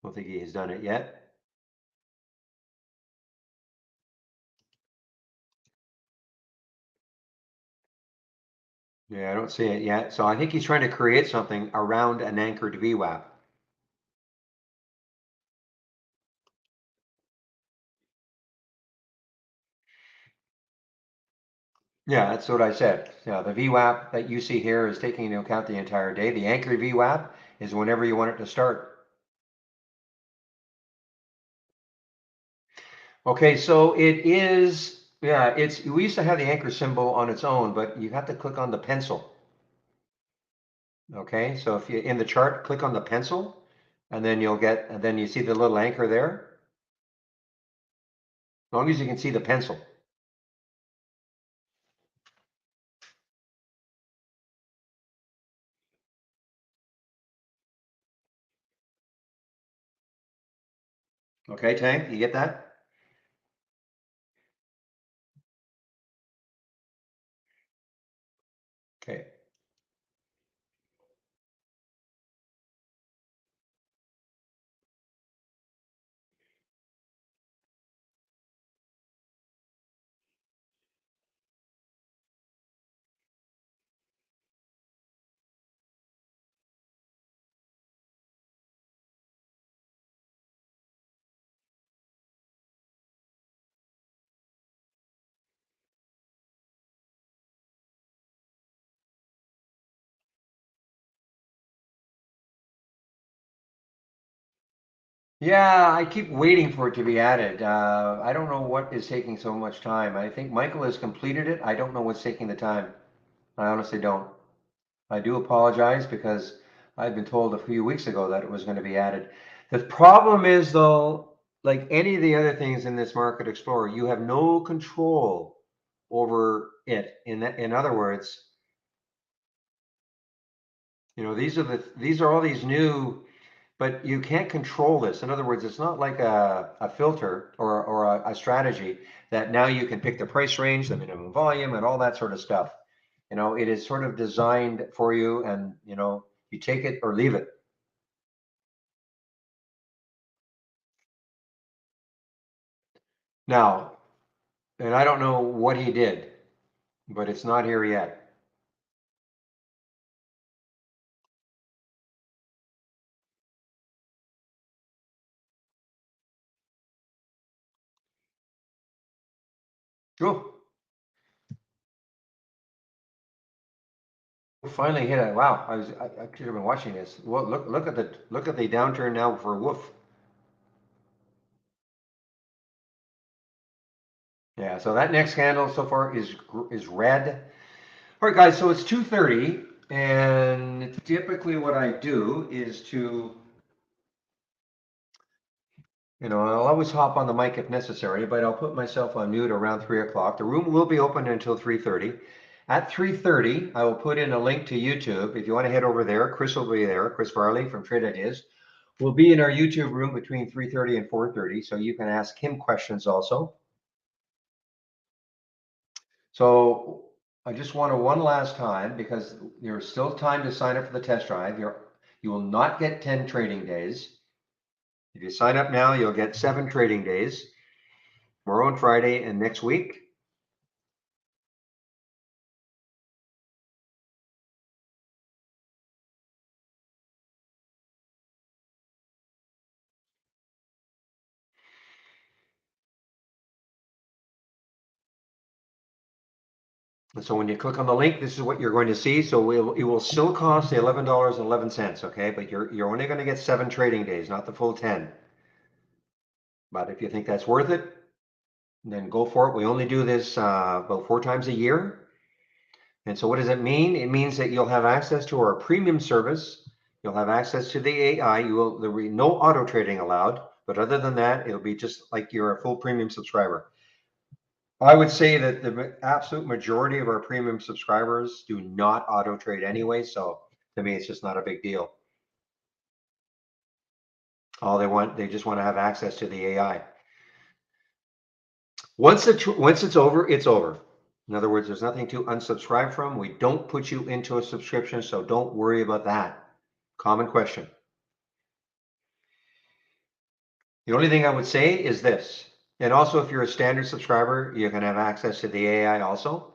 I don't think he has done it yet. Yeah, I don't see it yet. So I think he's trying to create something around an anchored VWAP. Yeah, that's what I said. Yeah, the VWAP that you see here is taking into account the entire day. The anchored VWAP is whenever you want it to start. Okay, so it is, yeah, we used to have the anchor symbol on its own, but you have to click on the pencil. Okay, so if you in the chart, click on the pencil, and then and then you see the little anchor there. As long as you can see the pencil. Okay, Tank, you get that? Okay. Yeah, I keep waiting for it to be added. I don't know what is taking so much time. I think Michael has completed it. I don't know what's taking the time. I honestly don't. I do apologize because I've been told a few weeks ago that it was going to be added. The problem is though, like any of the other things in this Market Explorer, you have no control over it. In other words, these are all these new, but you can't control this. In other words, it's not like a filter or a strategy that now you can pick the price range, the minimum volume, and all that sort of stuff. It is sort of designed for you, and you take it or leave it. Now, and I don't know what he did, but it's not here yet. Oh, finally hit it. Wow, I could have been watching this. Well, look at the downturn now for Wolf. Yeah, so that next candle so far is red. All right, guys, so it's 2:30, and typically what I do is I'll always hop on the mic if necessary, but I'll put myself on mute around 3 o'clock. The room will be open until 3:30. At 3:30, I will put in a link to YouTube. If you want to head over there, Chris will be there. Chris Farley from Trade Ideas will be in our YouTube room between 3:30 and 4:30, so you can ask him questions also. So I just want to one last time, because there's still time to sign up for the test drive. You will not get 10 trading days. If you sign up now, you'll get 7 trading days. Tomorrow and Friday and next week. And so when you click on the link, this is what you're going to see. So it will still cost the $11.11, okay? But you're only going to get 7 trading days, not the full 10. But if you think that's worth it, then go for it. We only do this about 4 times a year. And so what does it mean? It means that you'll have access to our premium service. You'll have access to the AI. There'll be no auto trading allowed. But other than that, it'll be just like you're a full premium subscriber. I would say that the absolute majority of our premium subscribers do not auto trade anyway. So to me, it's just not a big deal. All they just want to have access to the AI. Once it's over, it's over. In other words, there's nothing to unsubscribe from. We don't put you into a subscription, so don't worry about that. Common question. The only thing I would say is this, and also if you're a standard subscriber, you can have access to the AI also.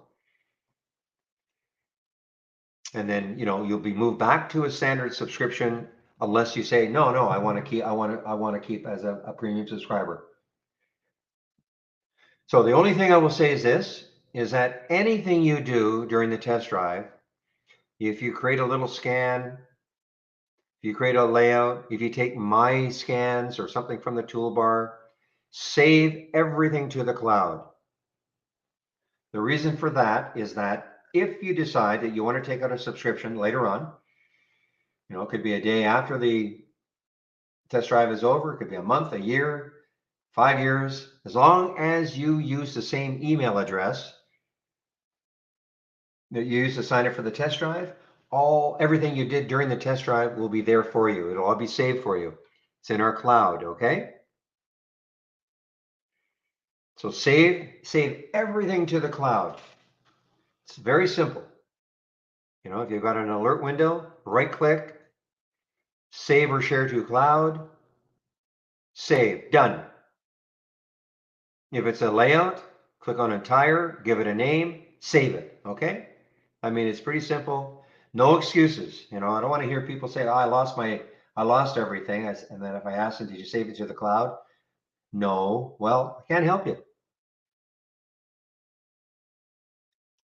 And then, you'll be moved back to a standard subscription unless you say, no, I want to keep as a premium subscriber. So the only thing I will say is this, is that anything you do during the test drive, if you create a little scan, if you create a layout, if you take my scans or something from the toolbar, save everything to the cloud. The reason for that is that if you decide that you want to take out a subscription later on, it could be a day after the test drive is over, it could be a month, a year, 5 years, as long as you use the same email address that you use to sign up for the test drive, everything you did during the test drive will be there for you. It'll all be saved for you. It's in our cloud, okay? So save everything to the cloud. It's very simple. You know, if you've got an alert window, right click, save or share to cloud, save, done. If it's a layout, click on entire, give it a name, save it, okay? I mean, it's pretty simple. No excuses. You know, I don't want to hear people say, oh, I lost everything. And then if I ask them, did you save it to the cloud? No. Well, I can't help you.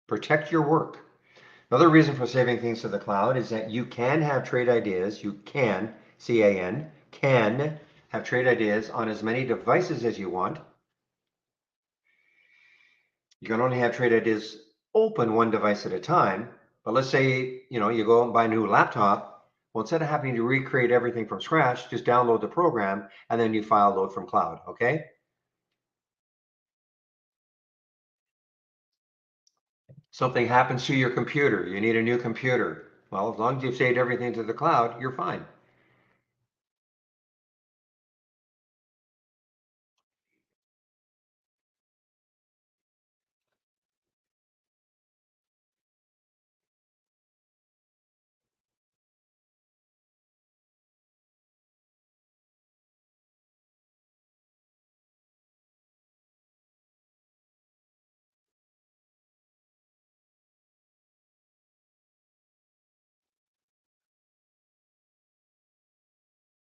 Protect your work. Another reason for saving things to the cloud is that you can have trade ideas. You can, can have trade ideas on as many devices as you want. You can only have trade ideas open one device at a time. But let's say, you know, you go and buy a new laptop. Well, instead of having to recreate everything from scratch, just download the program and then you file load from cloud, okay? Something happens to your computer. You need a new computer. Well, as long as you've saved everything to the cloud, you're fine.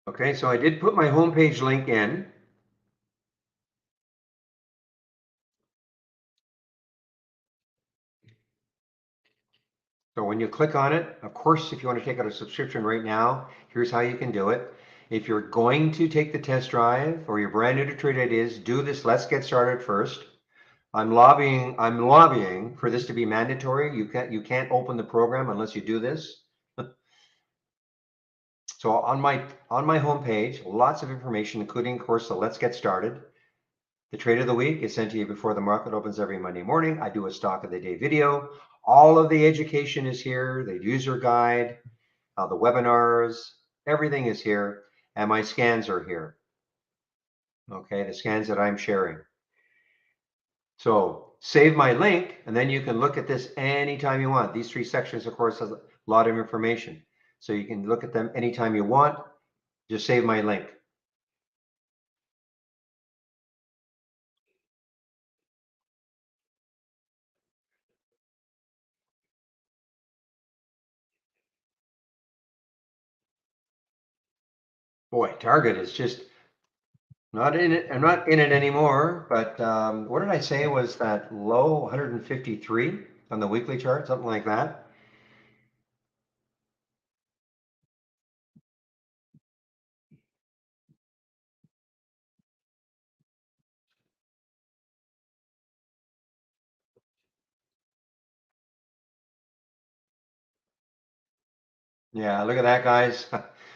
Okay, so I did put my homepage link in. So when you click on it, of course, if you want to take out a subscription right now, here's how you can do it. If you're going to take the test drive or you're brand new to Trade Ideas, do this Let's Get Started first. I'm lobbying for this to be mandatory. You can't open the program unless you do this. So on my homepage, lots of information, including, of course, the Let's Get Started. The trade of the week is sent to you before the market opens every Monday morning. I do a stock of the day video. All of the education is here, the user guide, the webinars, everything is here, and my scans are here. Okay, the scans that I'm sharing. So save my link, and then you can look at this anytime you want. These three sections, of course, has a lot of information. So you can look at them anytime you want. Just save my link. Boy, Target is just not in it. I'm not in it anymore, but what did I say was that low 153 on the weekly chart, something like that? Yeah, look at that, guys.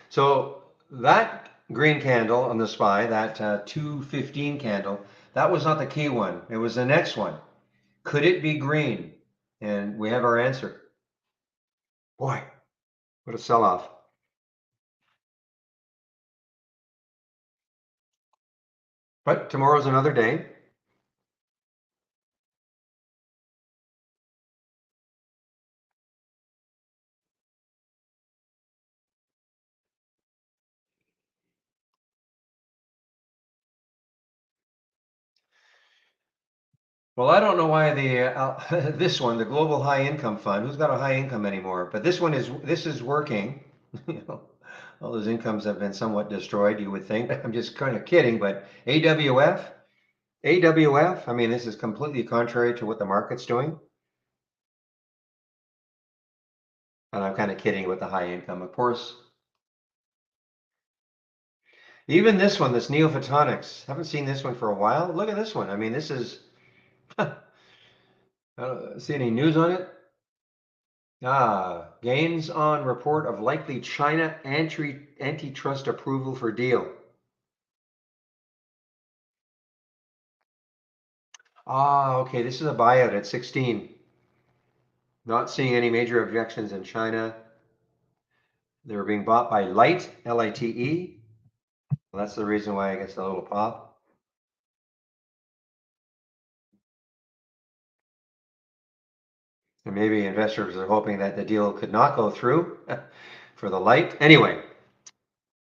So that green candle on the SPY, that 215 candle, that was not the key one. It was the next one. Could it be green? And we have our answer. Boy, what a sell-off. But tomorrow's another day. Well, I don't know why this one, the Global High Income Fund, who's got a high income anymore? But this is working. You know, all those incomes have been somewhat destroyed, you would think. I'm just kind of kidding, but AWF, I mean, this is completely contrary to what the market's doing. And I'm kind of kidding with the high income, of course. Even this one, this Neophotonics, haven't seen this one for a while. Look at this one. I mean, this is, I don't see any news on it. Gains on report of likely China antitrust approval for deal. Okay, this is a buyout at 16. Not seeing any major objections in China. They're being bought by Lite, Lite. Well, that's the reason why I guess a little pop. And maybe investors are hoping that the deal could not go through for the light. Anyway,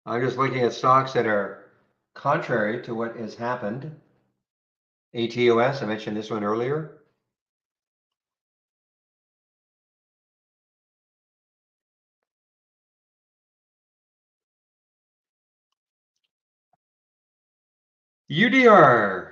I'm just looking at stocks that are contrary to what has happened. ATOS, I mentioned this one earlier. UDR.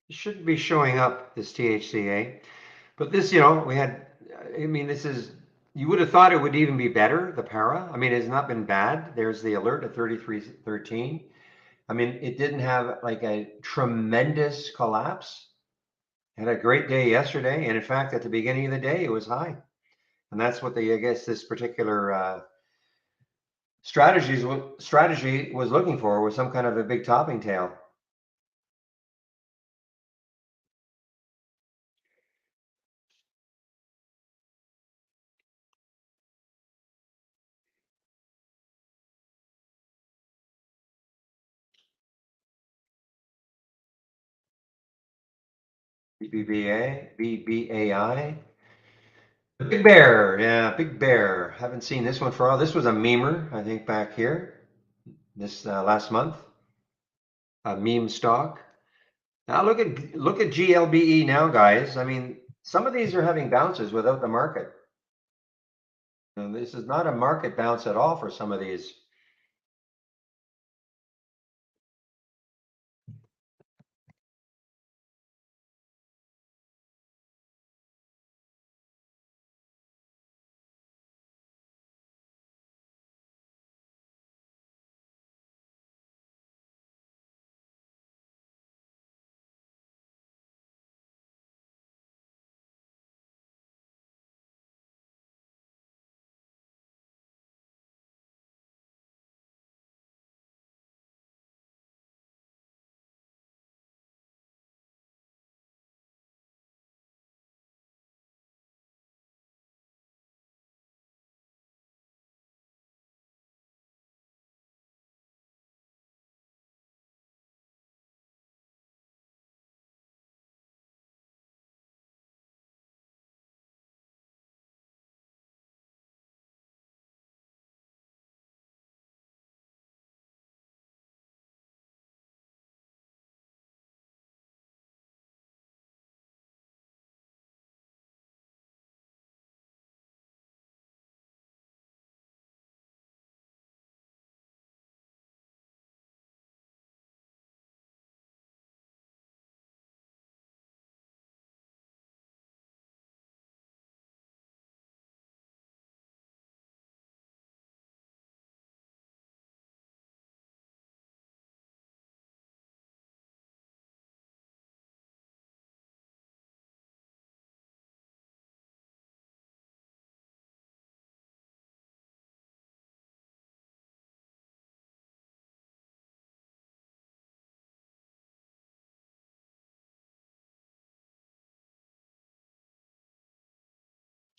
It shouldn't be showing up, this THCA. But this, we had, I mean, this is, you would have thought it would even be better, the para. I mean, it's not been bad. There's the alert at 33.13. I mean, it didn't have like a tremendous collapse. Had a great day yesterday. And in fact, at the beginning of the day, it was high. And that's what I guess this particular strategy was looking for, was some kind of a big topping tail. BBAI. Big Bear, yeah, Big Bear. Haven't seen this one for all. This was a memer, I think, back here this last month. A meme stock. Now look at GLBE now, guys. I mean, some of these are having bounces without the market. And this is not a market bounce at all for some of these.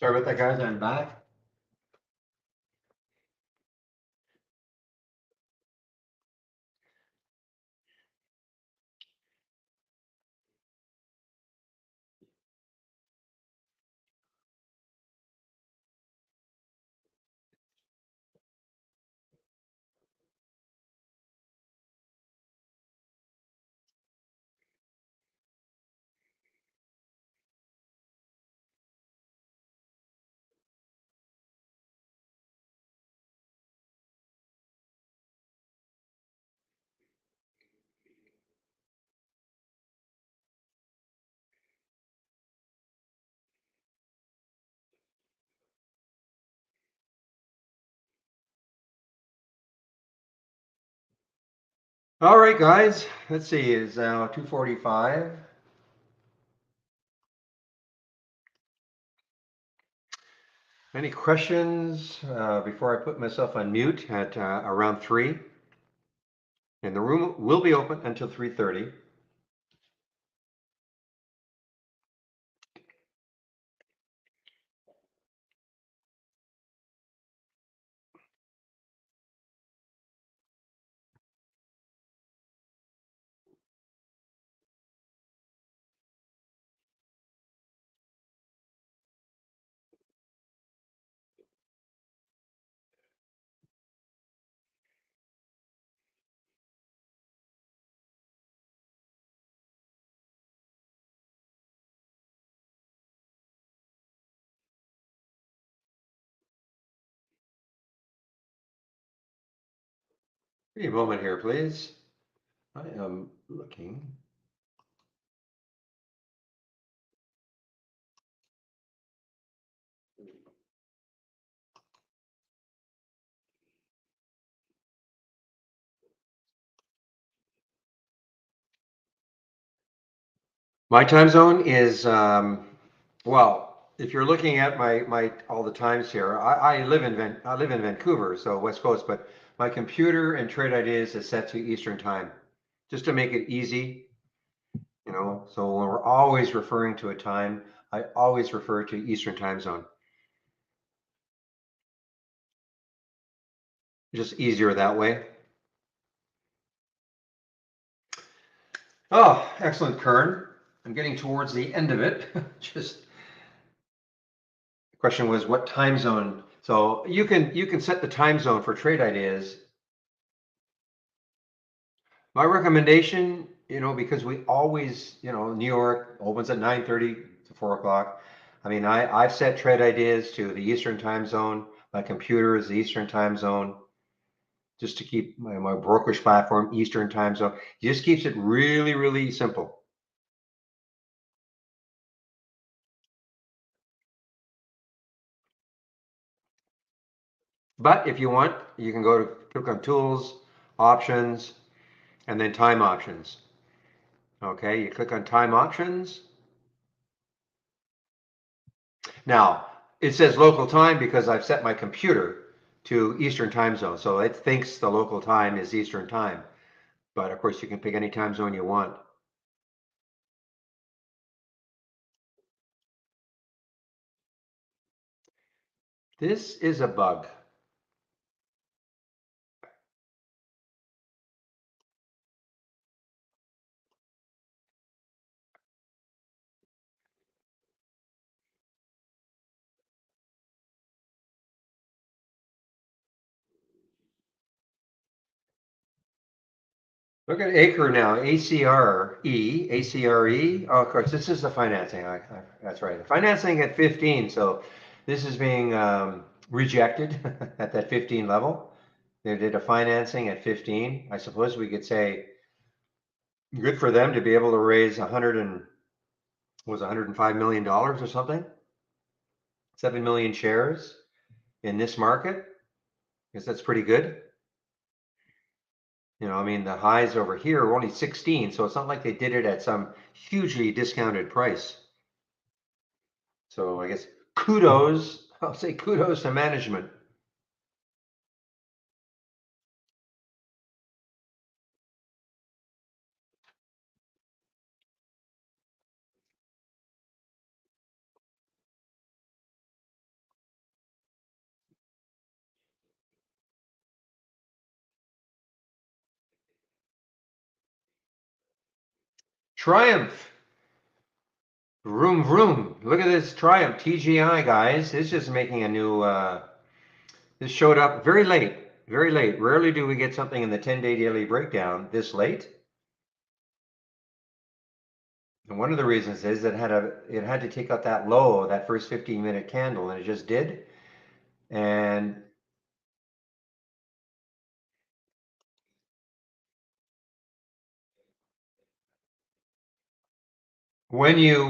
Sorry about that, guys. I'm back. All right, guys. Let's see. It's now 2:45. Any questions before I put myself on mute at around 3? And the room will be open until 3:30. Give me a moment here, please. I am looking. My time zone is, well, if you're looking at my all the times here, I live in Vancouver, so West Coast, but my computer and Trade Ideas is set to Eastern time, just to make it easy, you know. So when we're always referring to a time, I always refer to Eastern time zone. Just easier that way. Oh, excellent, Kern. I'm getting towards the end of it. Just the question was what time zone. So you can set the time zone for Trade Ideas. My recommendation, you know, because we always, you know, New York opens at 9:30 to 4 o'clock. I mean, I've set Trade Ideas to the Eastern time zone. My computer is the Eastern time zone, just to keep my brokerage platform Eastern time zone. It just keeps it really, really simple. But if you want, you can go to click on Tools, Options, and then Time Options. Okay, you click on Time Options. Now, it says local time because I've set my computer to Eastern time zone. So it thinks the local time is Eastern time. But of course, you can pick any time zone you want. This is a bug. Look at Acre now, ACRE, ACRE. Oh, of course, this is the financing. That's right. The financing at 15. So this is being rejected at that 15 level. They did a financing at 15. I suppose we could say good for them to be able to raise 105 million dollars or something. 7 million shares in this market. I guess that's pretty good. You know, I mean, the highs over here are only 16, so it's not like they did it at some hugely discounted price. So I guess kudos, I'll say kudos to management. Triumph. Vroom vroom. Look at this Triumph TGI, guys. It's just making a new. This showed up very late. Very late. Rarely do we get something in the 10-day daily breakdown this late. And one of the reasons is it had to take out that low, that first 15-minute candle, and it just did. And when you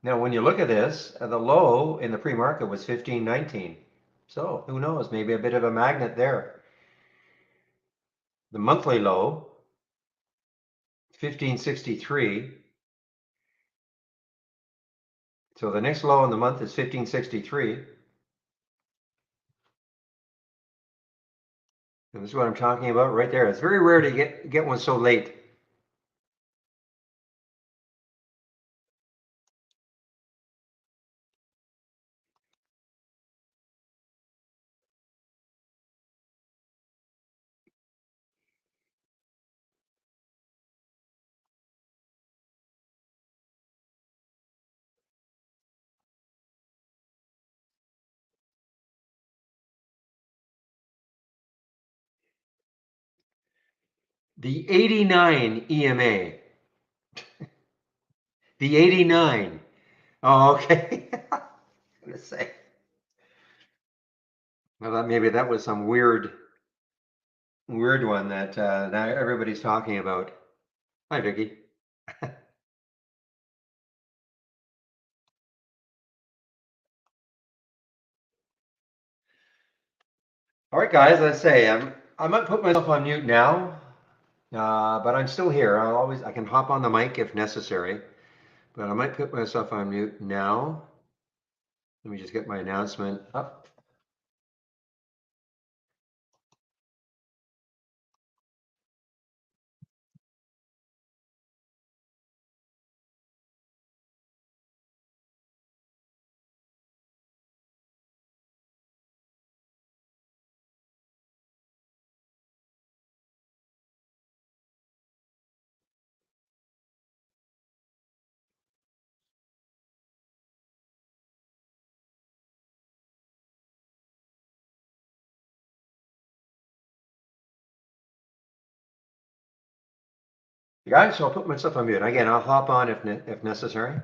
now when you look at this, the low in the pre-market was 15.19. So who knows? Maybe a bit of a magnet there. The monthly low, 1563. So the next low in the month is 1563. And this is what I'm talking about right there. It's very rare to get one so late. The 89 EMA. The 89. Oh, okay. I'm gonna say. Well, maybe that was some weird one that now everybody's talking about. Hi, Vicky. All right, guys. Let's say I might put myself on mute now, but I'm still here. I can hop on the mic if necessary, but I might put myself on mute now. Let me just get my announcement up. You guys, so I'll put myself on mute. Again, I'll hop on if necessary.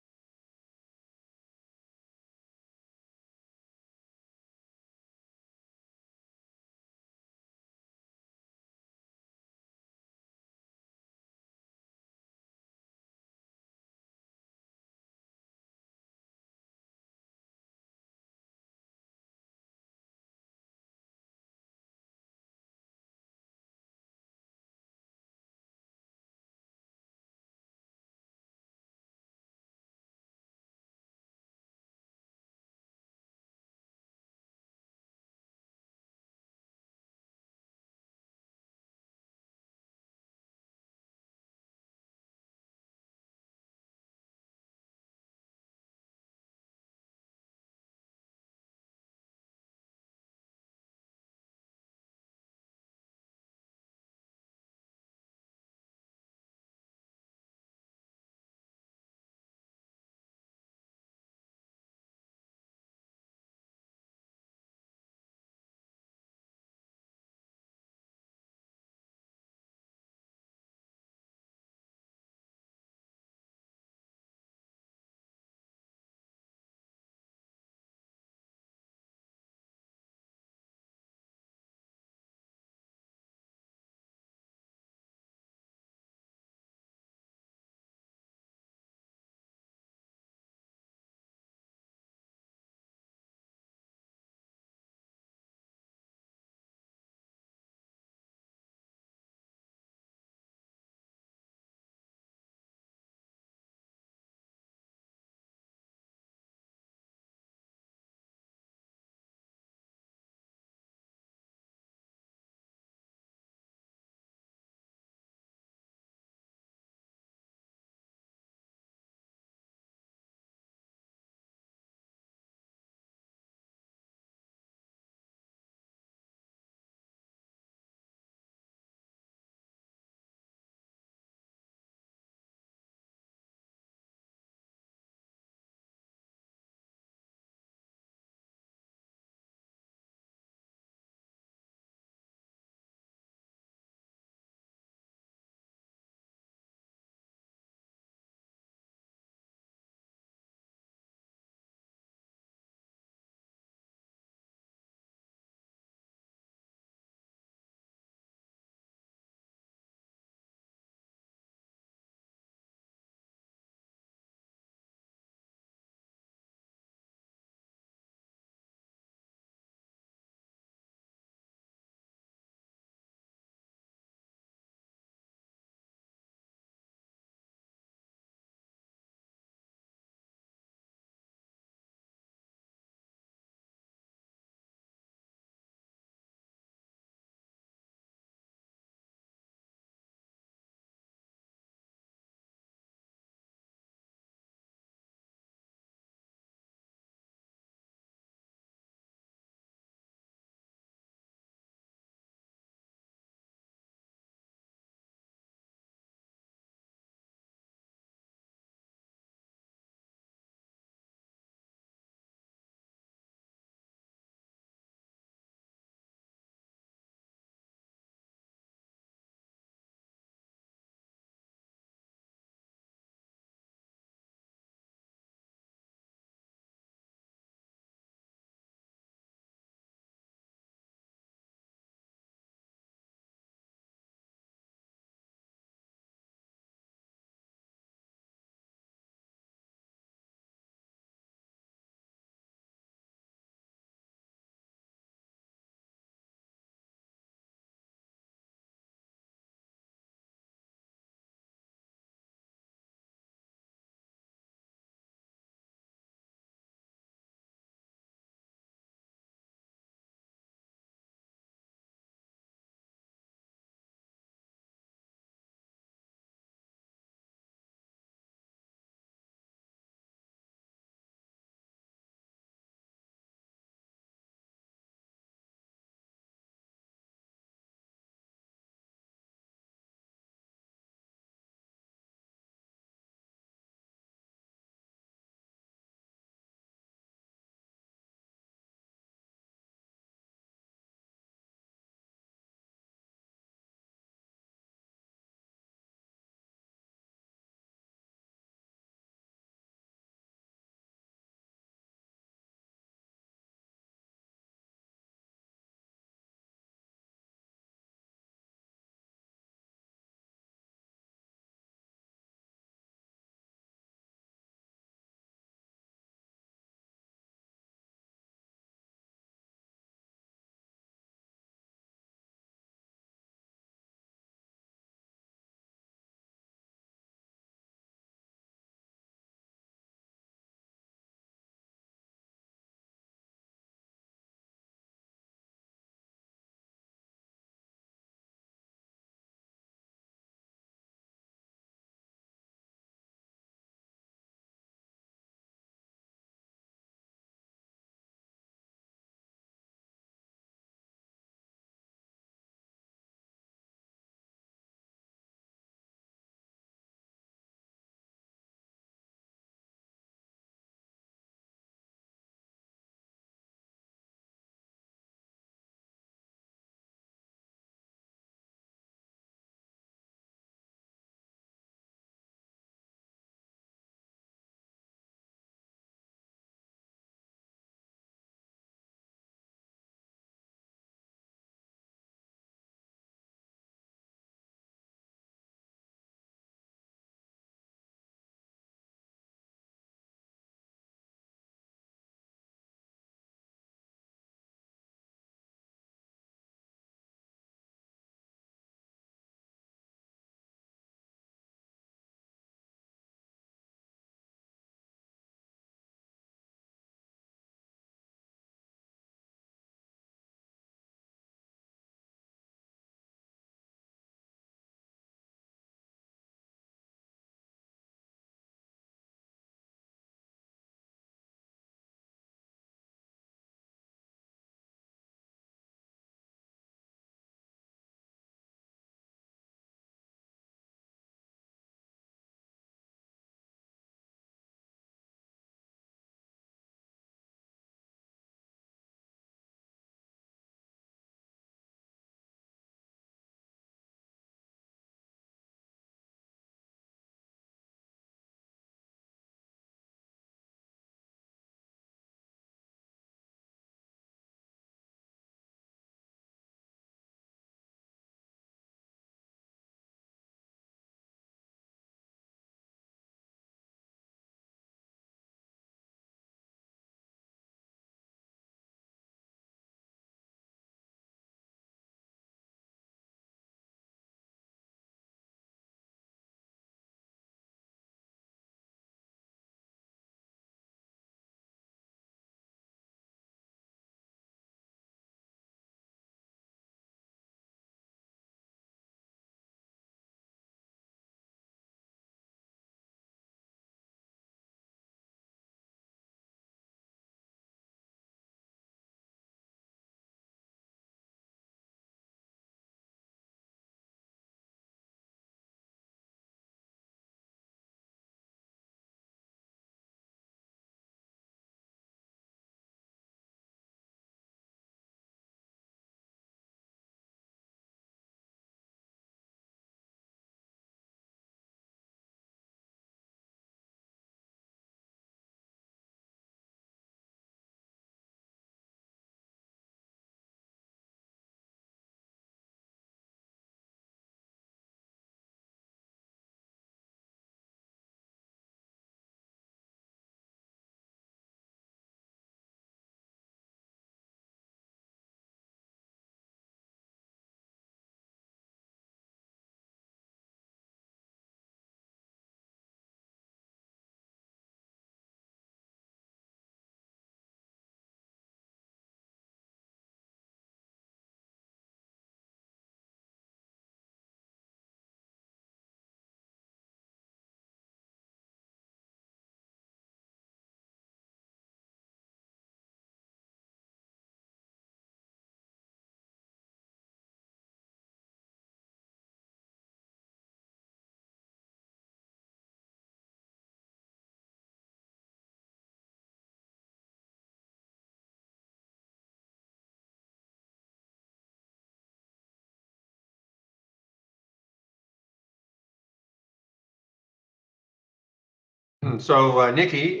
So, Nikki,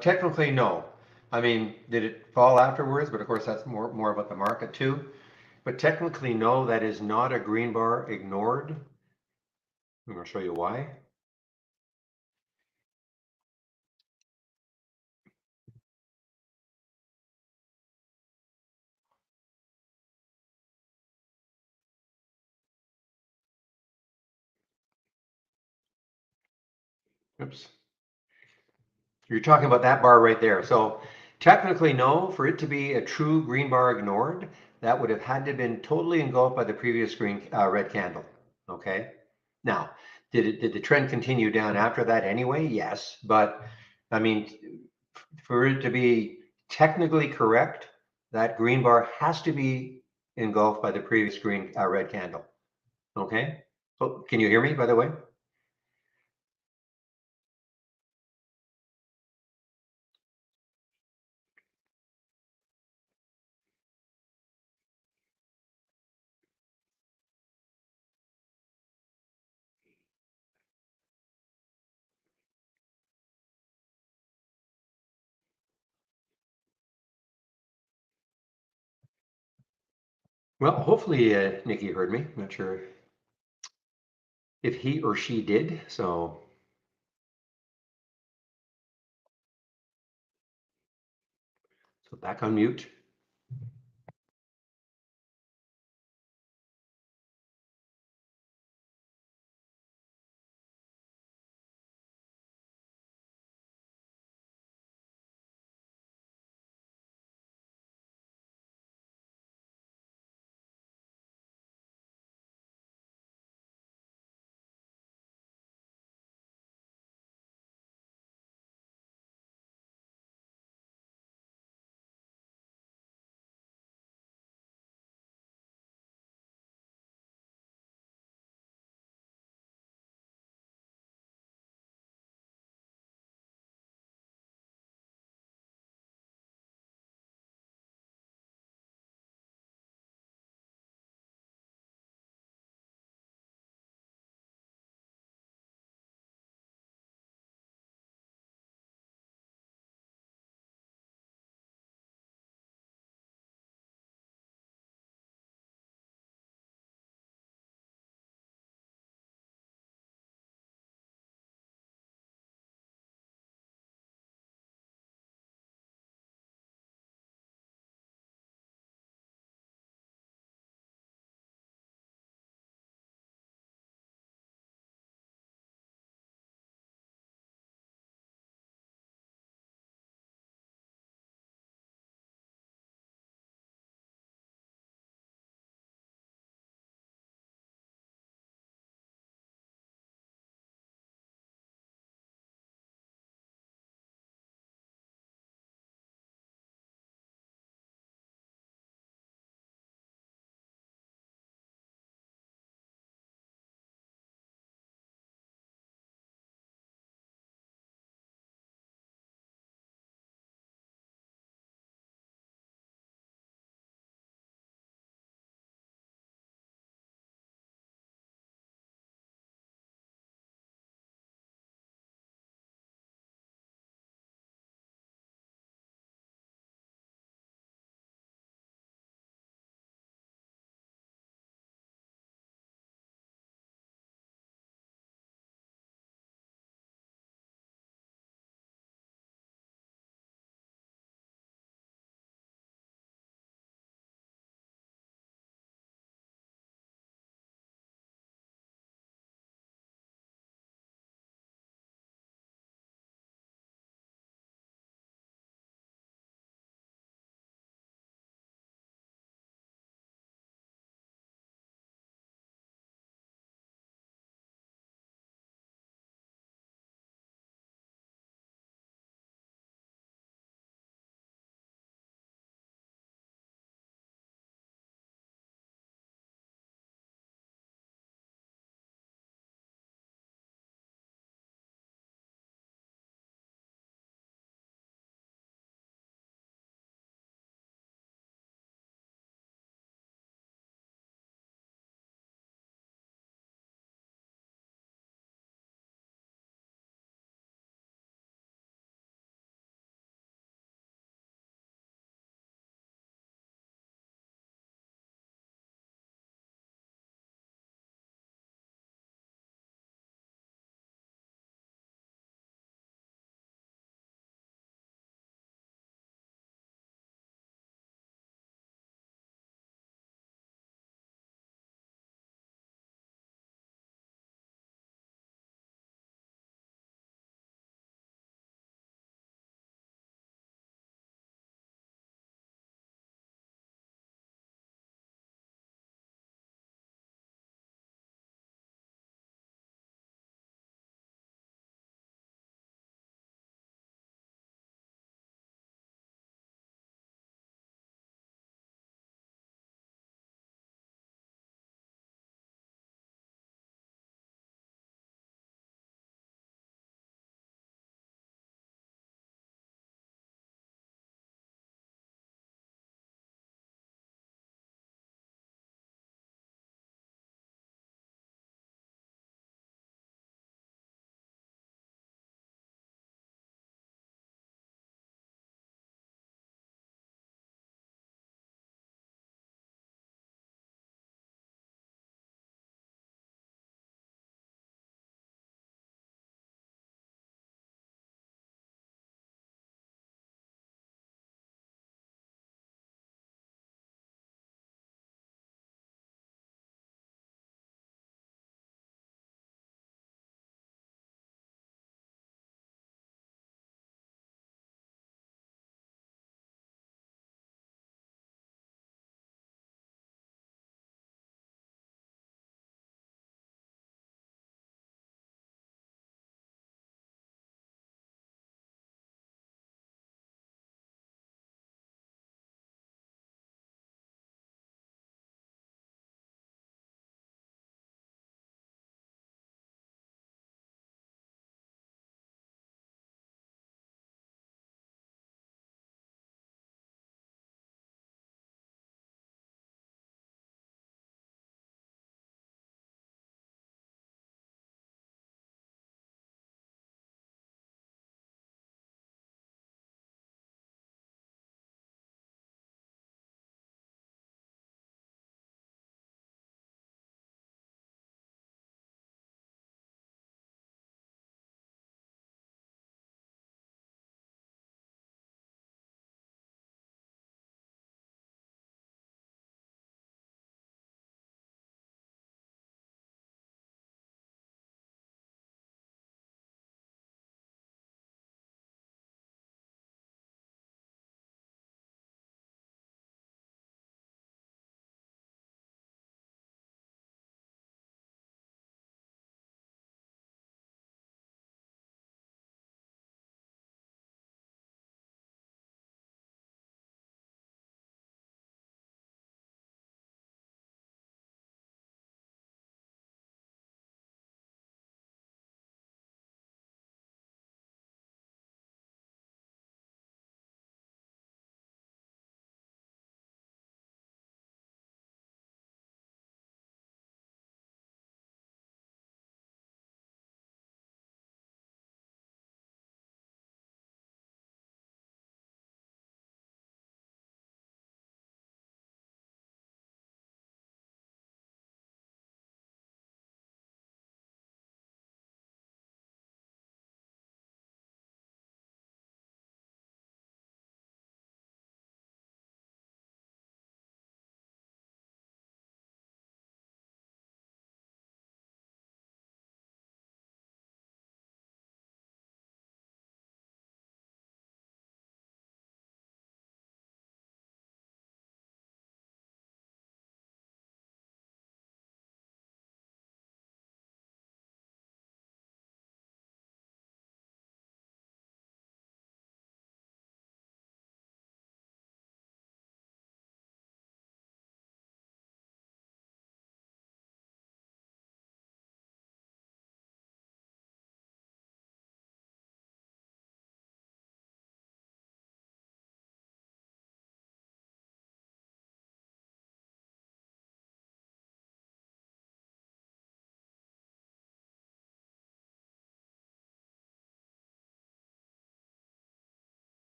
technically, no. I mean, did it fall afterwards? But of course, that's more about the market too. But technically, no, that is not a green bar ignored. I'm going to show you why. Oops. You're talking about that bar right there. So technically, no, for it to be a true green bar ignored, that would have had to have been totally engulfed by the previous red candle. Okay. Now, did the trend continue down after that anyway? Yes, but I mean, for it to be technically correct, that green bar has to be engulfed by the previous red candle. Okay. Oh, can you hear me, by the way? Well, hopefully, Nikki heard me. Not sure if he or she did. So back on mute.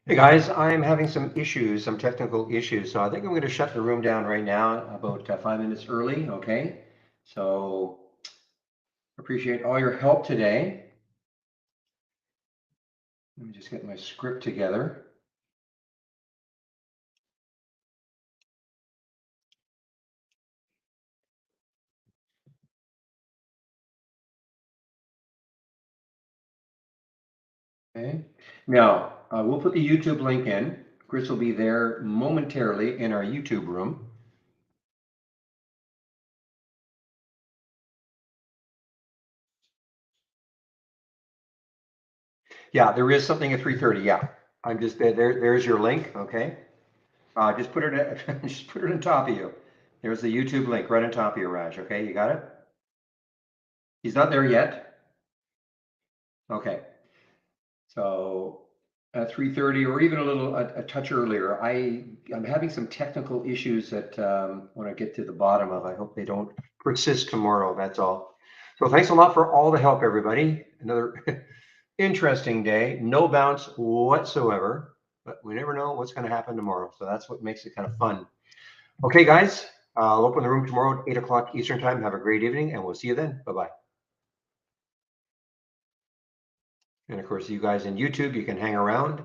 Hey guys, I'm having some issues, some technical issues, so I think I'm going to shut the room down right now, about 5 minutes early, okay? So appreciate all your help today. Let me just get my script together. Okay. Now, we'll put the YouTube link in. Chris will be there momentarily in our YouTube room. Yeah, there is something at 3:30. Yeah, I'm just there. There's your link. Okay. Just put it at, just put it on top of you. There's the YouTube link right on top of you, Raj. Okay, you got it? He's not there yet. Okay. So at 3:30 or even a touch earlier, I'm having some technical issues that when I get to the bottom of. I hope they don't persist tomorrow. That's all. So thanks a lot for all the help, everybody. Another interesting day. No bounce whatsoever, but we never know what's going to happen tomorrow. So that's what makes it kind of fun. Okay, guys, I'll open the room tomorrow at 8 o'clock Eastern time. Have a great evening, and we'll see you then. Bye bye. And of course, you guys in YouTube, you can hang around.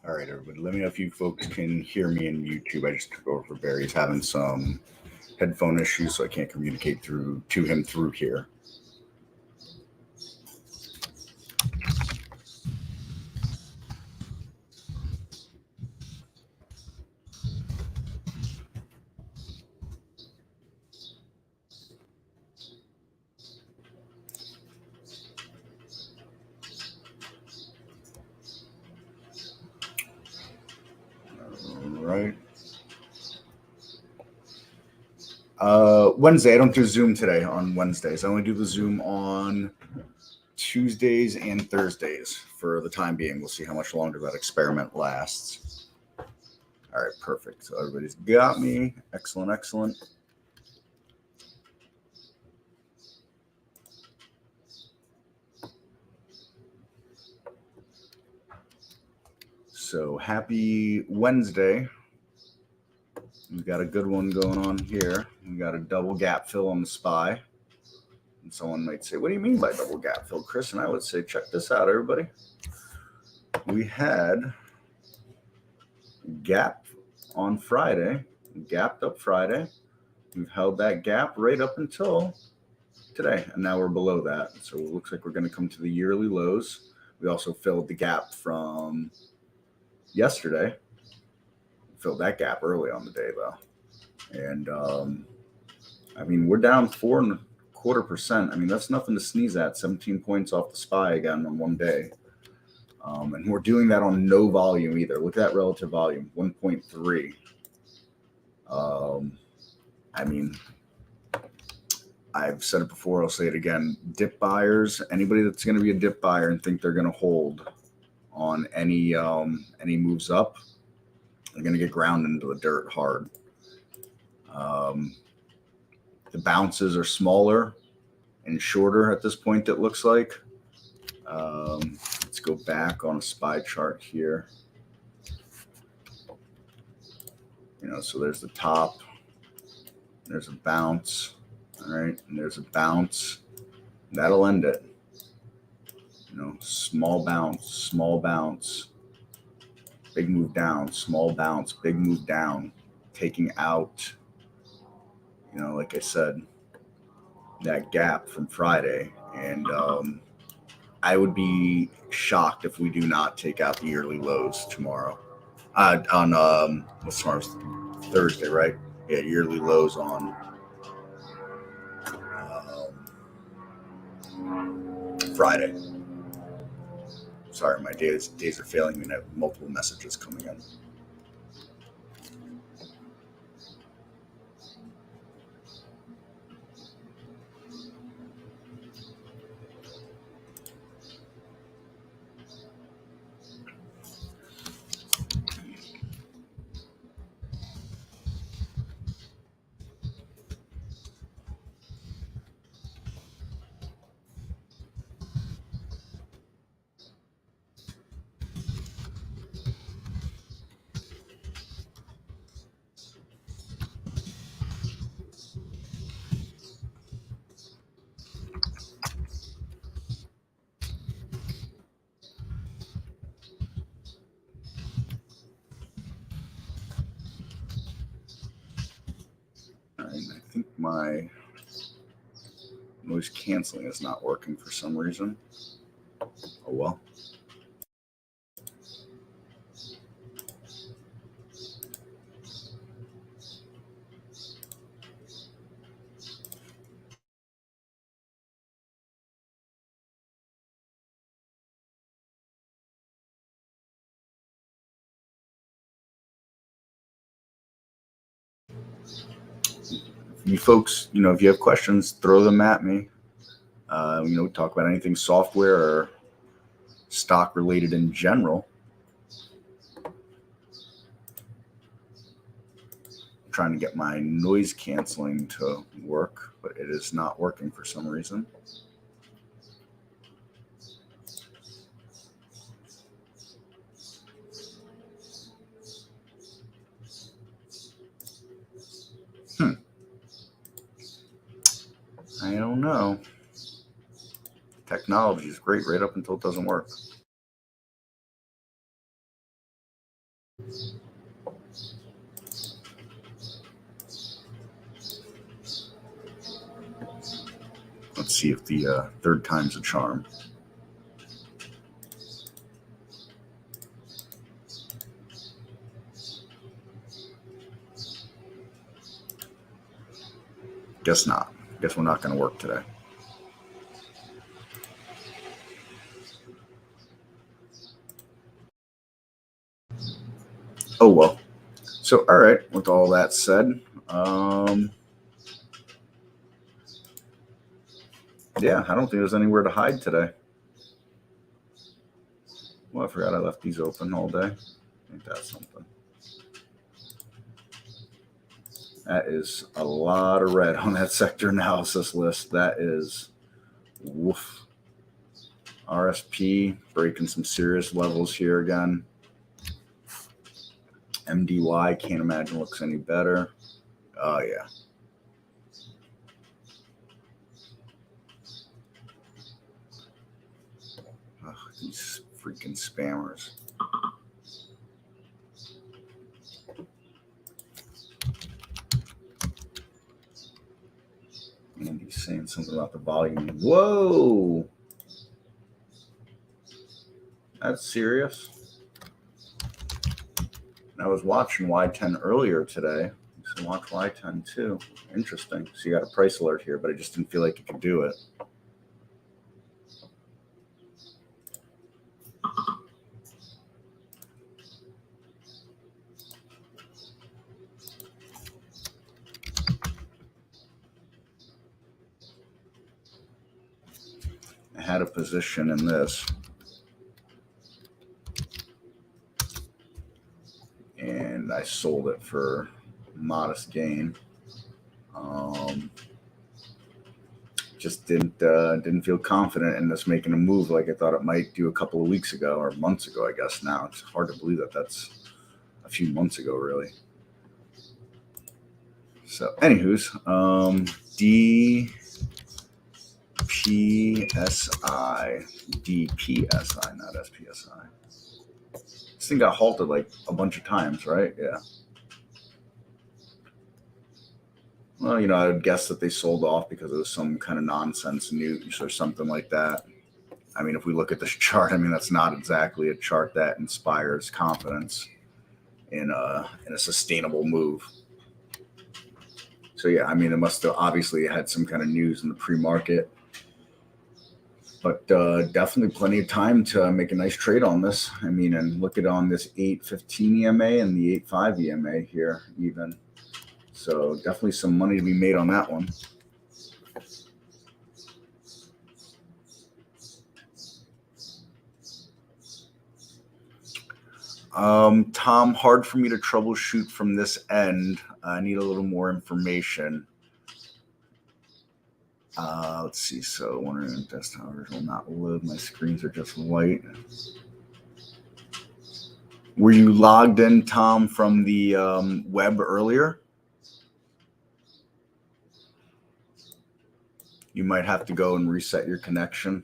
All right, everybody. Let me know if you folks can hear me in YouTube. I just took over for Barry. He's having some headphone issues, so I can't communicate to him through here. All right. Wednesday. I don't do Zoom today on Wednesdays. I only do the Zoom on Tuesdays and Thursdays for the time being. We'll see how much longer that experiment lasts. All right, perfect. So everybody's got me. Excellent, excellent. So happy Wednesday. We've got a good one going on here. We got a double gap fill on the SPY. And someone might say, what do you mean by double gap fill, Chris? And I would say, check this out, everybody. We had gap on Friday, gapped up Friday. We've held that gap right up until today, and now we're below that. So it looks like we're going to come to the yearly lows. We also filled the gap from yesterday. Filled that gap early on the day, though. And, I mean, we're down 4.25%. I mean, that's nothing to sneeze at. 17 points off the SPY again on one day. And we're doing that on no volume either. Look at that relative volume, 1.3. I mean, I've said it before, I'll say it again. Dip buyers, anybody that's going to be a dip buyer and think they're going to hold on any moves up, they're going to get ground into the dirt hard. The bounces are smaller and shorter at this point, it looks like. Let's go back on a SPY chart here. You know, so there's the top. There's a bounce. All right, and there's a bounce. That'll end it. You know, small bounce, big move down, small bounce, big move down, taking out, you know, like I said, that gap from Friday. And I would be shocked if we do not take out the yearly lows tomorrow. On what's tomorrow's Thursday, right? Yeah, yearly lows on Friday. Sorry, my days are failing me and I have multiple messages coming in. I think my noise canceling is not working for some reason. Oh well. You folks, you know, if you have questions, throw them at me. You know, talk about anything software or stock related in general. I'm trying to get my noise canceling to work, but it is not working for some reason. I don't know. Technology is great right up until it doesn't work. Let's see if the third time's a charm. Guess not. Guess we're not going to work today. Oh, well. So, all right. With all that said, yeah, I don't think there's anywhere to hide today. Well, I forgot I left these open all day. I think that's something. That is a lot of red on that sector analysis list. That is woof. RSP breaking some serious levels here again. MDY, can't imagine looks any better. Oh, yeah. Ugh, these freaking spammers. And he's saying something about the volume. Whoa! That's serious. I was watching Y10 earlier today. So watch Y10 too. Interesting. So you got a price alert here, but I just didn't feel like you could do it. I had a position in this. And I sold it for modest gain. Just didn't feel confident in this making a move like I thought it might do a couple of weeks ago or months ago, I guess now. It's hard to believe that that's a few months ago, really. So, anywho's, DPSI, not SPSI. This thing got halted like a bunch of times, right? Yeah. Well, you know, I would guess that they sold off because it was some kind of nonsense news or something like that. I mean, if we look at this chart, I mean, that's not exactly a chart that inspires confidence in a sustainable move. So, yeah, I mean, it must have obviously had some kind of news in the pre-market. But definitely plenty of time to make a nice trade on this. I mean, and look at on this 8.15 EMA and the 8.5 EMA here even. So definitely some money to be made on that one. Tom, hard for me to troubleshoot from this end. I need a little more information. Let's see. So wondering desktop will not load. My screens are just white. Were you logged in, Tom, from the web earlier? You might have to go and reset your connection.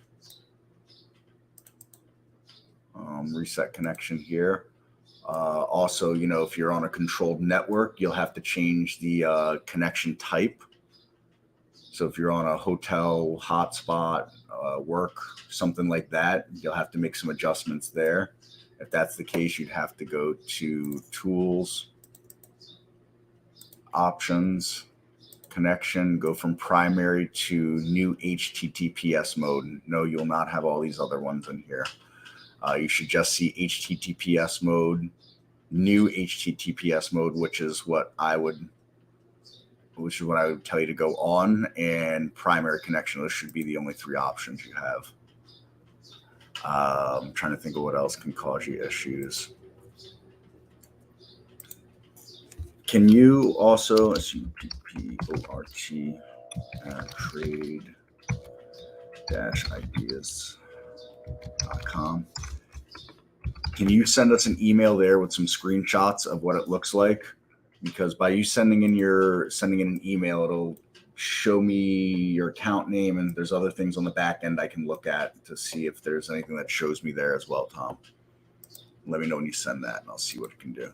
Reset connection here. Also, you know, if you're on a controlled network, you'll have to change the connection type. So if you're on a hotel hotspot, work, something like that, you'll have to make some adjustments there. If that's the case, you'd have to go to Tools, Options, Connection, go from primary to new HTTPS mode. No, you'll not have all these other ones in here. You should just see HTTPS mode, new HTTPS mode, which is what I would tell you to go on, and primary connection. Those should be the only three options you have. I'm trying to think of what else can cause you issues. Can you also trade-ideas.com? Can you send us an email there with some screenshots of what it looks like? Because by you sending in an email, it'll show me your account name, and there's other things on the back end I can look at to see if there's anything that shows me there as well, Tom. Let me know when you send that, and I'll see what it can do.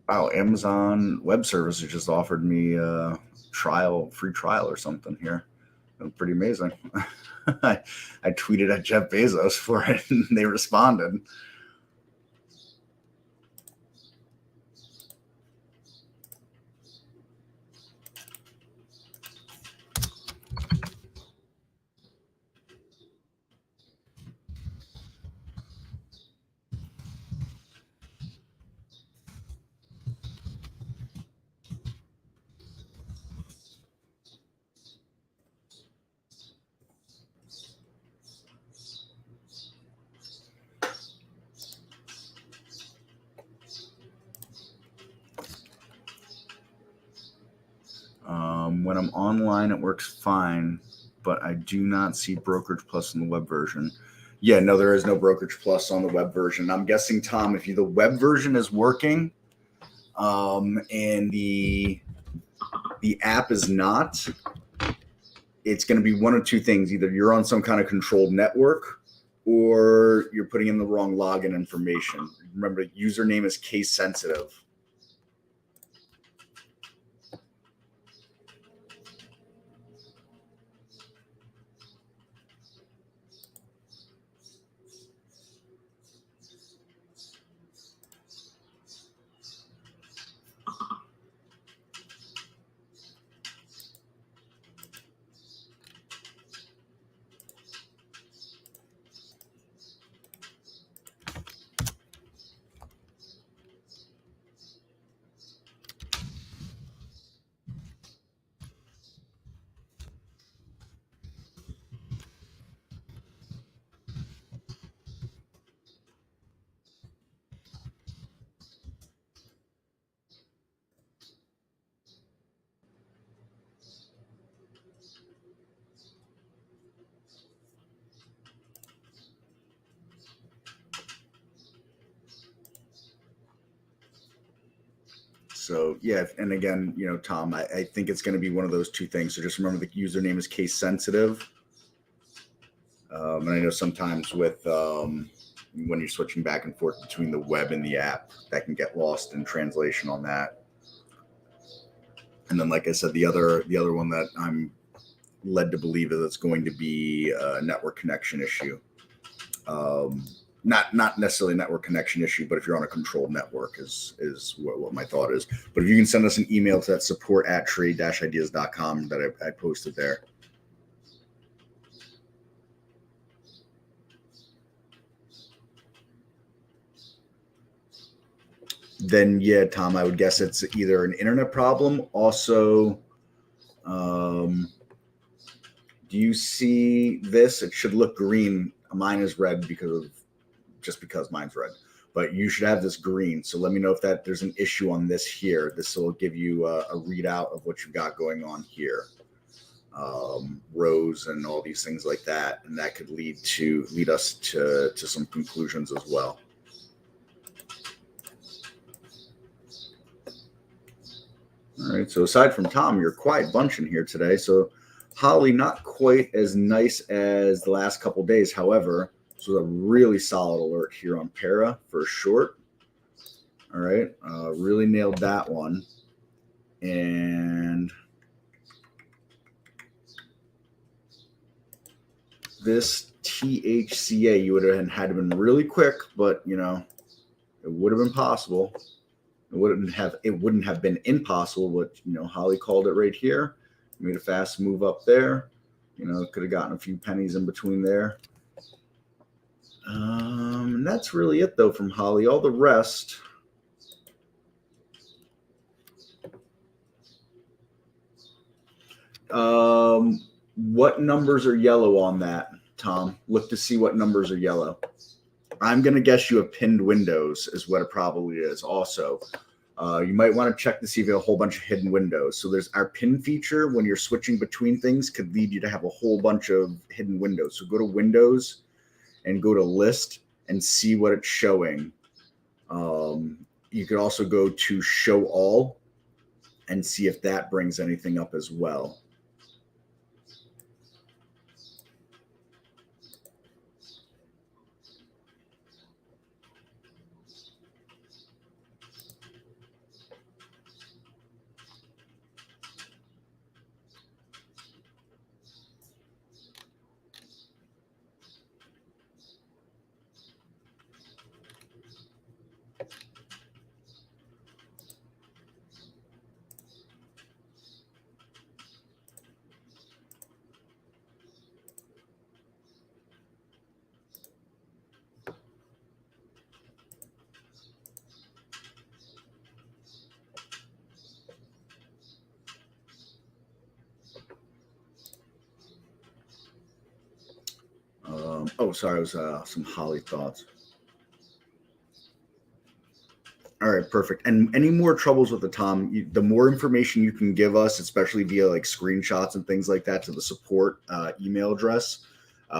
Wow, Amazon Web Services just offered me a free trial or something here. Pretty amazing. I tweeted at Jeff Bezos for it, and they responded. When I'm online, it works fine, but I do not see Brokerage Plus in the web version. Yeah, no, there is no Brokerage Plus on the web version. I'm guessing, Tom, if the web version is working, and the app is not, it's going to be one of two things. Either you're on some kind of controlled network, or you're putting in the wrong login information. Remember, the username is case sensitive. So yeah, and again, Tom, I think it's going to be one of those two things. So just remember the username is case sensitive. And I know sometimes with when you're switching back and forth between the web and the app, that can get lost in translation on that. And then, like I said, the other one that I'm led to believe is it's going to be a network connection issue. Not necessarily a network connection issue, but if you're on a controlled network is what my thought is. But if you can send us an email to that support@trade-ideas.com that I posted there. Then yeah, Tom, I would guess it's either an internet problem. Also, do you see this? It should look green. Mine is red because mine's red, but you should have this green. So let me know if there's an issue on this here. This will give you a readout of what you've got going on here, rows and all these things like that, and that could lead us to some conclusions as well. All right. So aside from Tom, you're a quiet bunch in here today. So Holly, not quite as nice as the last couple of days. However, this was a really solid alert here on Para for a short. All right. Really nailed that one. And this THCA, you would have had to been really quick, but you know, it would have been possible. It wouldn't have been impossible, but you know, Holly called it right here. Made a fast move up there. You know, could have gotten a few pennies in between there. And that's really it though from Holly. All the rest. What numbers are yellow on that, Tom? Look to see what numbers are yellow. I'm going to guess you have pinned windows is what it probably is. Also, you might want to check to see if you have a whole bunch of hidden windows. So there's our pin feature when you're switching between things could lead you to have a whole bunch of hidden windows. So go to Windows and go to List and see what it's showing. You could also go to Show All and see if that brings anything up as well. Sorry, it was some Holly thoughts. All right, perfect. And any more troubles with the Tom, the more information you can give us, especially via like screenshots and things like that to the support email address,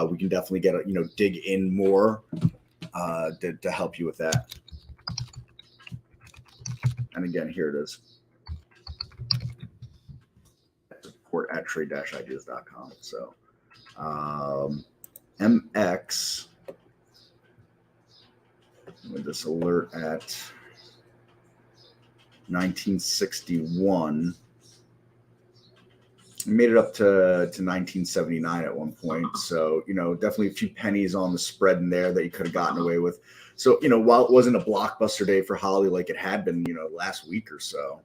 we can definitely get, dig in more to help you with that. And again, here it is. Support at trade-ideas.com. So MX with this alert at 1961. We made it up to 1979 at one point. So, definitely a few pennies on the spread in there that you could have gotten away with. So, while it wasn't a blockbuster day for Holly like it had been, last week or so,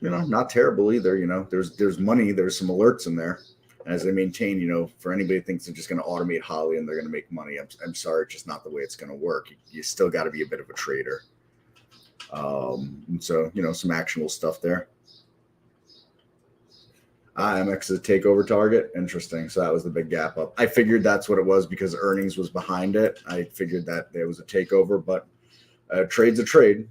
not terrible either. There's money, there's some alerts in there. As they maintain, for anybody who thinks they're just going to automate Holly and they're going to make money, I'm sorry, it's just not the way it's going to work. You still got to be a bit of a trader. And so, some actionable stuff there. MX is a takeover target. Interesting. So that was the big gap up. I figured that's what it was because earnings was behind it. I figured that there was a takeover, but trade's a trade,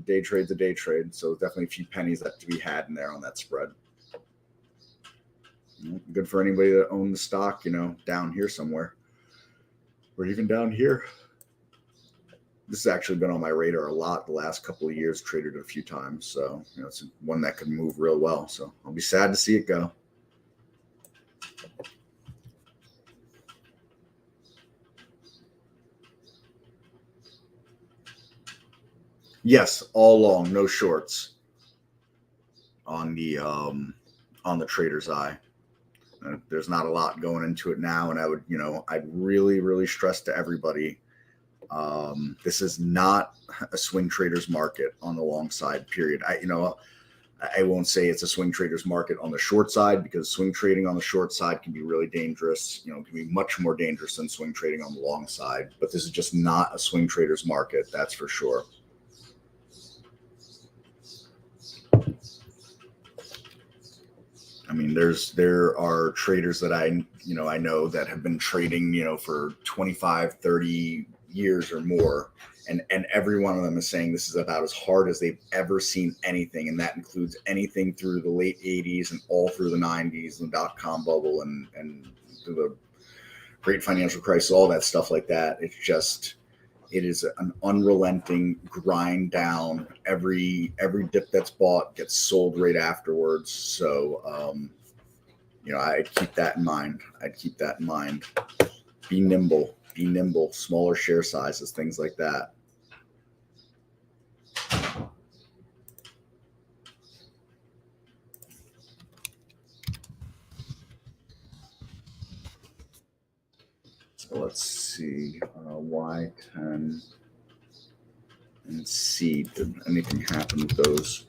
day trade's a day trade. So definitely a few pennies that to be had in there on that spread. Good for anybody that owned the stock, down here somewhere or even down here. This has actually been on my radar a lot the last couple of years, traded it a few times. So, it's one that could move real well. So I'll be sad to see it go. Yes, all long, no shorts on the trader's eye. There's not a lot going into it now, and I'd really, really stress to everybody, this is not a swing trader's market on the long side, period. I won't say it's a swing trader's market on the short side because swing trading on the short side can be really dangerous, can be much more dangerous than swing trading on the long side, but this is just not a swing trader's market, that's for sure. I mean, there are traders that I know that have been trading, for 25, 30 years or more. And every one of them is saying this is about as hard as they've ever seen anything. And that includes anything through the late 80s and all through the 90s, the dot-com bubble and through the great financial crisis, all that stuff like that. It is an unrelenting grind down. Every dip that's bought gets sold right afterwards. So, I'd keep that in mind. Be nimble, smaller share sizes, things like that. So let's see, Y10 and C. Did anything happen with those?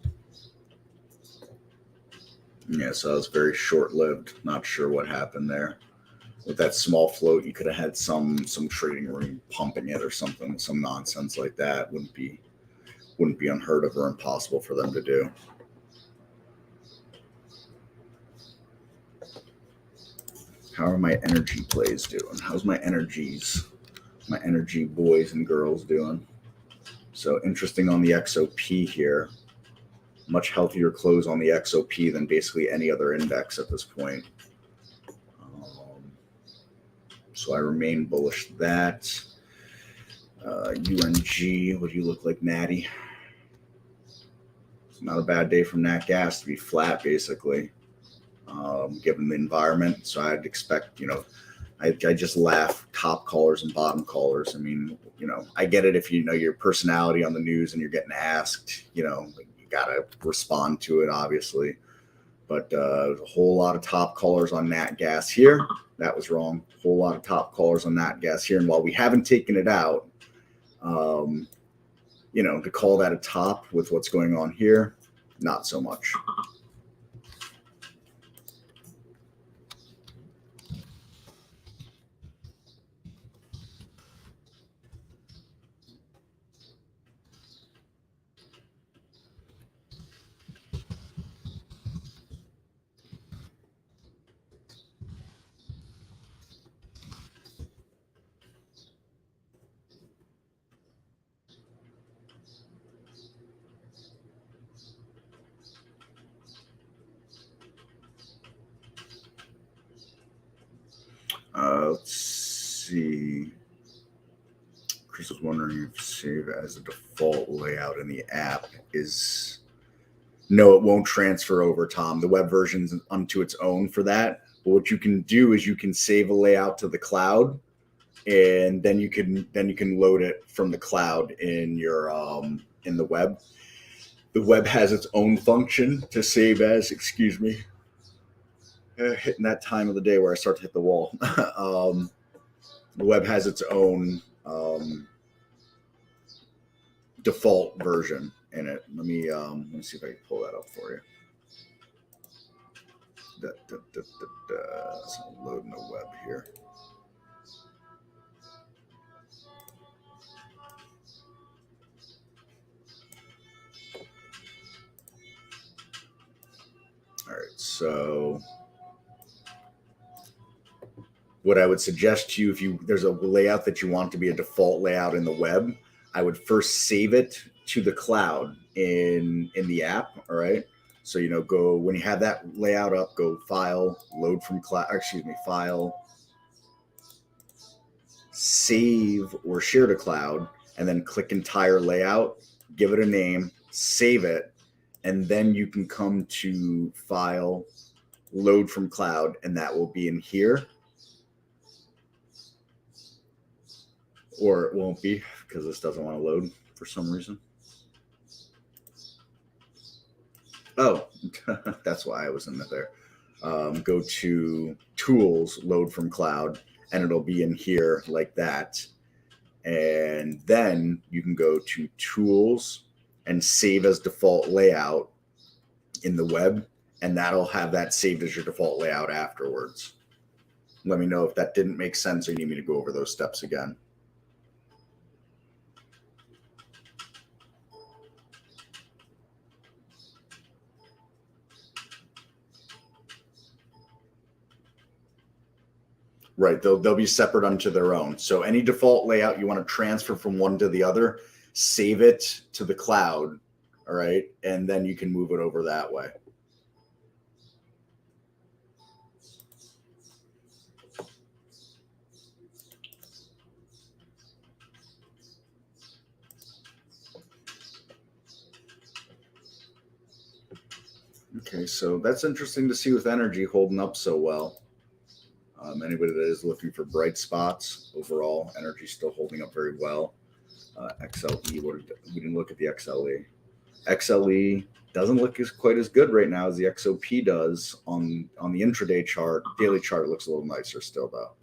Yeah, so it was very short-lived. Not sure what happened there. With that small float, you could have had some trading room pumping it or something, some nonsense like that. Wouldn't be unheard of or impossible for them to do. How are my energy plays doing? How's my energy boys and girls doing? So interesting on the XOP here. Much healthier close on the XOP than basically any other index at this point. So I remain bullish that. UNG, what do you look like, Natty? It's not a bad day from Nat Gas to be flat, basically, given the environment. So I'd expect, I just laugh top callers and bottom callers. I mean, I get it if you know your personality on the news and you're getting asked, you got to respond to it, obviously. But a whole lot of top callers on Nat Gas here. That was wrong. A whole lot of top callers on Nat Gas here. And while we haven't taken it out, to call that a top with what's going on here, not so much. Let's see. Chris was wondering if save as a default layout in the app is. No, it won't transfer over, Tom. The web version's unto its own for that. But what you can do is you can save a layout to the cloud, and then you can load it from the cloud in your in the web. The web has its own function to save as. Excuse me. Hitting that time of the day where I start to hit the wall. The web has its own default version in it. Let me see if I can pull that up for you. So I'm loading the web here. All right, so what I would suggest to you, if there's a layout that you want to be a default layout in the web, I would first save it to the cloud in the app. All right. So, go when you have that layout up, go file, load from cloud, file, save or share to cloud, and then click entire layout, give it a name, save it, and then you can come to file, load from cloud, and that will be in here. Or it won't be because this doesn't want to load for some reason. Oh, that's why I was in there. Go to tools, load from cloud, and it'll be in here like that. And then you can go to tools and save as default layout in the web. And that'll have that saved as your default layout afterwards. Let me know if that didn't make sense or you need me to go over those steps again. Right, they'll be separate unto their own. So any default layout you want to transfer from one to the other, save it to the cloud, all right? And then you can move it over that way. Okay, so that's interesting to see with energy holding up so well. Anybody that is looking for bright spots, overall, energy still holding up very well. XLE, we didn't look at the XLE. XLE doesn't look quite as good right now as the XOP does on the intraday chart. Daily chart looks a little nicer still, though.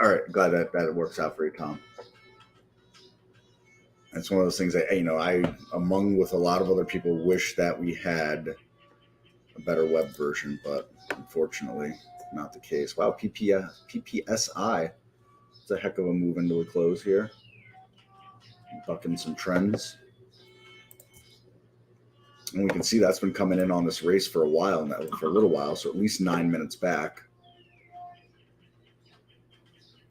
All right, glad that it works out for you, Tom. It's one of those things that, you know, I, among with a lot of other people, wish that we had a better web version, but unfortunately, not the case. Wow, PPSI. It's a heck of a move into the close here. Bucking some trends. And we can see that's been coming in on this race for a while now, for a little while, so at least 9 minutes back.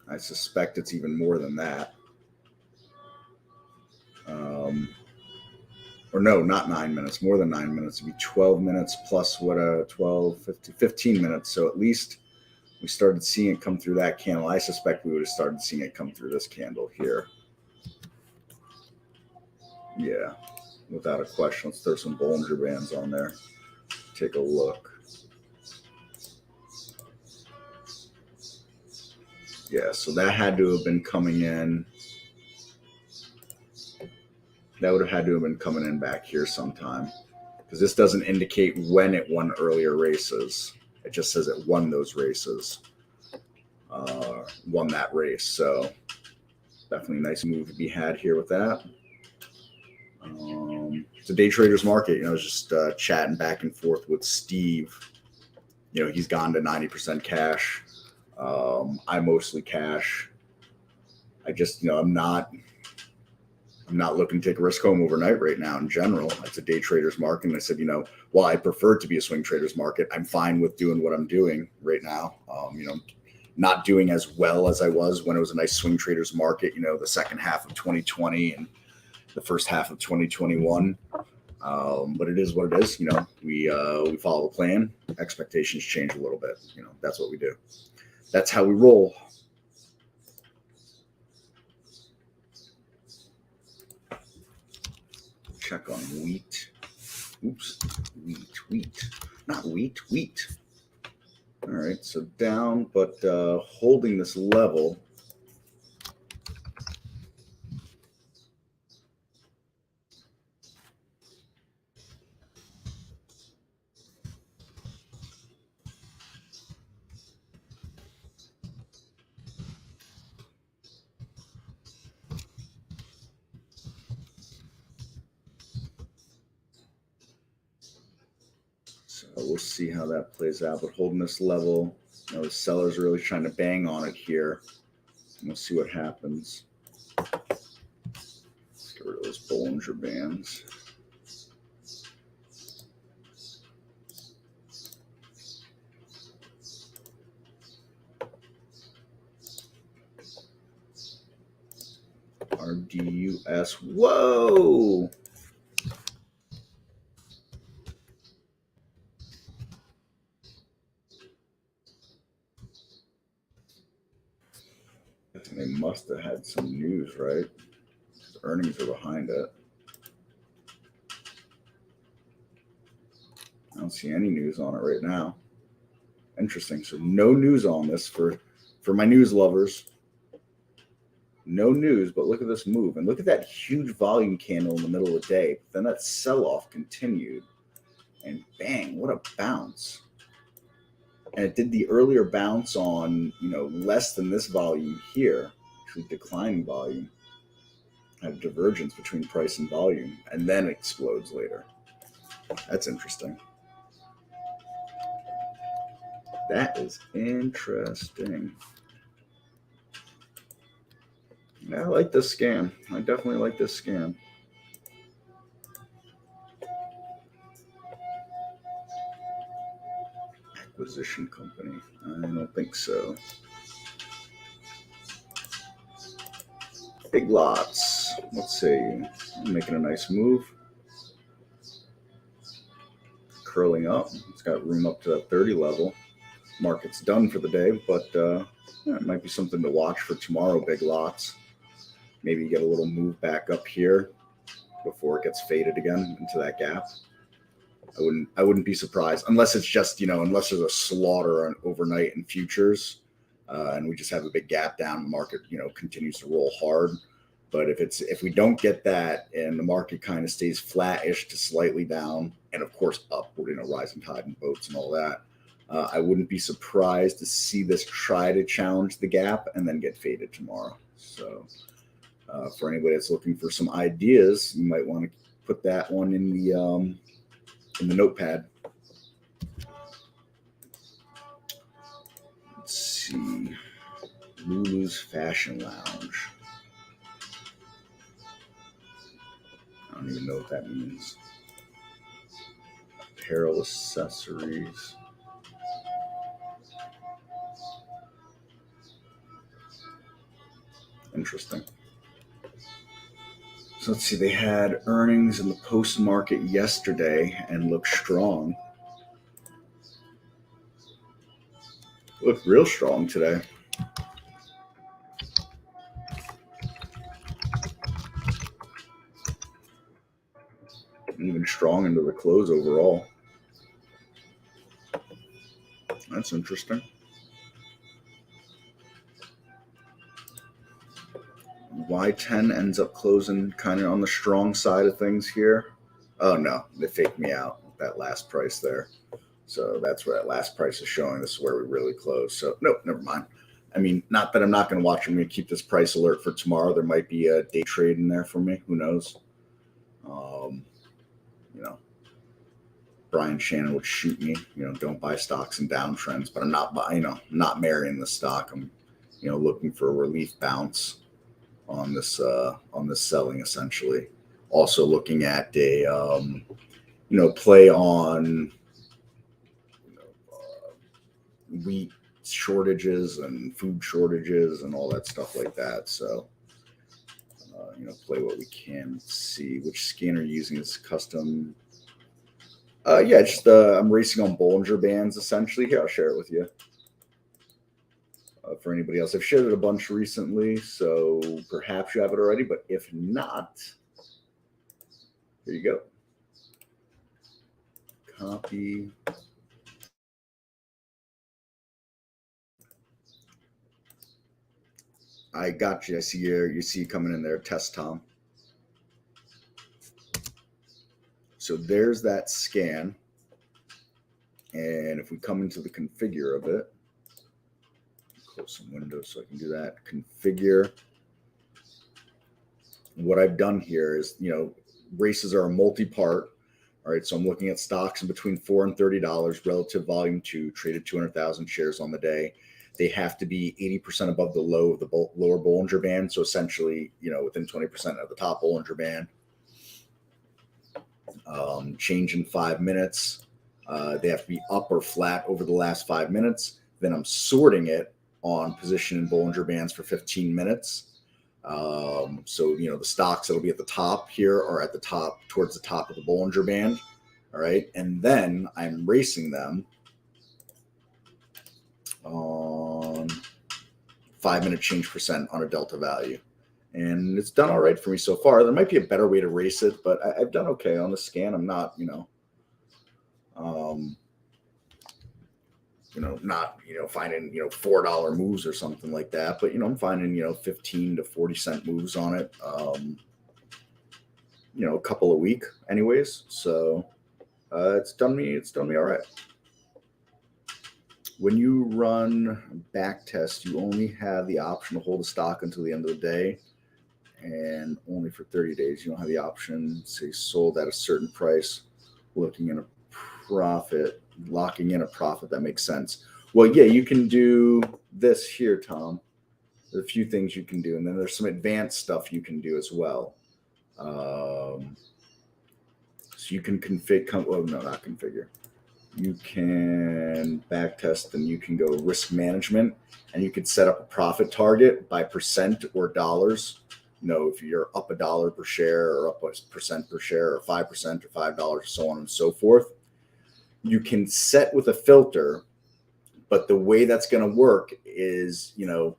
I suspect it's even more than that. Or no, not 9 minutes, more than 9 minutes. It'd be 12 minutes plus what, 15 minutes. So at least we started seeing it come through that candle. I suspect we would have started seeing it come through this candle here. Yeah, without a question. Let's throw some Bollinger Bands on there. Take a look. Yeah, so that had to have been coming in. That would have had to have been coming in back here sometime, because this doesn't indicate when it won earlier races. It just says it won those races, won that race. So definitely a nice move to be had here with that. It's a day trader's market. You know, I was just chatting back and forth with Steve. You know, he's gone to 90% cash. I mostly cash. I just, you know, I'm not looking to take a risk home overnight right now in general. It's a day trader's market. And I said, you know, while I prefer it to be a swing trader's market, I'm fine with doing what I'm doing right now. You know, not doing as well as I was when it was a nice swing trader's market, you know, the second half of 2020 and the first half of 2021. But it is what it is. You know, we follow the plan. Expectations change a little bit. You know, that's what we do. That's how we roll. Check on wheat. Oops, wheat. Not wheat. All right, so down, but holding this level. So we'll see how that plays out. But holding this level, you know, the seller's really trying to bang on it here. And we'll see what happens. Let's get rid of those Bollinger Bands. RDUS. Whoa! They must have had some news, right? The earnings are behind it. I don't see any news on it right now. Interesting. So no news on this for my news lovers. No news, but look at this move. And look at that huge volume candle in the middle of the day. But then that sell-off continued. And bang, what a bounce. And it did the earlier bounce on, you know, less than this volume here, actually declining volume. Had a divergence between price and volume, and then explodes later. That's interesting. That is interesting. Yeah, I like this scam. I definitely like this scam. Acquisition company. I don't think so. Big lots. Let's see. I'm making a nice move. Curling up. It's got room up to that 30 level. Market's done for the day, but yeah, it might be something to watch for tomorrow. Big lots. Maybe you get a little move back up here before it gets faded again into that gap. I wouldn't be surprised, unless it's just, you know, unless there's a slaughter on overnight in futures, and we just have a big gap down. The market, you know, continues to roll hard. But if we don't get that and the market kind of stays flat-ish to slightly down, and of course upward, you know, rising tide and boats and all that, I wouldn't be surprised to see this try to challenge the gap and then get faded tomorrow. So for anybody that's looking for some ideas, you might want to put that one in the notepad. Let's see. Lulu's Fashion Lounge. I don't even know what that means. Apparel, accessories. Interesting. So let's see. They had earnings in the post market yesterday and looked strong. Looked real strong today. Even strong into the close overall. That's interesting. Y10 ends up closing kind of on the strong side of things here. Oh no, they faked me out with that last price there. So that's where that last price is showing. This is where we really close. So nope, never mind. I mean, not that I'm not going to watch. I'm going to keep this price alert for tomorrow. There might be a day trade in there for me. Who knows? You know, Brian Shannon would shoot me. You know, don't buy stocks in downtrends. But I'm not buying. You know, not marrying the stock. I'm, you know, looking for a relief bounce on this selling essentially. Also looking at a you know, play on wheat shortages and food shortages and all that stuff like that. So you know, play what we can. See which scanner you're using is custom. Yeah, just I'm racing on Bollinger Bands essentially. Here, I'll share it with you. For anybody else, I've shared it a bunch recently, so perhaps you have it already, but if not, here you go. Copy. I got you. I see you see coming in there. Test Tom. So there's that scan. And if we come into the configure of it, close some windows so I can do that. Configure. What I've done here is, you know, races are a multi-part. All right, so I'm looking at stocks in between $4 and $30, relative volume to traded 200,000 shares on the day. They have to be 80% above the low of the lower Bollinger Band. So essentially, you know, within 20% of the top Bollinger Band. Change in 5 minutes. They have to be up or flat over the last 5 minutes. Then I'm sorting it on position in Bollinger Bands for 15 minutes. So, you know, the stocks that'll be at the top here are at the top, towards the top of the Bollinger Band. All right. And then I'm racing them on 5 minute change percent on a delta value. And it's done all right for me so far. There might be a better way to race it, but I've done okay on the scan. I'm not, you know, not, you know, finding, you know, $4 moves or something like that, but, you know, I'm finding, you know, 15 to 40 cent moves on it, you know, a couple a week anyways. So it's done me all right. When you run back test, you only have the option to hold a stock until the end of the day and only for 30 days. You don't have the option, say, sold at a certain price, looking in a profit, locking in a profit. That makes sense. Well, yeah, you can do this here, Tom. There are a few things you can do, and then there's some advanced stuff you can do as well. So you can not configure. You can back test, and you can go risk management, and you could set up a profit target by percent or dollars. You know, if you're up $1 per share or up a percent per share or 5% or $5, so on and so forth. You can set with a filter, but the way that's going to work is, you know,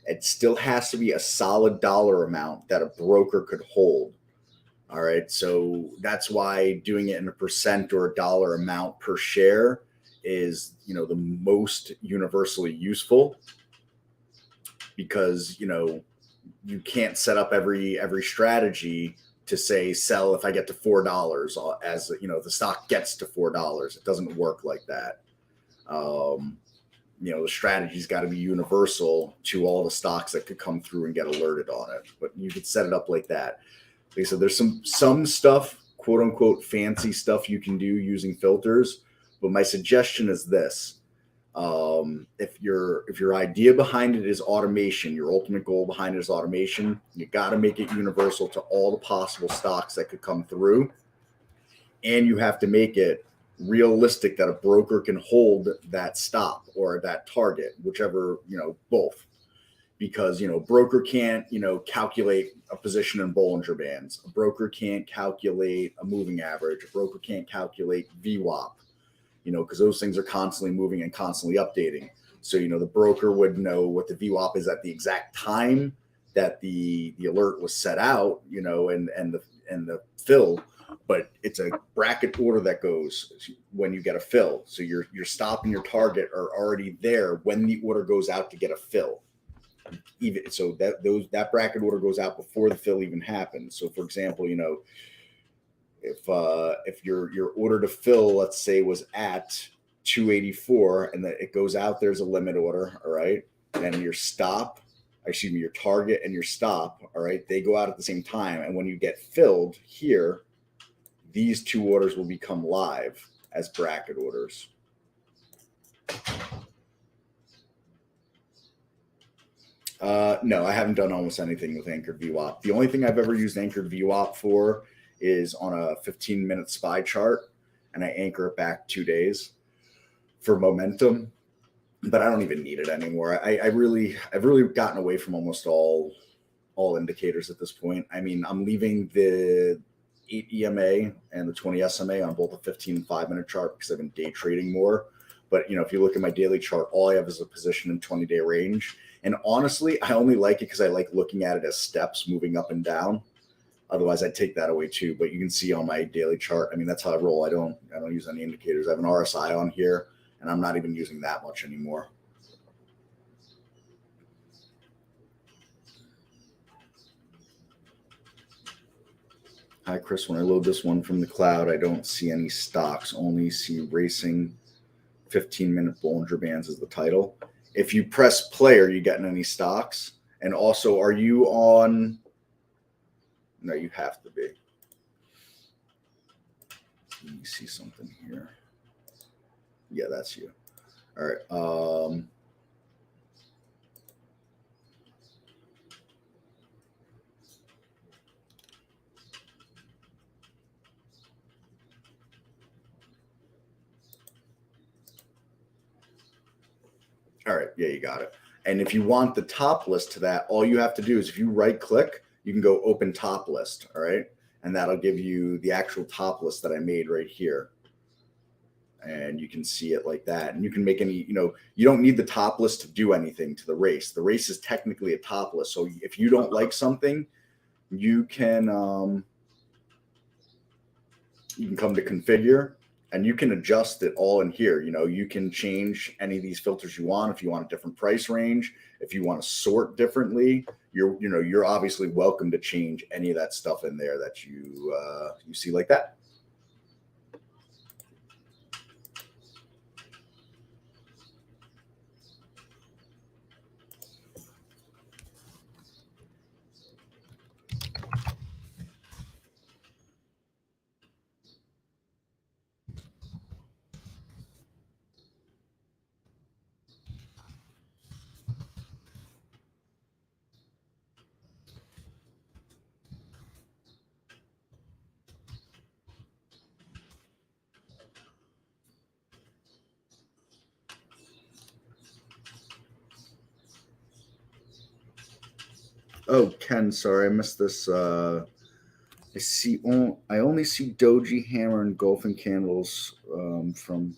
it still has to be a solid dollar amount that a broker could hold. All right. So that's why doing it in a percent or a dollar amount per share is, you know, the most universally useful, because, you know, you can't set up every strategy to say sell if I get to $4 as, you know, the stock gets to $4. It doesn't work like that. You know, the strategy's got to be universal to all the stocks that could come through and get alerted on it. But you could set it up like that. Like I said, there's some stuff, quote unquote, fancy stuff you can do using filters. But my suggestion is this. If your idea behind it is automation, your ultimate goal behind it is automation, you got to make it universal to all the possible stocks that could come through. And you have to make it realistic that a broker can hold that stop or that target, whichever, you know, both. Because, you know, broker can't, you know, calculate a position in Bollinger Bands. A broker can't calculate a moving average. A broker can't calculate VWAP, you know, because those things are constantly moving and constantly updating. So, you know, the broker would know what the VWAP is at the exact time that the alert was set out, you know, and the fill, but it's a bracket order that goes when you get a fill. So your stop and your target are already there when the order goes out to get a fill. Even so that bracket order goes out before the fill even happens. So for example, you know, if your order to fill, let's say, was at 284 and that it goes out, there's a limit order, all right, and your target and your stop, all right, they go out at the same time, and when you get filled here, these two orders will become live as bracket orders. No, I haven't done almost anything with Anchored VWAP. The only thing I've ever used Anchored VWAP for is on a 15-minute SPY chart, and I anchor it back 2 days for momentum, but I don't even need it anymore. I've really gotten away from almost all indicators at this point. I mean, I'm leaving the 8 EMA and the 20 SMA on both a 15 and 5-minute chart because I've been day trading more. But, you know, if you look at my daily chart, all I have is a position in 20-day range. And honestly, I only like it because I like looking at it as steps moving up and down. Otherwise, I'd take that away too. But you can see on my daily chart, I mean, that's how I roll. I don't use any indicators. I have an RSI on here, and I'm not even using that much anymore. Hi, Chris. When I load this one from the cloud, I don't see any stocks, only see racing 15-minute Bollinger Bands as the title. If you press play, are you getting any stocks? And also, are you on? No, you have to be. Let me see something here. Yeah, that's you. All right. All right. Yeah, you got it. And if you want the top list to that, all you have to do is if you right click, you can go open top list. All right. And that'll give you the actual top list that I made right here. And you can see it like that. And you can make any, you know, you don't need the top list to do anything to the race. The race is technically a top list. So if you don't like something, you can come to configure and you can adjust it all in here. You know, you can change any of these filters you want. If you want a different price range, if you want to sort differently, you're obviously welcome to change any of that stuff in there that you see like that. Oh, Ken, sorry, I missed this. I only see Doji, Hammer, and Golfing Candles from.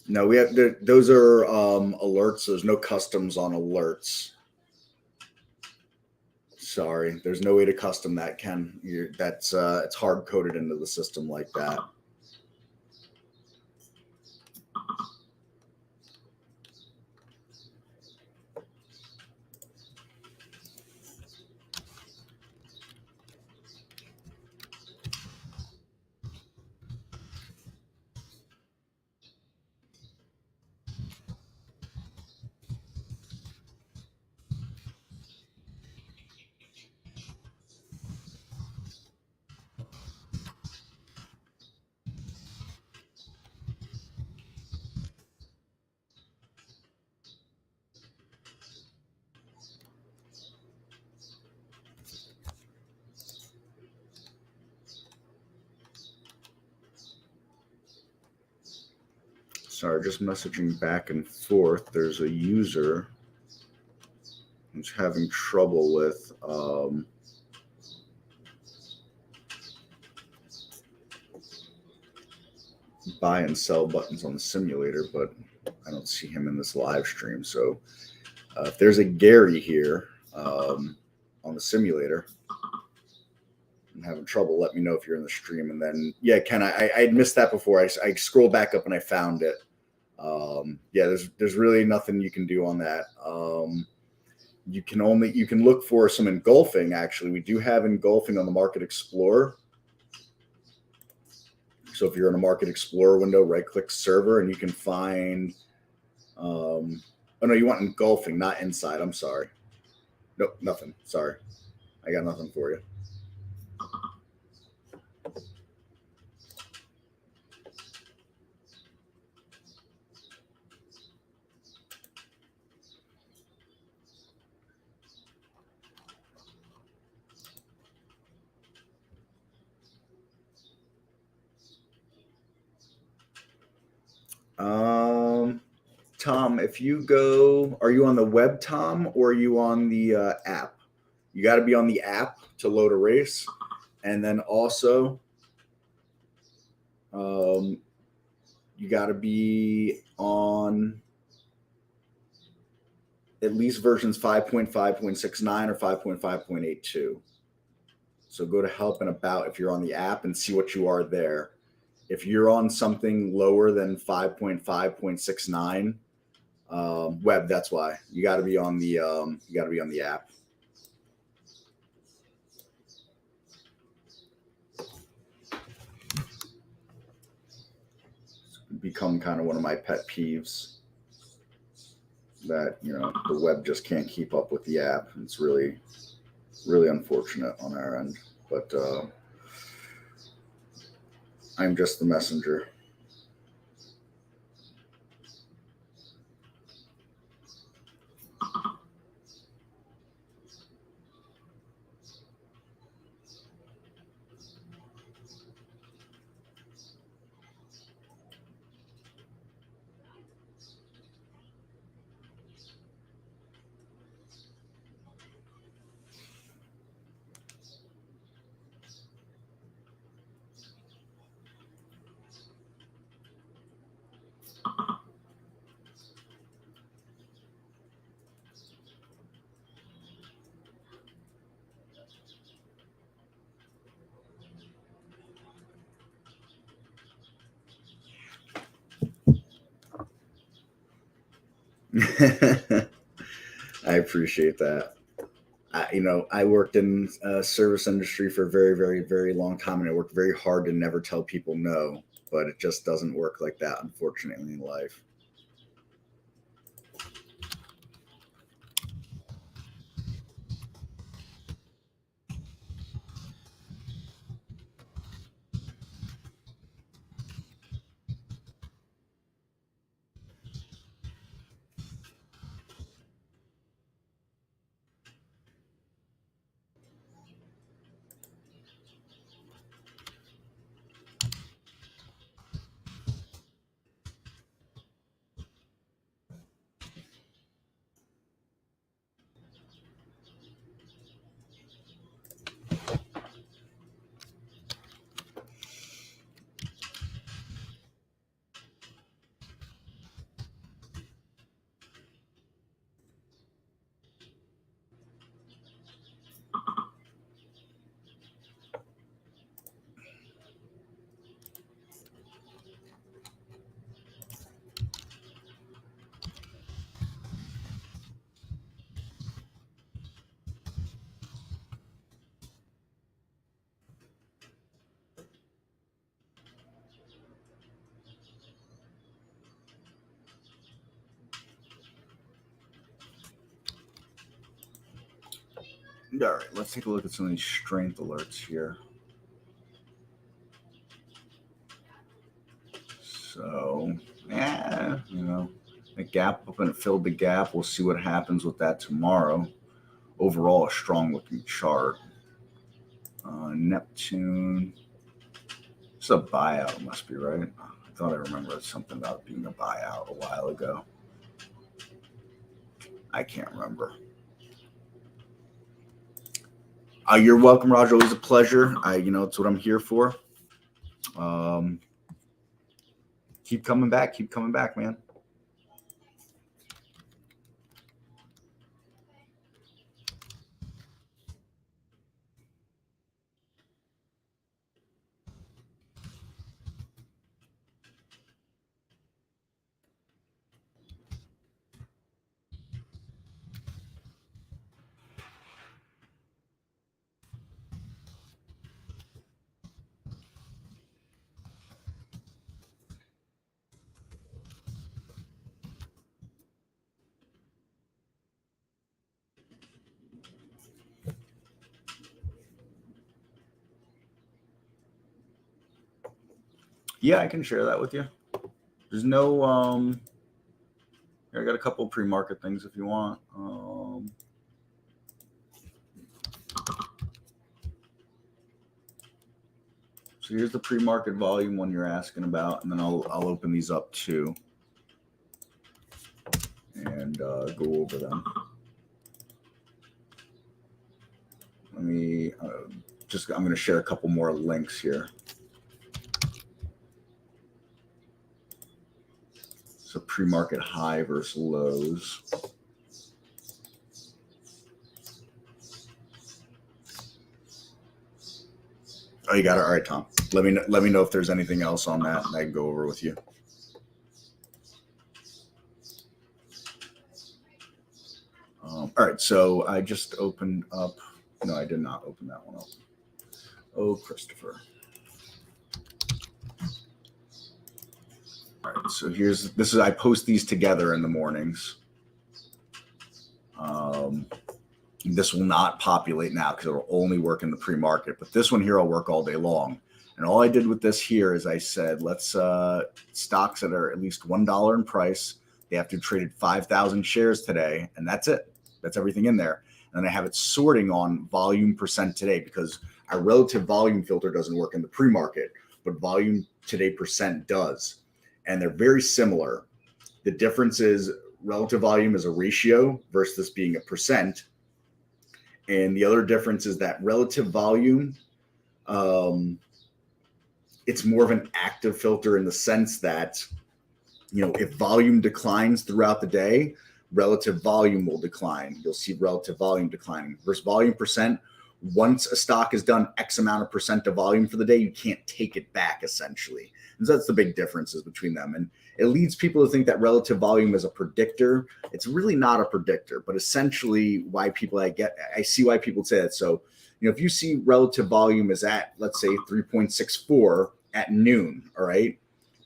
No, we have those are alerts. There's no customs on alerts. Sorry, there's no way to custom that, Ken. It's hard coded into the system like that. Sorry, just messaging back and forth. There's a user who's having trouble with buy and sell buttons on the simulator, but I don't see him in this live stream. So if there's a Gary here on the simulator and having trouble, let me know if you're in the stream. And then, yeah, Ken, I missed that before. I scrolled back up and I found it. Yeah, there's really nothing you can do on that. You can look for some engulfing. Actually, we do have engulfing on the Market Explorer. So if you're in a Market Explorer window, right click server and you can find, oh no, you want engulfing, not inside. I'm sorry. Nope, nothing. Sorry. I got nothing for you. Tom, if you go, are you on the web, Tom, or are you on the app? You got to be on the app to load a race. And then also, you got to be on at least versions 5.5.69 or 5.5.82. So go to help and about if you're on the app and see what you are there. If you're on something lower than 5.5.69 web, that's why you got to be on the app. It's become kind of one of my pet peeves that, you know, the web just can't keep up with the app. It's really, really unfortunate on our end, but I'm just the messenger. I appreciate that. I worked in service industry for a very, very, very long time, and I worked very hard to never tell people no, but it just doesn't work like that, unfortunately, in life. All right, let's take a look at some of these strength alerts here. So, yeah, the gap up and it filled the gap. We'll see what happens with that tomorrow. Overall, a strong looking chart. Neptune. It's a buyout, must be right. I thought I remembered something about being a buyout a while ago. I can't remember. You're welcome, Roger. Always a pleasure. It's what I'm here for. Keep coming back. Keep coming back, man. Yeah, I can share that with you. There's no I got a couple of pre-market things if you want. So here's the pre-market volume one you're asking about, and then I'll open these up too and go over them. Let me I'm going to share a couple more links here. So pre-market high versus lows. Oh, you got it. All right, Tom. Let me know if there's anything else on that, and I can go over with you. All right. So I just opened up. No, I did not open that one up. Oh, Christopher. All right, so I post these together in the mornings. This will not populate now because it'll only work in the pre-market, but this one here will work all day long. And all I did with this here is I said, let's stocks that are at least $1 in price. They have to have traded 5,000 shares today, and that's it. That's everything in there. And then I have it sorting on volume percent today because our relative volume filter doesn't work in the pre-market, but volume today percent does. And they're very similar. The difference is relative volume is a ratio versus this being a percent. And the other difference is that relative volume, it's more of an active filter in the sense that, if volume declines throughout the day, relative volume will decline. You'll see relative volume declining versus volume percent. Once a stock has done X amount of percent of volume for the day, you can't take it back essentially. And so that's the big differences between them. And it leads people to think that relative volume is a predictor. It's really not a predictor, but essentially I see why people say that. So, if you see relative volume is at, let's say 3.64 at noon, all right,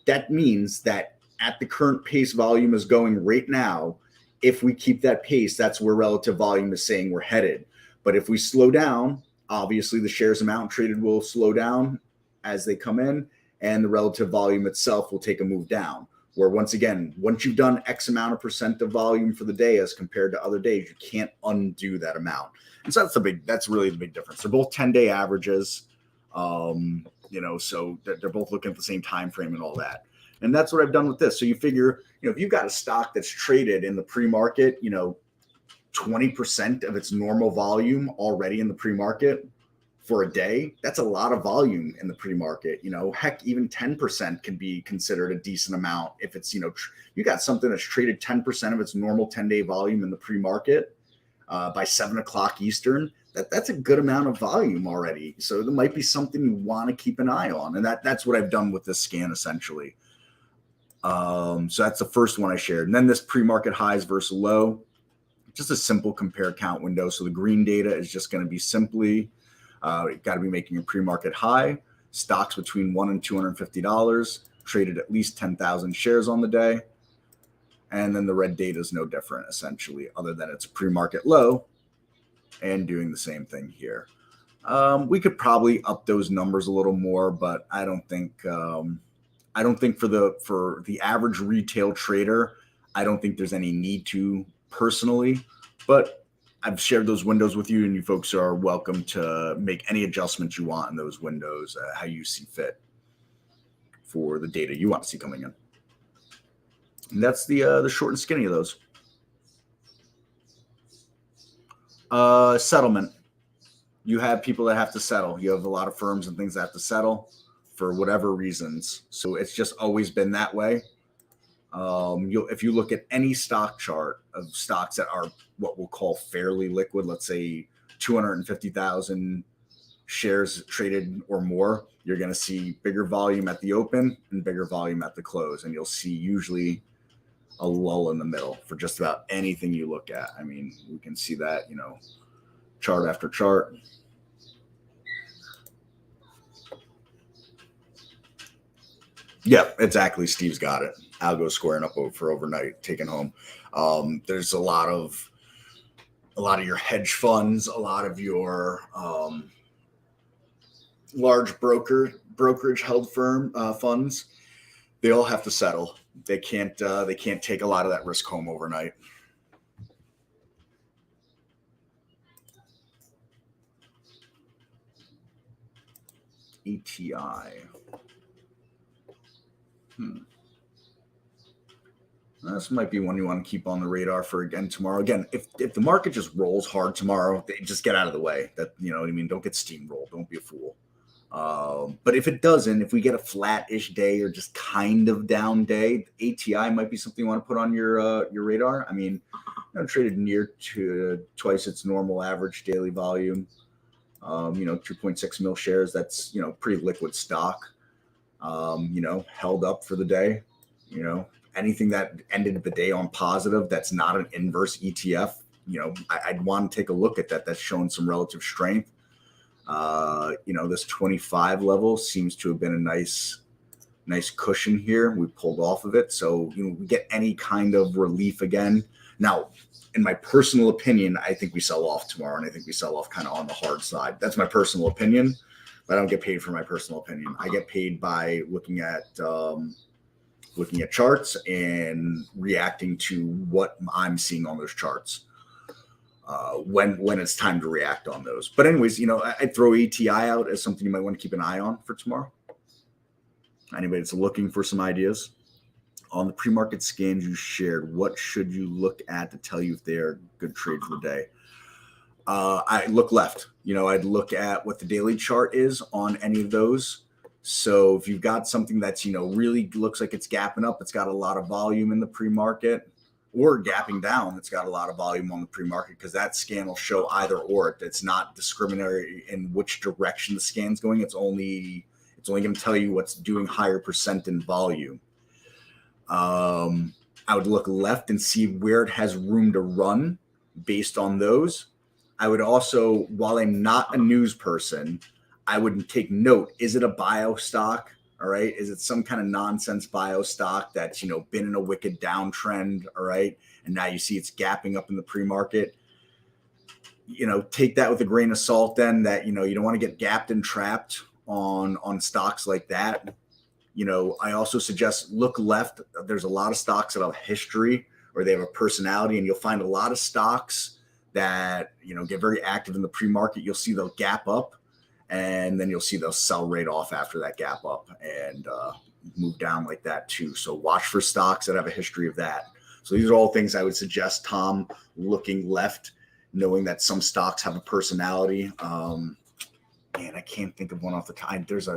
that means that at the current pace volume is going right now. If we keep that pace, that's where relative volume is saying we're headed. But if we slow down, obviously the shares amount traded will slow down as they come in, and the relative volume itself will take a move down. Where once you've done X amount of percent of volume for the day as compared to other days, you can't undo that amount. And so that's really the big difference. They're both 10-day averages, so they're both looking at the same time frame and all that. And that's what I've done with this. So you figure, if you've got a stock that's traded in the pre-market, 20% of its normal volume already in the pre-market for a day, that's a lot of volume in the pre-market. Heck, even 10% can be considered a decent amount if it's, you got something that's traded 10% of its normal 10-day volume in the pre-market by 7 o'clock Eastern. That's a good amount of volume already. So there might be something you want to keep an eye on. And that's what I've done with this scan essentially. So that's the first one I shared. And then this pre-market highs versus low, just a simple compare count window. So the green data is just going to be simply, you got to be making a pre-market high, stocks between $1 and $250, traded at least 10,000 shares on the day. And then the red data is no different essentially, other than it's a pre-market low and doing the same thing here. We could probably up those numbers a little more, but I don't think for the average retail trader, I don't think there's any need to personally, but I've shared those windows with you, and you folks are welcome to make any adjustments you want in those windows, how you see fit. for the data you want to see coming in. And that's the short and skinny of those. Settlement. You have people that have to settle. You have a lot of firms and things that have to settle for whatever reasons. So it's just always been that way. If you look at any stock chart of stocks that are what we'll call fairly liquid, let's say 250,000 shares traded or more, you're going to see bigger volume at the open and bigger volume at the close. And you'll see usually a lull in the middle for just about anything you look at. I mean, we can see that, chart after chart. Yeah, exactly. Steve's got it. Algo squaring up for overnight, taking home. There's a lot of your hedge funds, a lot of your large brokerage held funds. They all have to settle. They can't take a lot of that risk home overnight. ETI. This might be one you want to keep on the radar for again tomorrow. Again, if the market just rolls hard tomorrow, just get out of the way. That, you know what I mean? Don't get steamrolled. Don't be a fool. But if it doesn't, if we get a flat-ish day or just kind of down day, ATI might be something you want to put on your radar. I mean, traded near to twice its normal average daily volume. 2.6 mil shares. That's, pretty liquid stock. Held up for the day. Anything that ended the day on positive, that's not an inverse ETF. I'd want to take a look at that. That's showing some relative strength. This 25 level seems to have been a nice cushion here. We pulled off of it. So, we get any kind of relief again. Now, in my personal opinion, I think we sell off tomorrow, and I think we sell off kind of on the hard side. That's my personal opinion, but I don't get paid for my personal opinion. I get paid by looking at charts and reacting to what I'm seeing on those charts when it's time to react on those. But anyways, I'd throw ATI out as something you might want to keep an eye on for tomorrow. Anybody that's looking for some ideas. On the pre-market scans you shared, what should you look at to tell you if they are good trade for the day? I look left. I'd look at what the daily chart is on any of those. So if you've got something that's, really looks like it's gapping up, it's got a lot of volume in the pre-market, or gapping down, it's got a lot of volume on the pre-market, because that scan will show either or. It's not discriminatory in which direction the scan's going. It's only going to tell you what's doing higher percent in volume. I would look left and see where it has room to run based on those. I would also, while I'm not a news person, I would take note. Is it a bio stock? All right. Is it some kind of nonsense bio stock that's, been in a wicked downtrend? All right. And now you see it's gapping up in the pre-market. Take that with a grain of salt then, that, you don't want to get gapped and trapped on stocks like that. I also suggest look left. There's a lot of stocks that have history or they have a personality, and you'll find a lot of stocks that, get very active in the pre-market. You'll see they'll gap up, and then you'll see they'll sell right off after that gap up and move down like that too. So watch for stocks that have a history of that. So these are all things I would suggest, Tom, looking left, knowing that some stocks have a personality. I can't think of one off the top. There's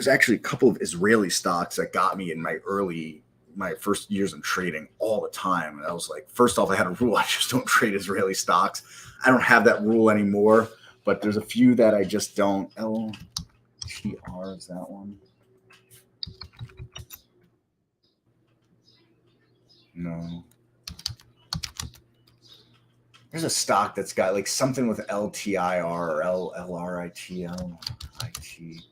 actually a couple of Israeli stocks that got me in my first years in trading all the time. And I was like, first off, I had a rule. I just don't trade Israeli stocks. I don't have that rule anymore, but there's a few that I just don't. LTR is that one? No. There's a stock that's got like something with LTIR or LRITL. IT.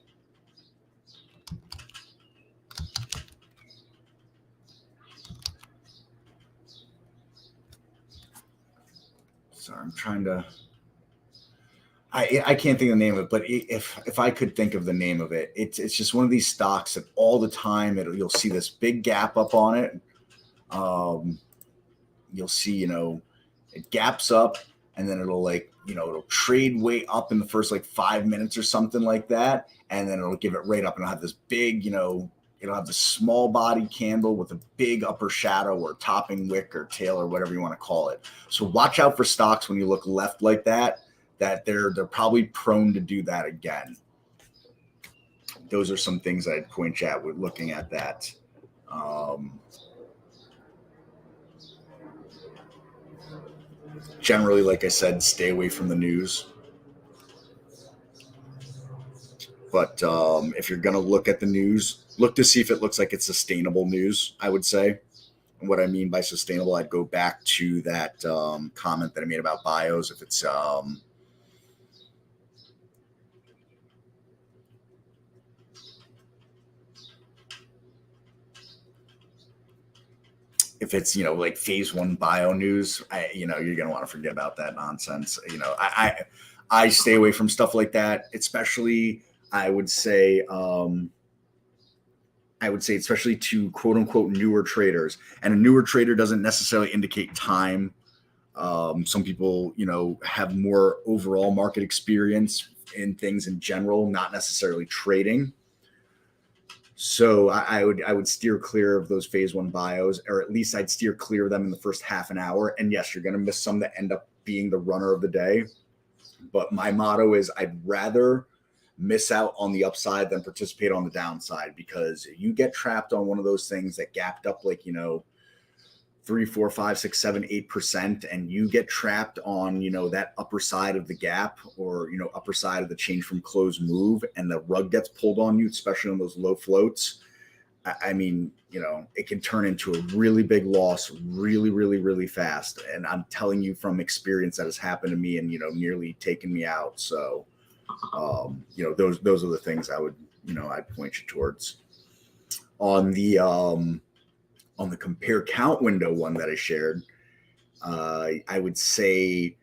Sorry, I'm trying to. I can't think of the name of it, but if I could think of the name of it, it's just one of these stocks that all the time you'll see this big gap up on it. You'll see, it gaps up, and then it'll like it'll trade way up in the first like 5 minutes or something like that. And then it'll give it right up and it'll have this big, it'll have the small body candle with a big upper shadow or topping wick or tail or whatever you want to call it. So watch out for stocks when you look left like that they're probably prone to do that again. Those are some things I'd point at with looking at that. Generally, like I said, stay away from the news. But if you're going to look at the news, look to see if it looks like it's sustainable news, I would say. And what I mean by sustainable, I'd go back to that comment that I made about bios. If it's like phase 1 bio news, you're going to want to forget about that nonsense. I stay away from stuff like that, especially I would say especially to quote unquote newer traders. And a newer trader doesn't necessarily indicate time. Some people, have more overall market experience in things in general, not necessarily trading. So I would steer clear of those phase 1 bios, or at least I'd steer clear of them in the first half an hour. And yes, you're going to miss some that end up being the runner of the day. But my motto is I'd rather miss out on the upside than participate on the downside, because you get trapped on one of those things that gapped up like, 3, 4, 5, 6, 7, 8%, and you get trapped on, that upper side of the gap or, upper side of the change from close move, and the rug gets pulled on you, especially on those low floats. I mean, it can turn into a really big loss really, really, really fast. And I'm telling you from experience that has happened to me and, nearly taken me out. So, those are the things I would, I'd point you towards. On the compare count window one that I shared, I would say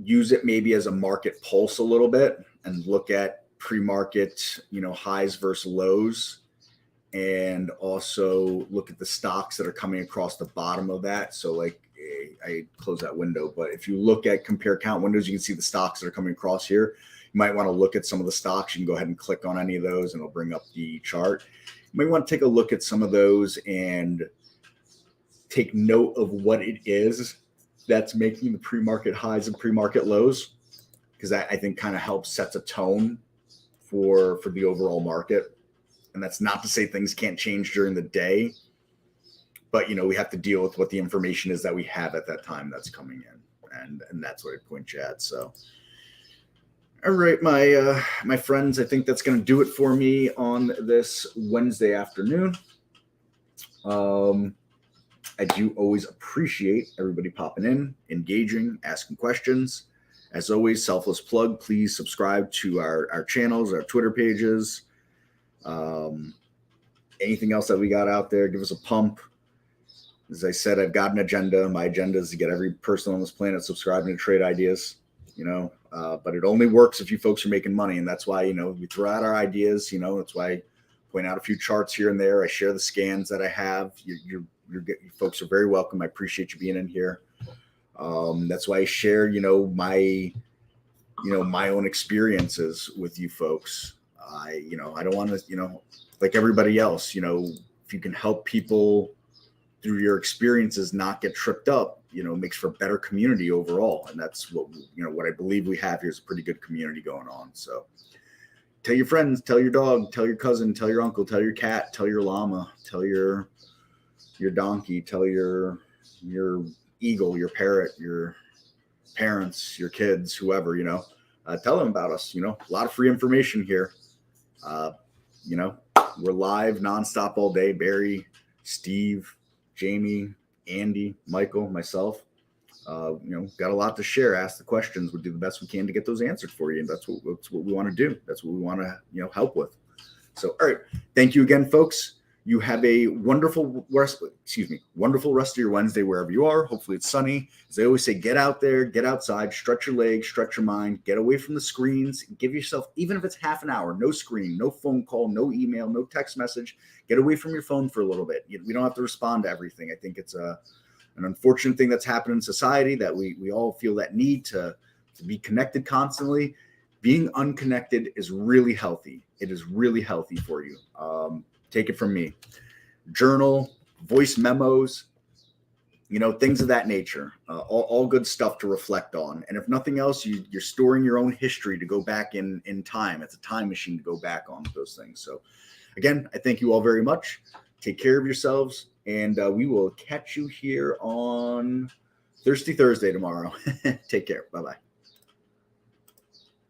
use it maybe as a market pulse a little bit and look at pre-market, highs versus lows, and also look at the stocks that are coming across the bottom of that. So like I close that window, but if you look at compare count windows, you can see the stocks that are coming across here. You might want to look at some of the stocks. You can go ahead and click on any of those and it'll bring up the chart. You might want to take a look at some of those and take note of what it is that's making the pre-market highs and pre-market lows, because that I think kind of helps sets a tone for the overall market. And that's not to say things can't change during the day, but we have to deal with what the information is that we have at that time that's coming in, and that's what I point you at. So, all right, my friends, I think that's going to do it for me on this Wednesday afternoon. I do always appreciate everybody popping in, engaging, asking questions. As always, selfless plug, please subscribe to our channels, our Twitter pages. Anything else that we got out there, give us a pump. As I said, I've got an agenda. My agenda is to get every person on this planet subscribing to Trade Ideas, but it only works if you folks are making money. And that's why, we throw out our ideas, that's why I point out a few charts here and there. I share the scans that I have. You folks are very welcome. I appreciate you being in here. That's why I share, my own experiences with you folks. I don't want to, like everybody else, if you can help people through your experiences not get tripped up, makes for a better community overall. And that's what, what I believe we have here is a pretty good community going on. So tell your friends, tell your dog, tell your cousin, tell your uncle, tell your cat, tell your llama, tell your donkey, tell your eagle, your parrot, your parents, your kids, whoever, tell them about us, a lot of free information here. We're live nonstop all day. Barry, Steve, Jamie, Andy, Michael, myself, got a lot to share. Ask the questions. We'll do the best we can to get those answered for you. And that's what we want to do. That's what we want to, help with. So, all right. Thank you again, folks. You have a wonderful rest of your Wednesday, wherever you are. Hopefully it's sunny. As I always say, get out there, get outside, stretch your legs, stretch your mind, get away from the screens, give yourself, even if it's half an hour, no screen, no phone call, no email, no text message, get away from your phone for a little bit. We don't have to respond to everything. I think it's an unfortunate thing that's happened in society that we all feel that need to to be connected constantly. Being unconnected is really healthy. It is really healthy for you. Take it from me. Journal, voice memos, things of that nature. All good stuff to reflect on. And if nothing else, you're storing your own history to go back in time. It's a time machine to go back on those things. So again, I thank you all very much. Take care of yourselves, and we will catch you here on Thirsty Thursday tomorrow. Take care. Bye-bye.